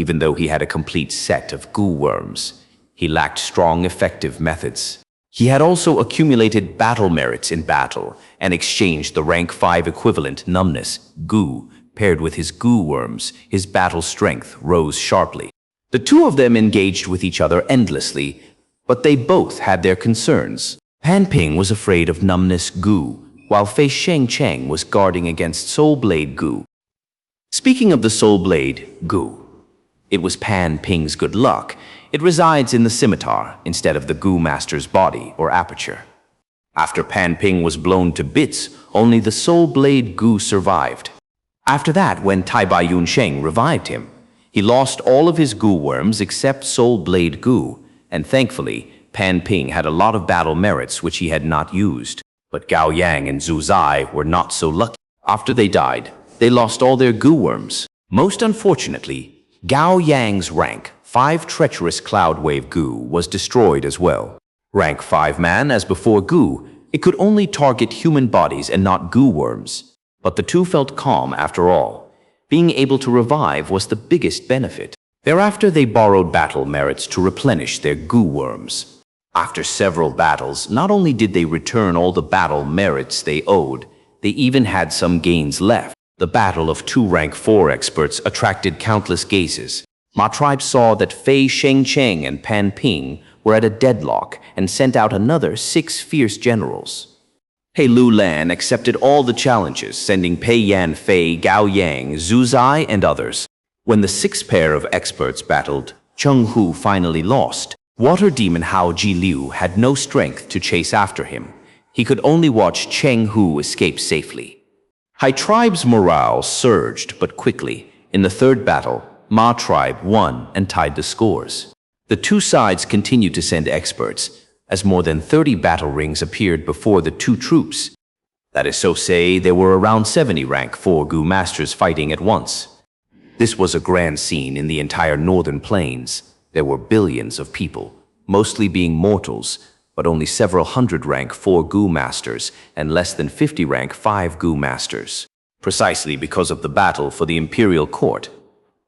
even though he had a complete set of Gu worms. He lacked strong, effective methods. He had also accumulated battle merits in battle and exchanged the rank 5 equivalent Daoist Gu. Paired with his Gu worms, his battle strength rose sharply. The 2 of them engaged with each other endlessly, but they both had their concerns. Pan Ping was afraid of Daoist Gu, while Fei Shengcheng was guarding against Soul Blade Gu. Speaking of the Soul Blade Gu, it was Pan Ping's good luck. It resides in the scimitar instead of the Gu master's body or aperture. After Pan Ping was blown to bits, only the Soul Blade Gu survived. After that, when Tai Bai Yun Sheng revived him, he lost all of his Gu worms except Soul Blade Gu, and thankfully, Pan Ping had a lot of battle merits which he had not used. But Gao Yang and Zhu Zai were not so lucky. After they died, they lost all their Gu worms. Most unfortunately, Gao Yang's rank 5 treacherous Cloud Wave Gu was destroyed as well. Rank 5 man, as before Gu, it could only target human bodies and not Gu worms. But the 2 felt calm after all. Being able to revive was the biggest benefit. Thereafter, they borrowed battle merits to replenish their Gu worms. After several battles, not only did they return all the battle merits they owed, they even had some gains left. The battle of 2 rank 4 experts attracted countless gazes. Ma tribe saw that Fei Shengcheng and Pan Ping were at a deadlock and sent out another 6 fierce generals. He Lu Lan accepted all the challenges, sending Pei Yan Fei, Gao Yang, Zhu Zai, and others. When the sixth pair of experts battled, Cheng Hu finally lost. Water demon Hao Ji Liu had no strength to chase after him. He could only watch Cheng Hu escape safely. Hai tribe's morale surged, but quickly. In the third battle, Ma tribe won and tied the scores. The two sides continued to send experts, as more than 30 battle rings appeared before the two troops. That is so say, there were around 70 rank 4 Gu masters fighting at once. This was a grand scene in the entire northern plains. There were billions of people, mostly being mortals, but only several hundred rank 4 Gu masters and less than 50 rank 5 Gu masters. Precisely because of the battle for the imperial court,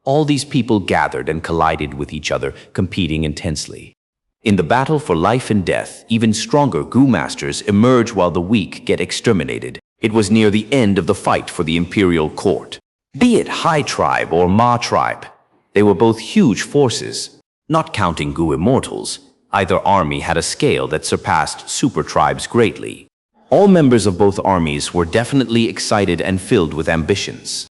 all these people gathered and collided with each other, competing intensely. In the battle for life and death, even stronger Gu masters emerge while the weak get exterminated. It was near the end of the fight for the imperial court. Be it Hai tribe or Ma tribe, they were both huge forces. Not counting Gu immortals, either army had a scale that surpassed super tribes greatly. All members of both armies were definitely excited and filled with ambitions.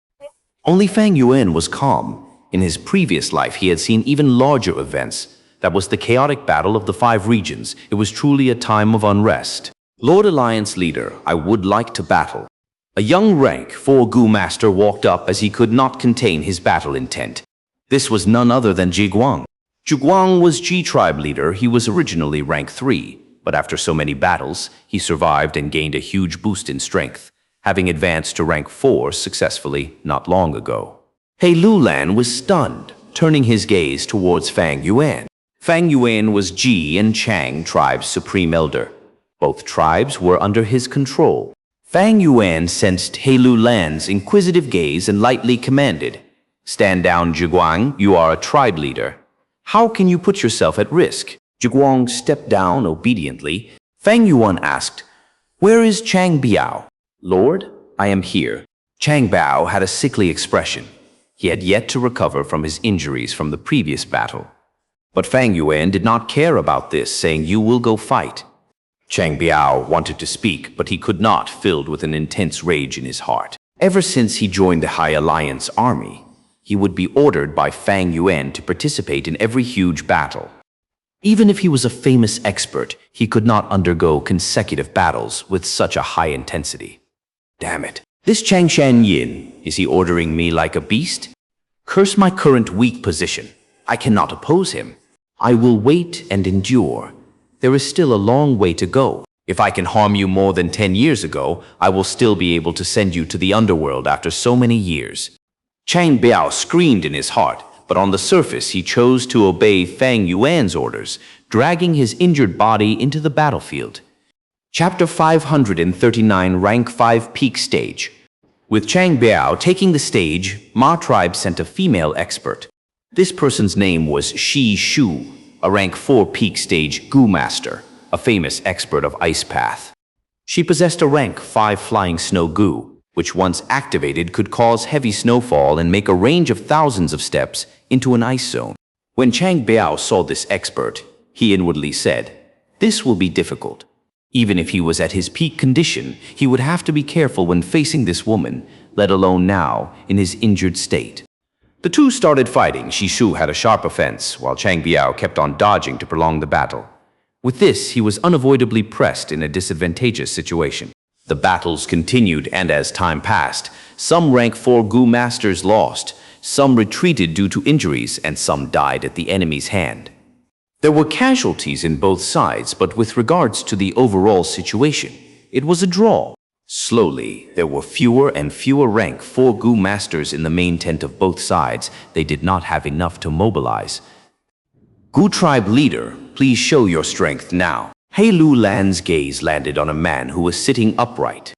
Only Fang Yuan was calm. In his previous life, he had seen even larger events. That was the chaotic battle of the 5 regions. It was truly a time of unrest. Lord Alliance leader, I would like to battle. A young rank 4 Gu master walked up as he could not contain his battle intent. This was none other than Ji Guang. Ji Guang was Ji tribe leader. He was originally rank 3, but after so many battles, he survived and gained a huge boost in strength, having advanced to rank 4 successfully not long ago. He Lu Lan was stunned, turning his gaze towards Fang Yuan. Fang Yuan was Ji and Chang tribe's supreme elder. Both tribes were under his control. Fang Yuan sensed He Lu Lan's inquisitive gaze and lightly commanded, "Stand down, Ji Guang. You are a tribe leader. How can you put yourself at risk?" Ji Guang stepped down obediently. Fang Yuan asked, "Where is Chang Biao?" "Lord, I am here." Chang Biao had a sickly expression. He had yet to recover from his injuries from the previous battle. But Fang Yuan did not care about this, saying, "You will go fight." Chang Biao wanted to speak, but he could not, filled with an intense rage in his heart. Ever since he joined the High Alliance army, he would be ordered by Fang Yuan to participate in every huge battle. Even if he was a famous expert, he could not undergo consecutive battles with such a high intensity. Damn it. This Chang Xianxia, is he ordering me like a beast? Curse my current weak position. I cannot oppose him. I will wait and endure. There is still a long way to go. If I can harm you more than 10 years ago, I will still be able to send you to the underworld after so many years. Chang Biao screamed in his heart, but on the surface he chose to obey Fang Yuan's orders, dragging his injured body into the battlefield. Chapter 539, Rank 5 Peak Stage. With Chang Biao taking the stage, Ma tribe sent a female expert. This person's name was Shi Shu, a rank 4 peak stage Gu master, a famous expert of Ice Path. She possessed a rank 5 flying snow Gu, which once activated could cause heavy snowfall and make a range of thousands of steps into an ice zone. When Chang Biao saw this expert, he inwardly said, "This will be difficult." Even if he was at his peak condition, he would have to be careful when facing this woman, let alone now, in his injured state. The two started fighting. Shi Shu had a sharp offense, while Chang Biao kept on dodging to prolong the battle. With this, he was unavoidably pressed in a disadvantageous situation. The battles continued, and as time passed, some rank 4 Gu masters lost, some retreated due to injuries, and some died at the enemy's hand. There were casualties in both sides, but with regards to the overall situation, it was a draw. Slowly, there were fewer and fewer rank 4 Gu masters in the main tent of both sides. They did not have enough to mobilize. Gu tribe leader, please show your strength now. He Lu Lan's gaze landed on a man who was sitting upright.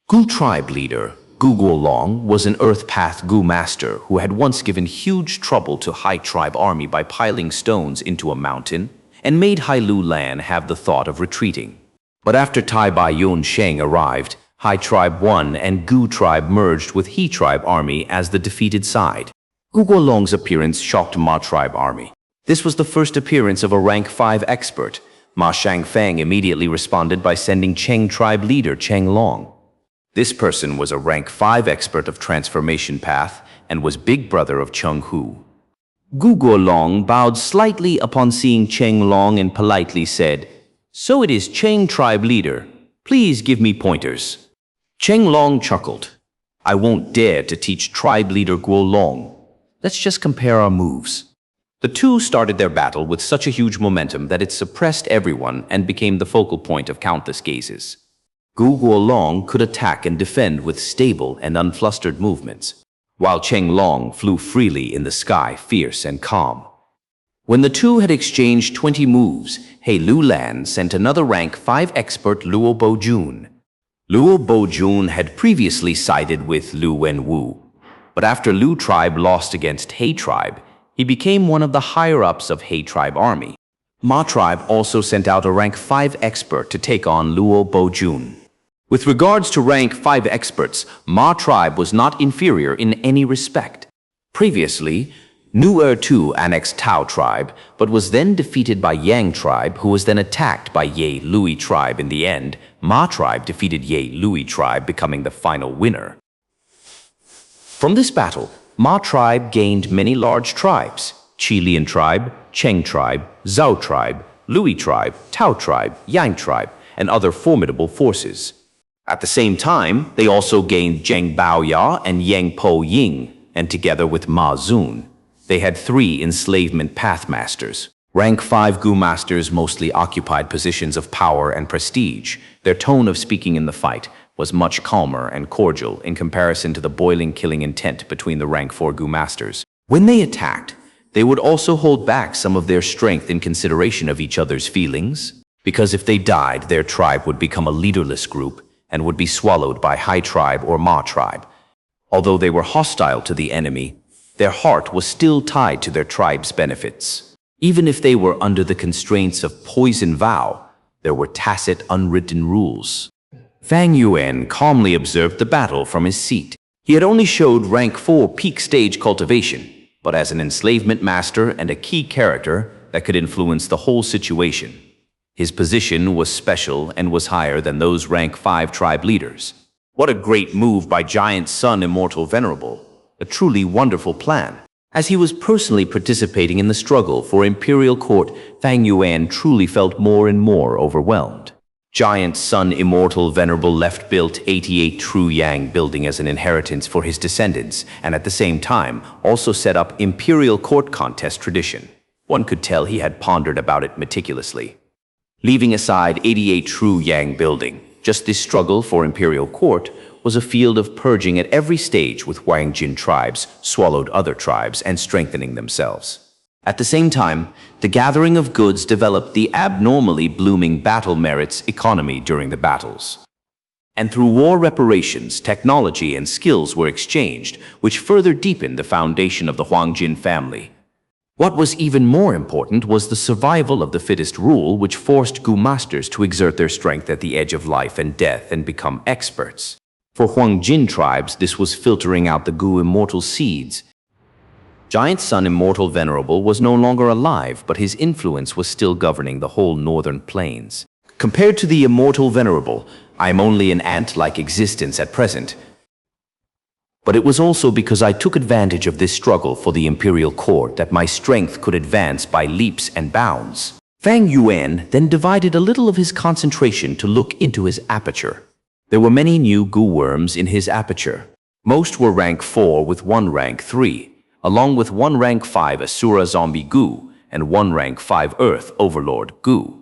Gu tribe leader, Gu Guolong, was an Earth Path Gu master who had once given huge trouble to Hai tribe army by piling stones into a mountain and made Hai Lu Lan have the thought of retreating. But after Tai Bai Yun Sheng arrived, Hai tribe won and Gu tribe merged with He tribe army as the defeated side. Gu Guolong's appearance shocked Ma tribe army. This was the first appearance of a rank 5 expert, Ma Shangfang immediately responded by sending Cheng tribe leader Cheng Long. This person was a rank 5 expert of transformation path and was big brother of Cheng Hu. Gu Guolong bowed slightly upon seeing Cheng Long and politely said, "So it is Cheng tribe leader. Please give me pointers." Cheng Long chuckled. "I won't dare to teach tribe leader Guolong. Let's just compare our moves." The two started their battle with such a huge momentum that it suppressed everyone and became the focal point of countless gazes. Gu Guolong could attack and defend with stable and unflustered movements, while Cheng Long flew freely in the sky, fierce and calm. When the two had exchanged 20 moves, He Lulan sent another rank 5 expert Luo Bojun. Luo Bojun had previously sided with Lu Wenwu, but after Lu tribe lost against He tribe, he became one of the higher-ups of He tribe army. Ma tribe also sent out a rank 5 expert to take on Luo Bojun. With regards to rank 5 experts, Ma tribe was not inferior in any respect. Previously, Nu Tu annexed Tao tribe, but was then defeated by Yang tribe, who was then attacked by Ye Lui tribe. In the end, Ma tribe defeated Ye Lui tribe, becoming the final winner. From this battle, Ma tribe gained many large tribes: Qilian tribe, Cheng tribe, Zhao tribe, Lui tribe, Tao tribe, Yang tribe, and other formidable forces. At the same time, they also gained Zheng Baoya and Yang Po Ying, and together with Ma Zun, they had 3 enslavement pathmasters. Rank 5 Gu masters mostly occupied positions of power and prestige. Their tone of speaking in the fight was much calmer and cordial in comparison to the boiling killing intent between the rank 4 Gu masters. When they attacked, they would also hold back some of their strength in consideration of each other's feelings, because if they died, their tribe would become a leaderless group and would be swallowed by Hai tribe or Ma tribe. Although they were hostile to the enemy, their heart was still tied to their tribe's benefits. Even if they were under the constraints of poison vow, there were tacit, unwritten rules. Fang Yuan calmly observed the battle from his seat. He had only showed rank 4 peak stage cultivation, but as an enslavement master and a key character that could influence the whole situation. His position was special and was higher than those rank 5 tribe leaders. What a great move by Giant Sun Immortal Venerable. A truly wonderful plan. As he was personally participating in the struggle for imperial court, Fang Yuan truly felt more and more overwhelmed. Giant Sun Immortal Venerable left built 88 True Yang building as an inheritance for his descendants, and at the same time also set up imperial court contest tradition. One could tell he had pondered about it meticulously. Leaving aside 88 True Yang building, just this struggle for imperial court was a field of purging at every stage, with Wang Jin tribes swallowed other tribes and strengthening themselves. At the same time, the gathering of goods developed the abnormally blooming battle merits economy during the battles. And through war reparations, technology and skills were exchanged, which further deepened the foundation of the Huang Jin family. What was even more important was the survival of the fittest rule, which forced Gu masters to exert their strength at the edge of life and death and become experts. For Huang Jin tribes, this was filtering out the Gu immortal seeds. Giant Sun Immortal Venerable was no longer alive, but his influence was still governing the whole northern plains. Compared to the Immortal Venerable, I am only an ant-like existence at present. But it was also because I took advantage of this struggle for the imperial court that my strength could advance by leaps and bounds. Fang Yuan then divided a little of his concentration to look into his aperture. There were many new Gu worms in his aperture. Most were rank 4 with 1 rank 3, along with 1 rank 5 Asura Zombie Gu and 1 rank 5 Earth Overlord Gu.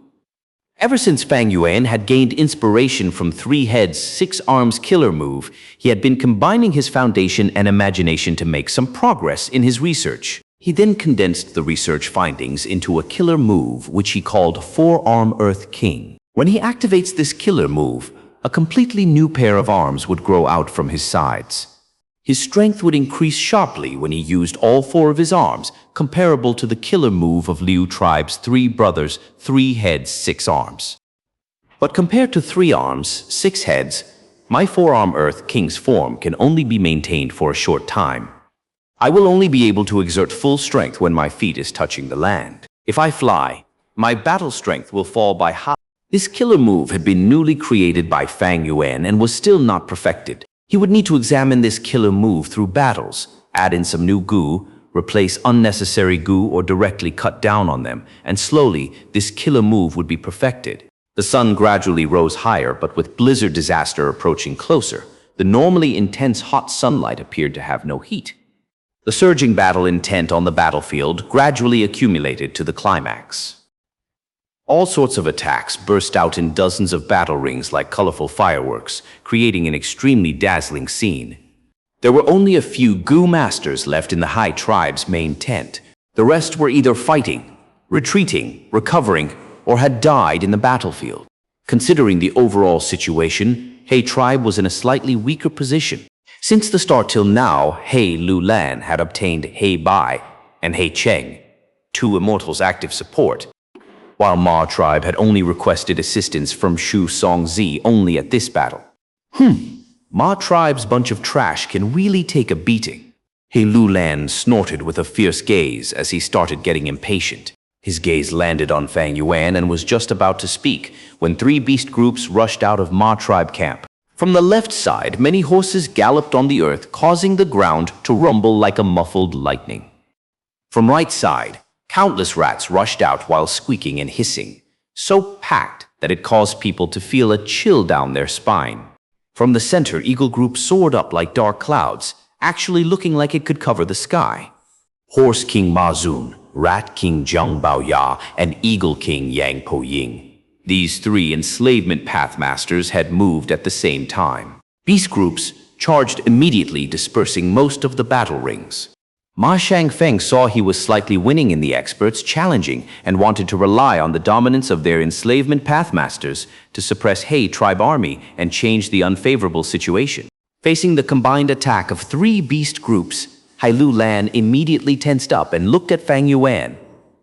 Ever since Fang Yuan had gained inspiration from 3 heads, 6 arms killer move, he had been combining his foundation and imagination to make some progress in his research. He then condensed the research findings into a killer move which he called 4-Arm Earth King. When he activates this killer move, a completely new pair of arms would grow out from his sides. His strength would increase sharply when he used all 4 of his arms, comparable to the killer move of Liu tribe's 3 brothers, 3 heads, 6 arms. But compared to 3 arms, 6 heads, my 4-Arm Earth King's form can only be maintained for a short time. I will only be able to exert full strength when my feet is touching the land. If I fly, My battle strength will fall by half. This killer move had been newly created by Fang Yuan and was still not perfected. He would need to examine this killer move through battles, add in some new gu, replace unnecessary gu or directly cut down on them, and slowly this killer move would be perfected. The sun gradually rose higher, but with blizzard disaster approaching closer, the normally intense hot sunlight appeared to have no heat. The surging battle intent on the battlefield gradually accumulated to the climax. All sorts of attacks burst out in dozens of battle rings like colorful fireworks, creating an extremely dazzling scene. There were only a few Gu masters left in the Hai tribe's main tent. The rest were either fighting, retreating, recovering, or had died in the battlefield. Considering the overall situation, Hai tribe was in a slightly weaker position. Since the start till now, Hai Lulan had obtained Hai Bai and Hai Cheng, two immortals' active support, while Ma tribe had only requested assistance from Shu Songzi only at this battle. Ma tribe's bunch of trash can really take a beating. Hai Lulan snorted with a fierce gaze as he started getting impatient. His gaze landed on Fang Yuan and was just about to speak when three beast groups rushed out of Ma tribe camp. From the left side, many horses galloped on the earth, causing the ground to rumble like a muffled lightning. From right side, countless rats rushed out while squeaking and hissing, so packed that it caused people to feel a chill down their spine. From the center, eagle group soared up like dark clouds, actually looking like it could cover the sky. Horse King Ma Zun, Rat King Zhang Baoya, and Eagle King Yang Po Ying. These three enslavement pathmasters had moved at the same time. Beast groups charged immediately, dispersing most of the battle rings. Ma Shangfeng saw he was slightly winning in the experts, challenging, and wanted to rely on the dominance of their enslavement pathmasters to suppress Hai tribe army and change the unfavorable situation. Facing the combined attack of three beast groups, Hai Lulan immediately tensed up and looked at Fang Yuan.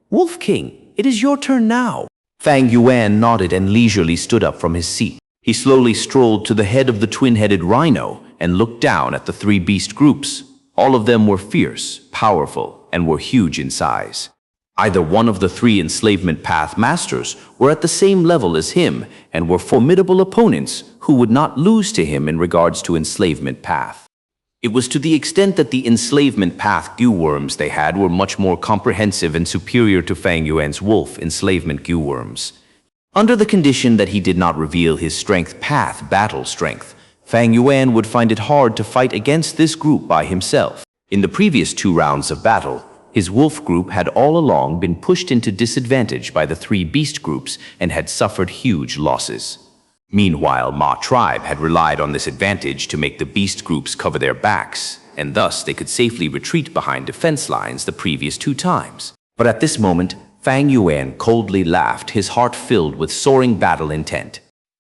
"Wolf King, it is your turn now." Fang Yuan nodded and leisurely stood up from his seat. He slowly strolled to the head of the twin-headed rhino and looked down at the three beast groups. All of them were fierce, powerful, and were huge in size. Either one of the three enslavement path masters were at the same level as him and were formidable opponents who would not lose to him in regards to enslavement path. It was to the extent that the enslavement path Gu worms they had were much more comprehensive and superior to Fang Yuan's wolf enslavement Gu worms. Under the condition that he did not reveal his strength path battle strength, Fang Yuan would find it hard to fight against this group by himself. In the previous 2 rounds of battle, his wolf group had all along been pushed into disadvantage by the 3 beast groups and had suffered huge losses. Meanwhile, Ma tribe had relied on this advantage to make the beast groups cover their backs, and thus they could safely retreat behind defense lines the previous 2 times. But at this moment, Fang Yuan coldly laughed, his heart filled with soaring battle intent.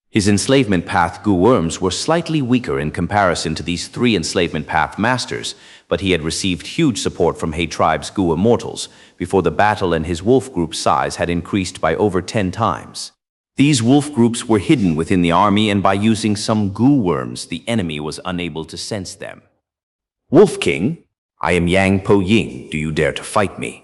His enslavement path Gu worms were slightly weaker in comparison to these 3 enslavement path masters, but he had received huge support from Hai tribe's Gu immortals before the battle, and his wolf group size had increased by over 10 times. These wolf groups were hidden within the army, and by using some Gu worms, the enemy was unable to sense them. "Wolf King, I am Yang Po Ying. Do you dare to fight me?"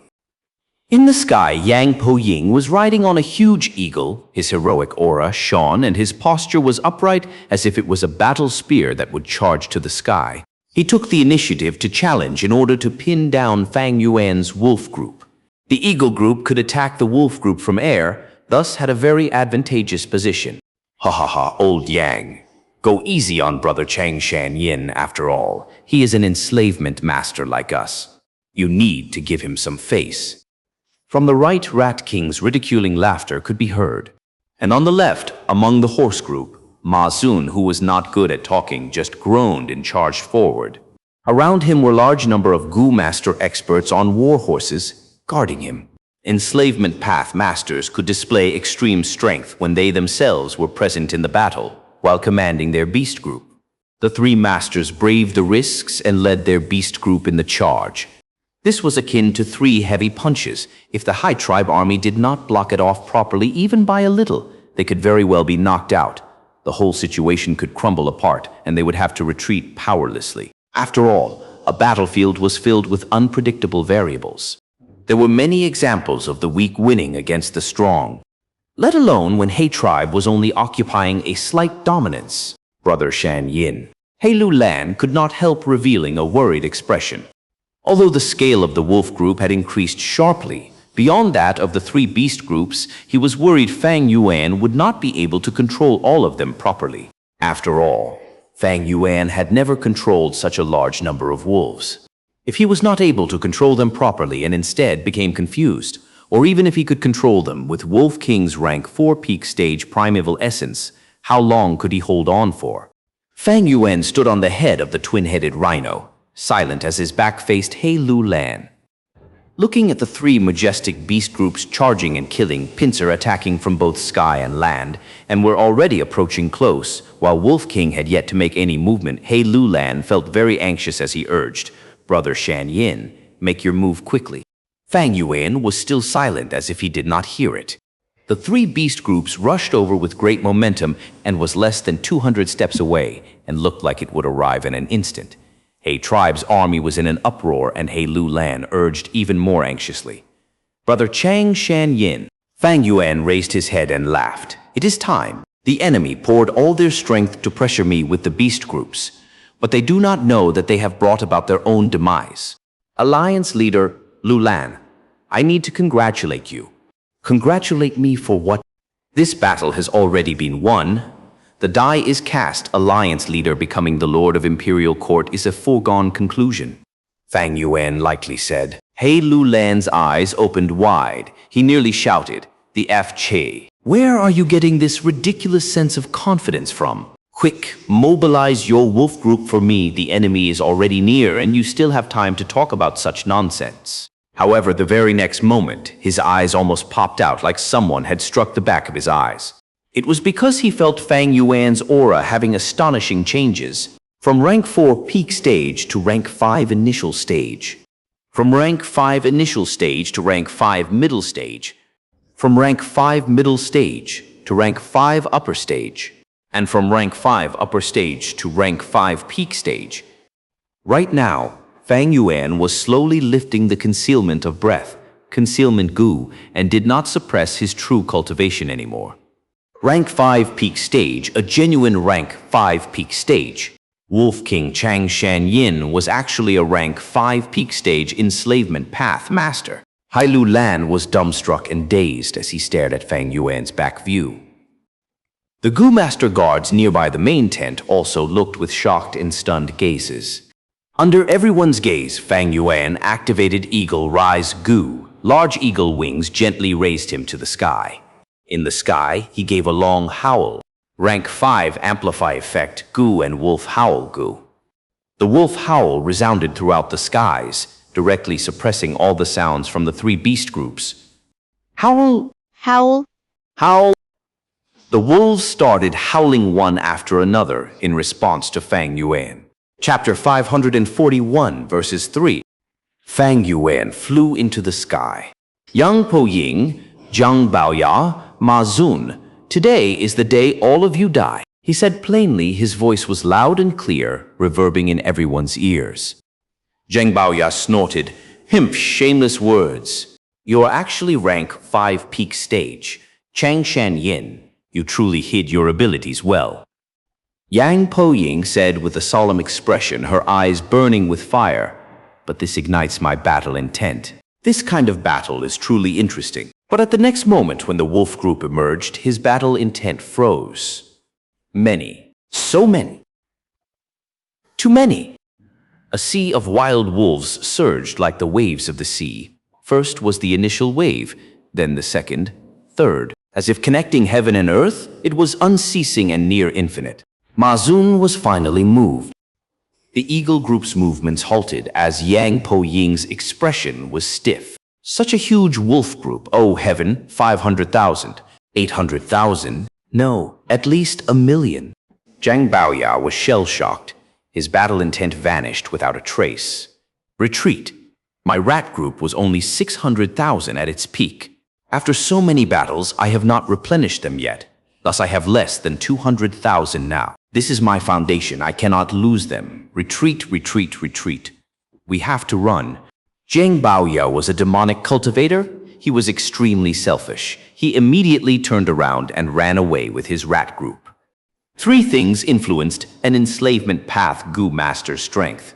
In the sky, Yang Po Ying was riding on a huge eagle. His heroic aura shone, and his posture was upright as if it was a battle spear that would charge to the sky. He took the initiative to challenge in order to pin down Fang Yuan's wolf group. The eagle group could attack the wolf group from air, thus had a very advantageous position. "Ha ha ha, old Yang. Go easy on brother Xianxia after all. He is an enslavement master like us. You need to give him some face." From the right, Rat King's ridiculing laughter could be heard. And on the left, among the horse group, Ma Zun, who was not good at talking, just groaned and charged forward. Around him were large number of Gu master experts on war horses, guarding him. Enslavement path masters could display extreme strength when they themselves were present in the battle, while commanding their beast group. The 3 masters braved the risks and led their beast group in the charge. This was akin to 3 heavy punches. If the Hai tribe army did not block it off properly, even by a little, they could very well be knocked out. The whole situation could crumble apart, and they would have to retreat powerlessly. After all, a battlefield was filled with unpredictable variables. There were many examples of the weak winning against the strong, let alone when He tribe was only occupying a slight dominance. Brother Shan Yin. He Lu Lan could not help revealing a worried expression. Although the scale of the wolf group had increased sharply, beyond that of the three beast groups, he was worried Fang Yuan would not be able to control all of them properly. After all, Fang Yuan had never controlled such a large number of wolves. If he was not able to control them properly and instead became confused, or even if he could control them with Wolf King's rank 4 peak stage primeval essence, how long could he hold on for? Fang Yuan stood on the head of the twin-headed rhino, silent as his back faced He Lu Lan. Looking at the three majestic beast groups charging and killing, pincer attacking from both sky and land, and were already approaching close, while Wolf King had yet to make any movement, He Lu Lan felt very anxious as he urged, "Brother Shan Yin, make your move quickly." Fang Yuan was still silent as if he did not hear it. The three beast groups rushed over with great momentum and was less than 200 steps away and looked like it would arrive in an instant. He tribe's army was in an uproar and He Lu Lan urged even more anxiously, "Brother Chang Shan Yin." Fang Yuan raised his head and laughed. "It is time. The enemy poured all their strength to pressure me with the beast groups, but they do not know that they have brought about their own demise. Alliance leader Lu Lan, I need to congratulate you." "Congratulate me for what?" "This battle has already been won. The die is cast. Alliance leader becoming the Lord of Imperial Court is a foregone conclusion," Fang Yuan lightly said. He Lu Lan's eyes opened wide. He nearly shouted, "The F-Che. Where are you getting this ridiculous sense of confidence from? Quick, mobilize your wolf group for me. The enemy is already near and you still have time to talk about such nonsense." However, the very next moment, his eyes almost popped out like someone had struck the back of his eyes. It was because he felt Fang Yuan's aura having astonishing changes, from rank 4 peak stage to rank 5 initial stage, from rank 5 initial stage to rank 5 middle stage, from rank 5 middle stage to rank 5 upper stage, and from rank 5 upper stage to rank 5 peak stage. Right now, Fang Yuan was slowly lifting the concealment of breath, concealment Gu, and did not suppress his true cultivation anymore. Rank 5 peak stage, a genuine rank 5 peak stage. Wolf King Chang Shan Yin was actually a rank 5 peak stage enslavement path master. He Lu Lan was dumbstruck and dazed as he stared at Fang Yuan's back view. The Gu master guards nearby the main tent also looked with shocked and stunned gazes. Under everyone's gaze, Fang Yuan activated Eagle Rise Gu. Large eagle wings gently raised him to the sky. In the sky, he gave a long howl. Rank 5 Amplify Effect Gu and Wolf Howl Gu. The wolf howl resounded throughout the skies, directly suppressing all the sounds from the three beast groups. Howl! Howl! Howl! The wolves started howling one after another in response to Fang Yuan. Chapter 541, verses 3. Fang Yuan flew into the sky. Yang Po Ying, Zhang Baoya, Ma Zun, today is the day all of you die, he said plainly. His voice was loud and clear, reverbing in everyone's ears. Zhang Baoya snorted, "Himp, shameless words. You are actually rank 5 peak stage. Chang Shan Yin, you truly hid your abilities well." Yang Po Ying said with a solemn expression, her eyes burning with fire, "But this ignites my battle intent. This kind of battle is truly interesting." But at the next moment when the wolf group emerged, his battle intent froze. Many, so many, too many. A sea of wild wolves surged like the waves of the sea. First was the initial wave, then the second, third. As if connecting heaven and earth, it was unceasing and near infinite. Ma Zun was finally moved. The eagle group's movements halted as Yang Po Ying's expression was stiff. Such a huge wolf group, oh heaven, 500,000, 800,000, no, at least 1,000,000. Zhang Baoya was shell-shocked. His battle intent vanished without a trace. Retreat. My rat group was only 600,000 at its peak. After so many battles, I have not replenished them yet. Thus I have less than 200,000 now. This is my foundation. I cannot lose them. Retreat, retreat, retreat. We have to run. Zhang Baoya was a demonic cultivator. He was extremely selfish. He immediately turned around and ran away with his rat group. Three things influenced an enslavement path Gu master's strength.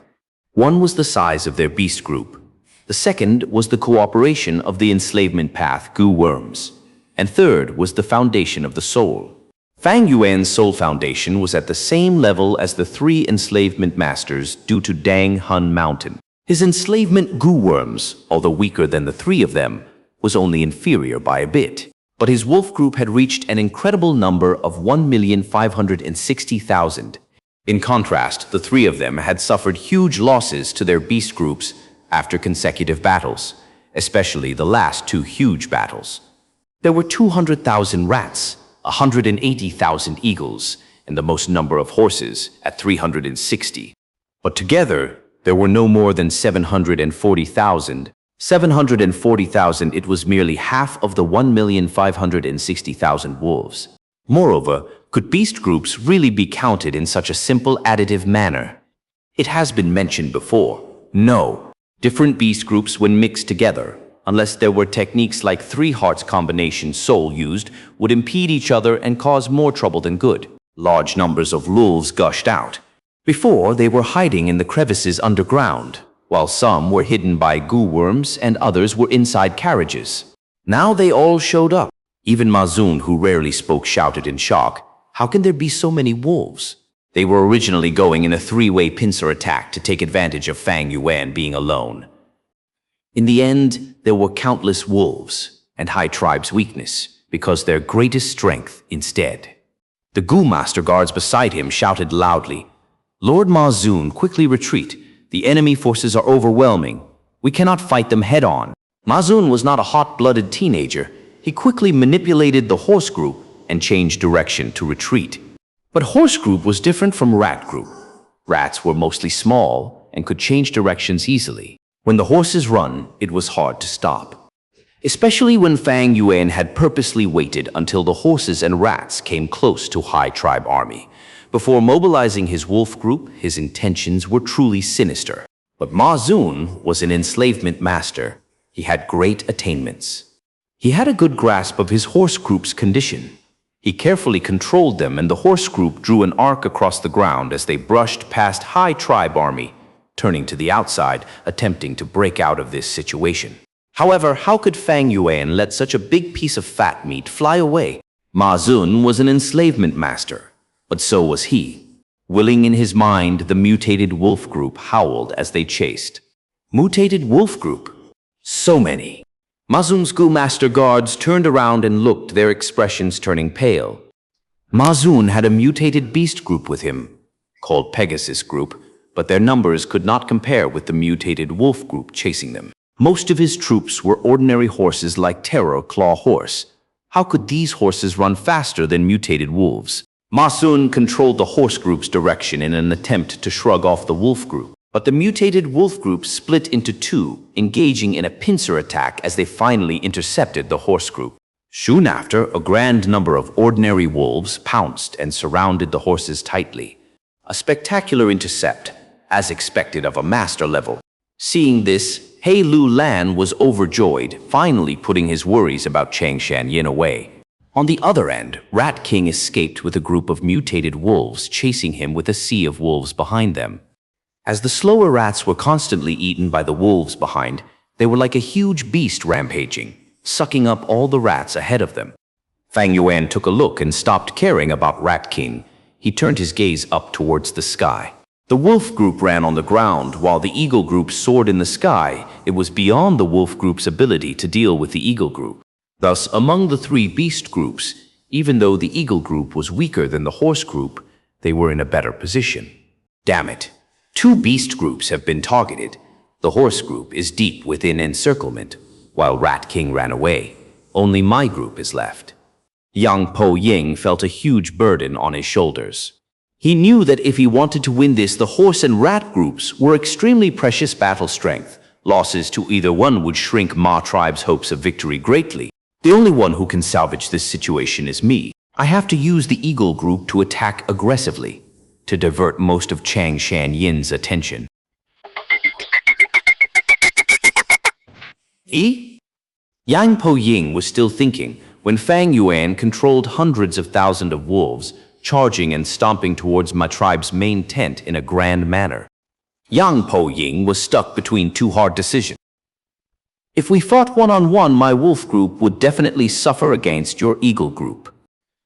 One was the size of their beast group. The second was the cooperation of the enslavement path Gu worms. And third was the foundation of the soul. Fang Yuan's soul foundation was at the same level as the three enslavement masters due to Dang Hun Mountain. His enslavement Gu worms, although weaker than the three of them, was only inferior by a bit. But his wolf group had reached an incredible number of 1,560,000. In contrast, the three of them had suffered huge losses to their beast groups after consecutive battles, especially the last two huge battles. There were 200,000 rats, 180,000 eagles, and the most number of horses at 360. But together, there were no more than 740,000. 740,000, it was merely half of the 1,560,000 wolves. Moreover, could beast groups really be counted in such a simple additive manner? It has been mentioned before. No. Different beast groups, when mixed together, unless there were techniques like three hearts combination soul used, would impede each other and cause more trouble than good. Large numbers of wolves gushed out. Before, they were hiding in the crevices underground, while some were hidden by goo worms and others were inside carriages. Now they all showed up. Even Ma Zun, who rarely spoke, shouted in shock, "How can there be so many wolves?" They were originally going in a three-way pincer attack to take advantage of Fang Yuan being alone. In the end, there were countless wolves and High Tribe's weakness because their greatest strength instead. The Gu Master guards beside him shouted loudly, "Lord Ma Zun, quickly retreat. The enemy forces are overwhelming. We cannot fight them head-on." Ma Zun was not a hot-blooded teenager. He quickly manipulated the horse group and changed direction to retreat. But horse group was different from rat group. Rats were mostly small and could change directions easily. When the horses run, it was hard to stop. Especially when Fang Yuan had purposely waited until the horses and rats came close to High Tribe army. Before mobilizing his wolf group, his intentions were truly sinister. But Ma Zun was an enslavement master. He had great attainments. He had a good grasp of his horse group's condition. He carefully controlled them, and the horse group drew an arc across the ground as they brushed past High Tribe army, turning to the outside, attempting to break out of this situation. However, how could Fang Yuan let such a big piece of fat meat fly away? Ma Zun was an enslavement master, but so was he. Willing in his mind, the mutated wolf group howled as they chased. Mutated wolf group? So many. Ma Zun's Gu Master guards turned around and looked, their expressions turning pale. Ma Zun had a mutated beast group with him, called Pegasus Group, but their numbers could not compare with the mutated wolf group chasing them. Most of his troops were ordinary horses like Terror Claw Horse. How could these horses run faster than mutated wolves? Ma Zun controlled the horse group's direction in an attempt to shrug off the wolf group. But the mutated wolf group split into two, engaging in a pincer attack as they finally intercepted the horse group. Soon after, a grand number of ordinary wolves pounced and surrounded the horses tightly. A spectacular intercept, as expected of a master level. Seeing this, He Lu Lan was overjoyed, finally putting his worries about xianxia away. On the other end, Rat King escaped with a group of mutated wolves chasing him with a sea of wolves behind them. As the slower rats were constantly eaten by the wolves behind, they were like a huge beast rampaging, sucking up all the rats ahead of them. Fang Yuan took a look and stopped caring about Rat King. He turned his gaze up towards the sky. The wolf group ran on the ground, while the eagle group soared in the sky. It was beyond the wolf group's ability to deal with the eagle group. Thus, among the three beast groups, even though the eagle group was weaker than the horse group, they were in a better position. Damn it. Two beast groups have been targeted. The horse group is deep within encirclement, while Rat King ran away. Only my group is left. Yang Po Ying felt a huge burden on his shoulders. He knew that if he wanted to win this, the horse and rat groups were extremely precious battle strength. Losses to either one would shrink Ma Tribe's hopes of victory greatly. The only one who can salvage this situation is me. I have to use the eagle group to attack aggressively, to divert most of Xianxia's attention. Yang Po Ying was still thinking when Fang Yuan controlled hundreds of thousands of wolves, charging and stomping towards my tribe's main tent in a grand manner. Yang Po Ying was stuck between two hard decisions. If we fought one-on-one, my wolf group would definitely suffer against your eagle group.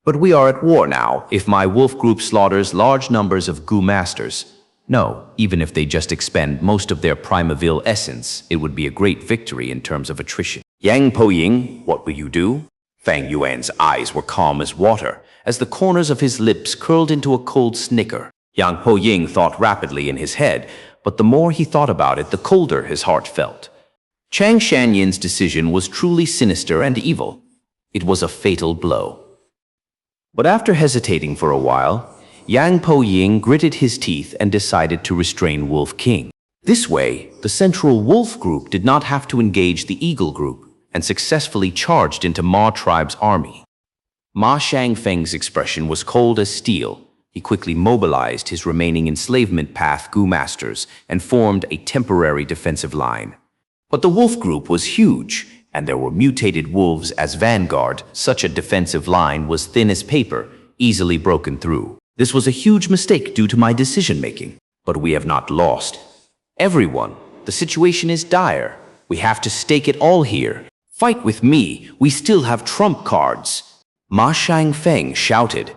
But we are at war now. If my wolf group slaughters large numbers of Gu masters, no, even if they just expend most of their primaville essence, it would be a great victory in terms of attrition. Yang Po Ying, what will you do? Fang Yuan's eyes were calm as water, as the corners of his lips curled into a cold snicker. Yang Po Ying thought rapidly in his head, but the more he thought about it, the colder his heart felt. Xianxia's decision was truly sinister and evil. It was a fatal blow. But after hesitating for a while, Yang Po Ying gritted his teeth and decided to restrain Wolf King. This way, the central wolf group did not have to engage the eagle group and successfully charged into Ma tribe's army. Ma Shangfeng's expression was cold as steel. He quickly mobilized his remaining enslavement path Gu masters and formed a temporary defensive line. But the wolf group was huge, and there were mutated wolves as vanguard. Such a defensive line was thin as paper, easily broken through. This was a huge mistake due to my decision-making, but we have not lost. Everyone, the situation is dire. We have to stake it all here. Fight with me, we still have trump cards. Ma Shangfeng shouted,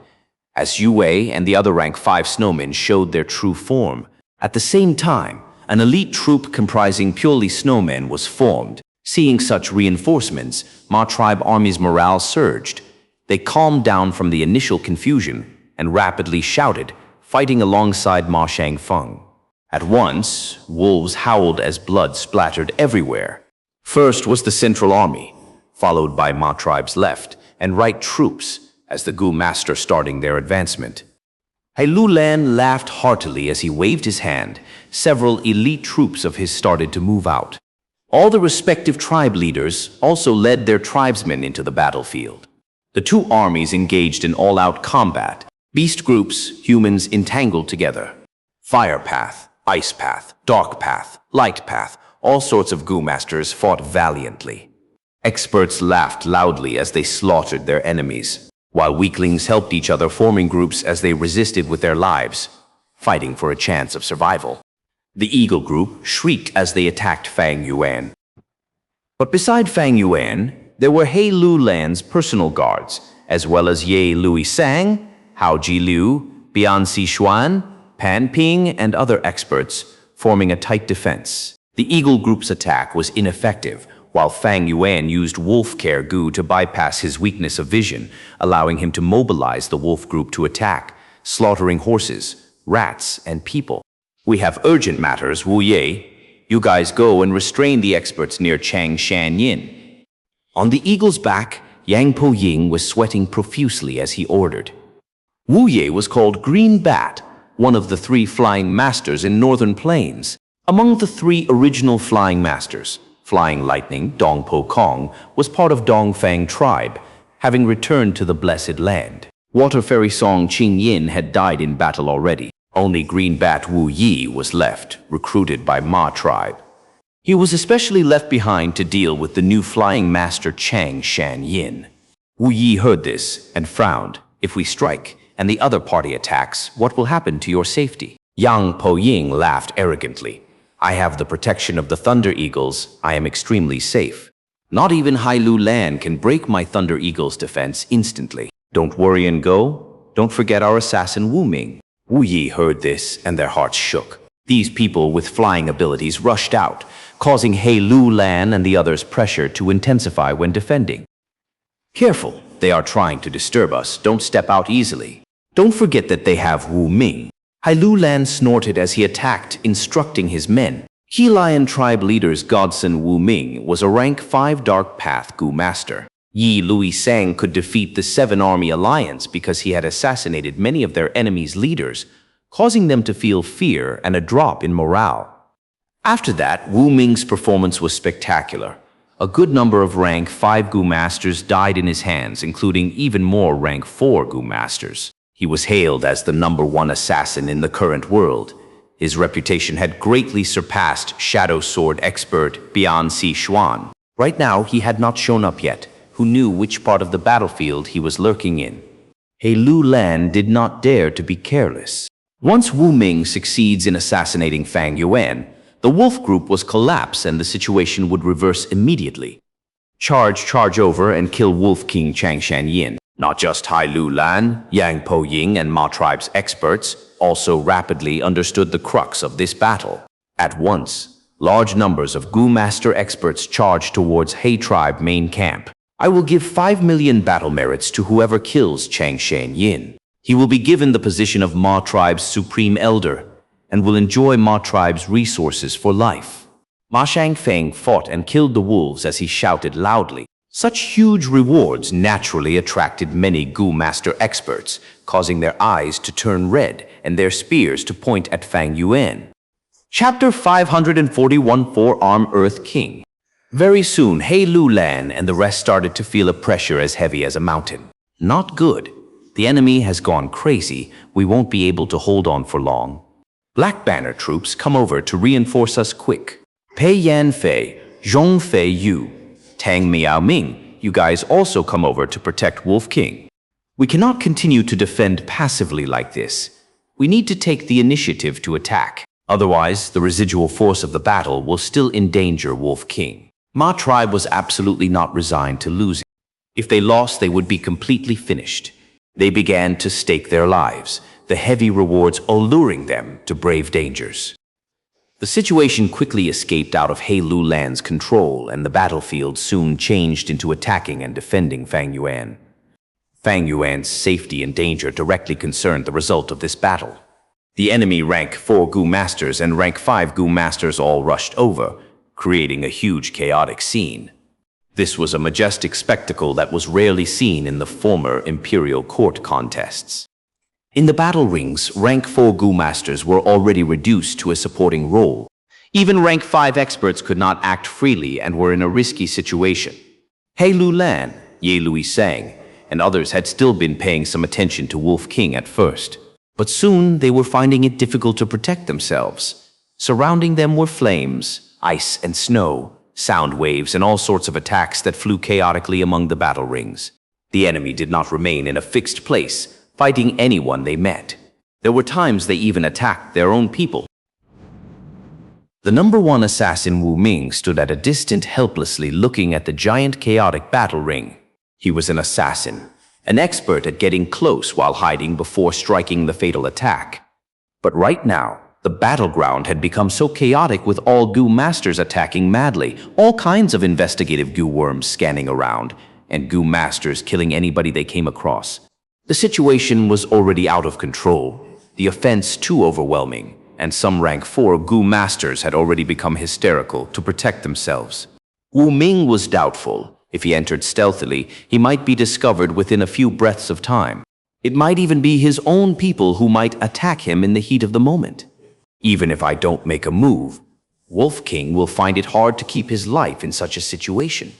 as Yue and the other rank 5 snowmen showed their true form. At the same time, an elite troop comprising purely snowmen was formed. Seeing such reinforcements, Ma tribe army's morale surged. They calmed down from the initial confusion and rapidly shouted, fighting alongside Ma Shangfeng. At once, wolves howled as blood splattered everywhere. First was the central army, followed by Ma tribe's left and right troops, as the Gu master starting their advancement. Hai Lulan laughed heartily as he waved his hand. Several elite troops of his started to move out. All the respective tribe leaders also led their tribesmen into the battlefield. The two armies engaged in all-out combat. Beast groups, humans entangled together. Fire path, ice path, dark path, light path, all sorts of Gu masters fought valiantly. Experts laughed loudly as they slaughtered their enemies, while weaklings helped each other, forming groups as they resisted with their lives, fighting for a chance of survival. The Eagle group shrieked as they attacked Fang Yuan. But beside Fang Yuan, there were Hai Lulan's personal guards, as well as Ye Lui Sang, Hao Ji Liu, Bian Si Xuan, Pan Ping, and other experts, forming a tight defense. The Eagle group's attack was ineffective, while Fang Yuan used Wolf Care Gu to bypass his weakness of vision, allowing him to mobilize the wolf group to attack, slaughtering horses, rats, and people. We have urgent matters, Wu Ye. You guys go and restrain the experts near Xianxia. On the eagle's back, Yang Po Ying was sweating profusely as he ordered. Wu Ye was called Green Bat, one of the 3 flying masters in Northern Plains. Among the 3 original flying masters, Flying Lightning, Dong Po Kong, was part of Dongfang tribe, having returned to the Blessed Land. Water Fairy Song Qing Yin had died in battle already. Only Green Bat Wu Yi was left, recruited by Ma tribe. He was especially left behind to deal with the new flying master Chang Shan Yin. Wu Yi heard this and frowned. If we strike and the other party attacks, what will happen to your safety? Yang Po Ying laughed arrogantly. I have the protection of the Thunder Eagles. I am extremely safe. Not even Hai Lulan can break my Thunder Eagle's defense instantly. Don't worry and go. Don't forget our assassin Wu Ming. Wu Yi heard this and their hearts shook. These people with flying abilities rushed out, causing Hai Lulan and the others pressure to intensify when defending. Careful, they are trying to disturb us. Don't step out easily. Don't forget that they have Wu Ming. Hai Lulan snorted as he attacked, instructing his men. He Lion tribe leader's godson Wu Ming was a rank 5 Dark Path Gu master. Yi Lui Sang could defeat the 7 Army Alliance because he had assassinated many of their enemies' leaders, causing them to feel fear and a drop in morale. After that, Wu Ming's performance was spectacular. A good number of rank 5 Gu masters died in his hands, including even more rank 4 Gu masters. He was hailed as the #1 assassin in the current world. His reputation had greatly surpassed Shadow Sword expert Bian Si Xuan. Right now, he had not shown up yet. Who knew which part of the battlefield he was lurking in? He Lu Lan did not dare to be careless. Once Wu Ming succeeds in assassinating Fang Yuan, the wolf group was collapse and the situation would reverse immediately. Charge over and kill Wolf King Chang Shanyin. Not just Hai Lu Lan, Yang Po Ying and Ma Tribe's experts also rapidly understood the crux of this battle. At once, large numbers of Gu Master experts charged towards He Tribe main camp. I will give 5 million battle merits to whoever kills Chang Shanyin. He will be given the position of Ma Tribe's supreme elder and will enjoy Ma Tribe's resources for life. Ma Shangfeng fought and killed the wolves as he shouted loudly. Such huge rewards naturally attracted many Gu Master experts, causing their eyes to turn red and their spears to point at Fang Yuan. Chapter 541 Four-Arm Earth King. Very soon, He Lu Lan and the rest started to feel a pressure as heavy as a mountain. Not good. The enemy has gone crazy. We won't be able to hold on for long. Black Banner troops come over to reinforce us quick. Pei Yan Fei, Zhong Fei Yu, Tang Miao Ming, you guys also come over to protect Wolf King. We cannot continue to defend passively like this. We need to take the initiative to attack. Otherwise, the residual force of the battle will still endanger Wolf King. Ma Tribe was absolutely not resigned to losing. If they lost, they would be completely finished. They began to stake their lives, the heavy rewards alluring them to brave dangers. The situation quickly escaped out of He Lu Lan's control, and the battlefield soon changed into attacking and defending Fang Yuan. Fang Yuan's safety and danger directly concerned the result of this battle. The enemy rank 4 Gu Masters and rank 5 Gu Masters all rushed over, creating a huge chaotic scene. This was a majestic spectacle that was rarely seen in the former imperial court contests. In the battle rings, rank 4 Gu Masters were already reduced to a supporting role. Even rank 5 experts could not act freely and were in a risky situation. He Lu Lan, Ye Lui Sang, and others had still been paying some attention to Wolf King at first. But soon they were finding it difficult to protect themselves. Surrounding them were flames, ice and snow, sound waves, and all sorts of attacks that flew chaotically among the battle rings. The enemy did not remain in a fixed place, fighting anyone they met. There were times they even attacked their own people. The number 1 assassin Wu Ming stood at a distance helplessly looking at the giant chaotic battle ring. He was an assassin, an expert at getting close while hiding before striking the fatal attack. But right now, the battleground had become so chaotic with all Gu Masters attacking madly, all kinds of investigative Gu worms scanning around, and Gu Masters killing anybody they came across. The situation was already out of control, the offense too overwhelming, and some rank 4 Gu Masters had already become hysterical to protect themselves. Wu Ming was doubtful. If he entered stealthily, he might be discovered within a few breaths of time. It might even be his own people who might attack him in the heat of the moment. Even if I don't make a move, Wolf King will find it hard to keep his life in such a situation.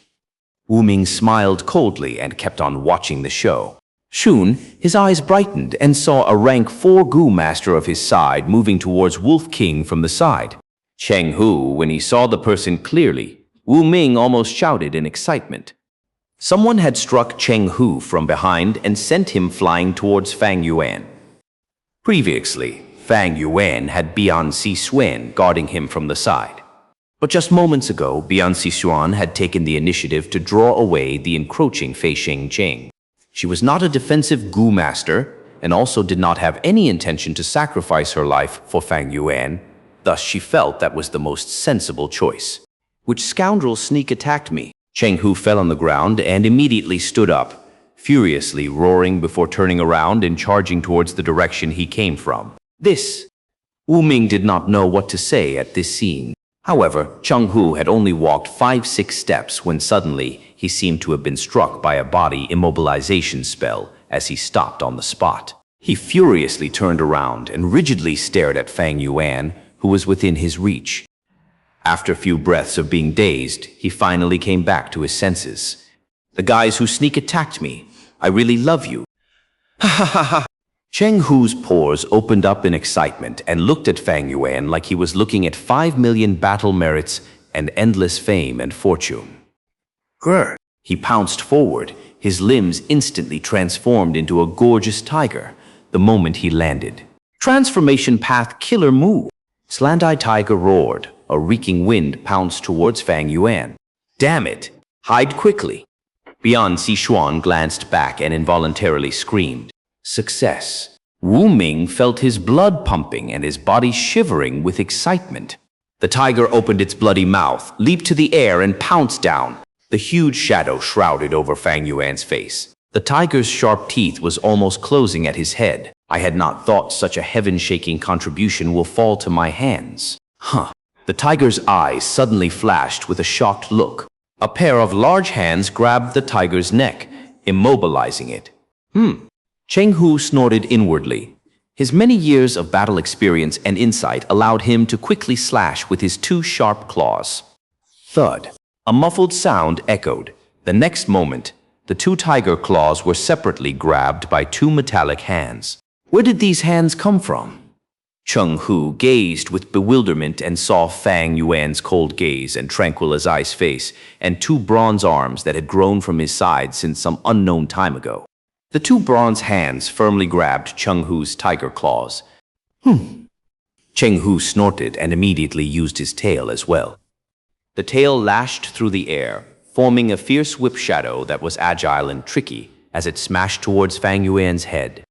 Wu Ming smiled coldly and kept on watching the show. Soon, his eyes brightened and saw a rank 4 Gu Master of his side moving towards Wolf King from the side. Cheng Hu, when he saw the person clearly, Wu Ming almost shouted in excitement. Someone had struck Cheng Hu from behind and sent him flying towards Fang Yuan. Previously, Fang Yuan had Bian Xisuan guarding him from the side. But just moments ago, Bian Xisuan had taken the initiative to draw away the encroaching Fei Shengcheng. She was not a defensive Gu Master, and also did not have any intention to sacrifice her life for Fang Yuan. Thus, she felt that was the most sensible choice. Which scoundrel sneak attacked me? Cheng Hu fell on the ground and immediately stood up, furiously roaring before turning around and charging towards the direction he came from. Wu Ming did not know what to say at this scene. However, Cheng Hu had only walked 5-6 steps when suddenly he seemed to have been struck by a body immobilization spell as he stopped on the spot. He furiously turned around and rigidly stared at Fang Yuan, who was within his reach. After a few breaths of being dazed, he finally came back to his senses. The guys who sneak attacked me. I really love you. Ha ha ha ha. Cheng Hu's pores opened up in excitement and looked at Fang Yuan like he was looking at 5 million battle merits and endless fame and fortune. Grr! He pounced forward, his limbs instantly transformed into a gorgeous tiger the moment he landed. Transformation path killer move. Slant-eyed tiger roared. A reeking wind pounced towards Fang Yuan. Damn it! Hide quickly. Bian Sixuan glanced back and involuntarily screamed. Success. Wu Ming felt his blood pumping and his body shivering with excitement. The tiger opened its bloody mouth, leaped to the air, and pounced down. The huge shadow shrouded over Fang Yuan's face. The tiger's sharp teeth was almost closing at his head. I had not thought such a heaven-shaking contribution will fall to my hands. Huh. The tiger's eyes suddenly flashed with a shocked look. A pair of large hands grabbed the tiger's neck, immobilizing it. Cheng Hu snorted inwardly. His many years of battle experience and insight allowed him to quickly slash with his two sharp claws. Thud. A muffled sound echoed. The next moment, the two tiger claws were separately grabbed by two metallic hands. Where did these hands come from? Cheng Hu gazed with bewilderment and saw Fang Yuan's cold gaze and tranquil as ice face, and two bronze arms that had grown from his side since some unknown time ago. The two bronze hands firmly grabbed Cheng Hu's tiger claws. Cheng Hu snorted and immediately used his tail as well. The tail lashed through the air, forming a fierce whip shadow that was agile and tricky as it smashed towards Fang Yuan's head.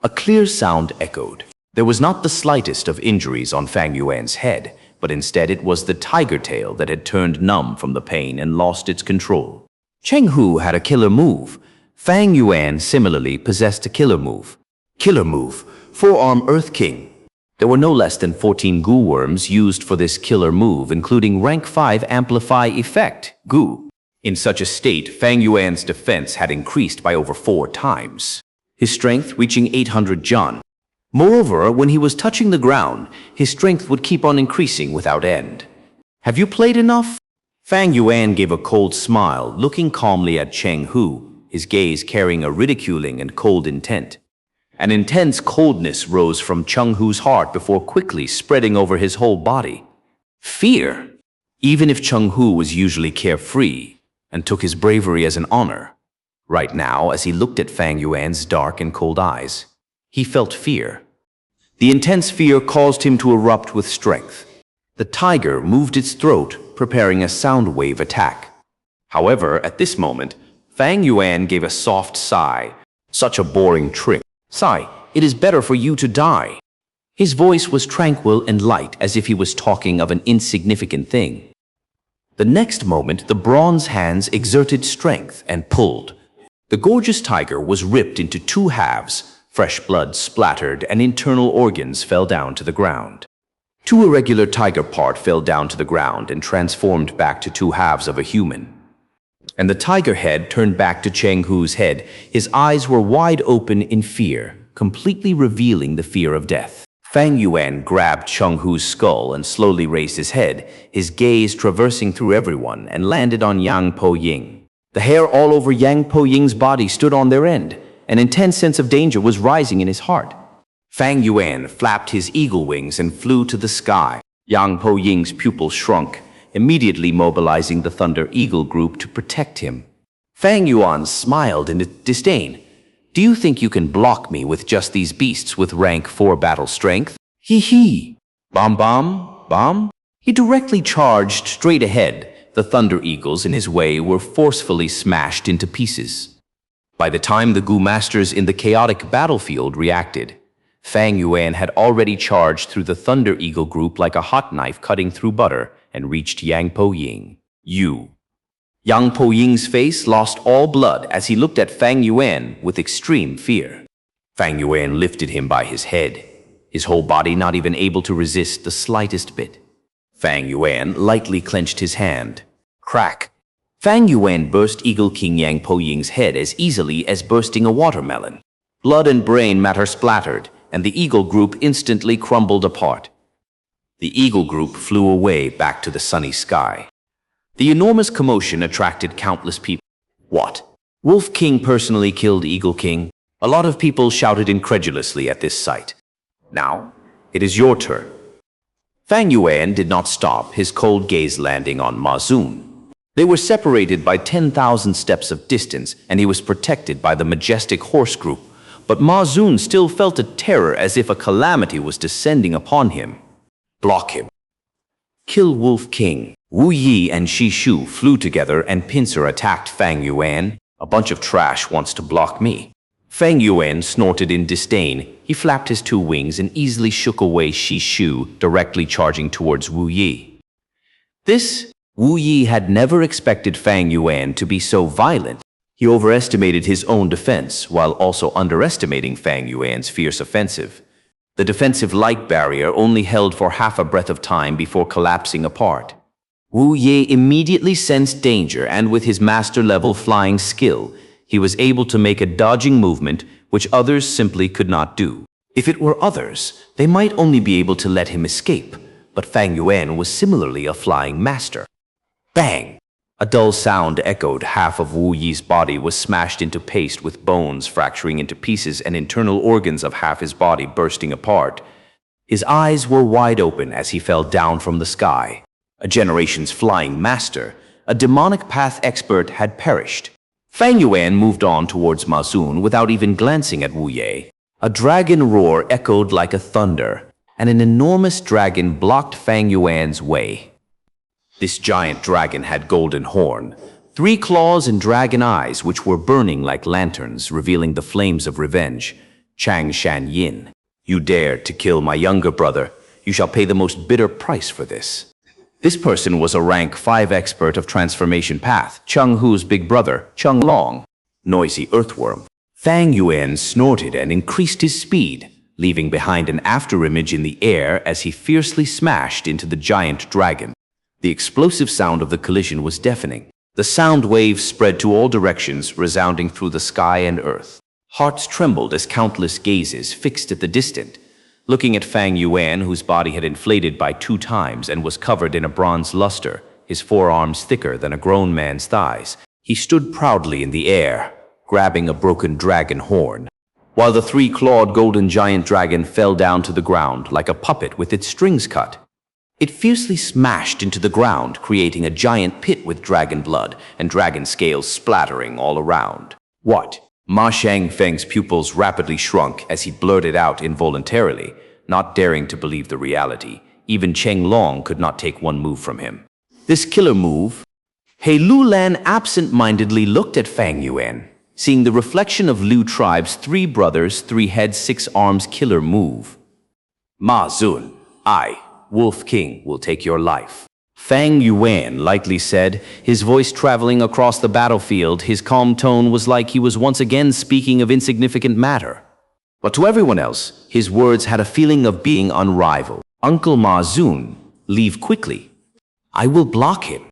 A clear sound echoed. There was not the slightest of injuries on Fang Yuan's head, but instead it was the tiger tail that had turned numb from the pain and lost its control. Cheng Hu had a killer move. Fang Yuan similarly possessed a killer move. Killer move, Forearm Earth King. There were no less than 14 Gu worms used for this killer move, including rank 5 Amplify Effect, Gu. In such a state, Fang Yuan's defense had increased by over 4 times, his strength reaching 800 Zhan. Moreover, when he was touching the ground, his strength would keep on increasing without end. Have you played enough? Fang Yuan gave a cold smile, looking calmly at Cheng Hu, his gaze carrying a ridiculing and cold intent. An intense coldness rose from Cheng Hu's heart before quickly spreading over his whole body. Fear. Even if Cheng Hu was usually carefree and took his bravery as an honor, right now, as he looked at Fang Yuan's dark and cold eyes, he felt fear. The intense fear caused him to erupt with strength. The tiger moved its throat, preparing a sound wave attack. However, at this moment, Fang Yuan gave a soft sigh. Such a boring trick. Sigh, it is better for you to die. His voice was tranquil and light, as if he was talking of an insignificant thing. The next moment, the bronze hands exerted strength and pulled. The gorgeous tiger was ripped into 2 halves. Fresh blood splattered and internal organs fell down to the ground. 2 irregular tiger parts fell down to the ground and transformed back to 2 halves of a human. And the tiger head turned back to Cheng Hu's head. His eyes were wide open in fear, completely revealing the fear of death. Fang Yuan grabbed Cheng Hu's skull and slowly raised his head, his gaze traversing through everyone, and landed on Yang Po Ying. The hair all over Yang Po Ying's body stood on their end. An intense sense of danger was rising in his heart. Fang Yuan flapped his eagle wings and flew to the sky. Yang Po Ying's pupils shrunk, immediately mobilizing the Thunder Eagle group to protect him. Fang Yuan smiled in disdain. Do you think you can block me with just these beasts with rank 4 battle strength? Hee hee. Bomb bomb, bomb. He directly charged straight ahead. The Thunder Eagles in his way were forcefully smashed into pieces. By the time the Gu masters in the chaotic battlefield reacted, Fang Yuan had already charged through the Thunder Eagle group like a hot knife cutting through butter and reached Yang Po Ying. Yang Po Ying's face lost all blood as he looked at Fang Yuan with extreme fear. Fang Yuan lifted him by his head, his whole body not even able to resist the slightest bit. Fang Yuan lightly clenched his hand. Crack! Fang Yuan burst Eagle King Yang Po Ying's head as easily as bursting a watermelon. Blood and brain matter splattered, and the Eagle group instantly crumbled apart. The Eagle group flew away back to the sunny sky. The enormous commotion attracted countless people. What? Wolf King personally killed Eagle King? A lot of people shouted incredulously at this sight. Now, it is your turn. Fang Yuan did not stop, his cold gaze landing on Ma Zun. They were separated by 10,000 steps of distance, and he was protected by the majestic horse group. But Ma Zun still felt a terror as if a calamity was descending upon him. Block him. Kill Wolf King. Wu Yi and Shi Shu flew together and pincer attacked Fang Yuan. A bunch of trash wants to block me. Fang Yuan snorted in disdain. He flapped his two wings and easily shook away Shi Shu, directly charging towards Wu Yi. Wu Yi had never expected Fang Yuan to be so violent. He overestimated his own defense while also underestimating Fang Yuan's fierce offensive. The defensive light barrier only held for half a breath of time before collapsing apart. Wu Yi immediately sensed danger, and with his master-level flying skill, he was able to make a dodging movement which others simply could not do. If it were others, they might only be able to let him escape, but Fang Yuan was similarly a flying master. Bang! A dull sound echoed. Half of Wu Yi's body was smashed into paste, with bones fracturing into pieces and internal organs of half his body bursting apart. His eyes were wide open as he fell down from the sky. A generation's flying master, a demonic path expert, had perished. Fang Yuan moved on towards Ma Zun without even glancing at Wu Yi. A dragon roar echoed like a thunder, and an enormous dragon blocked Fang Yuan's way. This giant dragon had golden horn, 3 claws and dragon eyes which were burning like lanterns, revealing the flames of revenge. Xianxia, you dared to kill my younger brother. You shall pay the most bitter price for this. This person was a rank 5 expert of transformation path, Cheng Hu's big brother, Cheng Long. Noisy earthworm. Fang Yuan snorted and increased his speed, leaving behind an afterimage in the air as he fiercely smashed into the giant dragon. The explosive sound of the collision was deafening. The sound waves spread to all directions, resounding through the sky and earth. Hearts trembled as countless gazes fixed at the distant. Looking at Fang Yuan, whose body had inflated by 2 times and was covered in a bronze luster, his forearms thicker than a grown man's thighs, he stood proudly in the air, grabbing a broken dragon horn, while the 3-clawed golden giant dragon fell down to the ground like a puppet with its strings cut. It fiercely smashed into the ground, creating a giant pit with dragon blood and dragon scales splattering all around. What? Ma Shangfeng's pupils rapidly shrunk as he blurted out involuntarily, not daring to believe the reality. Even Cheng Long could not take one move from him. This killer move? He Lulan absent-mindedly looked at Fang Yuan, seeing the reflection of Liu tribe's 3 brothers, 3 heads, 6 arms killer move. Ma Zun, Wolf King, will take your life. Fang Yuan lightly said, his voice traveling across the battlefield. His calm tone was like he was once again speaking of insignificant matter. But to everyone else, his words had a feeling of being unrivaled. Uncle Ma Zun, leave quickly. I will block him.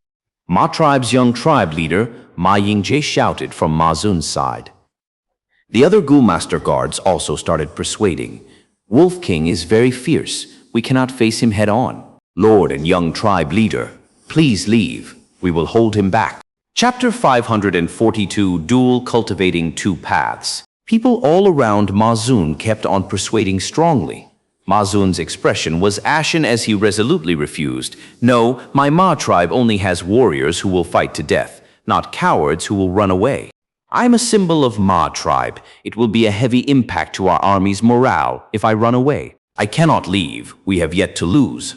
Ma tribe's young tribe leader, Ma Yingje, shouted from Ma Zun's side. The other Gu master guards also started persuading. Wolf King is very fierce. We cannot face him head-on. Lord and young tribe leader, please leave. We will hold him back. Chapter 542, Dual Cultivating 2 Paths. People all around Ma Zun kept on persuading strongly. Ma Zun's expression was ashen as he resolutely refused. No, my Ma tribe only has warriors who will fight to death, not cowards who will run away. I'm a symbol of Ma tribe. It will be a heavy impact to our army's morale if I run away. I cannot leave. We have yet to lose.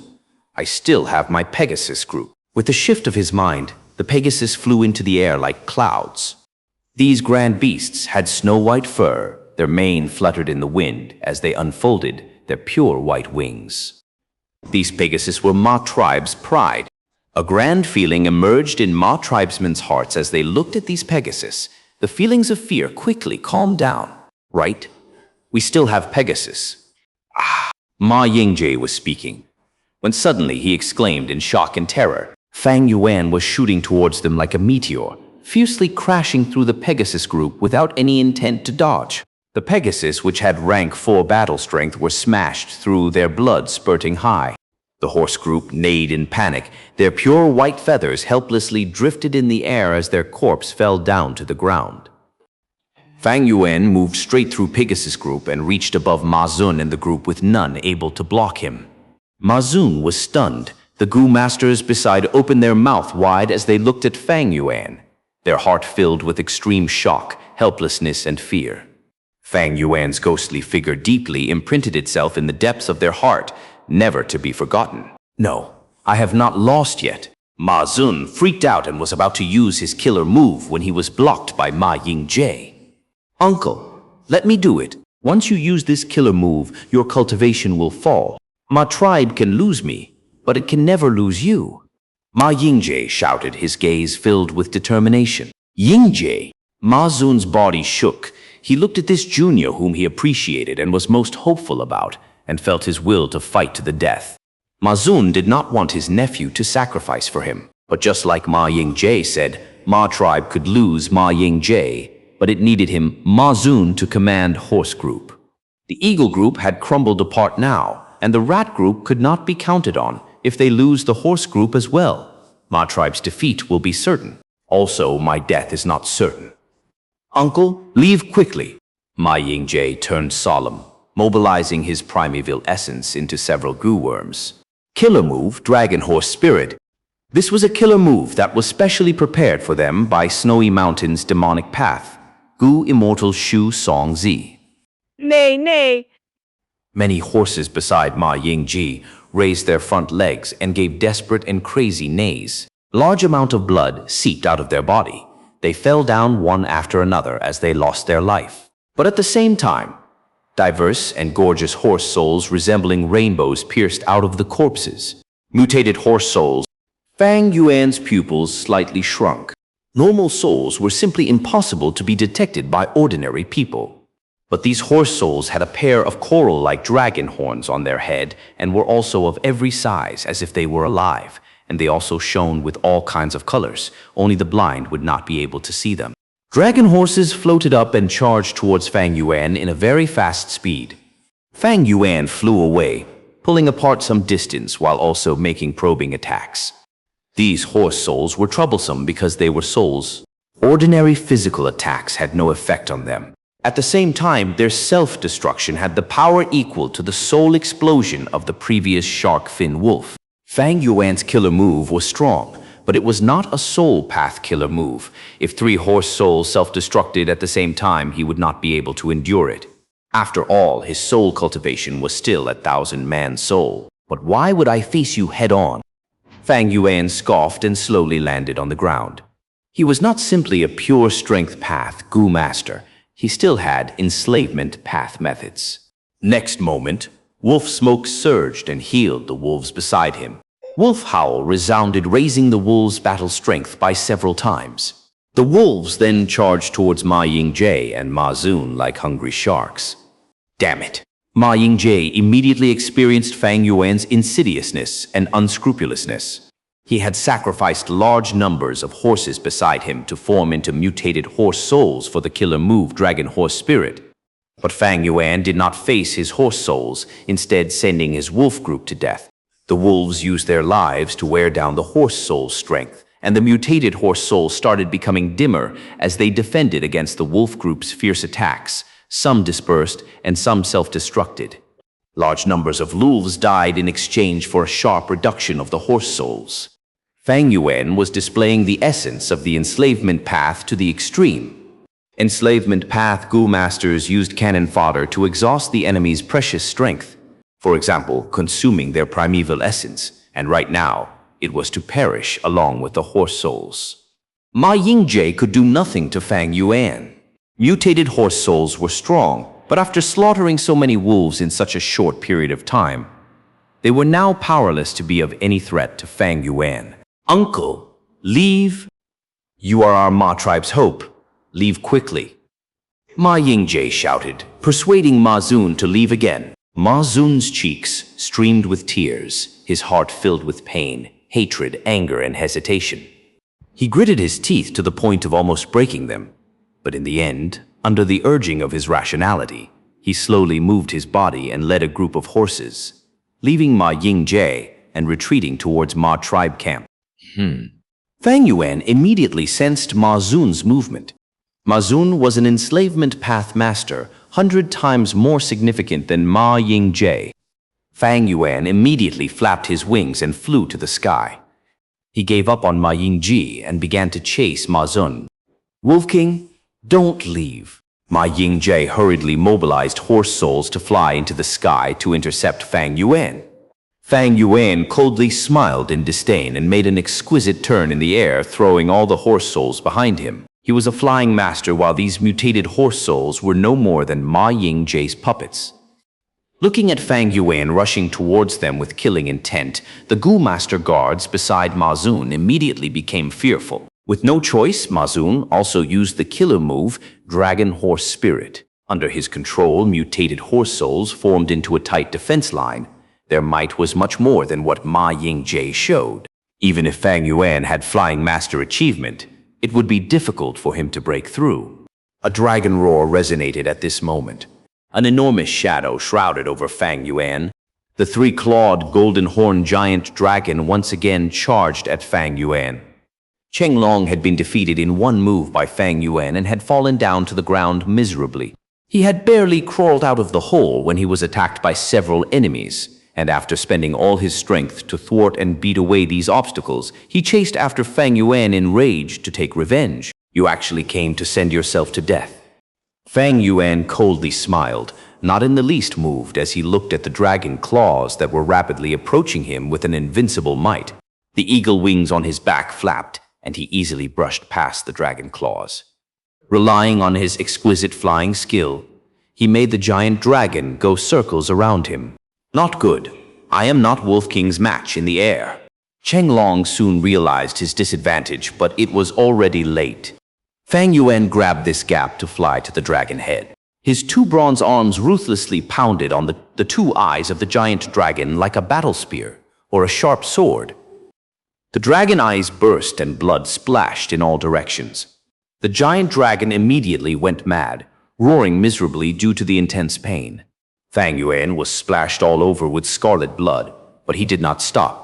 I still have my Pegasus group. With a shift of his mind, the Pegasus flew into the air like clouds. These grand beasts had snow-white fur. Their mane fluttered in the wind as they unfolded their pure white wings. These Pegasus were Ma tribe's pride. A grand feeling emerged in Ma tribesmen's hearts as they looked at these Pegasus. The feelings of fear quickly calmed down. Right? We still have Pegasus. Ma Yingje was speaking, when suddenly he exclaimed in shock and terror. Fang Yuan was shooting towards them like a meteor, fiercely crashing through the Pegasus group without any intent to dodge. The Pegasus, which had rank 4 battle strength, were smashed through, their blood spurting high. The horse group neighed in panic. Their pure white feathers helplessly drifted in the air as their corpse fell down to the ground. Fang Yuan moved straight through Pegasus group and reached above Ma Zun and the group with none able to block him. Ma Zun was stunned. The Gu masters beside opened their mouth wide as they looked at Fang Yuan, their heart filled with extreme shock, helplessness, and fear. Fang Yuan's ghostly figure deeply imprinted itself in the depths of their heart, never to be forgotten. No, I have not lost yet. Ma Zun freaked out and was about to use his killer move when he was blocked by Ma Yingjie. Uncle, let me do it. Once you use this killer move, your cultivation will fall. Ma tribe can lose me, but it can never lose you. Ma Yingjie shouted, his gaze filled with determination. Yingjie! Ma Zun's body shook. He looked at this junior whom he appreciated and was most hopeful about, and felt his will to fight to the death. Ma Zun did not want his nephew to sacrifice for him, but just like Ma Yingjie said, Ma tribe could lose Ma Yingjie, but it needed him, Ma Zun, to command Horse Group. The Eagle Group had crumbled apart now, and the Rat Group could not be counted on if they lose the Horse Group as well. Ma tribe's defeat will be certain. Also, my death is not certain. Uncle, leave quickly. Ma Yingjie turned solemn, mobilizing his primeval essence into several Gu worms. Killer move, Dragon Horse Spirit. This was a killer move that was specially prepared for them by Snowy Mountain's demonic path, Gu Immortal Shu Song Zi. Nay, nay. Many horses beside Ma Yingjie raised their front legs and gave desperate and crazy neighs. Large amount of blood seeped out of their body. They fell down one after another as they lost their life. But at the same time, diverse and gorgeous horse souls resembling rainbows pierced out of the corpses. Mutated horse souls. Fang Yuan's pupils slightly shrunk. Normal souls were simply impossible to be detected by ordinary people. But these horse souls had a pair of coral-like dragon horns on their head and were also of every size as if they were alive, and they also shone with all kinds of colors. Only the blind would not be able to see them. Dragon horses floated up and charged towards Fang Yuan in a very fast speed. Fang Yuan flew away, pulling apart some distance while also making probing attacks. These horse souls were troublesome because they were souls. Ordinary physical attacks had no effect on them. At the same time, their self-destruction had the power equal to the soul explosion of the previous shark fin wolf. Fang Yuan's killer move was strong, but it was not a soul path killer move. If 3 horse souls self-destructed at the same time, he would not be able to endure it. After all, his soul cultivation was still at 1,000-man soul. But why would I face you head-on? Fang Yuan scoffed and slowly landed on the ground. He was not simply a pure strength path Gu master. He still had enslavement path methods. Next moment, wolf smoke surged and healed the wolves beside him. Wolf howl resounded, raising the wolves' battle strength by several times. The wolves then charged towards Ma Yingjie and Ma Zun like hungry sharks. Damn it! Ma Yingjie immediately experienced Fang Yuan's insidiousness and unscrupulousness. He had sacrificed large numbers of horses beside him to form into mutated horse souls for the killer move Dragon Horse Spirit. But Fang Yuan did not face his horse souls, instead sending his wolf group to death. The wolves used their lives to wear down the horse soul's strength, and the mutated horse soul started becoming dimmer as they defended against the wolf group's fierce attacks. Some dispersed and some self-destructed. Large numbers of wolves died in exchange for a sharp reduction of the horse souls. Fang Yuan was displaying the essence of the enslavement path to the extreme. Enslavement path Gu masters used cannon fodder to exhaust the enemy's precious strength. For example, consuming their primeval essence, and right now, it was to perish along with the horse souls. Ma Yingjie could do nothing to Fang Yuan. Mutated horse souls were strong, but after slaughtering so many wolves in such a short period of time, they were now powerless to be of any threat to Fang Yuan. Uncle, leave. You are our Ma tribe's hope. Leave quickly. Ma Yingjie shouted, persuading Ma Zun to leave again. Ma Zun's cheeks streamed with tears, his heart filled with pain, hatred, anger, and hesitation. He gritted his teeth to the point of almost breaking them, but in the end, under the urging of his rationality, he slowly moved his body and led a group of horses, leaving Ma Yingjie and retreating towards Ma tribe camp. Fang Yuan immediately sensed Ma Zun's movement. Ma Zun was an enslavement path master, 100 times more significant than Ma Yingjie. Fang Yuan immediately flapped his wings and flew to the sky. He gave up on Ma Yingji and began to chase Ma Zun. Wolf King, don't leave. Ma Yingji hurriedly mobilized horse souls to fly into the sky to intercept Fang Yuan. Fang Yuan coldly smiled in disdain and made an exquisite turn in the air, throwing all the horse souls behind him. He was a flying master, while these mutated horse souls were no more than Ma Yingji's puppets. Looking at Fang Yuan rushing towards them with killing intent, the Gu Master guards beside Ma Zun immediately became fearful. With no choice, Ma Zun also used the killer move, Dragon Horse Spirit. Under his control, mutated horse souls formed into a tight defense line. Their might was much more than what Ma Yingji showed. Even if Fang Yuan had Flying Master achievement, it would be difficult for him to break through. A dragon roar resonated at this moment. An enormous shadow shrouded over Fang Yuan. The three-clawed golden-horned giant dragon once again charged at Fang Yuan. Cheng Long had been defeated in one move by Fang Yuan and had fallen down to the ground miserably. He had barely crawled out of the hole when he was attacked by several enemies, and after spending all his strength to thwart and beat away these obstacles, he chased after Fang Yuan in rage to take revenge. You actually came to send yourself to death. Fang Yuan coldly smiled, not in the least moved as he looked at the dragon claws that were rapidly approaching him with an invincible might. The eagle wings on his back flapped, and he easily brushed past the dragon claws. Relying on his exquisite flying skill, he made the giant dragon go circles around him. Not good. I am not Wolf King's match in the air. Cheng Long soon realized his disadvantage, but it was already late. Fang Yuan grabbed this gap to fly to the dragon head. His two bronze arms ruthlessly pounded on the two eyes of the giant dragon like a battle spear or a sharp sword. The dragon eyes burst and blood splashed in all directions. The giant dragon immediately went mad, roaring miserably due to the intense pain. Fang Yuan was splashed all over with scarlet blood, but he did not stop.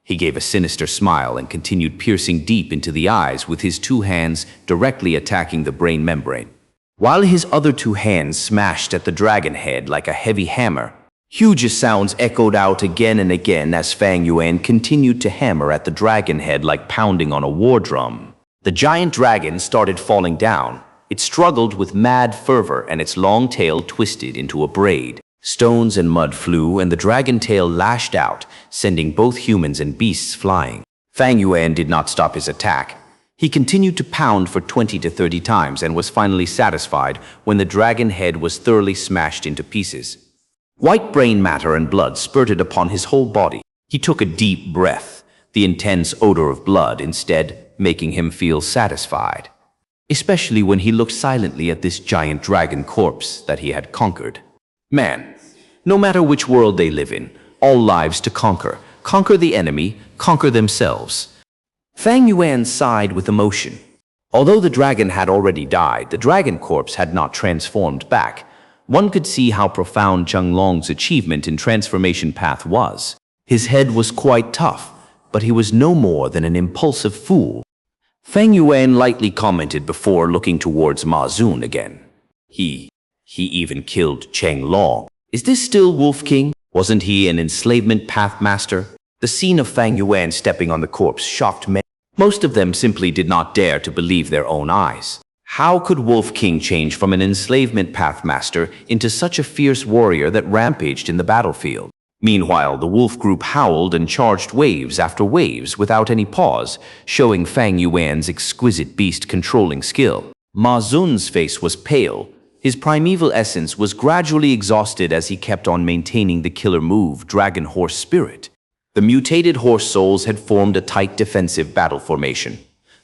He gave a sinister smile and continued piercing deep into the eyes with his two hands directly attacking the brain membrane. While his other two hands smashed at the dragon head like a heavy hammer, huge sounds echoed out again and again as Fang Yuan continued to hammer at the dragon head like pounding on a war drum. The giant dragon started falling down. It struggled with mad fervor and its long tail twisted into a braid. Stones and mud flew and the dragon tail lashed out, sending both humans and beasts flying. Fang Yuan did not stop his attack. He continued to pound for 20 to 30 times and was finally satisfied when the dragon head was thoroughly smashed into pieces. White brain matter and blood spurted upon his whole body. He took a deep breath, the intense odor of blood instead making him feel satisfied, especially when he looked silently at this giant dragon corpse that he had conquered. Man, no matter which world they live in, all lives to conquer. Conquer the enemy, conquer themselves. Fang Yuan sighed with emotion. Although the dragon had already died, the dragon corpse had not transformed back. One could see how profound Cheng Long's achievement in transformation path was. His head was quite tough, but he was no more than an impulsive fool. Fang Yuan lightly commented before looking towards Ma Zun again. He even killed Cheng Long. Is this still Wolf King? Wasn't he an enslavement path master? The scene of Fang Yuan stepping on the corpse shocked many. Most of them simply did not dare to believe their own eyes. How could Wolf King change from an enslavement path master into such a fierce warrior that rampaged in the battlefield? Meanwhile, the wolf group howled and charged waves after waves without any pause, showing Fang Yuan's exquisite beast-controlling skill. Ma Zun's face was pale. His primeval essence was gradually exhausted as he kept on maintaining the killer move, Dragon Horse Spirit. The mutated horse souls had formed a tight defensive battle formation,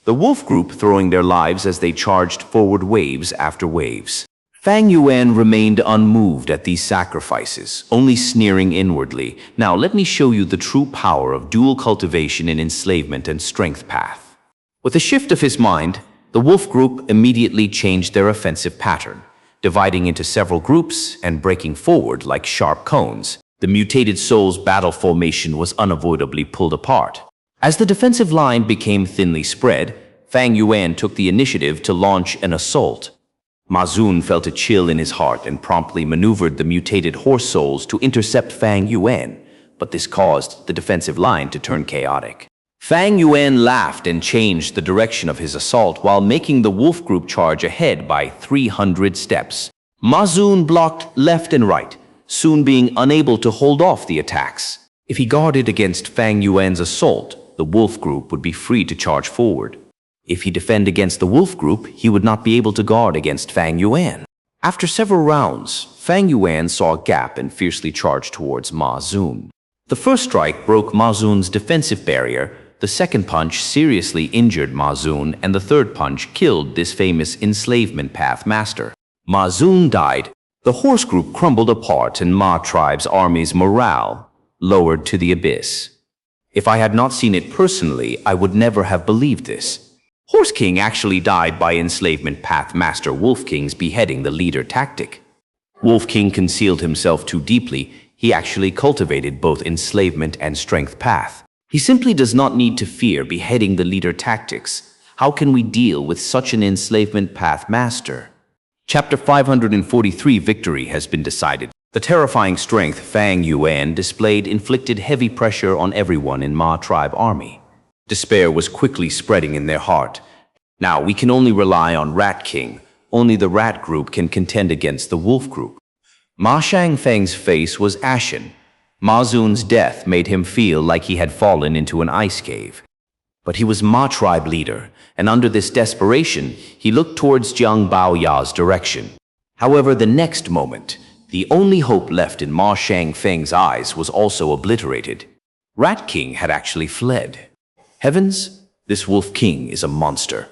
the wolf group throwing their lives as they charged forward waves after waves. Fang Yuan remained unmoved at these sacrifices, only sneering inwardly. Now let me show you the true power of dual cultivation in enslavement and strength path. With a shift of his mind, the wolf group immediately changed their offensive pattern, dividing into several groups and breaking forward like sharp cones. The mutated soul's battle formation was unavoidably pulled apart. As the defensive line became thinly spread, Fang Yuan took the initiative to launch an assault. Ma Zun felt a chill in his heart and promptly maneuvered the mutated horse souls to intercept Fang Yuan, but this caused the defensive line to turn chaotic. Fang Yuan laughed and changed the direction of his assault while making the wolf group charge ahead by 300 steps. Ma Zun blocked left and right, soon being unable to hold off the attacks. If he guarded against Fang Yuan's assault, the wolf group would be free to charge forward. If he defended against the wolf group, he would not be able to guard against Fang Yuan. After several rounds, Fang Yuan saw a gap and fiercely charged towards Ma Zun. The first strike broke Ma Zun's defensive barrier, the second punch seriously injured Ma Zun, and the third punch killed this famous enslavement path master. Ma Zun died. The horse group crumbled apart and Ma tribe's army's morale lowered to the abyss. If I had not seen it personally, I would never have believed this. Horse King actually died by enslavement path master Wolf King's beheading the leader tactic. Wolf King concealed himself too deeply. He actually cultivated both enslavement and strength path. He simply does not need to fear beheading the leader tactics. How can we deal with such an enslavement path master? Chapter 543 Victory has been decided. The terrifying strength Fang Yuan displayed inflicted heavy pressure on everyone in Ma tribe army. Despair was quickly spreading in their heart. Now we can only rely on Rat King. Only the rat group can contend against the wolf group. Ma Shangfeng's face was ashen. Ma Zun's death made him feel like he had fallen into an ice cave. But he was Ma tribe leader, and under this desperation, he looked towards Jiang Baoya's direction. However, the next moment, the only hope left in Ma Shangfeng's eyes was also obliterated. Rat King had actually fled. Heavens, this Wolf King is a monster.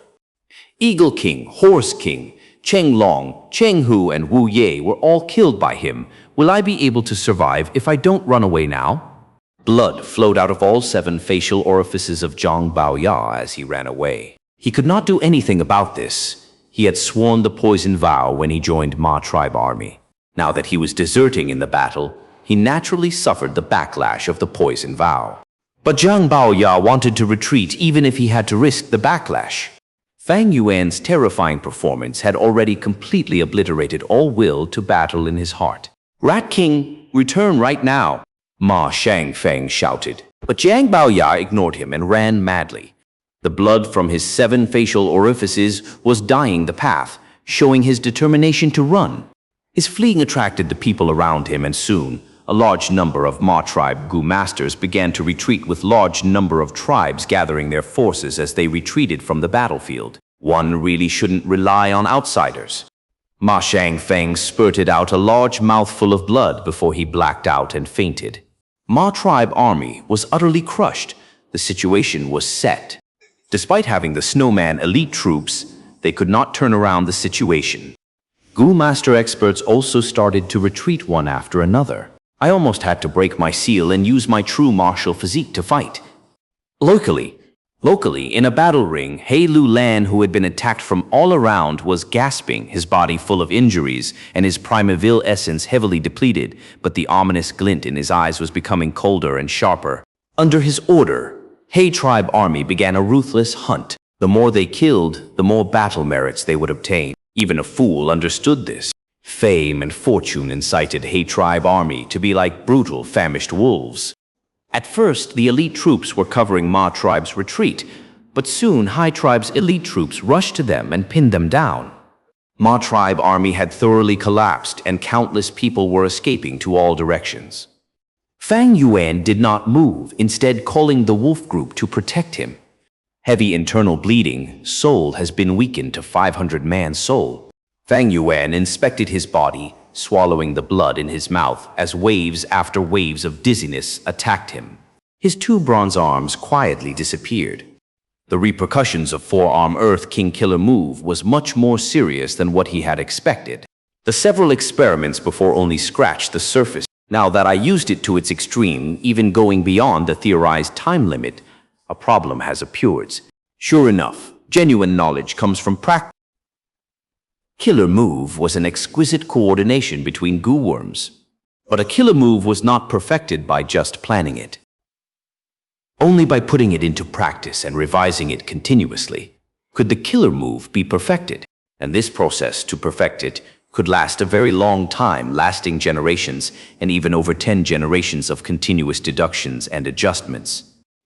Eagle King, Horse King, Cheng Long, Cheng Hu, and Wu Ye were all killed by him. Will I be able to survive if I don't run away now? Blood flowed out of all 7 facial orifices of Zhang Baoya as he ran away. He could not do anything about this. He had sworn the poison vow when he joined Ma tribe army. Now that he was deserting in the battle, he naturally suffered the backlash of the poison vow. But Zhang Baoya wanted to retreat even if he had to risk the backlash. Fang Yuan's terrifying performance had already completely obliterated all will to battle in his heart. Rat King, return right now, Ma Shangfeng shouted. But Zhang Baoya ignored him and ran madly. The blood from his 7 facial orifices was dyeing the path, showing his determination to run. His fleeing attracted the people around him, and soon, a large number of Ma tribe Gu masters began to retreat, with large number of tribes gathering their forces as they retreated from the battlefield. One really shouldn't rely on outsiders. Ma Shangfeng spurted out a large mouthful of blood before he blacked out and fainted. Ma tribe army was utterly crushed. The situation was set. Despite having the Snowman elite troops, they could not turn around the situation. Gu master experts also started to retreat one after another. I almost had to break my seal and use my true martial physique to fight. Locally, in a battle ring, He Lu Lan, who had been attacked from all around, was gasping, his body full of injuries and his primeval essence heavily depleted, but the ominous glint in his eyes was becoming colder and sharper. Under his order, He tribe army began a ruthless hunt. The more they killed, the more battle merits they would obtain. Even a fool understood this. Fame and fortune incited He tribe army to be like brutal, famished wolves. At first, the elite troops were covering Ma tribe's retreat, but soon Hai tribe's elite troops rushed to them and pinned them down. Ma tribe army had thoroughly collapsed, and countless people were escaping to all directions. Fang Yuan did not move, instead calling the wolf group to protect him. Heavy internal bleeding, soul has been weakened to 500-man soul. Fang Yuan inspected his body, swallowing the blood in his mouth as waves after waves of dizziness attacked him. His 2 bronze arms quietly disappeared. The repercussions of forearm Earth King Killer move was much more serious than what he had expected. The several experiments before only scratched the surface. Now that I used it to its extreme, even going beyond the theorized time limit, a problem has appeared. Sure enough, genuine knowledge comes from practice. Killer move was an exquisite coordination between goo worms. But a killer move was not perfected by just planning it. Only by putting it into practice and revising it continuously could the killer move be perfected. And this process, to perfect it, could last a very long time, lasting generations, and even over 10 generations of continuous deductions and adjustments.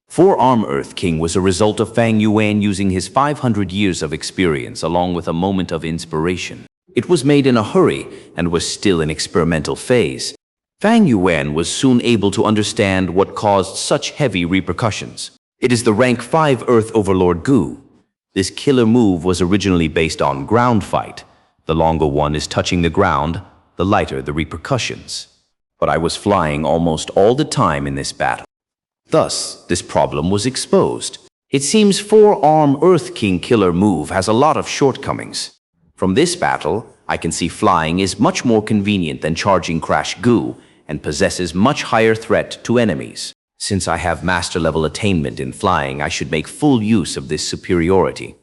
Four-Arm Earth King was a result of Fang Yuan using his 500 years of experience along with a moment of inspiration. It was made in a hurry and was still in experimental phase. Fang Yuan was soon able to understand what caused such heavy repercussions. It is the rank 5 Earth Overlord Gu. This killer move was originally based on ground fight. The longer one is touching the ground, the lighter the repercussions. But I was flying almost all the time in this battle. Thus, this problem was exposed. It seems Four-Arm Earth King killer move has a lot of shortcomings. From this battle, I can see flying is much more convenient than charging Crash Gu and possesses much higher threat to enemies. Since I have master-level attainment in flying, I should make full use of this superiority.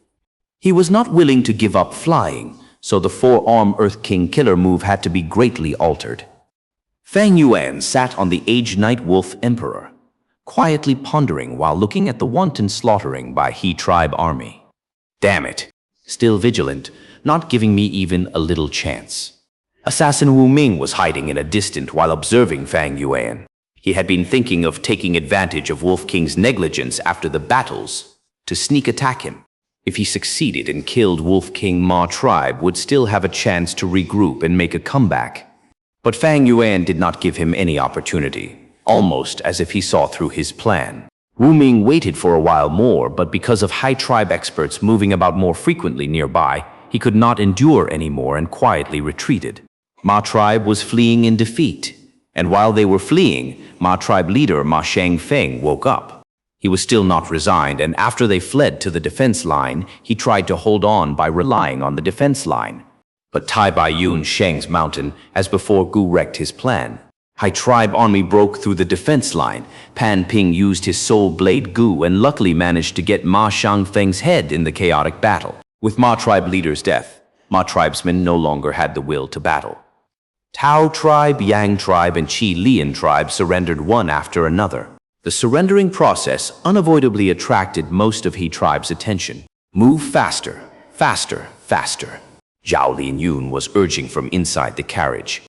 He was not willing to give up flying, so the Four-Arm Earth King killer move had to be greatly altered. Fang Yuan sat on the aged Night Wolf Emperor, quietly pondering while looking at the wanton slaughtering by He tribe army. Damn it! Still vigilant, not giving me even a little chance. Assassin Wu Ming was hiding in a distance while observing Fang Yuan. He had been thinking of taking advantage of Wolf King's negligence after the battles to sneak attack him. If he succeeded and killed Wolf King, Ma tribe would still have a chance to regroup and make a comeback. But Fang Yuan did not give him any opportunity, almost as if he saw through his plan. Wu Ming waited for a while more, but because of High Tribe experts moving about more frequently nearby, he could not endure anymore and quietly retreated. Ma tribe was fleeing in defeat, and while they were fleeing, Ma tribe leader Ma Shangfeng woke up. He was still not resigned, and after they fled to the defense line, he tried to hold on by relying on the defense line. But Tai Bai Yun Sheng's mountain, as before, Gu wrecked his plan. High Tribe army broke through the defense line. Pan Ping used his soul blade Gu and luckily managed to get Ma Shangfeng's head in the chaotic battle. With Ma tribe leader's death, Ma tribesmen no longer had the will to battle. Tao tribe, Yang tribe, and Qi Lian tribe surrendered one after another. The surrendering process unavoidably attracted most of He tribe's attention. Move faster, faster, faster, Zhao Lianyun was urging from inside the carriage.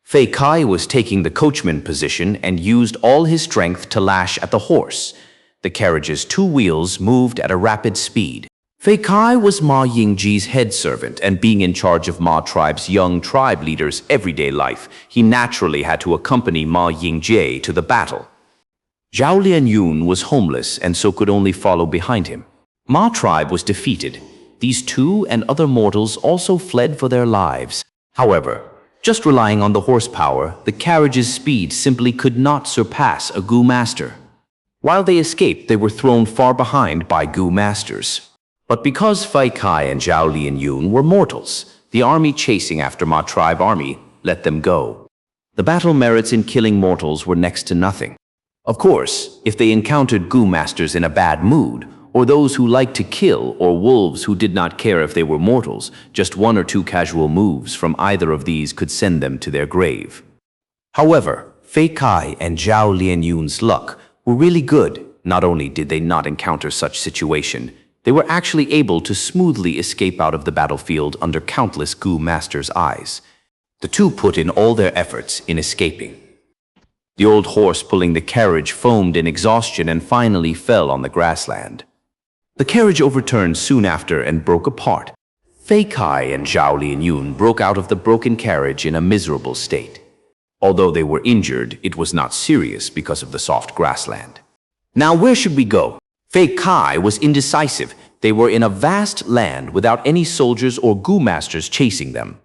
Fei Kai was taking the coachman position and used all his strength to lash at the horse. The carriage's two wheels moved at a rapid speed. Fei Kai was Ma Yingji's head servant, and being in charge of Ma tribe's young tribe leaders' everyday life, he naturally had to accompany Ma Yingjie to the battle. Zhao Lianyun was homeless and so could only follow behind him. Ma tribe was defeated. These two and other mortals also fled for their lives. However, just relying on the horsepower, the carriage's speed simply could not surpass a Gu master. While they escaped, they were thrown far behind by Gu masters. But because Fei Kai and Zhao Lianyun were mortals, the army chasing after Ma tribe army let them go. The battle merits in killing mortals were next to nothing. Of course, if they encountered Gu masters in a bad mood, or those who liked to kill, or wolves who did not care if they were mortals, just one or two casual moves from either of these could send them to their grave. However, Fei Kai and Zhao Lianyun's luck were really good. Not only did they not encounter such situation, they were actually able to smoothly escape out of the battlefield under countless Gu masters' eyes. The two put in all their efforts in escaping. The old horse pulling the carriage foamed in exhaustion and finally fell on the grassland. The carriage overturned soon after and broke apart. Fei Kai and Zhao Lianyun broke out of the broken carriage in a miserable state. Although they were injured, it was not serious because of the soft grassland. Now where should we go? Fei Kai was indecisive. They were in a vast land without any soldiers or Gu masters chasing them.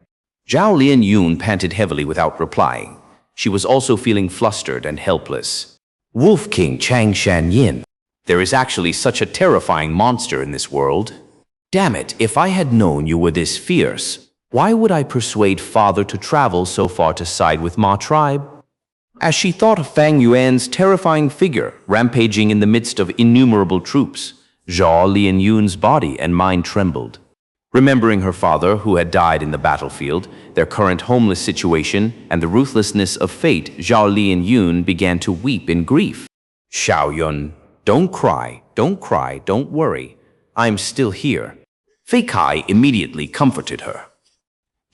Zhao Lianyun panted heavily without replying. She was also feeling flustered and helpless. Wolf King Changshanyin. There is actually such a terrifying monster in this world. Damn it, if I had known you were this fierce, why would I persuade father to travel so far to side with Ma tribe? As she thought of Fang Yuan's terrifying figure rampaging in the midst of innumerable troops, Zhao Lianyun's body and mind trembled. Remembering her father, who had died in the battlefield, their current homeless situation, and the ruthlessness of fate, Zhao Lianyun began to weep in grief. Xiao Yun, don't cry, don't worry. I'm still here. Fei Kai immediately comforted her.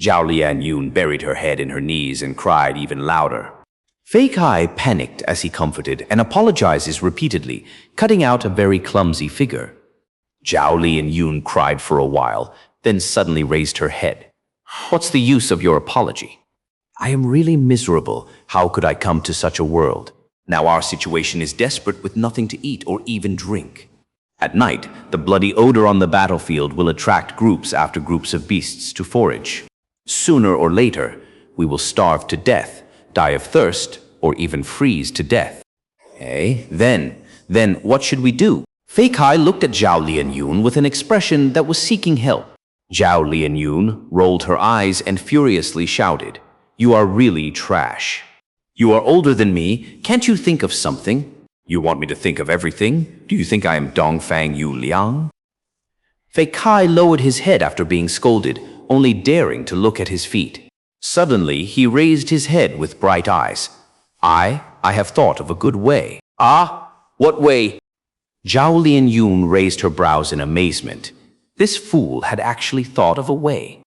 Zhao Lianyun buried her head in her knees and cried even louder. Fei Kai panicked as he comforted and apologizes repeatedly, cutting out a very clumsy figure. Zhao Lianyun cried for a while, then suddenly raised her head. What's the use of your apology? I am really miserable. How could I come to such a world? Now our situation is desperate with nothing to eat or even drink. At night, the bloody odor on the battlefield will attract groups after groups of beasts to forage. Sooner or later, we will starve to death, die of thirst, or even freeze to death. Hey, then what should we do? Fei Kai looked at Zhao Lianyun with an expression that was seeking help. Zhao Lianyun rolled her eyes and furiously shouted, "You are really trash. You are older than me. Can't you think of something? You want me to think of everything? Do you think I am Dongfang Yu Liang?" Fei Kai lowered his head after being scolded, only daring to look at his feet. Suddenly, he raised his head with bright eyes. I have thought of a good way. Ah, what way? Zhao Lianyun raised her brows in amazement. This fool had actually thought of a way.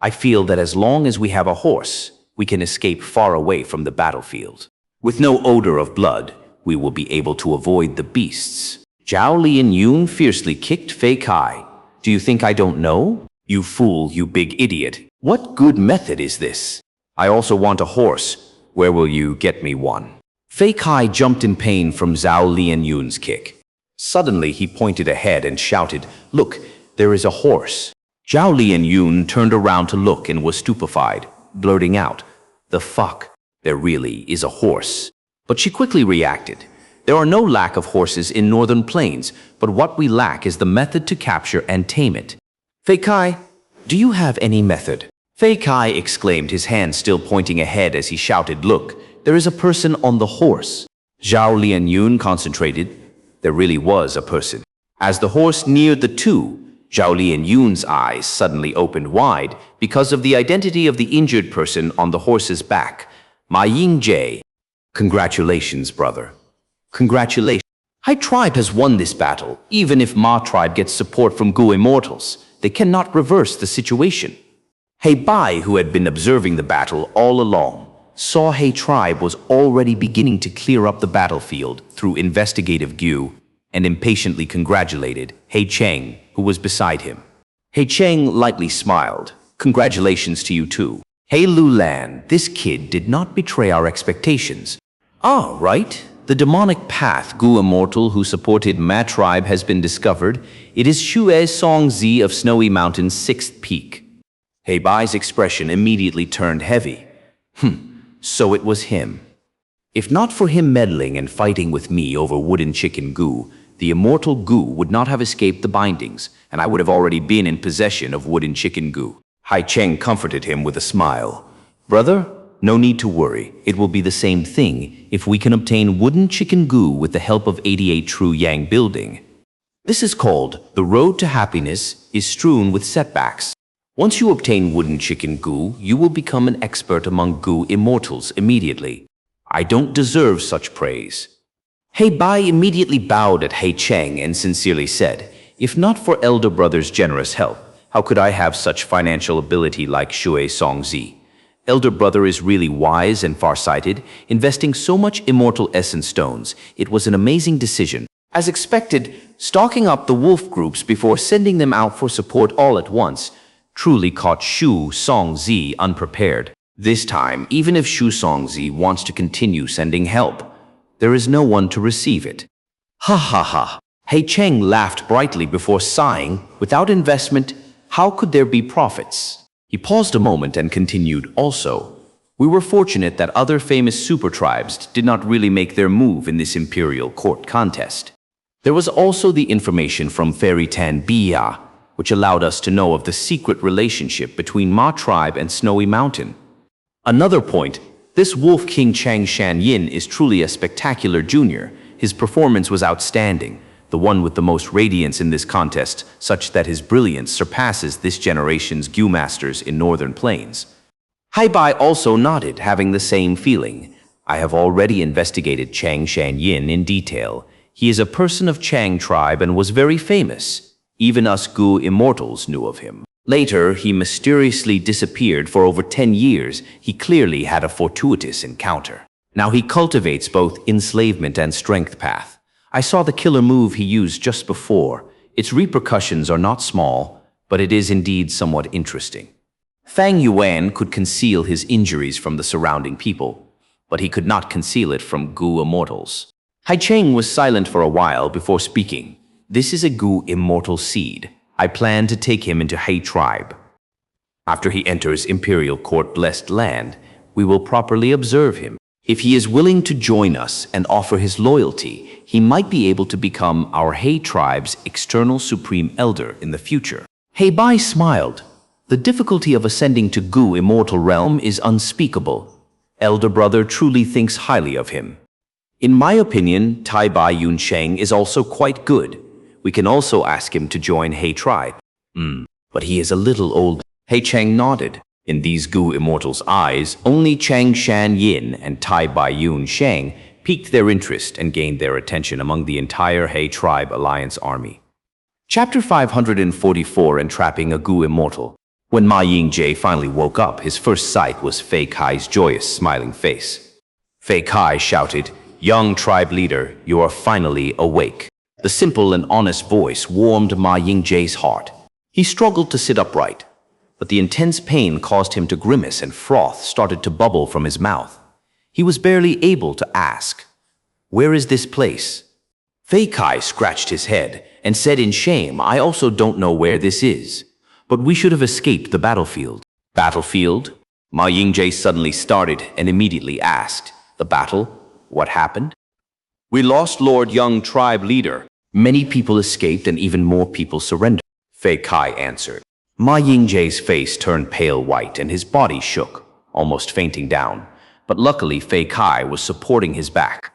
I feel that as long as we have a horse, we can escape far away from the battlefield. With no odor of blood, we will be able to avoid the beasts. Zhao Lianyun fiercely kicked Fei Kai. Do you think I don't know? You fool, you big idiot. What good method is this? I also want a horse. Where will you get me one? Fei Kai jumped in pain from Zhao Lianyun's kick. Suddenly, he pointed ahead and shouted, "Look, there is a horse." Zhao Lianyun turned around to look and was stupefied, blurting out, "The fuck? There really is a horse." But she quickly reacted. There are no lack of horses in northern plains, but what we lack is the method to capture and tame it. Fei Kai, do you have any method? Fei Kai exclaimed, his hand still pointing ahead as he shouted, "Look, there is a person on the horse." Zhao Lianyun concentrated. There really was a person. As the horse neared the two, Zhao Lianyun's eyes suddenly opened wide because of the identity of the injured person on the horse's back. Ma Yingjie. Congratulations, brother. Congratulations. Hai tribe has won this battle. Even if Ma tribe gets support from Gu immortals, they cannot reverse the situation. Hei Bai, who had been observing the battle all along, saw Hei tribe was already beginning to clear up the battlefield through investigative Gu and impatiently congratulated Hei Cheng, who was beside him. Hei Cheng lightly smiled. Congratulations to you too. Hei Lulan, this kid did not betray our expectations. Ah, right. The demonic path Gu immortal who supported Ma tribe has been discovered. It is Xue Songzi of Snowy Mountain's 6th peak. Hei Bai's expression immediately turned heavy. So it was him. If not for him meddling and fighting with me over wooden chicken Gu, the immortal Gu would not have escaped the bindings, and I would have already been in possession of wooden chicken Gu. Hai Cheng comforted him with a smile. Brother, no need to worry. It will be the same thing if we can obtain wooden chicken Gu with the help of 88 True Yang building. This is called the road to happiness is strewn with setbacks. Once you obtain wooden chicken Gu, you will become an expert among Gu immortals immediately. I don't deserve such praise. Hei Bai immediately bowed at Hei Cheng and sincerely said, if not for elder brother's generous help, how could I have such financial ability like Xue Songzi? Elder brother is really wise and farsighted, investing so much immortal essence stones. It was an amazing decision. As expected, stalking up the wolf groups before sending them out for support all at once truly caught Xu Songzi unprepared. This time, even if Xu Songzi wants to continue sending help, there is no one to receive it. Ha ha ha. Hei Cheng laughed brightly before sighing, without investment, how could there be profits? He paused a moment and continued, also, we were fortunate that other famous super tribes did not really make their move in this imperial court contest. There was also the information from Fairy Tan Bia, which allowed us to know of the secret relationship between Ma tribe and Snowy Mountain. Another point, this Wolf King Chang Shan Yin is truly a spectacular junior. His performance was outstanding, the one with the most radiance in this contest, such that his brilliance surpasses this generation's Gu masters in Northern Plains. Hai Bai also nodded, having the same feeling. I have already investigated Chang Shan Yin in detail. He is a person of Chang tribe and was very famous. Even us Gu immortals knew of him. Later, he mysteriously disappeared for over 10 years. He clearly had a fortuitous encounter. Now he cultivates both enslavement and strength path. I saw the killer move he used just before. Its repercussions are not small, but it is indeed somewhat interesting. Fang Yuan could conceal his injuries from the surrounding people, but he could not conceal it from Gu immortals. Hai Cheng was silent for a while before speaking. This is a Gu immortal seed. I plan to take him into Hai tribe. After he enters Imperial Court blessed land, we will properly observe him. If he is willing to join us and offer his loyalty, he might be able to become our Hai tribe's external supreme elder in the future. Hei Bai smiled. The difficulty of ascending to Gu immortal realm is unspeakable. Elder brother truly thinks highly of him. In my opinion, Tai Bai Yun Sheng is also quite good. We can also ask him to join Hai tribe. But he is a little old. Hai Cheng nodded. In these Gu immortals' eyes, only Chang Shan Yin and Tai Bai Yun Sheng piqued their interest and gained their attention among the entire Hai tribe alliance army. Chapter 544, Entrapping a Gu Immortal. When Ma Ying-jae finally woke up, his first sight was Fei Kai's joyous, smiling face. Fei Kai shouted, "Young tribe leader, you are finally awake." The simple and honest voice warmed Ma Ying-jae's heart. He struggled to sit upright, but the intense pain caused him to grimace and froth started to bubble from his mouth. He was barely able to ask, "Where is this place?" Fei Kai scratched his head and said in shame, "I also don't know where this is. But we should have escaped the battlefield." Battlefield? Ma Ying-jae suddenly started and immediately asked, "The battle? What happened?" "We lost Lord Young tribe leader. Many people escaped and even more people surrendered," Fei Kai answered. Ma Ying-jae's face turned pale white and his body shook, almost fainting down. But luckily Fei Kai was supporting his back.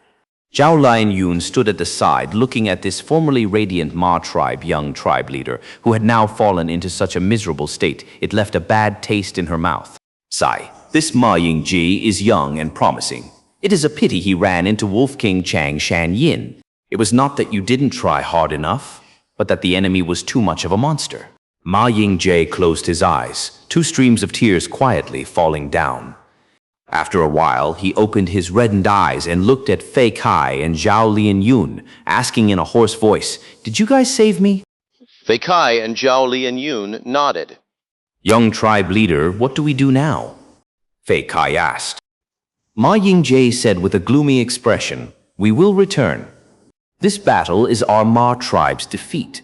Zhao Lianyun stood at the side looking at this formerly radiant Ma tribe young tribe leader who had now fallen into such a miserable state it left a bad taste in her mouth. Sigh, this Ma Ying-jae is young and promising. It is a pity he ran into Wolf King Chang Shan Yin. It was not that you didn't try hard enough, but that the enemy was too much of a monster. Ma Ying-jae closed his eyes, two streams of tears quietly falling down. After a while, he opened his reddened eyes and looked at Fei Kai and Zhao Lianyun, asking in a hoarse voice, "Did you guys save me?" Fei Kai and Zhao Lianyun nodded. "Young tribe leader, what do we do now?" Fei Kai asked. Ma Ying-jae said with a gloomy expression, "We will return. This battle is our Ma tribe's defeat,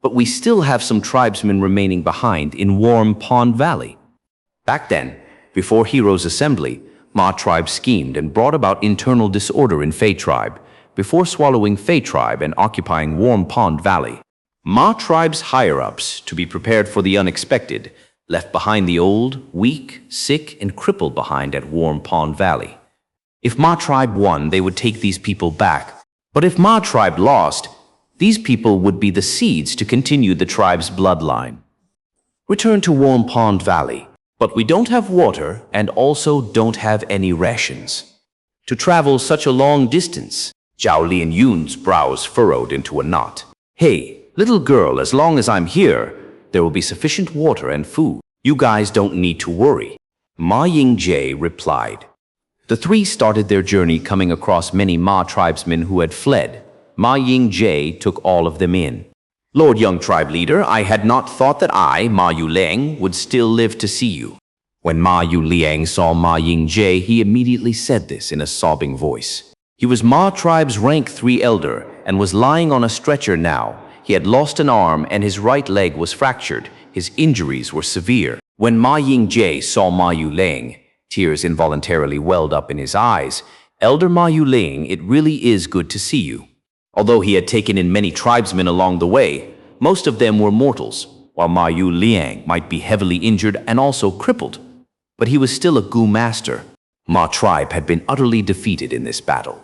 but we still have some tribesmen remaining behind in Warm Pond Valley." Back then, before Heroes Assembly, Ma tribe schemed and brought about internal disorder in Fei tribe, before swallowing Fei tribe and occupying Warm Pond Valley. Ma tribe's higher-ups, to be prepared for the unexpected, left behind the old, weak, sick, and crippled behind at Warm Pond Valley. If Ma tribe won, they would take these people back. But if Ma tribe lost, these people would be the seeds to continue the tribe's bloodline. Return to Warm Pond Valley. But we don't have water and also don't have any rations. To travel such a long distance, Zhao Lianyun's brows furrowed into a knot. "Hey, little girl, as long as I'm here, there will be sufficient water and food. You guys don't need to worry," Ma Ying-jae replied. The three started their journey coming across many Ma tribesmen who had fled. Ma Ying-jae took all of them in. "Lord Young tribe leader, I had not thought that I, Ma Yuliang, would still live to see you." When Ma Yuliang saw Ma Ying-jae, he immediately said this in a sobbing voice. He was Ma tribe's rank 3 elder and was lying on a stretcher now. He had lost an arm and his right leg was fractured. His injuries were severe. When Ma Ying-jae saw Ma Yuliang, tears involuntarily welled up in his eyes. "Elder Ma Yuliang, it really is good to see you." Although he had taken in many tribesmen along the way, most of them were mortals, while Ma Yuliang might be heavily injured and also crippled. But he was still a Gu master. Ma tribe had been utterly defeated in this battle.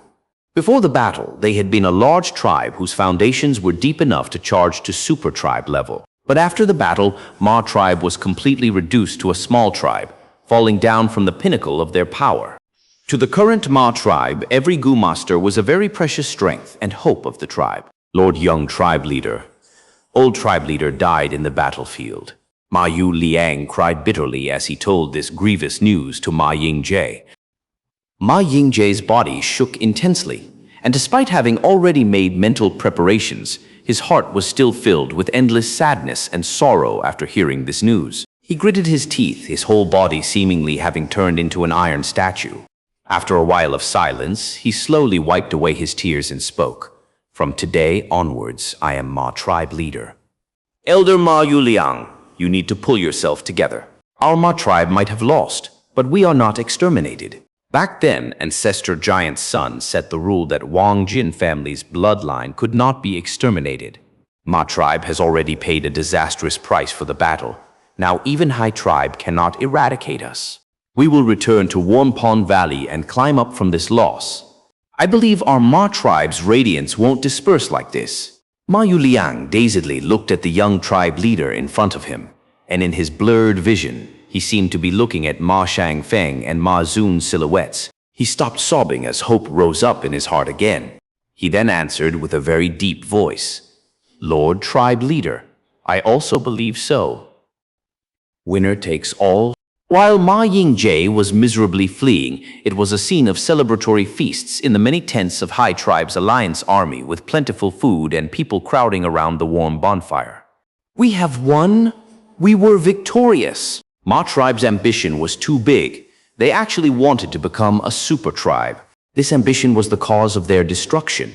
Before the battle, they had been a large tribe whose foundations were deep enough to charge to super tribe level. But after the battle, Ma tribe was completely reduced to a small tribe, falling down from the pinnacle of their power. To the current Ma tribe, every Gu master was a very precious strength and hope of the tribe. "Lord Young tribe leader, Old tribe leader died in the battlefield. Ma Yu Liang cried bitterly as he told this grievous news to Ma Yingjie. Ma Yingjie's body shook intensely, and despite having already made mental preparations, his heart was still filled with endless sadness and sorrow after hearing this news. He gritted his teeth, his whole body seemingly having turned into an iron statue. After a while of silence, he slowly wiped away his tears and spoke. From today onwards, I am Ma tribe leader. Elder Ma Yuliang, you need to pull yourself together. Our Ma tribe might have lost, but we are not exterminated. Back then, Ancestor Giant's son set the rule that Wang Jin family's bloodline could not be exterminated. Ma tribe has already paid a disastrous price for the battle. Now even High tribe cannot eradicate us. We will return to Warm Pond Valley and climb up from this loss. I believe our Ma tribe's radiance won't disperse like this. Ma Yuliang dazedly looked at the young tribe leader in front of him, and in his blurred vision, he seemed to be looking at Ma Shangfeng and Ma Zun's silhouettes. He stopped sobbing as hope rose up in his heart again. He then answered with a very deep voice, Lord Tribe Leader, I also believe so. Winner takes all. While Ma Yingjie was miserably fleeing, it was a scene of celebratory feasts in the many tents of High Tribe's alliance army with plentiful food and people crowding around the warm bonfire. We have won! We were victorious! Ma tribe's ambition was too big. They actually wanted to become a super tribe. This ambition was the cause of their destruction.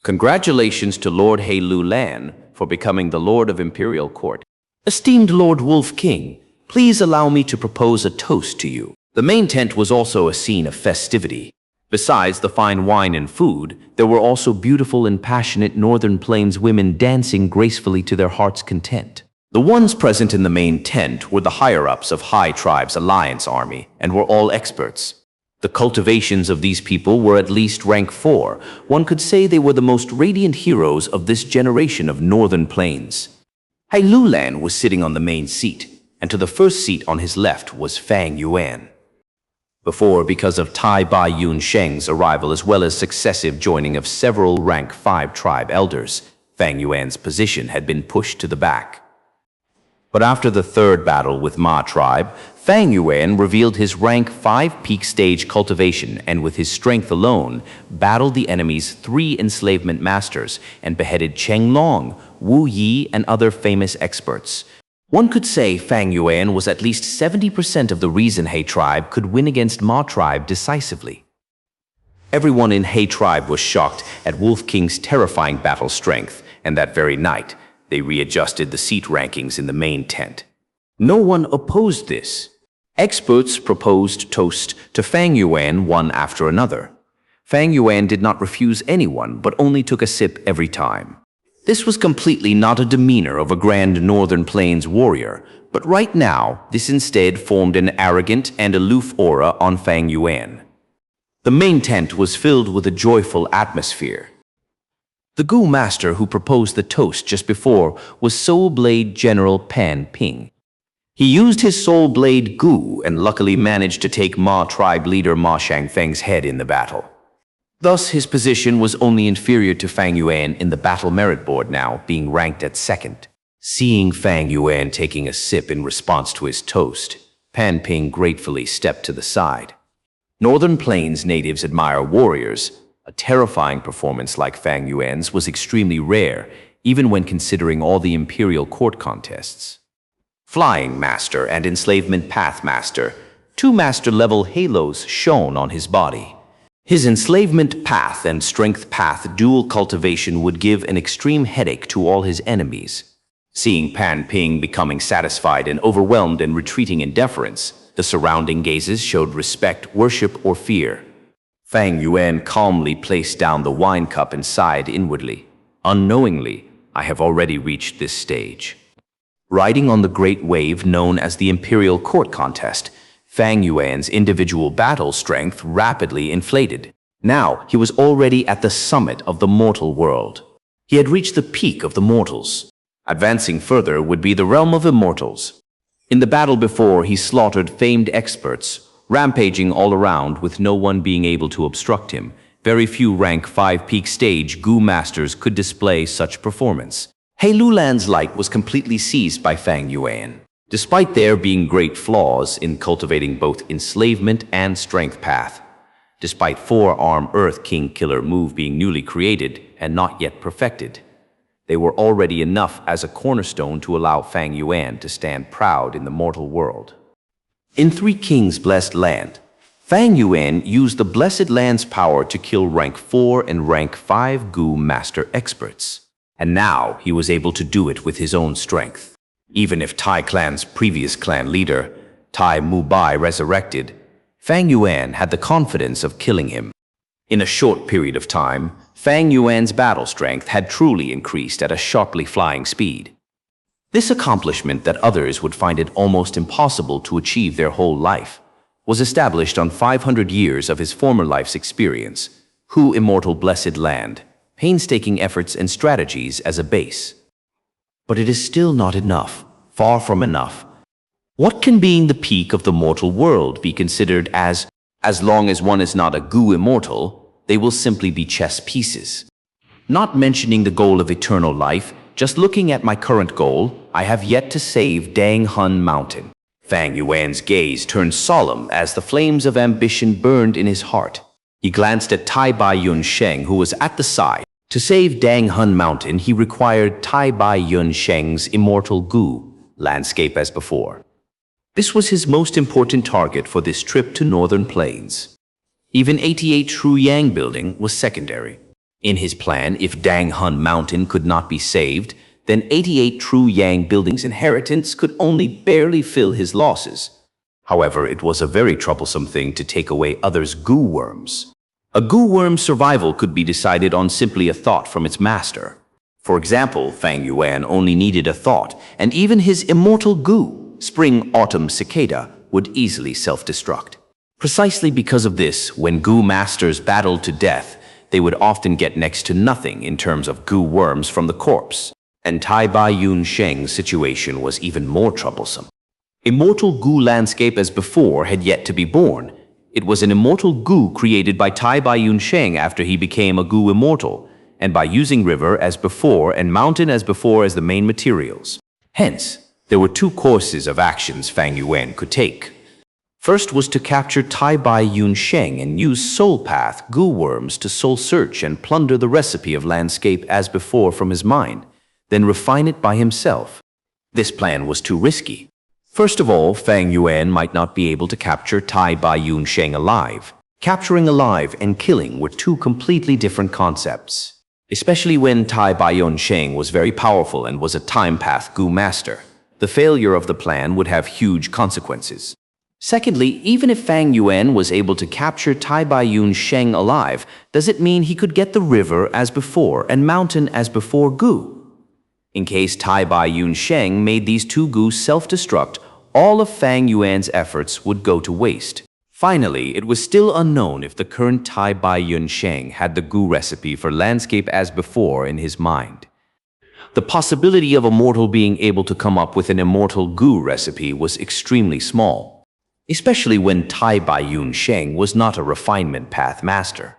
Congratulations to Lord He Lu Lan for becoming the Lord of Imperial Court. Esteemed Lord Wolf King, please allow me to propose a toast to you. The main tent was also a scene of festivity. Besides the fine wine and food, there were also beautiful and passionate Northern Plains women dancing gracefully to their heart's content. The ones present in the main tent were the higher-ups of High Tribe's alliance army and were all experts. The cultivations of these people were at least rank 4. One could say they were the most radiant heroes of this generation of Northern Plains. Hai Lulan was sitting on the main seat, and to the first seat on his left was Fang Yuan. Before, because of Tai Bai Yun Sheng's arrival as well as successive joining of several rank 5 tribe elders, Fang Yuan's position had been pushed to the back. But after the third battle with Ma tribe, Fang Yuan revealed his rank 5 peak stage cultivation and with his strength alone, battled the enemy's 3 enslavement masters and beheaded Cheng Long, Wu Yi, and other famous experts. One could say Fang Yuan was at least 70% of the reason He tribe could win against Ma tribe decisively. Everyone in He tribe was shocked at Wolf King's terrifying battle strength, and that very night, they readjusted the seat rankings in the main tent. No one opposed this. Experts proposed toast to Fang Yuan one after another. Fang Yuan did not refuse anyone, but only took a sip every time. This was completely not a demeanor of a grand Northern Plains warrior, but right now, this instead formed an arrogant and aloof aura on Fang Yuan. The main tent was filled with a joyful atmosphere. The Gu master who proposed the toast just before was Soul Blade General Pan Ping. He used his Soul Blade Gu and luckily managed to take Ma tribe leader Ma Shangfeng's head in the battle. Thus, his position was only inferior to Fang Yuan in the battle merit board now, being ranked at 2nd. Seeing Fang Yuan taking a sip in response to his toast, Pan Ping gratefully stepped to the side. Northern Plains natives admire warriors. A terrifying performance like Fang Yuan's was extremely rare, even when considering all the Imperial Court contests. Flying Master and Enslavement Path Master, 2 master-level halos shone on his body. His Enslavement Path and Strength Path dual cultivation would give an extreme headache to all his enemies. Seeing Pan Ping becoming satisfied and overwhelmed and retreating in deference, the surrounding gazes showed respect, worship, or fear. Fang Yuan calmly placed down the wine cup and sighed inwardly. Unknowingly, I have already reached this stage. Riding on the great wave known as the Imperial Court Contest, Fang Yuan's individual battle strength rapidly inflated. Now, he was already at the summit of the mortal world. He had reached the peak of the mortals. Advancing further would be the realm of immortals. In the battle before, he slaughtered famed experts, rampaging all around with no one being able to obstruct him. Very few rank 5 peak stage Gu masters could display such performance. Lulan's light was completely seized by Fang Yuan. Despite there being great flaws in cultivating both enslavement and strength path, despite four-arm Earth King killer move being newly created and not yet perfected, they were already enough as a cornerstone to allow Fang Yuan to stand proud in the mortal world. In Three Kings' blessed land, Fang Yuan used the blessed land's power to kill rank 4 and rank 5 Gu master experts. And now he was able to do it with his own strength. Even if Tai clan's previous clan leader, Tai Mubai, resurrected, Fang Yuan had the confidence of killing him. In a short period of time, Fang Yuan's battle strength had truly increased at a sharply flying speed. This accomplishment that others would find it almost impossible to achieve their whole life was established on 500 years of his former life's experience, Hu Immortal Blessed Land, painstaking efforts and strategies as a base. But it is still not enough, far from enough. What can being the peak of the mortal world be considered as long as one is not a Gu immortal, they will simply be chess pieces. Not mentioning the goal of eternal life, just looking at my current goal, I have yet to save Dang Hun Mountain. Fang Yuan's gaze turned solemn as the flames of ambition burned in his heart. He glanced at Tai Bai Yun Sheng, who was at the side. To save Dang Hun Mountain, he required Tai Bai Yun Sheng's immortal Gu landscape as before. This was his most important target for this trip to Northern Plains. Even 88 True Yang building was secondary. In his plan, if Dang Hun Mountain could not be saved, then 88 True Yang building's inheritance could only barely fill his losses. However, it was a very troublesome thing to take away others' Gu worms. A Gu worm's survival could be decided on simply a thought from its master. For example, Fang Yuan only needed a thought, and even his immortal Gu, Spring-Autumn Cicada, would easily self-destruct. Precisely because of this, when Gu masters battled to death, they would often get next to nothing in terms of Gu worms from the corpse. And Tai Bai Yun Sheng's situation was even more troublesome. Immortal Gu landscape as before had yet to be born. It was an immortal Gu created by Tai Bai Yun Sheng after he became a Gu immortal, and by using river as before and mountain as before as the main materials. Hence, there were two courses of actions Fang Yuan could take. First was to capture Tai Bai Yun Sheng and use soul path Gu worms to soul search and plunder the recipe of landscape as before from his mind, then refine it by himself. This plan was too risky. First of all, Fang Yuan might not be able to capture Tai Bai Yun Sheng alive. Capturing alive and killing were two completely different concepts, especially when Tai Bai Yun Sheng was very powerful and was a time path Gu master. The failure of the plan would have huge consequences. Secondly, even if Fang Yuan was able to capture Tai Bai Yun Sheng alive, does it mean he could get the river as before and mountain as before Gu? In case Tai Bai Yun Sheng made these two Gu self-destruct, all of Fang Yuan's efforts would go to waste. Finally, it was still unknown if the current Tai Bai Yun Sheng had the Gu recipe for landscape as before in his mind. The possibility of a mortal being able to come up with an immortal Gu recipe was extremely small, especially when Tai Bai Yun Sheng was not a refinement path master.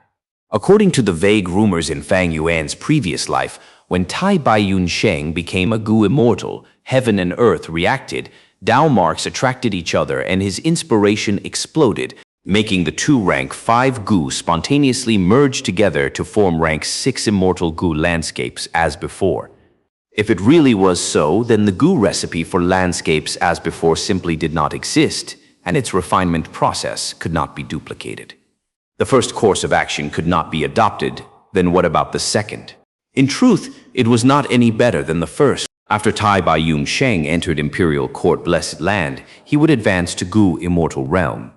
According to the vague rumors in Fang Yuan's previous life, when Tai Bai Yun Sheng became a Gu immortal, heaven and earth reacted, Dao marks attracted each other and his inspiration exploded, making the two rank 5 Gu spontaneously merge together to form rank 6 immortal Gu landscapes as before. If it really was so, then the Gu recipe for landscapes as before simply did not exist, and its refinement process could not be duplicated. The first course of action could not be adopted, then what about the second? In truth, it was not any better than the first. After Tai Bai Yun Sheng entered Imperial Court Blessed Land, he would advance to Gu Immortal Realm.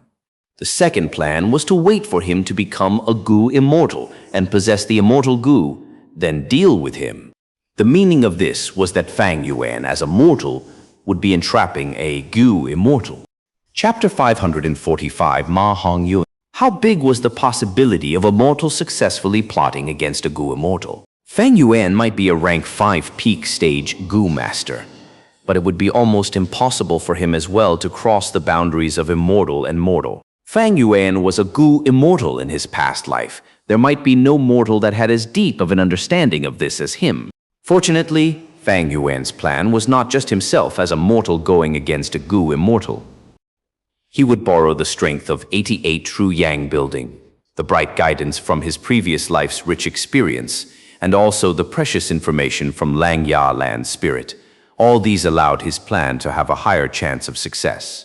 The second plan was to wait for him to become a Gu Immortal and possess the Immortal Gu, then deal with him. The meaning of this was that Fang Yuan, as a mortal, would be entrapping a Gu Immortal. Chapter 545, Ma Hong Yun. How big was the possibility of a mortal successfully plotting against a Gu Immortal? Fang Yuan might be a rank 5 peak stage Gu master, but it would be almost impossible for him as well to cross the boundaries of immortal and mortal. Fang Yuan was a Gu immortal in his past life. There might be no mortal that had as deep of an understanding of this as him. Fortunately, Fang Yuan's plan was not just himself as a mortal going against a Gu immortal. He would borrow the strength of 88 true Yang building, the bright guidance from his previous life's rich experience, and also the precious information from xianxia land spirit. All these allowed his plan to have a higher chance of success.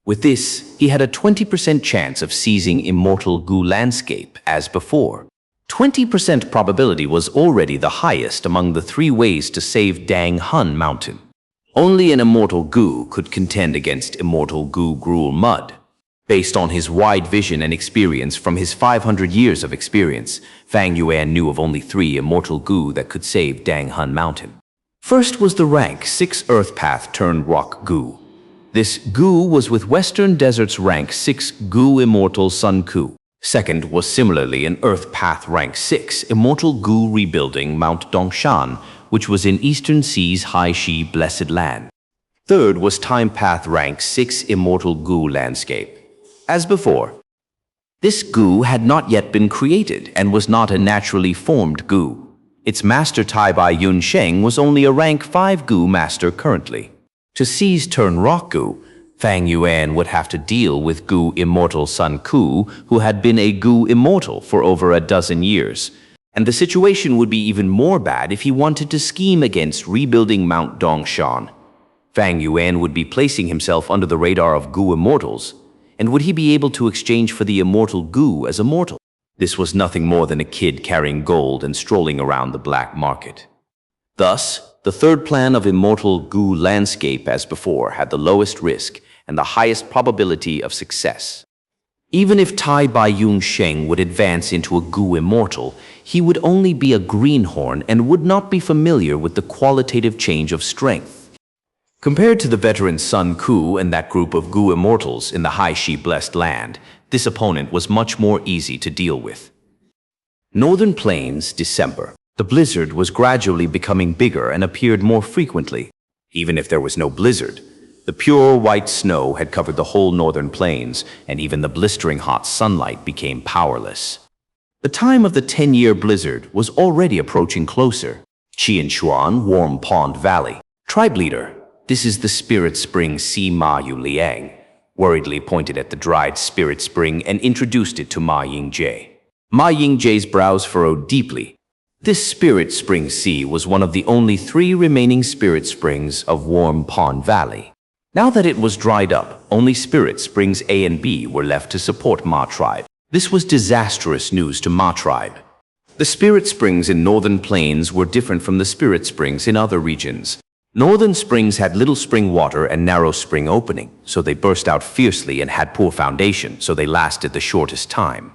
With this, he had a 20% chance of seizing immortal Gu landscape as before. 20% probability was already the highest among the 3 ways to save Dang Hun Mountain. Only an immortal Gu could contend against immortal Gu Gruel Mud. Based on his wide vision and experience from his 500 years of experience, Fang Yuan knew of only 3 immortal Gu that could save Dang Hun Mountain. First was the rank 6 Earth Path turned Rock Gu. This Gu was with Western Desert's rank 6 Gu Immortal Sun Ku. Second was similarly an Earth Path rank 6 Immortal Gu rebuilding Mount Dongshan, which was in Eastern Sea's High Shi Blessed Land. Third was Time Path rank 6 Immortal Gu landscape. As before, this Gu had not yet been created and was not a naturally formed Gu. Its master Tai Bai Yun Sheng was only a rank 5 Gu master currently. To seize Turn Rock Gu, Fang Yuan would have to deal with Gu Immortal Sun Ku, who had been a Gu Immortal for over a dozen years. And the situation would be even more bad if he wanted to scheme against rebuilding Mount Dongshan. Fang Yuan would be placing himself under the radar of Gu Immortals, and would he be able to exchange for the immortal Gu as a mortal? This was nothing more than a kid carrying gold and strolling around the black market. Thus, the third plan of immortal Gu landscape as before had the lowest risk and the highest probability of success. Even if Tai Bai Yun Sheng would advance into a Gu immortal, he would only be a greenhorn and would not be familiar with the qualitative change of strength. Compared to the veteran Sun Ku and that group of Gu immortals in the High Shi Blessed Land, this opponent was much more easy to deal with. Northern Plains, December. The blizzard was gradually becoming bigger and appeared more frequently. Even if there was no blizzard, the pure white snow had covered the whole northern plains, and even the blistering hot sunlight became powerless. The time of the 10-year blizzard was already approaching closer. Xianxia, Warm Pond Valley. Tribe leader, this is the spirit spring Ma Yu Liang, worriedly pointed at the dried spirit spring and introduced it to Ma Yingjie. Ma Yingjie's brows furrowed deeply. This spirit spring was one of the only 3 remaining spirit springs of Warm Pond Valley. Now that it was dried up, only spirit springs A and B were left to support Ma tribe. This was disastrous news to Ma tribe. The spirit springs in northern plains were different from the spirit springs in other regions. Northern springs had little spring water and narrow spring opening, so they burst out fiercely and had poor foundation, so they lasted the shortest time.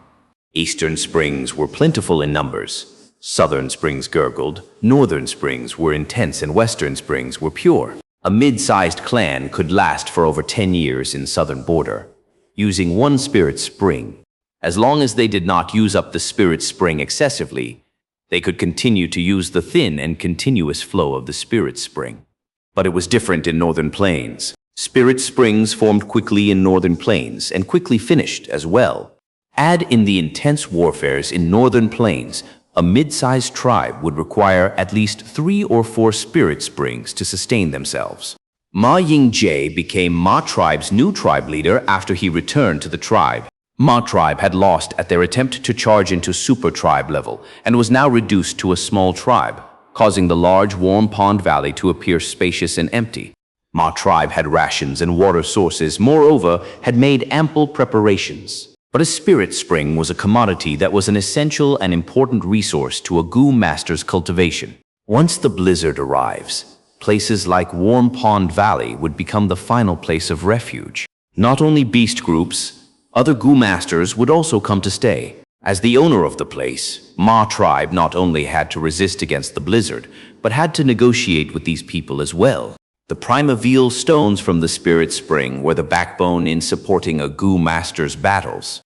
Eastern springs were plentiful in numbers. Southern springs gurgled, northern springs were intense, and western springs were pure. A mid-sized clan could last for over 10 years in southern border, using one spirit spring. As long as they did not use up the spirit spring excessively, they could continue to use the thin and continuous flow of the spirit spring. But it was different in northern plains. Spirit springs formed quickly in northern plains and quickly finished as well. Add in the intense warfares in northern plains, a mid-sized tribe would require at least 3 or 4 spirit springs to sustain themselves. Ma Yingjie became Ma tribe's new tribe leader after he returned to the tribe. Ma tribe had lost at their attempt to charge into super tribe level and was now reduced to a small tribe, causing the large Warm Pond Valley to appear spacious and empty. Ma tribe had rations and water sources, moreover, had made ample preparations. But a spirit spring was a commodity that was an essential and important resource to a Gu master's cultivation. Once the blizzard arrives, places like Warm Pond Valley would become the final place of refuge. Not only beast groups, other Gu masters would also come to stay. As the owner of the place, Ma tribe not only had to resist against the blizzard, but had to negotiate with these people as well. The primeval stones from the spirit spring were the backbone in supporting a Gu master's battles.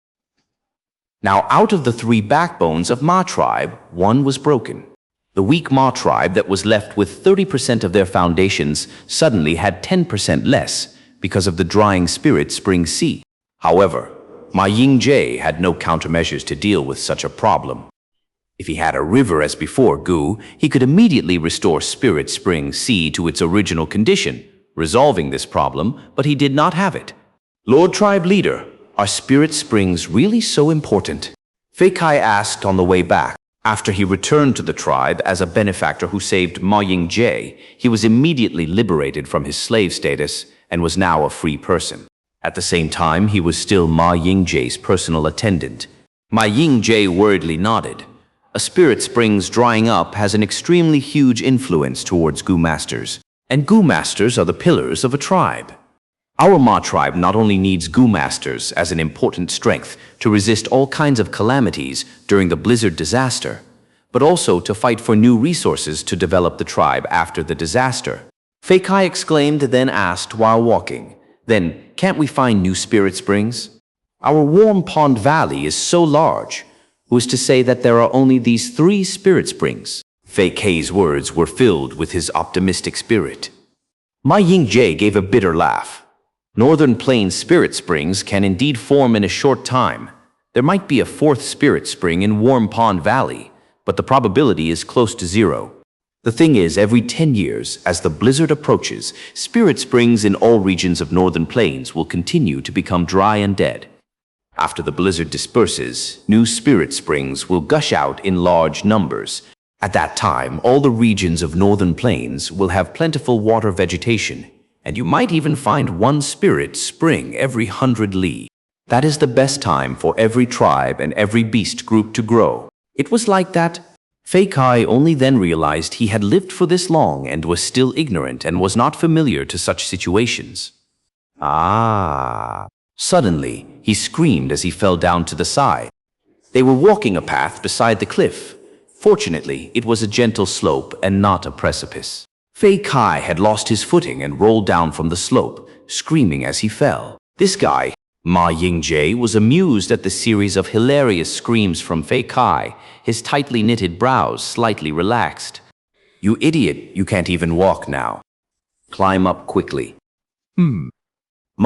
Now, out of the 3 backbones of Ma tribe, 1 was broken. The weak Ma tribe that was left with 30% of their foundations suddenly had 10% less because of the drying spirit spring sea. However, Ma Yingjie had no countermeasures to deal with such a problem. If he had a river as before Gu, he could immediately restore Spirit Spring C to its original condition, resolving this problem, but he did not have it. Lord Tribe Leader, are Spirit Springs really so important? Fei Kai asked on the way back. After he returned to the tribe as a benefactor who saved Ma Ying-jeou, he was immediately liberated from his slave status and was now a free person. At the same time, he was still Ma Ying-jeou's personal attendant. Ma Ying-jeou worriedly nodded. A Spirit Springs drying up has an extremely huge influence towards Gu Masters, and Gu Masters are the pillars of a tribe. Our Ma tribe not only needs Gu Masters as an important strength to resist all kinds of calamities during the blizzard disaster, but also to fight for new resources to develop the tribe after the disaster. Fei Kai exclaimed, then asked while walking, "Then, can't we find new Spirit Springs? Our Warm Pond Valley is so large. Who's to say that there are only these 3 Spirit Springs?" Fei Kai's words were filled with his optimistic spirit. Ma Ying-jeou gave a bitter laugh. Northern Plains Spirit Springs can indeed form in a short time. There might be a 4th Spirit Spring in Warm Pond Valley, but the probability is close to 0. The thing is, every 10 years, as the blizzard approaches, Spirit Springs in all regions of Northern Plains will continue to become dry and dead. After the blizzard disperses, new Spirit Springs will gush out in large numbers. At that time, all the regions of Northern Plains will have plentiful water vegetation, and you might even find 1 Spirit Spring every 100 li. That is the best time for every tribe and every beast group to grow. It was like that. Fei Kai only then realized he had lived for this long and was still ignorant and was not familiar to such situations. Ah! Suddenly, he screamed as he fell down to the side. They were walking a path beside the cliff. Fortunately, it was a gentle slope and not a precipice. Fei Kai had lost his footing and rolled down from the slope, screaming as he fell. This guy, Ma Ying-jeou, was amused at the series of hilarious screams from Fei Kai, his tightly knitted brows slightly relaxed. "You idiot, you can't even walk now. Climb up quickly."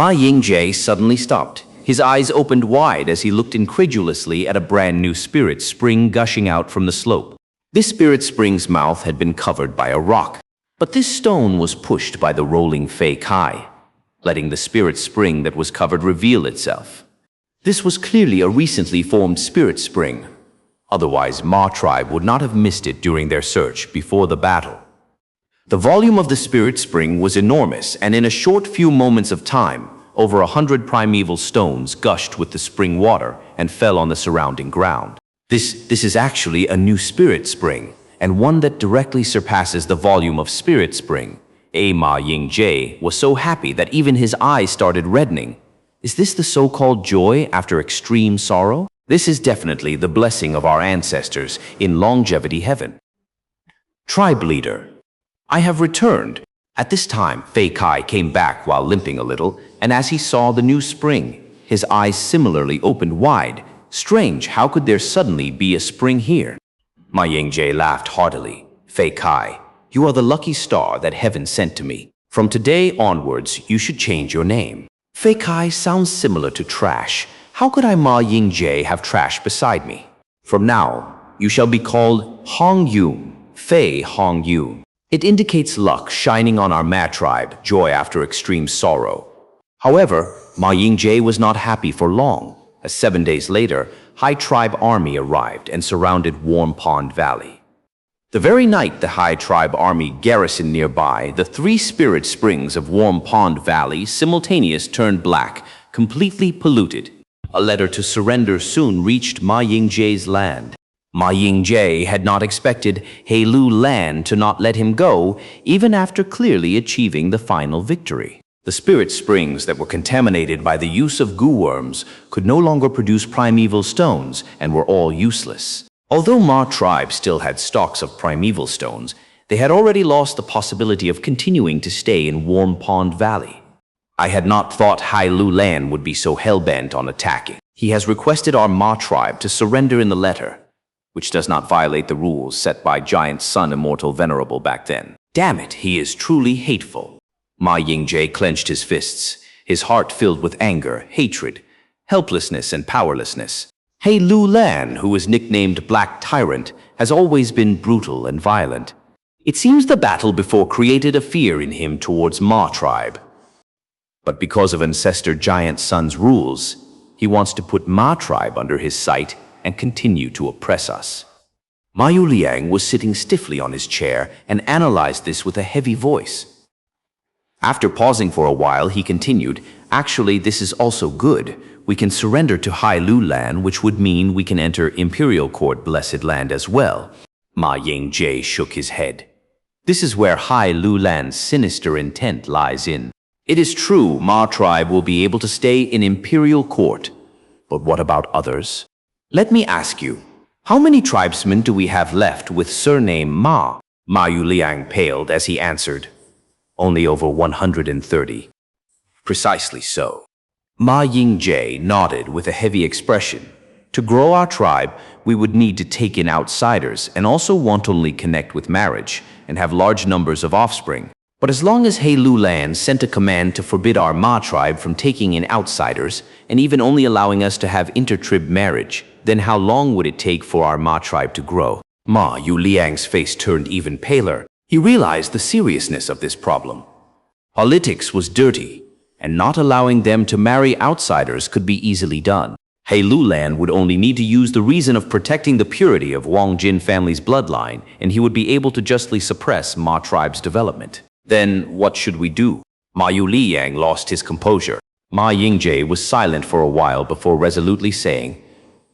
Ma Ying-jeou suddenly stopped. His eyes opened wide as he looked incredulously at a brand new Spirit Spring gushing out from the slope. This Spirit Spring's mouth had been covered by a rock, but this stone was pushed by the rolling Fei Kai, letting the Spirit Spring that was covered reveal itself. This was clearly a recently formed Spirit Spring. Otherwise, Ma tribe would not have missed it during their search before the battle. The volume of the Spirit Spring was enormous, and in a short few moments of time, over 100 primeval stones gushed with the spring water and fell on the surrounding ground. This is actually a new Spirit Spring, and one that directly surpasses the volume of Spirit Spring. Ma Ying-jeou was so happy that even his eyes started reddening. Is this the so-called joy after extreme sorrow? This is definitely the blessing of our ancestors in longevity heaven. Tribe Leader, I have returned. At this time, Fei Kai came back while limping a little, and as he saw the new spring, his eyes similarly opened wide. Strange, how could there suddenly be a spring here? Ma Ying-jeou laughed heartily. Fei Kai, you are the lucky star that heaven sent to me. From today onwards, you should change your name. Fei Kai sounds similar to trash. How could I Ma Ying-jeou have trash beside me? From now, you shall be called Hong Yun, Fei Hong Yun. It indicates luck shining on our Ma tribe, joy after extreme sorrow. However, Ma Ying-jeou was not happy for long, as 7 days later, High Tribe army arrived and surrounded Warm Pond Valley. The very night the High Tribe army garrisoned nearby, the 3 Spirit Springs of Warm Pond Valley simultaneously turned black, completely polluted. A letter to surrender soon reached Ma Ying-jeou's land. Ma Ying-jeou had not expected Heilu Land to not let him go, even after clearly achieving the final victory. The Spirit Springs that were contaminated by the use of Gu worms could no longer produce primeval stones and were all useless. Although Ma tribe still had stocks of primeval stones, they had already lost the possibility of continuing to stay in Warm Pond Valley. I had not thought Heilu Land would be so hell-bent on attacking. He has requested our Ma tribe to surrender in the letter, which does not violate the rules set by Giant Sun Immortal Venerable back then. Damn it, he is truly hateful. Ma Ying-jeou clenched his fists, his heart filled with anger, hatred, helplessness, and powerlessness. He Lu Lan, who was nicknamed Black Tyrant, has always been brutal and violent. It seems the battle before created a fear in him towards Ma tribe. But because of Ancestor Giant Sun's rules, he wants to put Ma tribe under his sight and continue to oppress us. Ma Yuliang was sitting stiffly on his chair and analyzed this with a heavy voice. After pausing for a while, he continued, "Actually, this is also good. We can surrender to Hai Lu Lan, which would mean we can enter Imperial Court Blessed Land as well." Ma Ying-jae shook his head. This is where Hai Lu Lan's sinister intent lies in. It is true Ma tribe will be able to stay in Imperial Court, but what about others? Let me ask you, how many tribesmen do we have left with surname Ma? Ma Yuliang paled as he answered, "Only over 130. Precisely so. Ma Ying-jae nodded with a heavy expression. To grow our tribe, we would need to take in outsiders and also wantonly connect with marriage and have large numbers of offspring. But as long as He Lu Lan sent a command to forbid our Ma tribe from taking in outsiders and even only allowing us to have intertrib marriage, then how long would it take for our Ma tribe to grow?" Ma Yuliang's face turned even paler. He realized the seriousness of this problem. Politics was dirty, and not allowing them to marry outsiders could be easily done. He Lu Lan would only need to use the reason of protecting the purity of Wang Jin family's bloodline, and he would be able to justly suppress Ma tribe's development. Then what should we do? Ma Yuliang lost his composure. Ma Ying-jae was silent for a while before resolutely saying,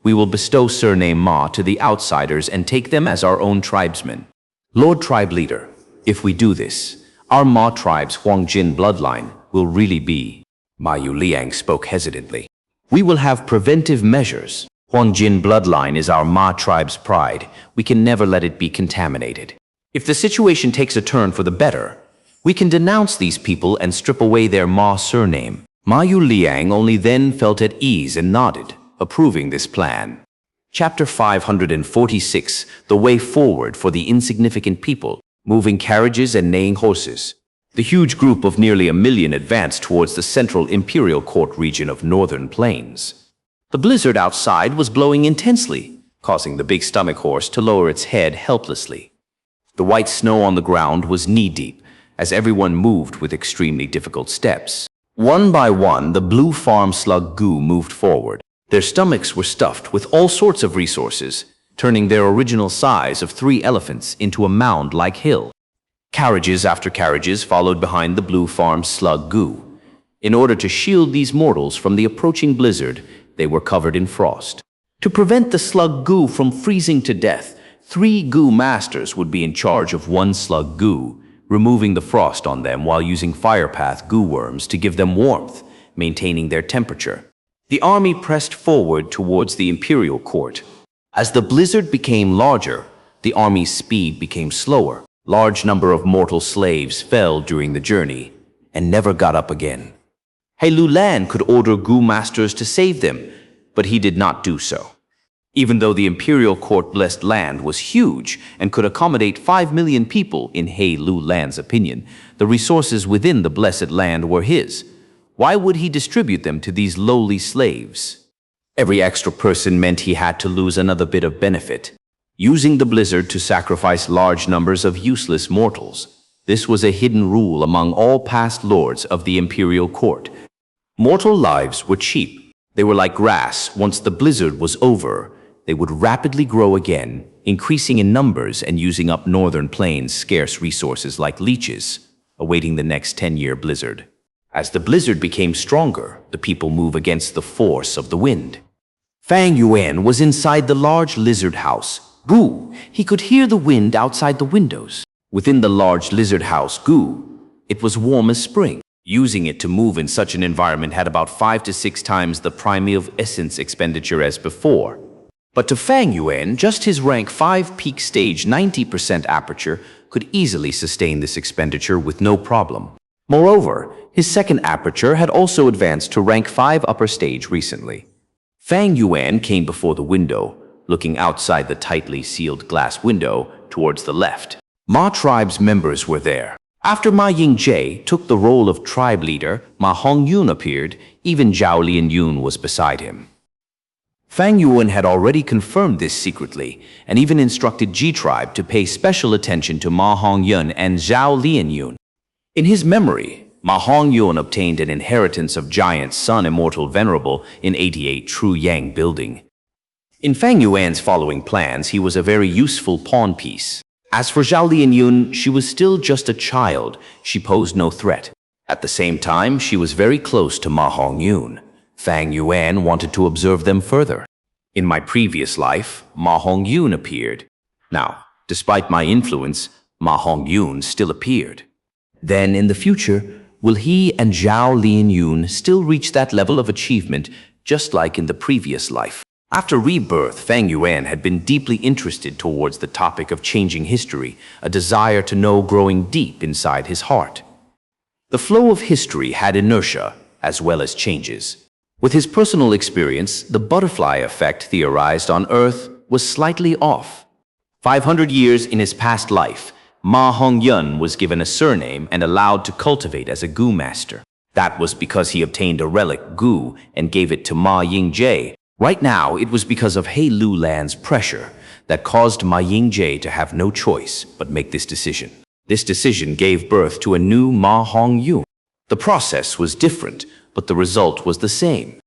"We will bestow surname Ma to the outsiders and take them as our own tribesmen." Lord Tribe Leader, if we do this, our Ma tribe's Huang Jin bloodline will really be. Ma Yuliang spoke hesitantly. "We will have preventive measures. Huang Jin bloodline is our Ma tribe's pride. We can never let it be contaminated. If the situation takes a turn for the better, we can denounce these people and strip away their Ma surname." Ma Yuliang only then felt at ease and nodded, approving this plan. Chapter 546, The Way Forward for the Insignificant People, Moving Carriages and Neighing Horses. The huge group of nearly 1 million advanced towards the central Imperial Court region of Northern Plains. The blizzard outside was blowing intensely, causing the big stomach horse to lower its head helplessly. The white snow on the ground was knee-deep, as everyone moved with extremely difficult steps. One by one, the blue farm slug Gu moved forward. Their stomachs were stuffed with all sorts of resources, turning their original size of 3 elephants into a mound-like hill. Carriages after carriages followed behind the blue farm slug Gu. In order to shield these mortals from the approaching blizzard, they were covered in frost. To prevent the slug Gu from freezing to death, 3 Gu masters would be in charge of 1 slug Gu, removing the frost on them while using firepath Gu worms to give them warmth, maintaining their temperature. The army pressed forward towards the Imperial Court. As the blizzard became larger, the army's speed became slower. Large number of mortal slaves fell during the journey and never got up again. He Lu Lan could order Gu masters to save them, but he did not do so. Even though the Imperial Court Blessed Land was huge and could accommodate 5 million people in He Lu Lan's opinion, the resources within the Blessed Land were his. Why would he distribute them to these lowly slaves? Every extra person meant he had to lose another bit of benefit. Using the blizzard to sacrifice large numbers of useless mortals. This was a hidden rule among all past lords of the Imperial Court. Mortal lives were cheap. They were like grass. Once the blizzard was over, they would rapidly grow again, increasing in numbers and using up Northern Plains' scarce resources like leeches, awaiting the next 10-year blizzard. As the blizzard became stronger, the people moved against the force of the wind. Fang Yuan was inside the large lizard house. Gu, he could hear the wind outside the windows. Within the large lizard house, Gu, it was warm as spring. Using it to move in such an environment had about 5 to 6 times the primeval essence expenditure as before. But to Fang Yuan, just his rank 5 peak stage 90% aperture could easily sustain this expenditure with no problem. Moreover, his second aperture had also advanced to rank 5 upper stage recently. Fang Yuan came before the window, looking outside the tightly sealed glass window towards the left. Ma tribe's members were there. After Ma Ying-jae took the role of tribe leader, Ma Hongyun appeared. Even Zhao Lianyun was beside him. Fang Yuan had already confirmed this secretly, and even instructed G-Tribe to pay special attention to Ma Hongyun and Zhao Lianyun. In his memory, Ma Hongyun obtained an inheritance of Giant Sun Immortal Venerable in 88 True Yang Building. In Fang Yuan's following plans, he was a very useful pawn piece. As for Zhao Lianyun, she was still just a child. She posed no threat. At the same time, she was very close to Ma Hongyun. Fang Yuan wanted to observe them further. In my previous life, Ma Hongyun appeared. Now, despite my influence, Ma Hongyun still appeared. Then, in the future, will he and Zhao Lianyun still reach that level of achievement, just like in the previous life? After rebirth, Fang Yuan had been deeply interested towards the topic of changing history, a desire to know growing deep inside his heart. The flow of history had inertia, as well as changes. With his personal experience, the butterfly effect theorized on Earth was slightly off. 500 years in his past life, Ma Hongyun was given a surname and allowed to cultivate as a Gu master. That was because he obtained a relic Gu and gave it to Ma Yingjie. Right now, it was because of He Lulan's pressure that caused Ma Yingjie to have no choice but make this decision. This decision gave birth to a new Ma Hongyun. The process was different, but the result was the same.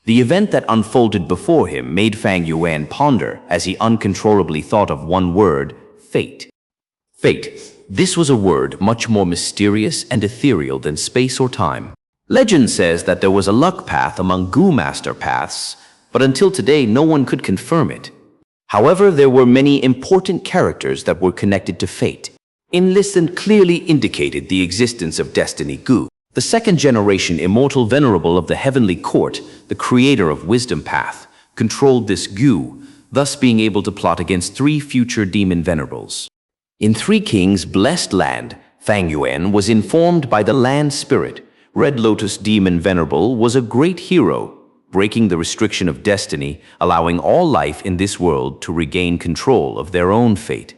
The event that unfolded before him made Fang Yuan ponder as he uncontrollably thought of one word: fate. Fate. This was a word much more mysterious and ethereal than space or time. Legend says that there was a luck path among Gu master paths, but until today no one could confirm it. However, there were many important characters that were connected to fate. Enlisted clearly indicated the existence of Destiny Gu, the second-generation immortal venerable of the Heavenly Court, the creator of Wisdom Path, controlled this Gu, thus being able to plot against 3 future demon venerables. In Three Kings' blessed land, Fang Yuan was informed by the land spirit. Red Lotus Demon Venerable was a great hero, breaking the restriction of destiny, allowing all life in this world to regain control of their own fate.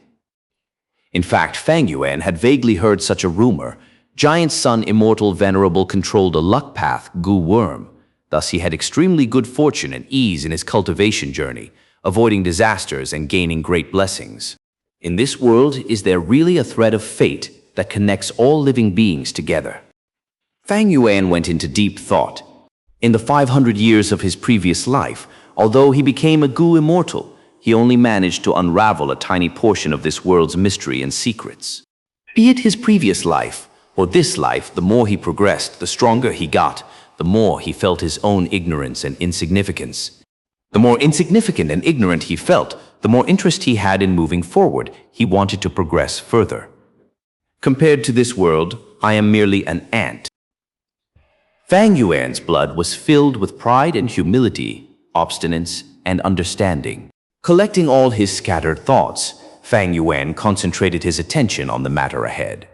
In fact, Fang Yuan had vaguely heard such a rumor. Giant Sun Immortal Venerable controlled a luck path, Gu Worm. Thus he had extremely good fortune and ease in his cultivation journey, avoiding disasters and gaining great blessings. In this world, is there really a thread of fate that connects all living beings together? Fang Yuan went into deep thought. In the 500 years of his previous life, although he became a Gu immortal, he only managed to unravel a tiny portion of this world's mystery and secrets. Be it his previous life or this life, the more he progressed, the stronger he got, the more he felt his own ignorance and insignificance. The more insignificant and ignorant he felt, the more interest he had in moving forward. He wanted to progress further. Compared to this world, I am merely an ant. Fang Yuan's blood was filled with pride and humility, obstinance and understanding. Collecting all his scattered thoughts, Fang Yuan concentrated his attention on the matter ahead.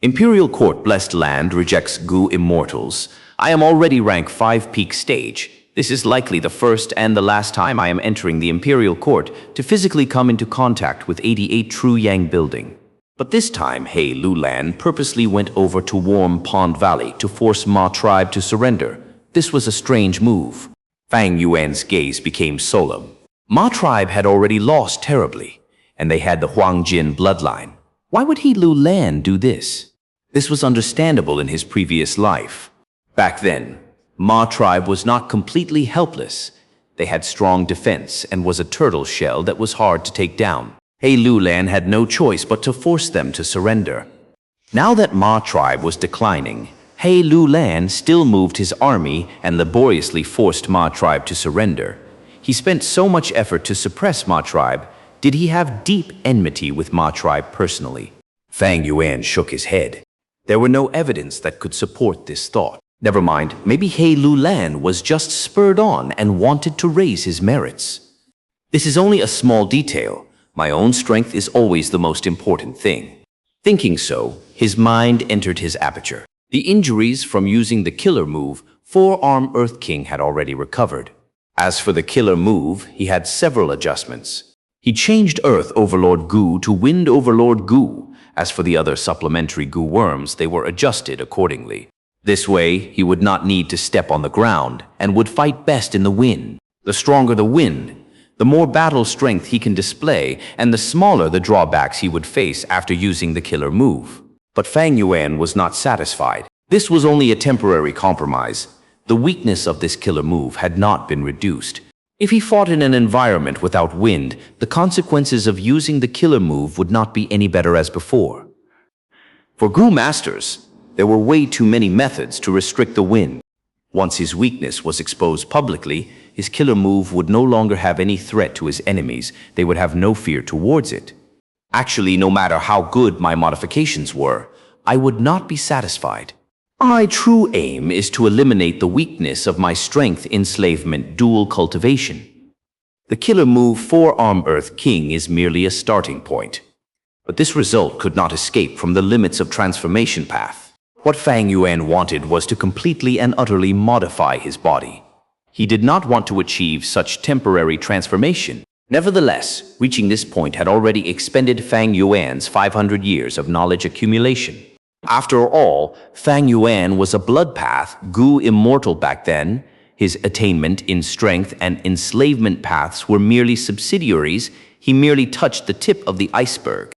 Imperial Court Blessed Land rejects Gu immortals. I am already rank 5 peak stage. This is likely the first and the last time I am entering the Imperial Court to physically come into contact with 88 True Yang Building. But this time, He Lulan purposely went over to Warm Pond Valley to force Ma tribe to surrender. This was a strange move. Fang Yuan's gaze became solemn. Ma tribe had already lost terribly, and they had the Huangjin bloodline. Why would He Lulan do this? This was understandable in his previous life. Back then, Ma tribe was not completely helpless. They had strong defense and was a turtle shell that was hard to take down. He Lulan had no choice but to force them to surrender. Now that Ma tribe was declining, He Lulan still moved his army and laboriously forced Ma tribe to surrender. He spent so much effort to suppress Ma tribe. Did he have deep enmity with Ma tribe personally? Fang Yuan shook his head. There were no evidence that could support this thought. Never mind, maybe He Lulan was just spurred on and wanted to raise his merits. This is only a small detail. My own strength is always the most important thing. Thinking so, his mind entered his aperture. The injuries from using the killer move, Four-Arm Earth King had already recovered. As for the killer move, he had several adjustments. He changed Earth Overlord Gu to Wind Overlord Gu. As for the other supplementary Gu worms, they were adjusted accordingly. This way, he would not need to step on the ground and would fight best in the wind. The stronger the wind, the more battle strength he can display, and the smaller the drawbacks he would face after using the killer move. But Fang Yuan was not satisfied. This was only a temporary compromise. The weakness of this killer move had not been reduced. If he fought in an environment without wind, the consequences of using the killer move would not be any better as before. For Gu masters, there were way too many methods to restrict the wind. Once his weakness was exposed publicly, his killer move would no longer have any threat to his enemies. They would have no fear towards it. Actually, no matter how good my modifications were, I would not be satisfied. My true aim is to eliminate the weakness of my strength enslavement dual cultivation. The killer move Four-Arm Earth King is merely a starting point. But this result could not escape from the limits of transformation path. What Fang Yuan wanted was to completely and utterly modify his body. He did not want to achieve such temporary transformation. Nevertheless, reaching this point had already expended Fang Yuan's 500 years of knowledge accumulation. After all, Fang Yuan was a blood path, Gu immortal back then. His attainment in strength and enslavement paths were merely subsidiaries. He merely touched the tip of the iceberg.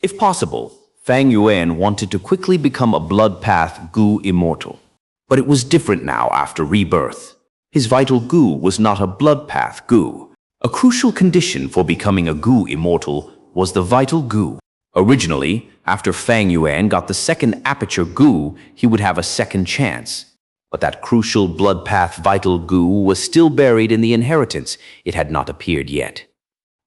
If possible, Fang Yuan wanted to quickly become a blood path Gu immortal. But it was different now after rebirth. His vital Gu was not a blood path Gu. A crucial condition for becoming a Gu immortal was the vital Gu. Originally, after Fang Yuan got the second aperture Gu, he would have a second chance. But that crucial blood path vital Gu was still buried in the inheritance. It had not appeared yet.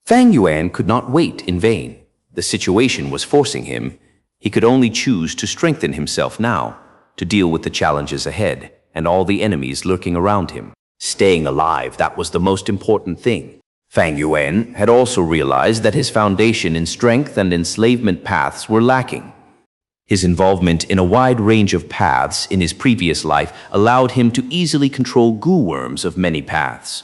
Fang Yuan could not wait in vain. The situation was forcing him. He could only choose to strengthen himself now, to deal with the challenges ahead and all the enemies lurking around him. Staying alive, that was the most important thing. Fang Yuan had also realized that his foundation in strength and enslavement paths were lacking. His involvement in a wide range of paths in his previous life allowed him to easily control Gu worms of many paths,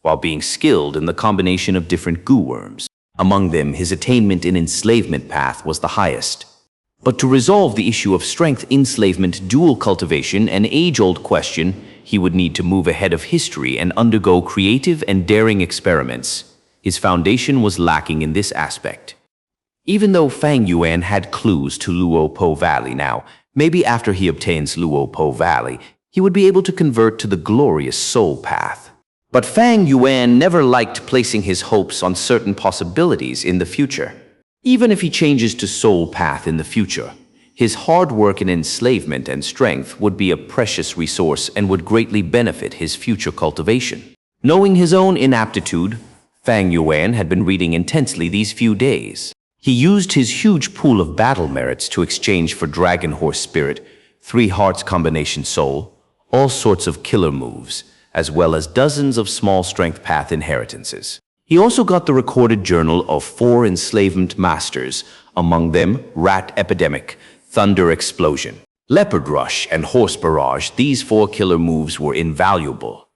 while being skilled in the combination of different Gu worms. Among them, his attainment in enslavement path was the highest. But to resolve the issue of strength enslavement dual cultivation, an age-old question, he would need to move ahead of history and undergo creative and daring experiments. His foundation was lacking in this aspect. Even though Fang Yuan had clues to Luopo Valley now, maybe after he obtains Luopo Valley, he would be able to convert to the glorious soul path. But Fang Yuan never liked placing his hopes on certain possibilities in the future. Even if he changes to soul path in the future, his hard work in enslavement and strength would be a precious resource and would greatly benefit his future cultivation. Knowing his own inaptitude, Fang Yuan had been reading intensely these few days. He used his huge pool of battle merits to exchange for Dragon Horse Spirit, 3 Hearts Combination Soul, all sorts of killer moves, as well as dozens of small strength path inheritances. He also got the recorded journal of 4 enslavement masters, among them Rat Epidemic, Thunder Explosion, Leopard Rush, and Horse Barrage. These 4 killer moves were invaluable.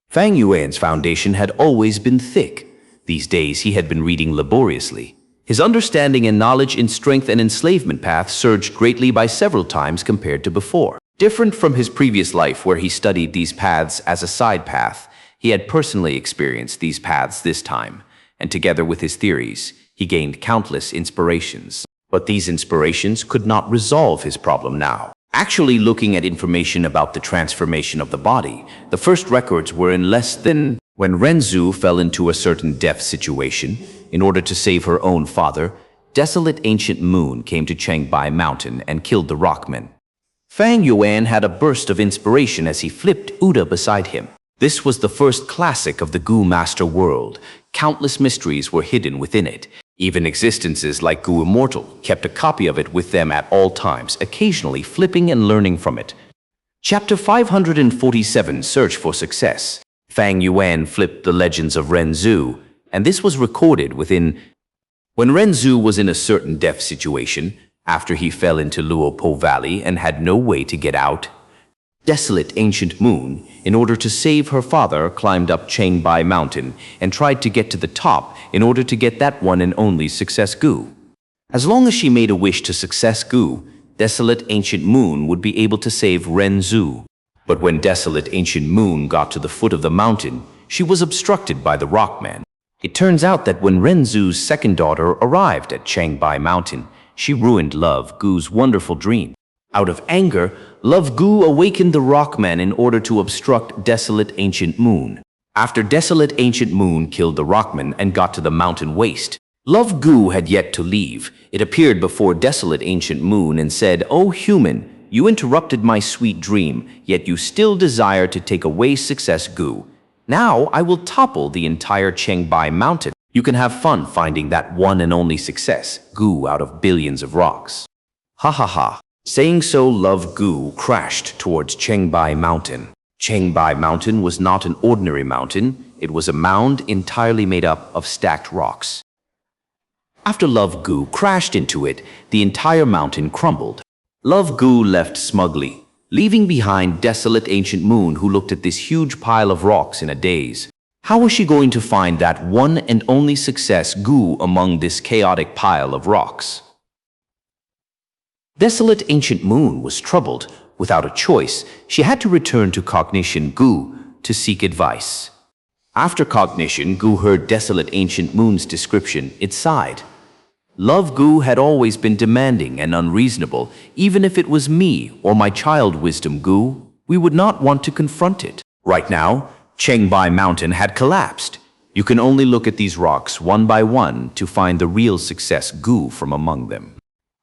Fang Yuan's foundation had always been thick. These days he had been reading laboriously. His understanding and knowledge in strength and enslavement path surged greatly by several times compared to before. Different from his previous life where he studied these paths as a side path, he had personally experienced these paths this time, and together with his theories, he gained countless inspirations. But these inspirations could not resolve his problem now. Actually, looking at information about the transformation of the body, the first records were in less than when Renzu fell into a certain death situation. In order to save her own father, desolate ancient moon came to Changbai Mountain and killed the rockmen. Fang Yuan had a burst of inspiration as he flipped Uda beside him. This was the first classic of the Gu Master world. Countless mysteries were hidden within it. Even existences like Gu Immortal kept a copy of it with them at all times, occasionally flipping and learning from it. Chapter 547, Search for Success. Fang Yuan flipped the legends of Renzu, and this was recorded within. When Renzu was in a certain death situation, after he fell into Luopo Valley and had no way to get out, desolate ancient moon, in order to save her father, climbed up Changbai Mountain and tried to get to the top in order to get that one and only Success Gu. As long as she made a wish to Success Gu, desolate ancient moon would be able to save Renzu. But when desolate ancient moon got to the foot of the mountain, she was obstructed by the rockman. It turns out that when Renzu's second daughter arrived at Changbai Mountain, she ruined Love Gu's wonderful dream. Out of anger, Love Gu awakened the rockman in order to obstruct Desolate Ancient Moon. After Desolate Ancient Moon killed the rockman and got to the mountain waste, Love Gu had yet to leave. It appeared before Desolate Ancient Moon and said, "O human, you interrupted my sweet dream, yet you still desire to take away Success Gu. Now I will topple the entire Changbai Mountain. You can have fun finding that one and only Success Gu out of billions of rocks." Ha ha ha. Saying so, Love Gu crashed towards Changbai Mountain. Changbai Mountain was not an ordinary mountain. It was a mound entirely made up of stacked rocks. After Love Gu crashed into it, the entire mountain crumbled. Love Gu left smugly, leaving behind Desolate Ancient Moon, who looked at this huge pile of rocks in a daze. How was she going to find that one and only Success Gu among this chaotic pile of rocks? Desolate Ancient Moon was troubled. Without a choice, she had to return to Cognition Gu to seek advice. After Cognition, Gu heard Desolate Ancient Moon's description. It sighed. Love Gu had always been demanding and unreasonable. Even if it was me or my child Wisdom Gu, we would not want to confront it. Right now, Changbai Mountain had collapsed. You can only look at these rocks one by one to find the real Success Gu from among them.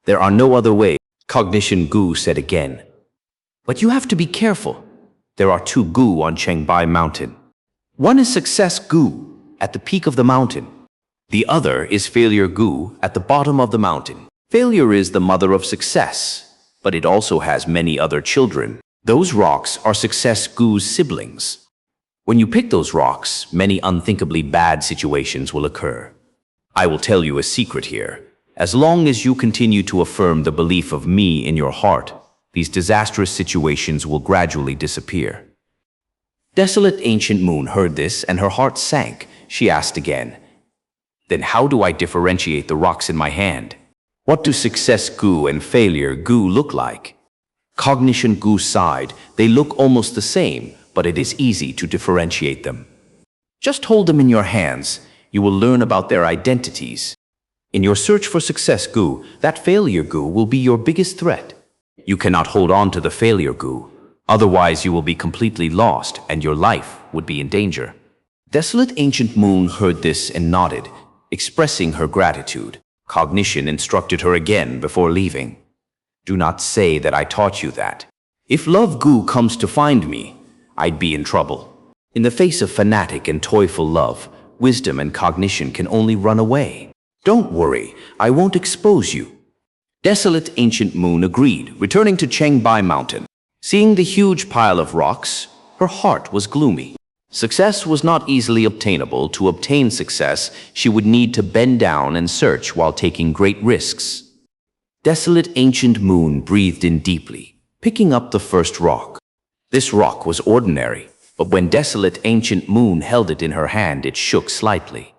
There are no other ways, Cognition Gu said again. But you have to be careful. There are two Gu on Changbai Mountain. One is Success Gu at the peak of the mountain. The other is Failure Gu at the bottom of the mountain. Failure is the mother of success, but it also has many other children. Those rocks are Success Gu's siblings. When you pick those rocks, many unthinkably bad situations will occur. I will tell you a secret here. As long as you continue to affirm the belief of me in your heart, these disastrous situations will gradually disappear. Desolate Ancient Moon heard this and her heart sank. She asked again, "Then how do I differentiate the rocks in my hand? What do Success Gu and Failure Gu look like?" Cognition Gu sighed. They look almost the same, but it is easy to differentiate them. Just hold them in your hands. You will learn about their identities. In your search for Success Gu, that Failure Gu will be your biggest threat. You cannot hold on to the Failure Gu. Otherwise, you will be completely lost and your life would be in danger. Desolate Ancient Moon heard this and nodded, expressing her gratitude. Cognition instructed her again before leaving. "Do not say that I taught you that. If Love Gu comes to find me, I'd be in trouble." In the face of fanatic and toyful love, wisdom and cognition can only run away. "Don't worry, I won't expose you." Desolate Ancient Moon agreed, returning to Changbai Mountain. Seeing the huge pile of rocks, her heart was gloomy. Success was not easily obtainable. To obtain success, she would need to bend down and search while taking great risks. Desolate Ancient Moon breathed in deeply, picking up the first rock. This rock was ordinary, but when Desolate Ancient Moon held it in her hand, it shook slightly.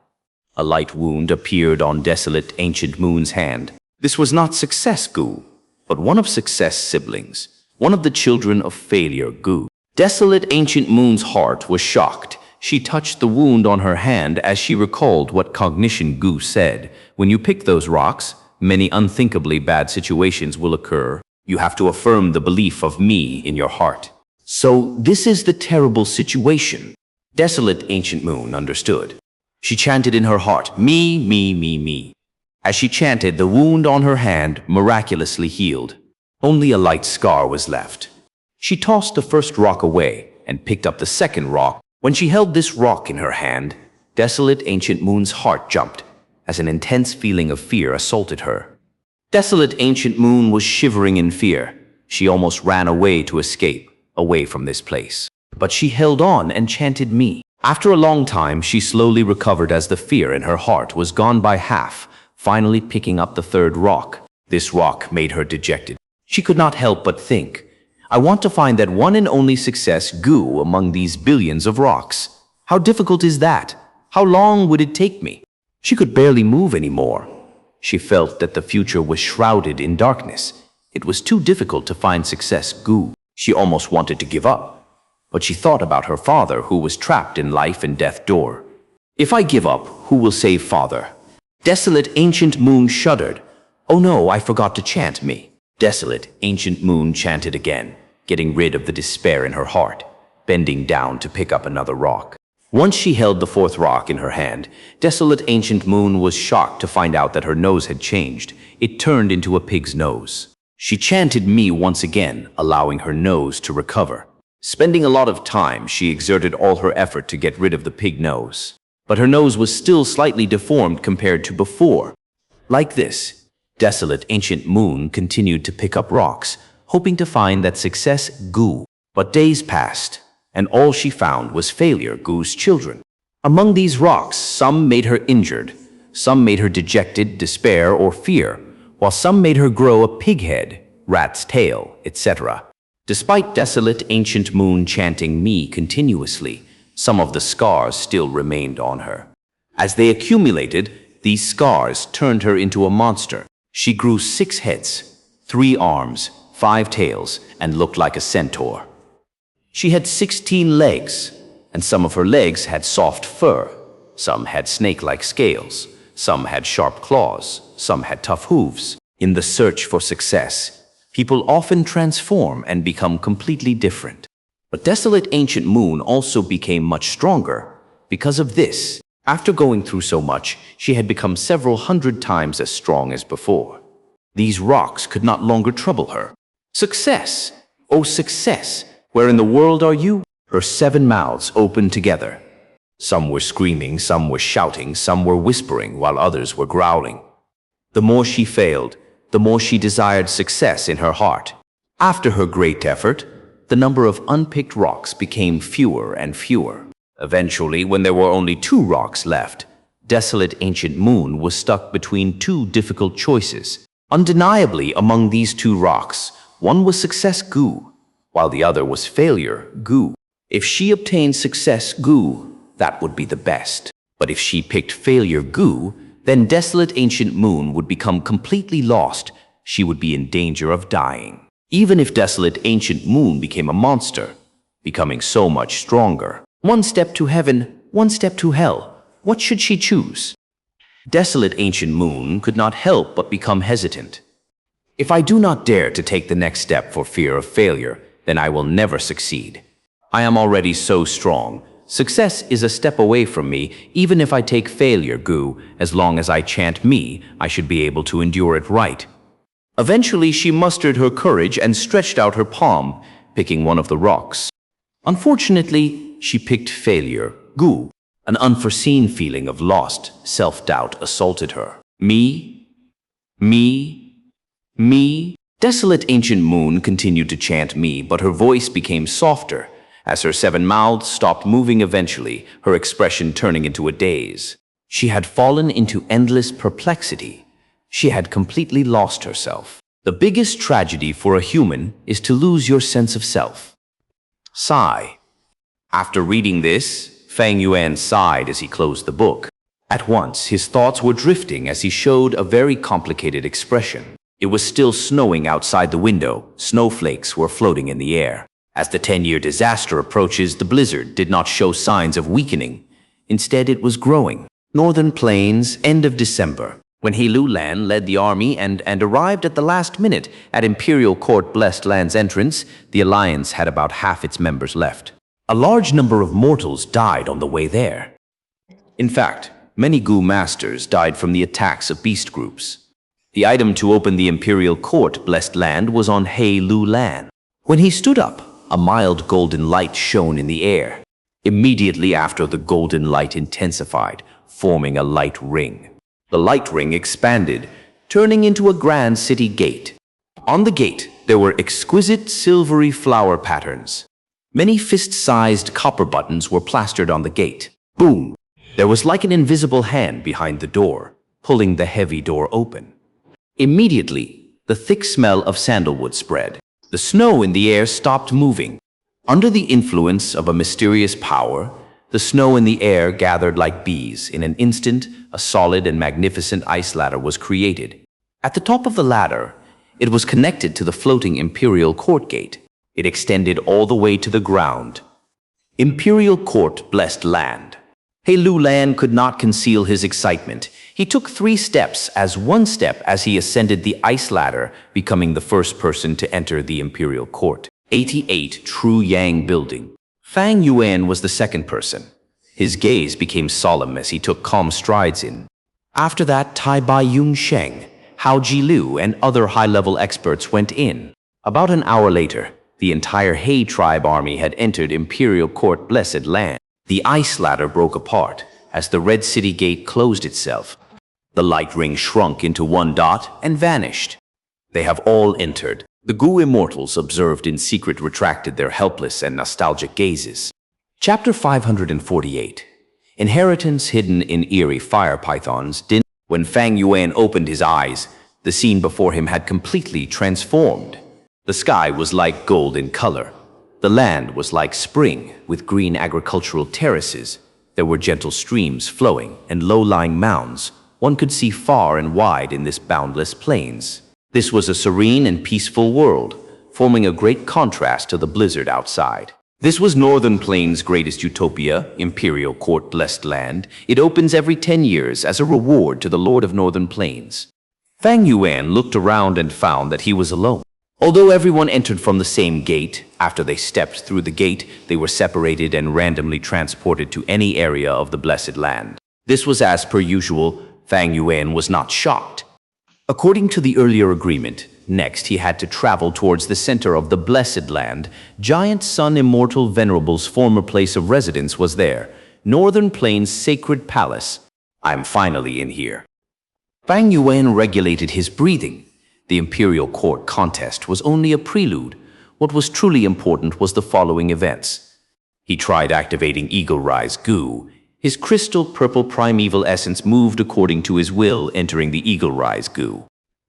A light wound appeared on Desolate Ancient Moon's hand. This was not Success Gu, but one of Success' siblings, one of the children of Failure Gu. Desolate Ancient Moon's heart was shocked. She touched the wound on her hand as she recalled what Cognition Gu said. "When you pick those rocks, many unthinkably bad situations will occur. You have to affirm the belief of me in your heart." So this is the terrible situation. Desolate Ancient Moon understood. She chanted in her heart, "Me, me, me, me." As she chanted, the wound on her hand miraculously healed. Only a light scar was left. She tossed the first rock away and picked up the second rock. When she held this rock in her hand, Desolate Ancient Moon's heart jumped as an intense feeling of fear assaulted her. Desolate Ancient Moon was shivering in fear. She almost ran away to escape, away from this place. But she held on and chanted me. After a long time, she slowly recovered as the fear in her heart was gone by half, finally picking up the third rock. This rock made her dejected. She could not help but think, "I want to find that one and only Success Gu among these billions of rocks. How difficult is that? How long would it take me?" She could barely move anymore. She felt that the future was shrouded in darkness. It was too difficult to find Success Gu. She almost wanted to give up. But she thought about her father, who was trapped in life and death door. If I give up, who will save father? Desolate ancient moon shuddered. Oh no, I forgot to chant me. Desolate ancient moon chanted again, getting rid of the despair in her heart, bending down to pick up another rock. Once she held the fourth rock in her hand, Desolate Ancient Moon was shocked to find out that her nose had changed. It turned into a pig's nose. She chanted me once again, allowing her nose to recover. Spending a lot of time, she exerted all her effort to get rid of the pig nose. But her nose was still slightly deformed compared to before. Like this, Desolate Ancient Moon continued to pick up rocks, hoping to find that success Gu. But days passed, and all she found was failure Gu's children. Among these rocks, some made her injured, some made her dejected, despair, or fear, while some made her grow a pig head, rat's tail, etc. Despite Desolate Ancient Moon chanting me continuously, some of the scars still remained on her. As they accumulated, these scars turned her into a monster. She grew 6 heads, 3 arms, 5 tails, and looked like a centaur. She had 16 legs, and some of her legs had soft fur. Some had snake-like scales. Some had sharp claws. Some had tough hooves. In the search for success, people often transform and become completely different. But Desolate Ancient Moon also became much stronger. Because of this, after going through so much, she had become several hundred times as strong as before. These rocks could not longer trouble her. Success! Oh, success! Where in the world are you? Her 7 mouths opened together. Some were screaming, some were shouting, some were whispering, while others were growling. The more she failed, the more she desired success in her heart. After her great effort, the number of unpicked rocks became fewer and fewer. Eventually, when there were only 2 rocks left, Desolate Ancient Moon was stuck between 2 difficult choices. Undeniably, among these 2 rocks, one was Success Gu, while the other was Failure Gu. If she obtained Success Gu, that would be the best. But if she picked Failure Gu, then Desolate Ancient Moon would become completely lost. She would be in danger of dying. Even if Desolate Ancient Moon became a monster, becoming so much stronger. 1 step to heaven, 1 step to hell. What should she choose? Desolate Ancient Moon could not help but become hesitant. If I do not dare to take the next step for fear of failure, then I will never succeed. I am already so strong. Success is a step away from me. Even if I take Failure Gu, as long as I chant me, I should be able to endure it right. Eventually, she mustered her courage and stretched out her palm, picking one of the rocks. Unfortunately, she picked Failure Gu. An unforeseen feeling of lost self-doubt assaulted her. Me? Desolate Ancient Moon continued to chant me, but her voice became softer. As her 7 mouths stopped moving eventually, her expression turning into a daze. She had fallen into endless perplexity. She had completely lost herself. The biggest tragedy for a human is to lose your sense of self. Sigh. After reading this, Fang Yuan sighed as he closed the book. At once, his thoughts were drifting as he showed a very complicated expression. It was still snowing outside the window. Snowflakes were floating in the air. As the 10-year disaster approaches, the blizzard did not show signs of weakening. Instead, it was growing. Northern Plains, end of December. When He Lu Lan led the army and arrived at the last minute at Imperial Court Blessed Land's entrance, the alliance had about half its members left. A large number of mortals died on the way there. In fact, many Gu masters died from the attacks of beast groups. The item to open the Imperial Court Blessed Land was on He Lu Lan. When he stood up, a mild golden light shone in the air. Immediately after, the golden light intensified, forming a light ring. The light ring expanded, turning into a grand city gate. On the gate, there were exquisite silvery flower patterns. Many fist-sized copper buttons were plastered on the gate. Boom! There was like an invisible hand behind the door, pulling the heavy door open. Immediately, the thick smell of sandalwood spread. The snow in the air stopped moving. Under the influence of a mysterious power, the snow in the air gathered like bees. In an instant, a solid and magnificent ice ladder was created. At the top of the ladder, it was connected to the floating Imperial Court gate. It extended all the way to the ground, Imperial Court Blessed Land. He Lulan could not conceal his excitement. He took 3 steps as he ascended the ice ladder, becoming the first person to enter the Imperial Court. 88 True Yang Building. Fang Yuan was the second person. His gaze became solemn as he took calm strides in. After that, Tai Bai Yung Sheng, Hao Jilu, and other high-level experts went in. About an hour later, the entire He tribe army had entered Imperial Court Blessed Land. The ice ladder broke apart as the Red City Gate closed itself. The light ring shrunk into one dot and vanished. They have all entered. The Gu immortals observed in secret retracted their helpless and nostalgic gazes. Chapter 548. Inheritance hidden in eerie fire pythons. When Fang Yuan opened his eyes, the scene before him had completely transformed. The sky was like gold in color. The land was like spring, with green agricultural terraces. There were gentle streams flowing and low-lying mounds. One could see far and wide in this boundless plains. This was a serene and peaceful world, forming a great contrast to the blizzard outside. This was Northern Plains' greatest utopia, Imperial Court Blessed Land. It opens every 10 years as a reward to the Lord of Northern Plains. Fang Yuan looked around and found that he was alone. Although everyone entered from the same gate, after they stepped through the gate, they were separated and randomly transported to any area of the Blessed Land. This was as per usual. Fang Yuan was not shocked. According to the earlier agreement, next he had to travel towards the center of the Blessed Land. Giant Sun Immortal Venerable's former place of residence was there, Northern Plains' sacred palace. I'm finally in here. Fang Yuan regulated his breathing. The Imperial Court contest was only a prelude. What was truly important was the following events. He tried activating ERASED Gu. His crystal purple primeval essence moved according to his will, entering the ERASED Gu.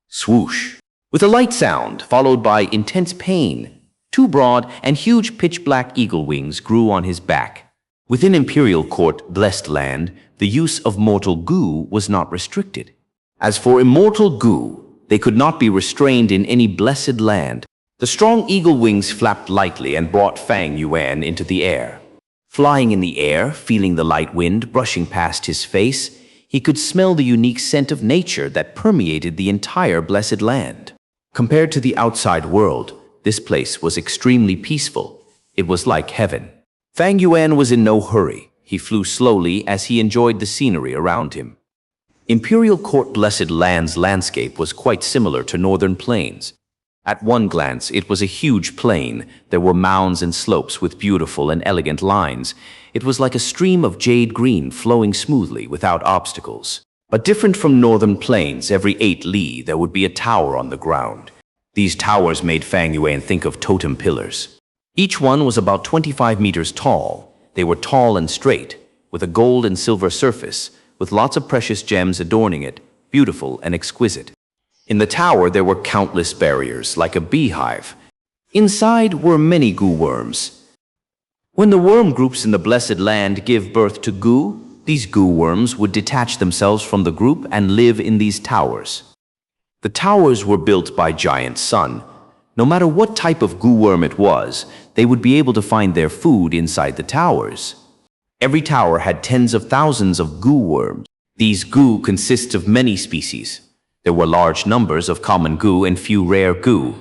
Swoosh! With a light sound, followed by intense pain, 2 broad and huge pitch-black eagle wings grew on his back. Within Imperial Court Blessed Land, the use of mortal Gu was not restricted. As for immortal Gu, they could not be restrained in any blessed land. The strong eagle wings flapped lightly and brought Fang Yuan into the air. Flying in the air, feeling the light wind brushing past his face, he could smell the unique scent of nature that permeated the entire blessed land. Compared to the outside world, this place was extremely peaceful. It was like heaven. Fang Yuan was in no hurry. He flew slowly as he enjoyed the scenery around him. Imperial Court Blessed Land's landscape was quite similar to Northern Plains. At one glance, it was a huge plain. There were mounds and slopes with beautiful and elegant lines. It was like a stream of jade green flowing smoothly without obstacles. But different from Northern Plains, every 8 li there would be a tower on the ground. These towers made Fang Yuan think of totem pillars. Each one was about 25 meters tall. They were tall and straight, with a gold and silver surface, with lots of precious gems adorning it, beautiful and exquisite. In the tower there were countless barriers, like a beehive. Inside were many Gu worms. When the worm groups in the Blessed Land give birth to Gu, these Gu worms would detach themselves from the group and live in these towers. The towers were built by Giant Sun. No matter what type of Gu worm it was, they would be able to find their food inside the towers. Every tower had tens of thousands of Gu worms. These Gu consist of many species. There were large numbers of common Gu and few rare Gu.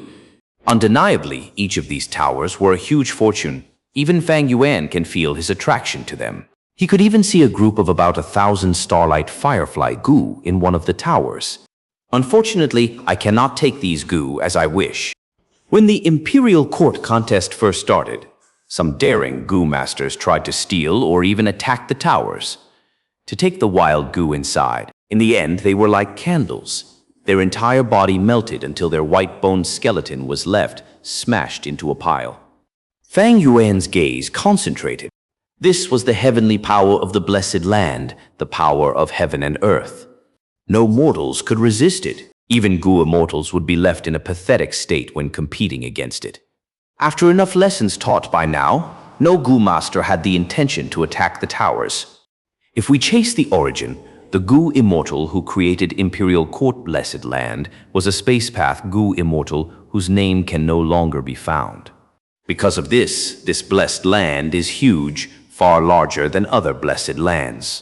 Undeniably, each of these towers were a huge fortune. Even Fang Yuan can feel his attraction to them. He could even see a group of about 1,000 starlight firefly Gu in one of the towers. Unfortunately, I cannot take these Gu as I wish. When the Imperial Court contest first started, some daring Gu masters tried to steal or even attack the towers to take the wild Gu inside. In the end, they were like candles. Their entire body melted until their white-boned skeleton was left smashed into a pile. Fang Yuan's gaze concentrated. This was the heavenly power of the Blessed Land, the power of heaven and earth. No mortals could resist it. Even Gu immortals would be left in a pathetic state when competing against it. After enough lessons taught by now, no Gu master had the intention to attack the towers. If we chase the origin, the Gu immortal who created Imperial Court Blessed Land was a spacepath Gu immortal whose name can no longer be found. Because of this blessed land is huge, far larger than other blessed lands.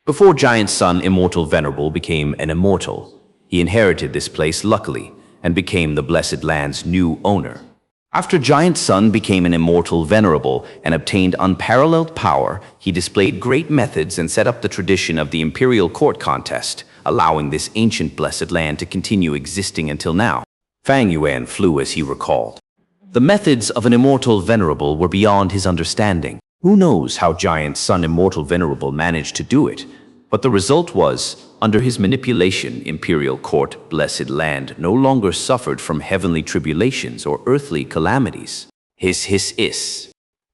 Before Giant Son Immortal Venerable became an immortal, he inherited this place luckily and became the blessed land's new owner. After Giant Son became an immortal venerable and obtained unparalleled power, he displayed great methods and set up the tradition of the imperial court contest, allowing this ancient blessed land to continue existing until now. Fang Yuan flew as he recalled. The methods of an immortal venerable were beyond his understanding. Who knows how Giant Son Immortal Venerable managed to do it? But the result was, under his manipulation, imperial court, blessed land, no longer suffered from heavenly tribulations or earthly calamities. Hiss.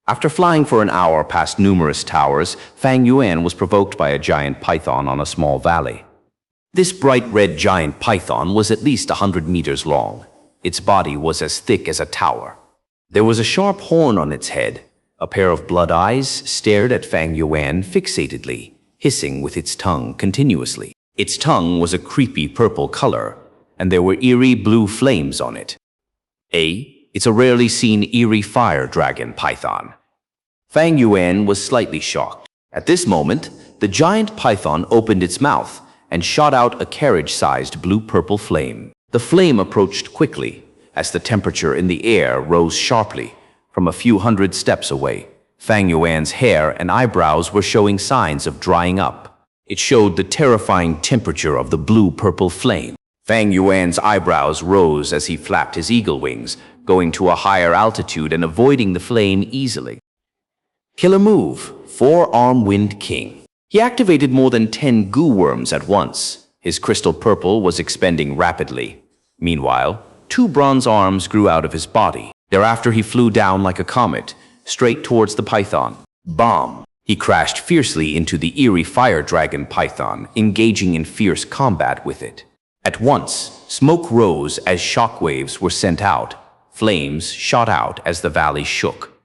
After flying for an hour past numerous towers, Fang Yuan was provoked by a giant python on a small valley. This bright red giant python was at least 100 meters long. Its body was as thick as a tower. There was a sharp horn on its head. A pair of blood eyes stared at Fang Yuan fixatedly, hissing with its tongue continuously. Its tongue was a creepy purple color, and there were eerie blue flames on it. It's a rarely seen eerie fire dragon python. Fang Yuan was slightly shocked. At this moment, the giant python opened its mouth and shot out a carriage-sized blue-purple flame. The flame approached quickly, as the temperature in the air rose sharply. From a few hundred steps away, Fang Yuan's hair and eyebrows were showing signs of drying up. It showed the terrifying temperature of the blue-purple flame. Fang Yuan's eyebrows rose as he flapped his eagle wings, going to a higher altitude and avoiding the flame easily. Killer move, Four-Arm Wind King. He activated more than 10 goo worms at once. His crystal purple was expanding rapidly. Meanwhile, 2 bronze arms grew out of his body. Thereafter he flew down like a comet, straight towards the python. Bomb! He crashed fiercely into the eerie fire dragon python, engaging in fierce combat with it. At once, smoke rose as shockwaves were sent out. Flames shot out as the valley shook.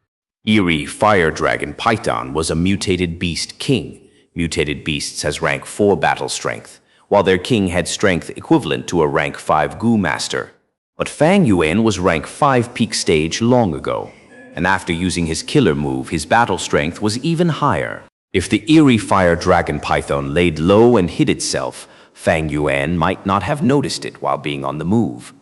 Eerie fire dragon python was a mutated beast king. Mutated beasts has rank 4 battle strength, while their king had strength equivalent to a rank 5 goo master. But Fang Yuan was rank 5 peak stage long ago, and after using his killer move, his battle strength was even higher. If the eerie fire dragon python laid low and hid itself, Fang Yuan might not have noticed it while being on the move.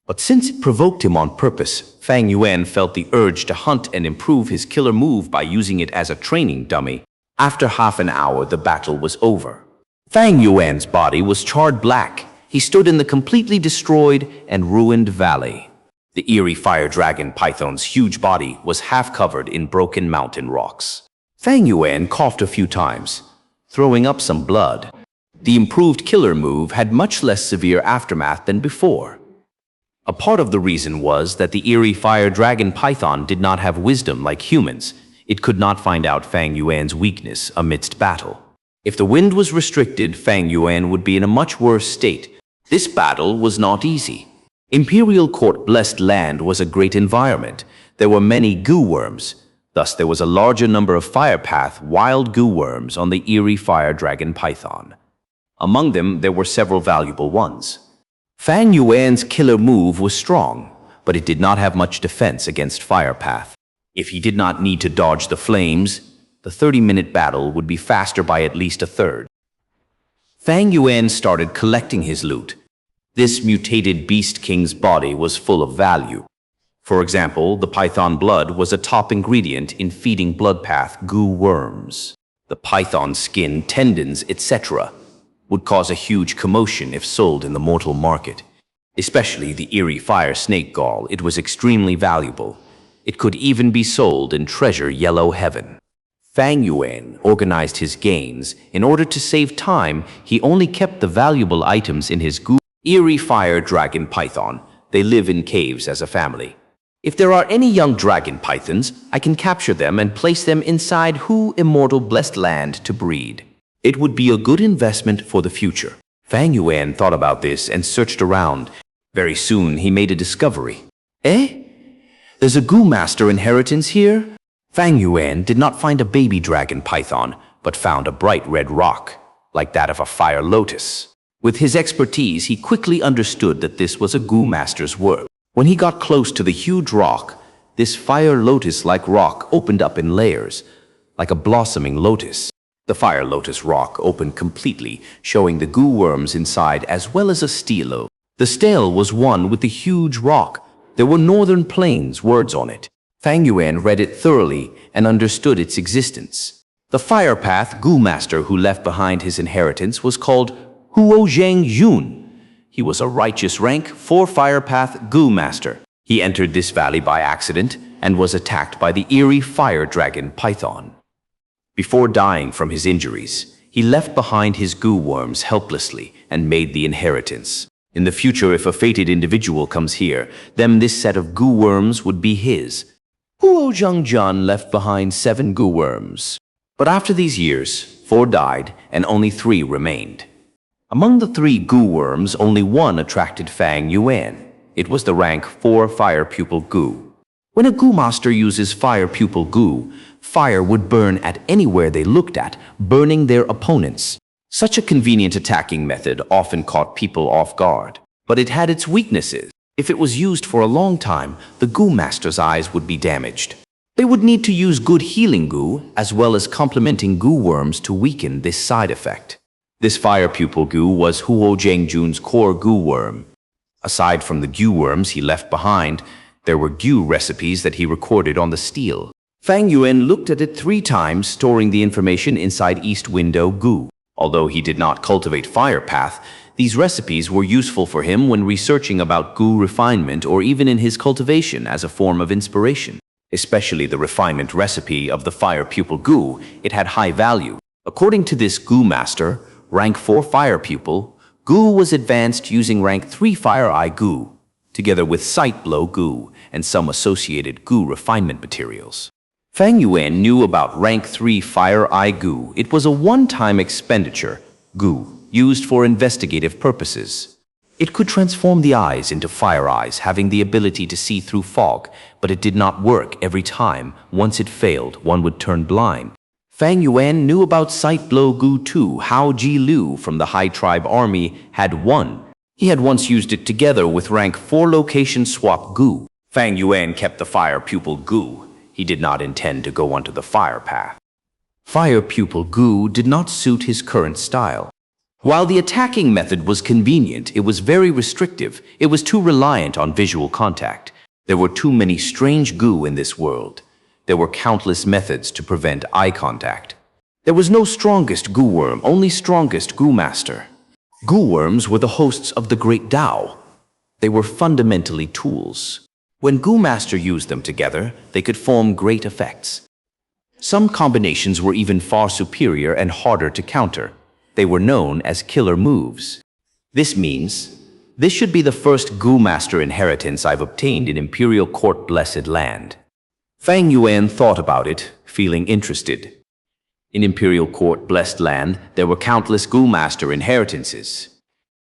But since it provoked him on purpose, Fang Yuan felt the urge to hunt and improve his killer move by using it as a training dummy. After half an hour, the battle was over. Fang Yuan's body was charred black. He stood in the completely destroyed and ruined valley. The eerie fire dragon python's huge body was half covered in broken mountain rocks. Fang Yuan coughed a few times, throwing up some blood. The improved killer move had much less severe aftermath than before. A part of the reason was that the eerie fire dragon python did not have wisdom like humans. It could not find out Fang Yuan's weakness amidst battle. If the wind was restricted, Fang Yuan would be in a much worse state. This battle was not easy. Imperial Court Blessed Land was a great environment. There were many goo worms. Thus, there was a larger number of firepath wild goo worms on the eerie fire dragon python. Among them, there were several valuable ones. Fang Yuan's killer move was strong, but it did not have much defense against firepath. If he did not need to dodge the flames, the 30-minute battle would be faster by at least a third. Fang Yuan started collecting his loot. This mutated beast king's body was full of value. For example, the python blood was a top ingredient in feeding bloodpath goo worms. The python skin, tendons, etc. would cause a huge commotion if sold in the mortal market. Especially the eerie fire snake gall, it was extremely valuable. It could even be sold in Treasure Yellow Heaven. Fang Yuan organized his gains. In order to save time, he only kept the valuable items in his eerie fire dragon python. They live in caves as a family. If there are any young dragon pythons, I can capture them and place them inside Hu Immortal Blessed Land to breed. It would be a good investment for the future. Fang Yuan thought about this and searched around. Very soon, he made a discovery. There's a goo master inheritance here? Fang Yuan did not find a baby dragon python, but found a bright red rock, like that of a fire lotus. With his expertise, he quickly understood that this was a goo master's work. When he got close to the huge rock, This fire lotus-like rock opened up in layers, like a blossoming lotus. The fire lotus rock opened completely, showing the goo worms inside as well as a stele. The stele was one with the huge rock. There were Northern Plains words on it. Fang Yuan read it thoroughly and understood its existence. The fire path Gu master who left behind his inheritance was called Huozhang Yun. He was a righteous rank 4 fire path Gu master. He entered this valley by accident and was attacked by the eerie fire dragon python. Before dying from his injuries, he left behind his goo worms helplessly and made the inheritance. In the future, if a fated individual comes here, then this set of goo worms would be his. Huo Zhangjian left behind 7 goo worms. But after these years, 4 died and only 3 remained. Among the 3 goo worms, only 1 attracted Fang Yuan. It was the rank 4 fire pupil goo. When a goo master uses fire pupil goo, fire would burn at anywhere they looked at, burning their opponents. Such a convenient attacking method often caught people off guard. But it had its weaknesses. If it was used for a long time, the goo master's eyes would be damaged. They would need to use good healing goo as well as complementing goo worms to weaken this side effect. This fire pupil goo was Huo Zhangjun's core goo worm. Aside from the goo worms he left behind, there were goo recipes that he recorded on the stele. Fang Yuan looked at it 3 times, storing the information inside East Window Goo. Although he did not cultivate Fire Path, these recipes were useful for him when researching about goo refinement or even in his cultivation as a form of inspiration. Especially the refinement recipe of the Fire Pupil Goo, it had high value. According to this Goo Master, rank 4 Fire Pupil, Goo was advanced using rank 3 Fire Eye Goo, together with Sight Blow Goo and some associated Goo refinement materials. Fang Yuan knew about rank 3 Fire Eye Goo. It was a one-time expenditure, Goo, used for investigative purposes. It could transform the eyes into fire eyes, having the ability to see through fog, but it did not work every time. Once it failed, one would turn blind. Fang Yuan knew about Sight Blow Goo too. Hao Ji Lu from the High Tribe Army had one. He had once used it together with rank 4 location swap Goo. Fang Yuan kept the Fire Pupil Goo. He did not intend to go onto the fire path. Fire Pupil Goo did not suit his current style. While the attacking method was convenient, it was very restrictive. It was too reliant on visual contact. There were too many strange goo in this world. There were countless methods to prevent eye contact. There was no strongest goo worm, only strongest goo master. Goo worms were the hosts of the great Tao. They were fundamentally tools. When Goo Master used them together, they could form great effects. Some combinations were even far superior and harder to counter. They were known as killer moves. This means, this should be the first Goo Master inheritance I've obtained in Imperial Court Blessed Land. Fang Yuan thought about it, feeling interested. In Imperial Court Blessed Land, there were countless Goo Master inheritances.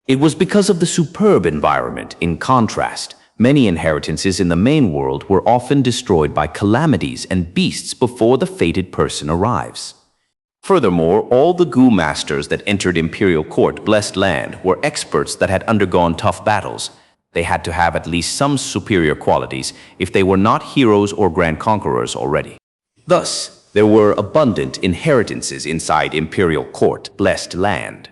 It was because of the superb environment. In contrast, many inheritances in the main world were often destroyed by calamities and beasts before the fated person arrives. Furthermore, all the Goo Masters that entered Imperial Court Blessed Land were experts that had undergone tough battles. They had to have at least some superior qualities if they were not heroes or grand conquerors already. Thus, there were abundant inheritances inside Imperial Court Blessed Land.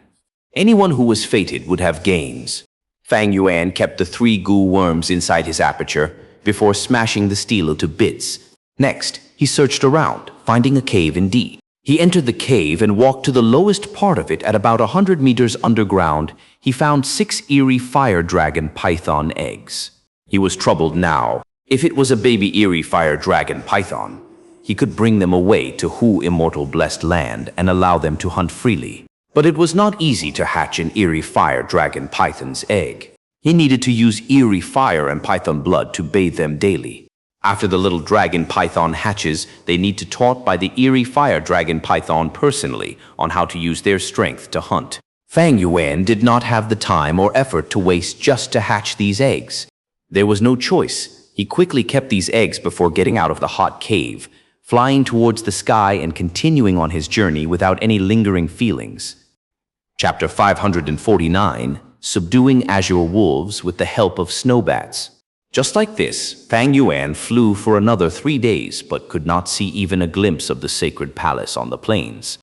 Anyone who was fated would have gains. Fang Yuan kept the 3 goo worms inside his aperture before smashing the stele to bits. Next, he searched around, finding a cave indeed. He entered the cave and walked to the lowest part of it at about 100 meters underground. He found 6 eerie fire dragon python eggs. He was troubled now. If it was a baby eerie fire dragon python, he could bring them away to Hu Immortal Blessed Land and allow them to hunt freely. But it was not easy to hatch an eerie fire dragon python's egg. He needed to use eerie fire and python blood to bathe them daily. After the little dragon python hatches, they need to taught by the eerie fire dragon python personally on how to use their strength to hunt. Fang Yuan did not have the time or effort to waste just to hatch these eggs. There was no choice. He quickly kept these eggs before getting out of the hot cave, flying towards the sky and continuing on his journey without any lingering feelings. Chapter 549, Subduing Azure Wolves with the Help of Snowbats. Just like this, Fang Yuan flew for another 3 days but could not see even a glimpse of the sacred palace on the plains.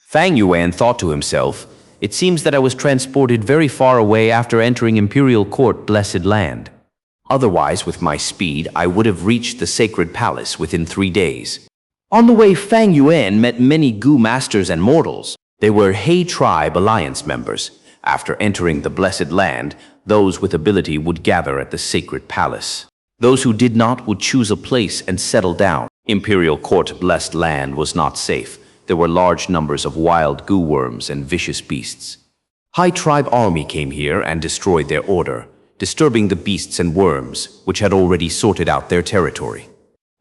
Fang Yuan thought to himself, "It seems that I was transported very far away after entering Imperial Court Blessed Land. Otherwise, with my speed, I would have reached the sacred palace within 3 days." On the way, Fang Yuan met many Gu masters and mortals. They were He Tribe Alliance members. After entering the Blessed Land, those with ability would gather at the sacred palace. Those who did not would choose a place and settle down. Imperial Court Blessed Land was not safe. There were large numbers of wild Gu worms and vicious beasts. High Tribe army came here and destroyed their order, disturbing the beasts and worms, which had already sorted out their territory.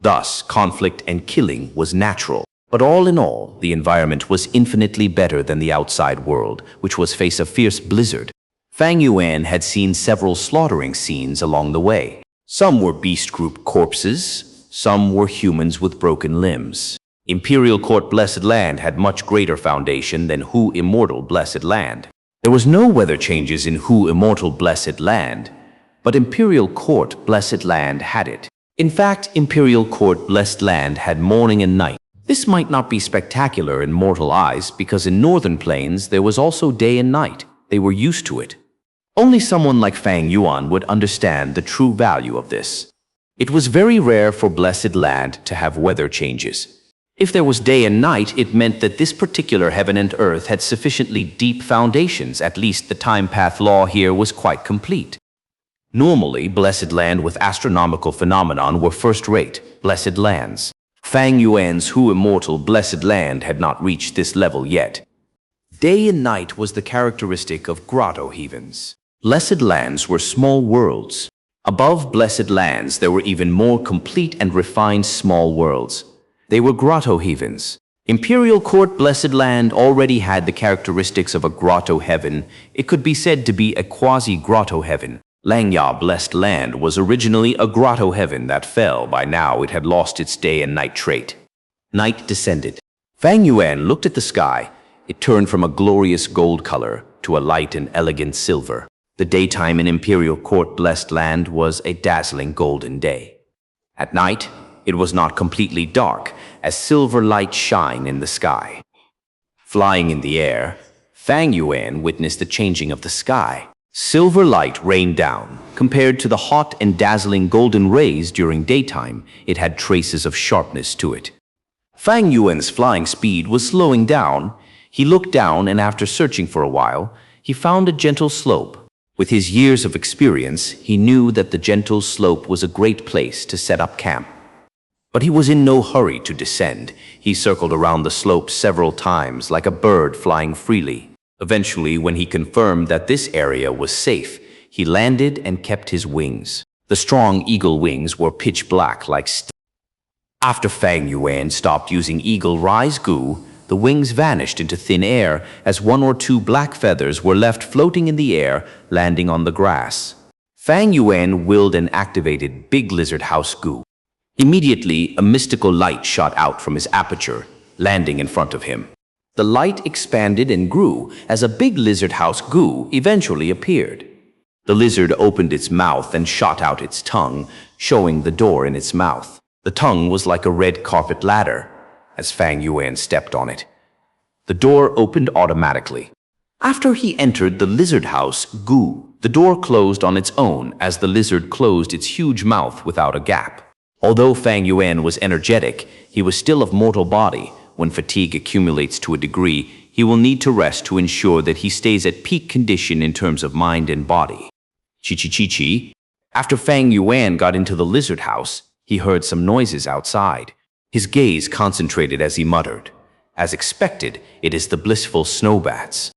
Thus, conflict and killing was natural. But all in all, the environment was infinitely better than the outside world, which was face a fierce blizzard. Fang Yuan had seen several slaughtering scenes along the way. Some were beast group corpses, some were humans with broken limbs. Imperial Court Blessed Land had much greater foundation than Hu Immortal Blessed Land. There was no weather changes in Hu Immortal Blessed Land, but Imperial Court Blessed Land had it. In fact, Imperial Court Blessed Land had morning and night. This might not be spectacular in mortal eyes because in northern plains there was also day and night. They were used to it. Only someone like Fang Yuan would understand the true value of this. It was very rare for Blessed Land to have weather changes. If there was day and night, it meant that this particular heaven and earth had sufficiently deep foundations. At least the time path law here was quite complete. Normally, Blessed Land with astronomical phenomenon were first-rate Blessed Lands. Fang Yuan's Hu Immortal Blessed Land had not reached this level yet. Day and night was the characteristic of grotto heavens. Blessed Lands were small worlds. Above Blessed Lands, there were even more complete and refined small worlds. They were grotto heavens. Imperial Court Blessed Land already had the characteristics of a grotto heaven. It could be said to be a quasi-grotto heaven. Langya Blessed Land was originally a grotto heaven that fell. By now it had lost its day and night trait. Night descended. Fang Yuan looked at the sky. It turned from a glorious gold color to a light and elegant silver. The daytime in Imperial Court Blessed Land was a dazzling golden day. At night, it was not completely dark, as silver light shine in the sky. Flying in the air, Fang Yuan witnessed the changing of the sky. Silver light rained down. Compared to the hot and dazzling golden rays during daytime, it had traces of sharpness to it. Fang Yuan's flying speed was slowing down. He looked down and after searching for a while, he found a gentle slope. With his years of experience, he knew that the gentle slope was a great place to set up camp. But he was in no hurry to descend. He circled around the slope several times like a bird flying freely. Eventually, when he confirmed that this area was safe, he landed and kept his wings. The strong eagle wings were pitch black like steel. After Fang Yuan stopped using Eagle-Rise Gu, the wings vanished into thin air as 1 or 2 black feathers were left floating in the air, landing on the grass. Fang Yuan willed and activated Big Lizard House Gu. Immediately, a mystical light shot out from his aperture, landing in front of him. The light expanded and grew as a Big Lizard House Gu eventually appeared. The lizard opened its mouth and shot out its tongue, showing the door in its mouth. The tongue was like a red carpet ladder, as Fang Yuan stepped on it. The door opened automatically. After he entered the Lizard House Gu, the door closed on its own as the lizard closed its huge mouth without a gap. Although Fang Yuan was energetic, he was still of mortal body. When fatigue accumulates to a degree, he will need to rest to ensure that he stays at peak condition in terms of mind and body. Chi-chi-chi-chi. After Fang Yuan got into the lizard house, he heard some noises outside. His gaze concentrated as he muttered. As expected, it is the blissful snowbats.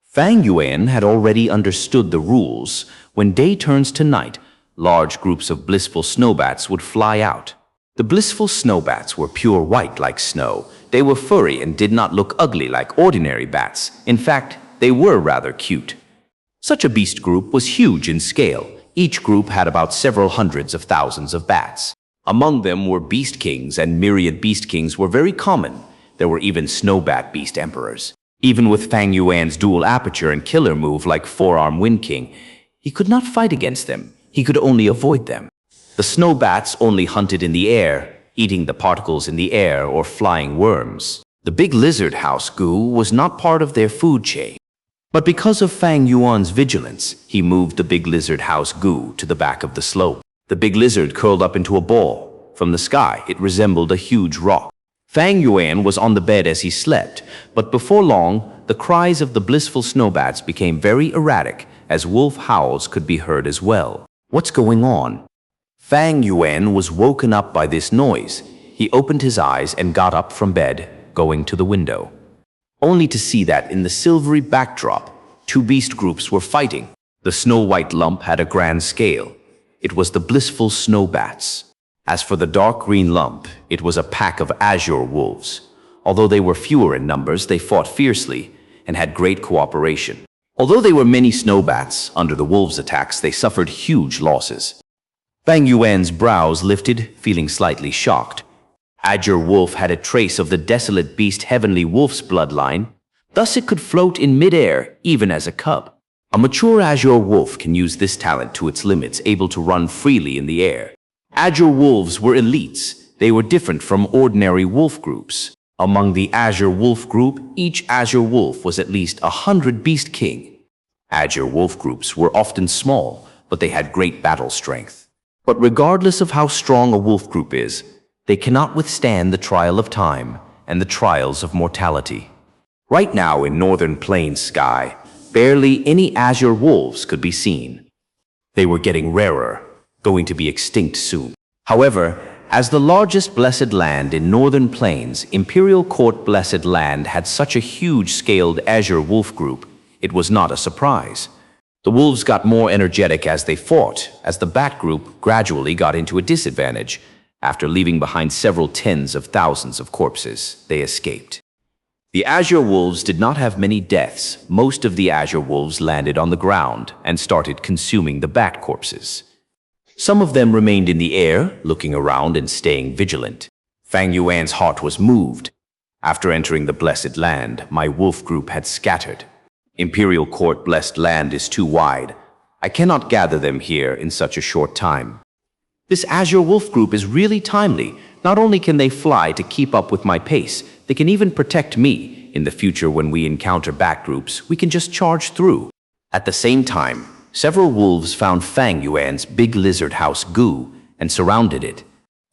Fang Yuan had already understood the rules. When day turns to night, large groups of blissful snowbats would fly out. The blissful snowbats were pure white like snow. They were furry and did not look ugly like ordinary bats. In fact, they were rather cute. Such a beast group was huge in scale. Each group had about several hundreds of thousands of bats. Among them were beast kings, and myriad beast kings were very common. There were even snowbat beast emperors. Even with Fang Yuan's dual aperture and killer move like Forearm Wind King, he could not fight against them. he could only avoid them. The snow bats only hunted in the air, eating the particles in the air or flying worms. The big lizard house Gu was not part of their food chain. But because of Fang Yuan's vigilance, he moved the big lizard house Gu to the back of the slope. The big lizard curled up into a ball. From the sky, it resembled a huge rock. Fang Yuan was on the bed as he slept, but before long, the cries of the blissful snowbats became very erratic, as wolf howls could be heard as well. What's going on? Fang Yuan was woken up by this noise. He opened his eyes and got up from bed, going to the window, only to see that in the silvery backdrop, two beast groups were fighting. The snow-white lump had a grand scale. It was the blissful snow bats. As for the dark green lump, it was a pack of azure wolves. Although they were fewer in numbers, they fought fiercely and had great cooperation. Although they were many snow bats, under the wolves' attacks, they suffered huge losses. Fang Yuan's brows lifted, feeling slightly shocked. Azure Wolf had a trace of the desolate beast Heavenly Wolf's bloodline, thus it could float in midair even as a cub. A mature Azure Wolf can use this talent to its limits, able to run freely in the air. Azure Wolves were elites. They were different from ordinary wolf groups. Among the Azure Wolf group, each Azure Wolf was at least 100 Beast King. Azure Wolf groups were often small, but they had great battle strength. But regardless of how strong a wolf group is, they cannot withstand the trial of time and the trials of mortality. Right now in Northern Plains sky, barely any azure wolves could be seen. They were getting rarer, going to be extinct soon. However, as the largest blessed land in Northern Plains, Imperial Court Blessed Land had such a huge-scaled azure wolf group, it was not a surprise. The wolves got more energetic as they fought, as the bat group gradually got into a disadvantage. After leaving behind several tens of thousands of corpses, they escaped. The azure wolves did not have many deaths. Most of the azure wolves landed on the ground and started consuming the bat corpses. Some of them remained in the air, looking around and staying vigilant. Fang Yuan's heart was moved. After entering the blessed land, my wolf group had scattered. Imperial Court Blessed Land is too wide. I cannot gather them here in such a short time. This azure wolf group is really timely. Not only can they fly to keep up with my pace, they can even protect me. In the future, when we encounter bat groups, we can just charge through. At the same time, several wolves found Fang Yuan's big lizard house Gu and surrounded it.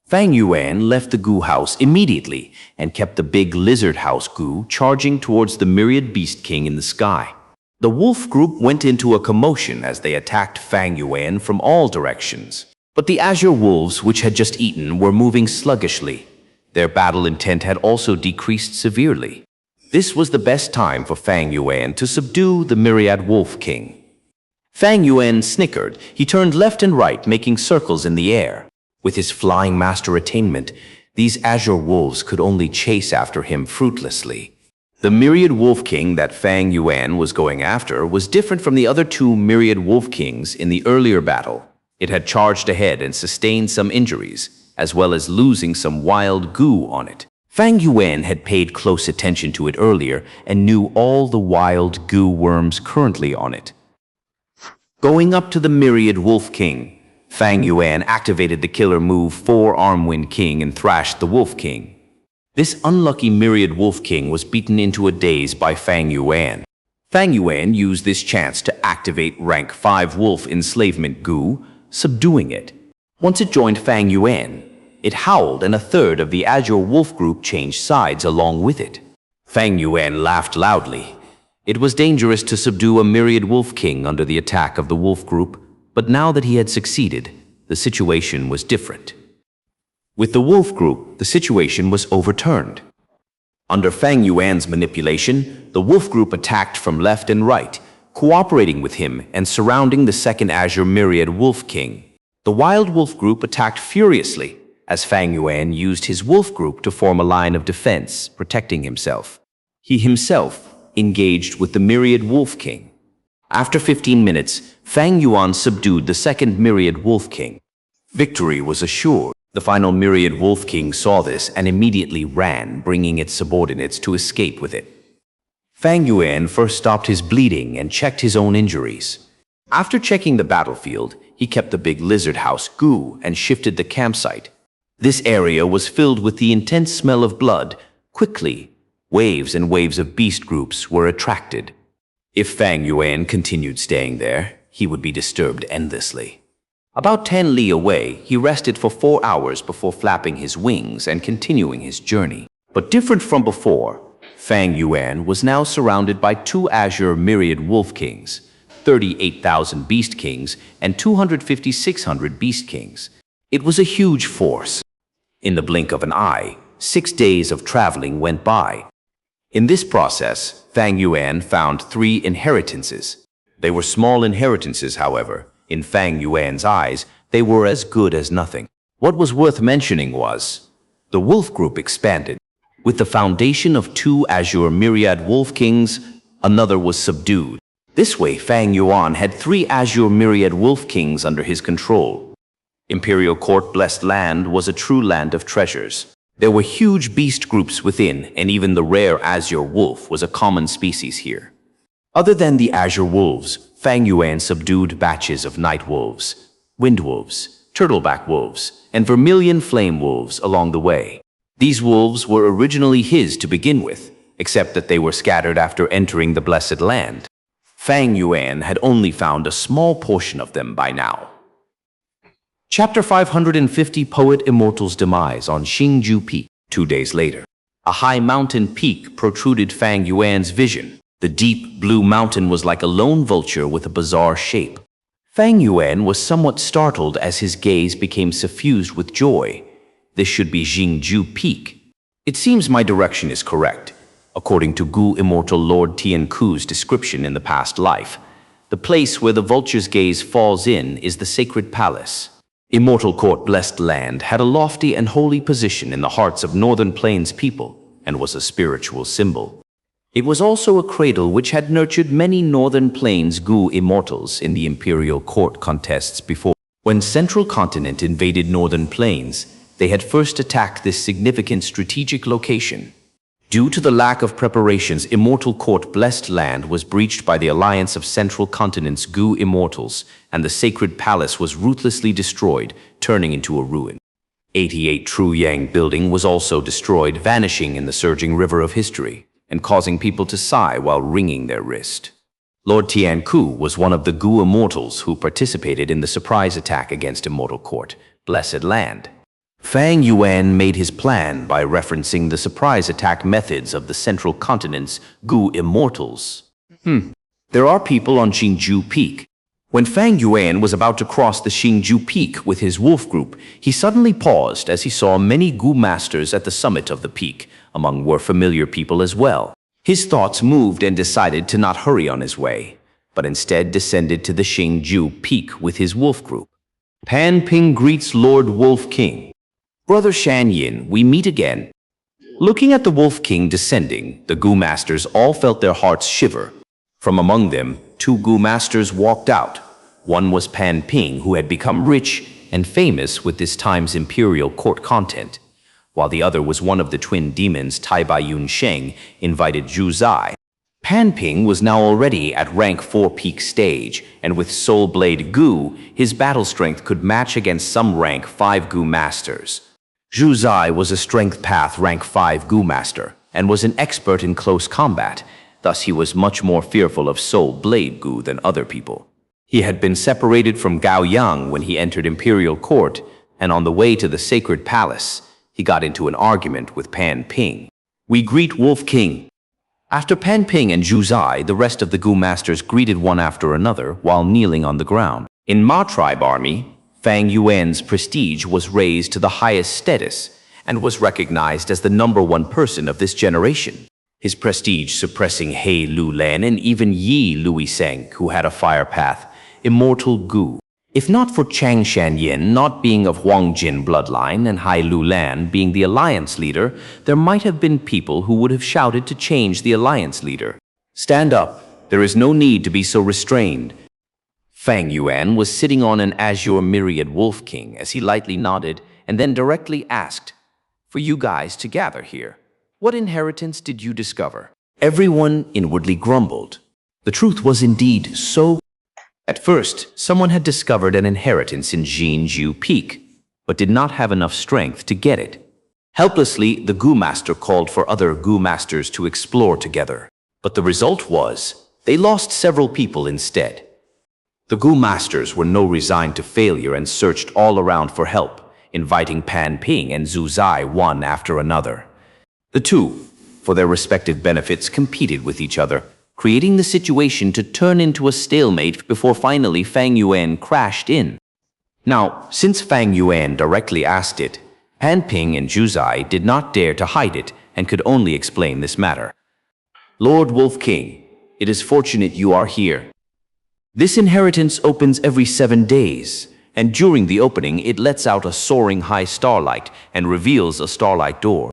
Fang Yuan left the Gu house immediately and kept the big lizard house Gu charging towards the myriad beast king in the sky. The wolf group went into a commotion as they attacked Fang Yuan from all directions. But the azure wolves, which had just eaten, were moving sluggishly. Their battle intent had also decreased severely. This was the best time for Fang Yuan to subdue the myriad wolf king. Fang Yuan snickered. He turned left and right, making circles in the air. With his flying master attainment, these azure wolves could only chase after him fruitlessly. The myriad wolf king that Fang Yuan was going after was different from the other two myriad wolf kings in the earlier battle. It had charged ahead and sustained some injuries, as well as losing some wild Gu on it. Fang Yuan had paid close attention to it earlier and knew all the wild Gu worms currently on it. Going up to the myriad wolf king, Fang Yuan activated the killer move Four-Arm Wind King and thrashed the wolf king. This unlucky myriad wolf king was beaten into a daze by Fang Yuan. Fang Yuan used this chance to activate rank 5 wolf enslavement Gu, subduing it. Once it joined Fang Yuan, it howled and a third of the azure wolf group changed sides along with it. Fang Yuan laughed loudly. It was dangerous to subdue a myriad wolf king under the attack of the wolf group, but now that he had succeeded, the situation was different. With the wolf group, the situation was overturned. Under Fang Yuan's manipulation, the wolf group attacked from left and right, cooperating with him and surrounding the second azure myriad wolf king. The wild wolf group attacked furiously, as Fang Yuan used his wolf group to form a line of defense, protecting himself. He himself engaged with the myriad wolf king. After 15 minutes, Fang Yuan subdued the second myriad wolf king. Victory was assured. The final myriad wolf king saw this and immediately ran, bringing its subordinates to escape with it. Fang Yuan first stopped his bleeding and checked his own injuries. After checking the battlefield, he kept the big lizard house Gu and shifted the campsite. This area was filled with the intense smell of blood. Quickly, waves and waves of beast groups were attracted. If Fang Yuan continued staying there, he would be disturbed endlessly. About 10 li away, he rested for 4 hours before flapping his wings and continuing his journey. But different from before, Fang Yuan was now surrounded by 2 azure myriad wolf kings, 38,000 beast kings, and 250,600 beast kings. It was a huge force. In the blink of an eye, 6 days of traveling went by. In this process, Fang Yuan found 3 inheritances. They were small inheritances, however. In Fang Yuan's eyes, they were as good as nothing. What was worth mentioning was, the wolf group expanded. With the foundation of 2 azure myriad wolf kings, another was subdued. This way, Fang Yuan had 3 azure myriad wolf kings under his control. Imperial Court Blessed Land was a true land of treasures. There were huge beast groups within, and even the rare azure wolf was a common species here. Other than the azure wolves, Fang Yuan subdued batches of night wolves, wind wolves, turtleback wolves, and vermilion flame wolves along the way. These wolves were originally his to begin with, except that they were scattered after entering the Blessed Land. Fang Yuan had only found a small portion of them by now. Chapter 550, Poet Immortal's Demise on Xingju Peak. 2 days later, a high mountain peak protruded Fang Yuan's vision. The deep blue mountain was like a lone vulture with a bizarre shape. Fang Yuan was somewhat startled as his gaze became suffused with joy. This should be Xingju Peak. It seems my direction is correct. According to Gu Immortal Lord Tian Ku's description in the past life, the place where the vulture's gaze falls in is the sacred palace. Immortal Court Blessed Land had a lofty and holy position in the hearts of Northern Plains people and was a spiritual symbol. It was also a cradle which had nurtured many Northern Plains Gu immortals in the Imperial Court contests before. When Central Continent invaded Northern Plains, they had first attacked this significant strategic location. Due to the lack of preparations, Immortal Court Blessed Land was breached by the alliance of Central Continent's Gu immortals, and the sacred palace was ruthlessly destroyed, turning into a ruin. 88 True Yang building was also destroyed, vanishing in the surging river of history, and causing people to sigh while wringing their wrist. Lord Tian Ku was one of the Gu immortals who participated in the surprise attack against Immortal Court Blessed Land. Fang Yuan made his plan by referencing the surprise attack methods of the Central Continent's Gu immortals. There are people on Xingju Peak. When Fang Yuan was about to cross the Xingju Peak with his wolf group, he suddenly paused as he saw many Gu masters at the summit of the peak. Among were familiar people as well. His thoughts moved and decided to not hurry on his way, but instead descended to the Xingju Peak with his wolf group. Pan Ping greets Lord Wolf King. Brother Shan Yin, we meet again. Looking at the Wolf King descending, the Gu masters all felt their hearts shiver. From among them, 2 Gu masters walked out. One was Pan Ping, who had become rich and famous with this time's Imperial Court content, while the other was one of the twin demons Tai Bai Yun Sheng, invited Zhu Zai. Pan Ping was now already at rank 4 peak stage, and with Soul Blade Gu, his battle strength could match against some rank 5 Gu masters. Zhu Zai was a strength path rank 5 Gu master, and was an expert in close combat. Thus he was much more fearful of Soul Blade Gu than other people. He had been separated from Gao Yang when he entered Imperial Court, and on the way to the Sacred Palace, he got into an argument with Pan Ping. We greet Wolf King. After Pan Ping and Zhu Zai, the rest of the Gu masters greeted one after another while kneeling on the ground. In Ma Tribe Army, Fang Yuan's prestige was raised to the highest status and was recognized as the #1 person of this generation. His prestige suppressing He Lu Lan and even Yi Louis Seng, who had a fire path, Immortal Gu. If not for Chang Shanyin not being of Huang Jin bloodline and Hai Lu Lan being the alliance leader, there might have been people who would have shouted to change the alliance leader. Stand up. There is no need to be so restrained. Fang Yuan was sitting on an azure myriad wolf king as he lightly nodded and then directly asked, "For you guys to gather here, what inheritance did you discover?" Everyone inwardly grumbled. The truth was indeed so. At first, someone had discovered an inheritance in Jinju Peak, but did not have enough strength to get it. Helplessly, the Gu Master called for other Gu Masters to explore together, but the result was they lost several people instead. The Gu Masters were now resigned to failure and searched all around for help, inviting Pan Ping and Zhu Zai one after another. The two, for their respective benefits, competed with each other, creating the situation to turn into a stalemate before finally Fang Yuan crashed in. Now, since Fang Yuan directly asked it, Pan Ping and Zhu Zai did not dare to hide it and could only explain this matter. Lord Wolf King, it is fortunate you are here. This inheritance opens every 7 days, and during the opening it lets out a soaring high starlight and reveals a starlight door.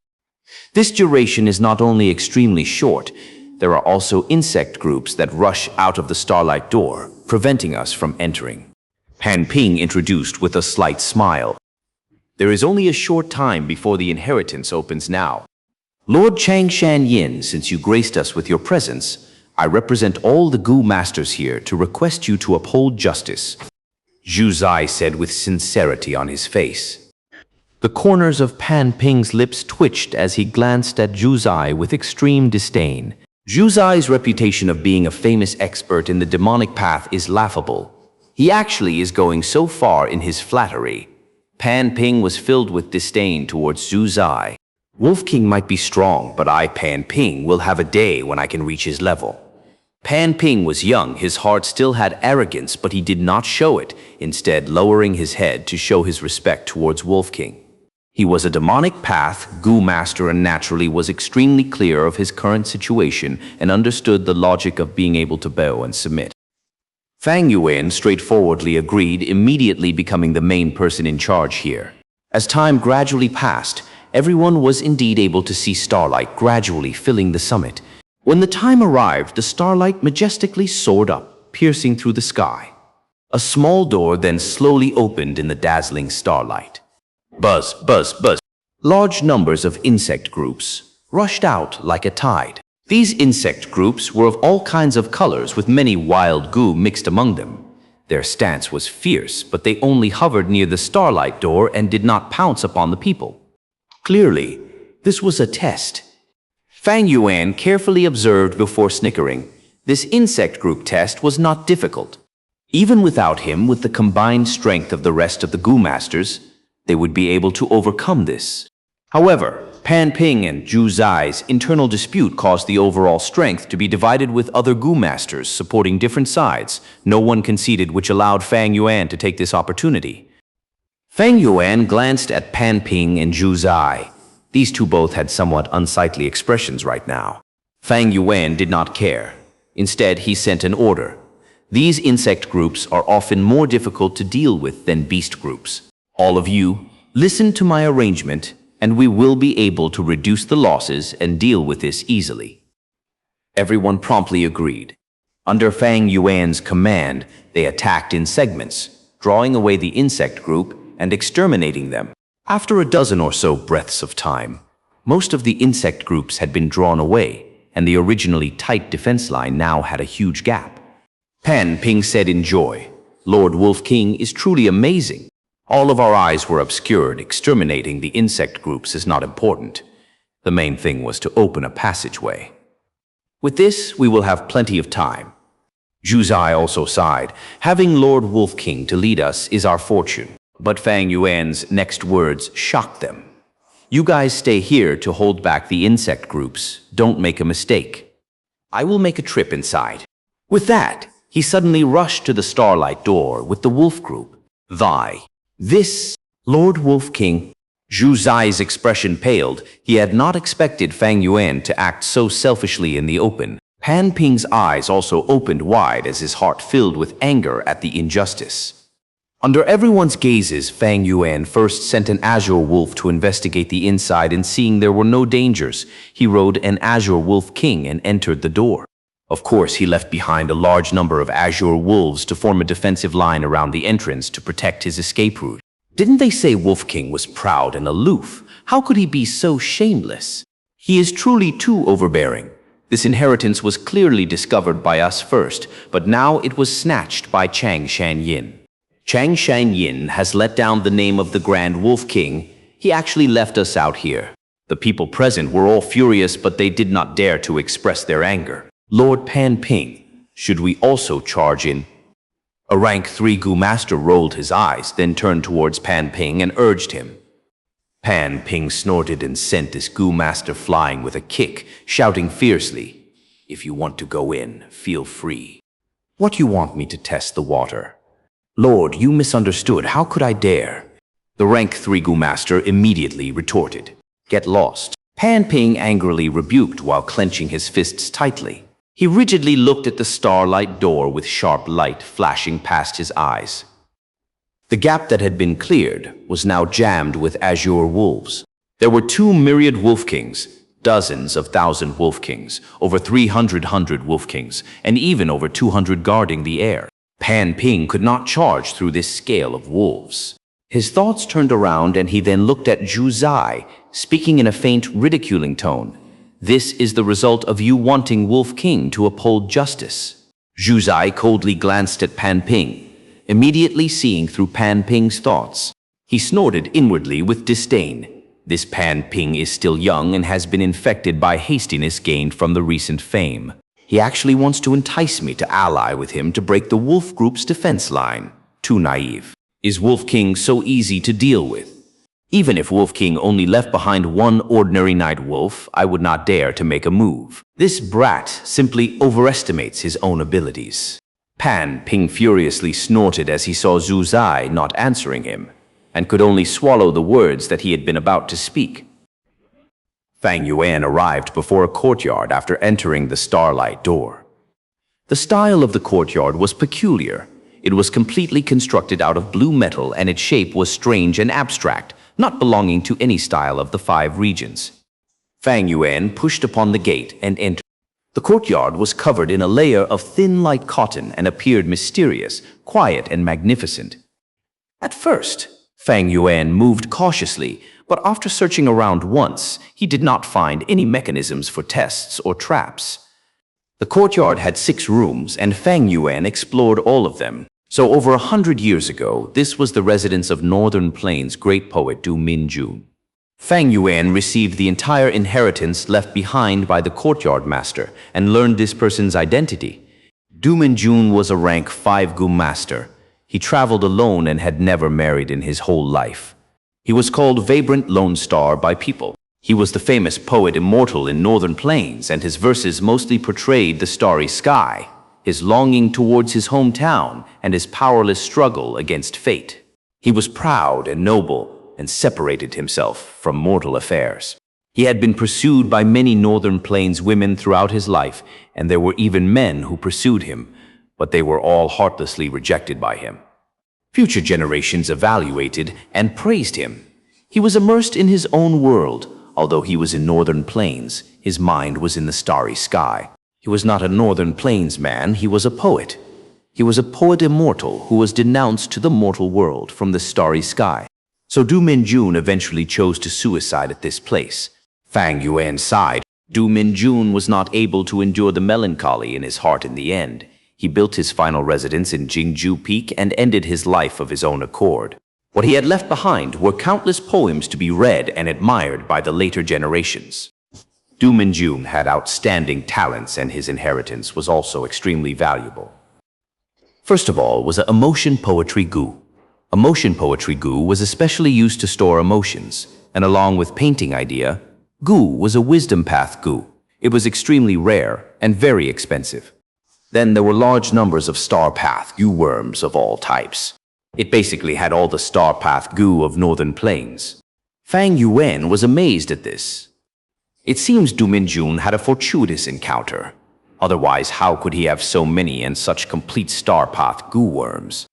This duration is not only extremely short, there are also insect groups that rush out of the starlight door, preventing us from entering. Pan Ping introduced with a slight smile. There is only a short time before the inheritance opens now. Lord Xianxia, since you graced us with your presence, I represent all the Gu Masters here to request you to uphold justice, Zhu Zai said with sincerity on his face. The corners of Pan Ping's lips twitched as he glanced at Zhu Zai with extreme disdain. Zhu Zai's reputation of being a famous expert in the demonic path is laughable. He actually is going so far in his flattery. Pan Ping was filled with disdain towards Zhu Zai. Wolf King might be strong, but I, Pan Ping, will have a day when I can reach his level. Pan Ping was young, his heart still had arrogance, but he did not show it, instead lowering his head to show his respect towards Wolf King. He was a demonic path Gu Master and naturally was extremely clear of his current situation and understood the logic of being able to bow and submit. Fang Yuan straightforwardly agreed, immediately becoming the main person in charge here. As time gradually passed, everyone was indeed able to see starlight gradually filling the summit. When the time arrived, the starlight majestically soared up, piercing through the sky. A small door then slowly opened in the dazzling starlight. Buzz, buzz, buzz. Large numbers of insect groups rushed out like a tide. These insect groups were of all kinds of colors with many wild Gu mixed among them. Their stance was fierce, but they only hovered near the starlight door and did not pounce upon the people. Clearly, this was a test. Fang Yuan carefully observed before snickering. This insect group test was not difficult. Even without him, with the combined strength of the rest of the Gu Masters, they would be able to overcome this. However, Pan Ping and Zhu Zai's internal dispute caused the overall strength to be divided with other Gu Masters supporting different sides. No one conceded, which allowed Fang Yuan to take this opportunity. Fang Yuan glanced at Pan Ping and Zhu Zai. These two both had somewhat unsightly expressions right now. Fang Yuan did not care. Instead, he sent an order. These insect groups are often more difficult to deal with than beast groups. All of you, listen to my arrangement, and we will be able to reduce the losses and deal with this easily. Everyone promptly agreed. Under Fang Yuan's command, they attacked in segments, drawing away the insect group and exterminating them. After a dozen or so breaths of time, most of the insect groups had been drawn away, and the originally tight defense line now had a huge gap. Pan Ping said in joy, "Lord Wolf King is truly amazing." All of our eyes were obscured. Exterminating the insect groups is not important. The main thing was to open a passageway. With this, we will have plenty of time. Zhu Zai also sighed. Having Lord Wolf King to lead us is our fortune. But Fang Yuan's next words shocked them. You guys stay here to hold back the insect groups. Don't make a mistake. I will make a trip inside. With that, he suddenly rushed to the starlight door with the wolf group. This, Lord Wolf King. Zhu Zai's expression paled. He had not expected Fang Yuan to act so selfishly in the open. Pan Ping's eyes also opened wide as his heart filled with anger at the injustice. Under everyone's gazes, Fang Yuan first sent an azure wolf to investigate the inside, and seeing there were no dangers, he rode an azure wolf king and entered the door. Of course, he left behind a large number of azure wolves to form a defensive line around the entrance to protect his escape route. Didn't they say Wolf King was proud and aloof? How could he be so shameless? He is truly too overbearing. This inheritance was clearly discovered by us first, but now it was snatched by Chang Shanyin. Chang Shanyin has let down the name of the Grand Wolf King. He actually left us out here. The people present were all furious, but they did not dare to express their anger. Lord Pan Ping, should we also charge in? A rank 3 Gu master rolled his eyes, then turned towards Pan Ping and urged him. Pan Ping snorted and sent this Gu master flying with a kick, shouting fiercely, "If you want to go in, feel free. What you want me to test the water? Lord, you misunderstood. How could I dare?" The rank 3 Gu master immediately retorted, "Get lost." Pan Ping angrily rebuked while clenching his fists tightly. He rigidly looked at the starlight door with sharp light flashing past his eyes. The gap that had been cleared was now jammed with azure wolves. There were 2 myriad wolf kings, dozens of thousand wolf kings, over 300 wolf kings, and even over 200 guarding the air. Pan Ping could not charge through this scale of wolves. His thoughts turned around and he then looked at Zhu Zai, speaking in a faint, ridiculing tone. "This is the result of you wanting Wolf King to uphold justice." Zhu Zai coldly glanced at Pan Ping, immediately seeing through Pan Ping's thoughts. He snorted inwardly with disdain. This Pan Ping is still young and has been infected by hastiness gained from the recent fame. He actually wants to entice me to ally with him to break the Wolf Group's defense line. Too naive. Is Wolf King so easy to deal with? Even if Wolf King only left behind one ordinary night wolf, I would not dare to make a move. This brat simply overestimates his own abilities. Pan Ping furiously snorted as he saw Zhu Zai not answering him, and could only swallow the words that he had been about to speak. Fang Yuan arrived before a courtyard after entering the starlight door. The style of the courtyard was peculiar. It was completely constructed out of blue metal, and its shape was strange and abstract, not belonging to any style of the 5 regions. Fang Yuan pushed upon the gate and entered. The courtyard was covered in a layer of thin light cotton and appeared mysterious, quiet, and magnificent. At first, Fang Yuan moved cautiously, but after searching around once, he did not find any mechanisms for tests or traps. The courtyard had 6 rooms, and Fang Yuan explored all of them. So over 100 years ago, this was the residence of Northern Plains' great poet Du Minjun. Fang Yuan received the entire inheritance left behind by the courtyard master and learned this person's identity. Du Minjun was a rank 5 Gu master. He traveled alone and had never married in his whole life. He was called Vibrant Lone Star by people. He was the famous poet immortal in Northern Plains, and his verses mostly portrayed the starry sky, his longing towards his hometown, and his powerless struggle against fate. He was proud and noble, and separated himself from mortal affairs. He had been pursued by many Northern Plains women throughout his life, and there were even men who pursued him, but they were all heartlessly rejected by him. Future generations evaluated and praised him. He was immersed in his own world. Although he was in Northern Plains, his mind was in the starry sky. He was not a Northern Plains man, he was a poet. He was a poet immortal who was denounced to the mortal world from the starry sky. So Du Minjun eventually chose to suicide at this place. Fang Yuan sighed. Du Minjun was not able to endure the melancholy in his heart in the end. He built his final residence in Jingju Peak and ended his life of his own accord. What he had left behind were countless poems to be read and admired by the later generations. Du Minjun had outstanding talents, and his inheritance was also extremely valuable. First of all was Emotion Poetry Gu. Emotion Poetry Gu was especially used to store emotions, and along with Painting Idea, Gu was a Wisdom Path Gu. It was extremely rare and very expensive. Then there were large numbers of Star Path Gu worms of all types. It basically had all the Star Path Gu of Northern Plains. Fang Yuan was amazed at this. It seems Du Minjun had a fortuitous encounter. Otherwise, how could he have so many and such complete Star Path Gu worms?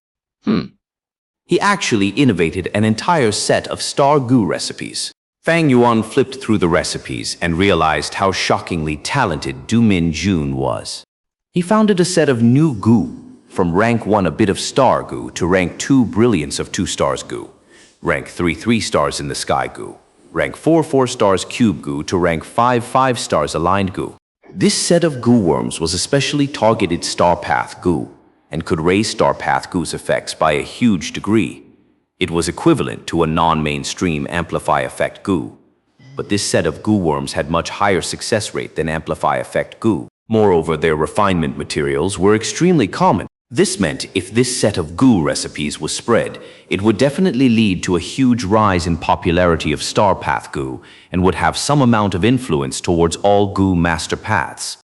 He actually innovated an entire set of Star Gu recipes. Fang Yuan flipped through the recipes and realized how shockingly talented Du Minjun was. He founded a set of new Gu, from rank 1 a bit of Star Gu to rank 2 brilliance of 2 stars Gu, rank 3 3 stars in the sky Gu, rank 4 4 stars cube Gu to rank 5 5 stars aligned Gu. This set of Gu worms was especially targeted Star Path Gu and could raise Star Path Gu's effects by a huge degree. It was equivalent to a non-mainstream Amplify Effect Gu. But this set of Gu worms had much higher success rate than Amplify Effect Gu. Moreover, their refinement materials were extremely common. This meant if this set of Gu recipes was spread, it would definitely lead to a huge rise in popularity of Star Path Gu and would have some amount of influence towards all Gu master paths.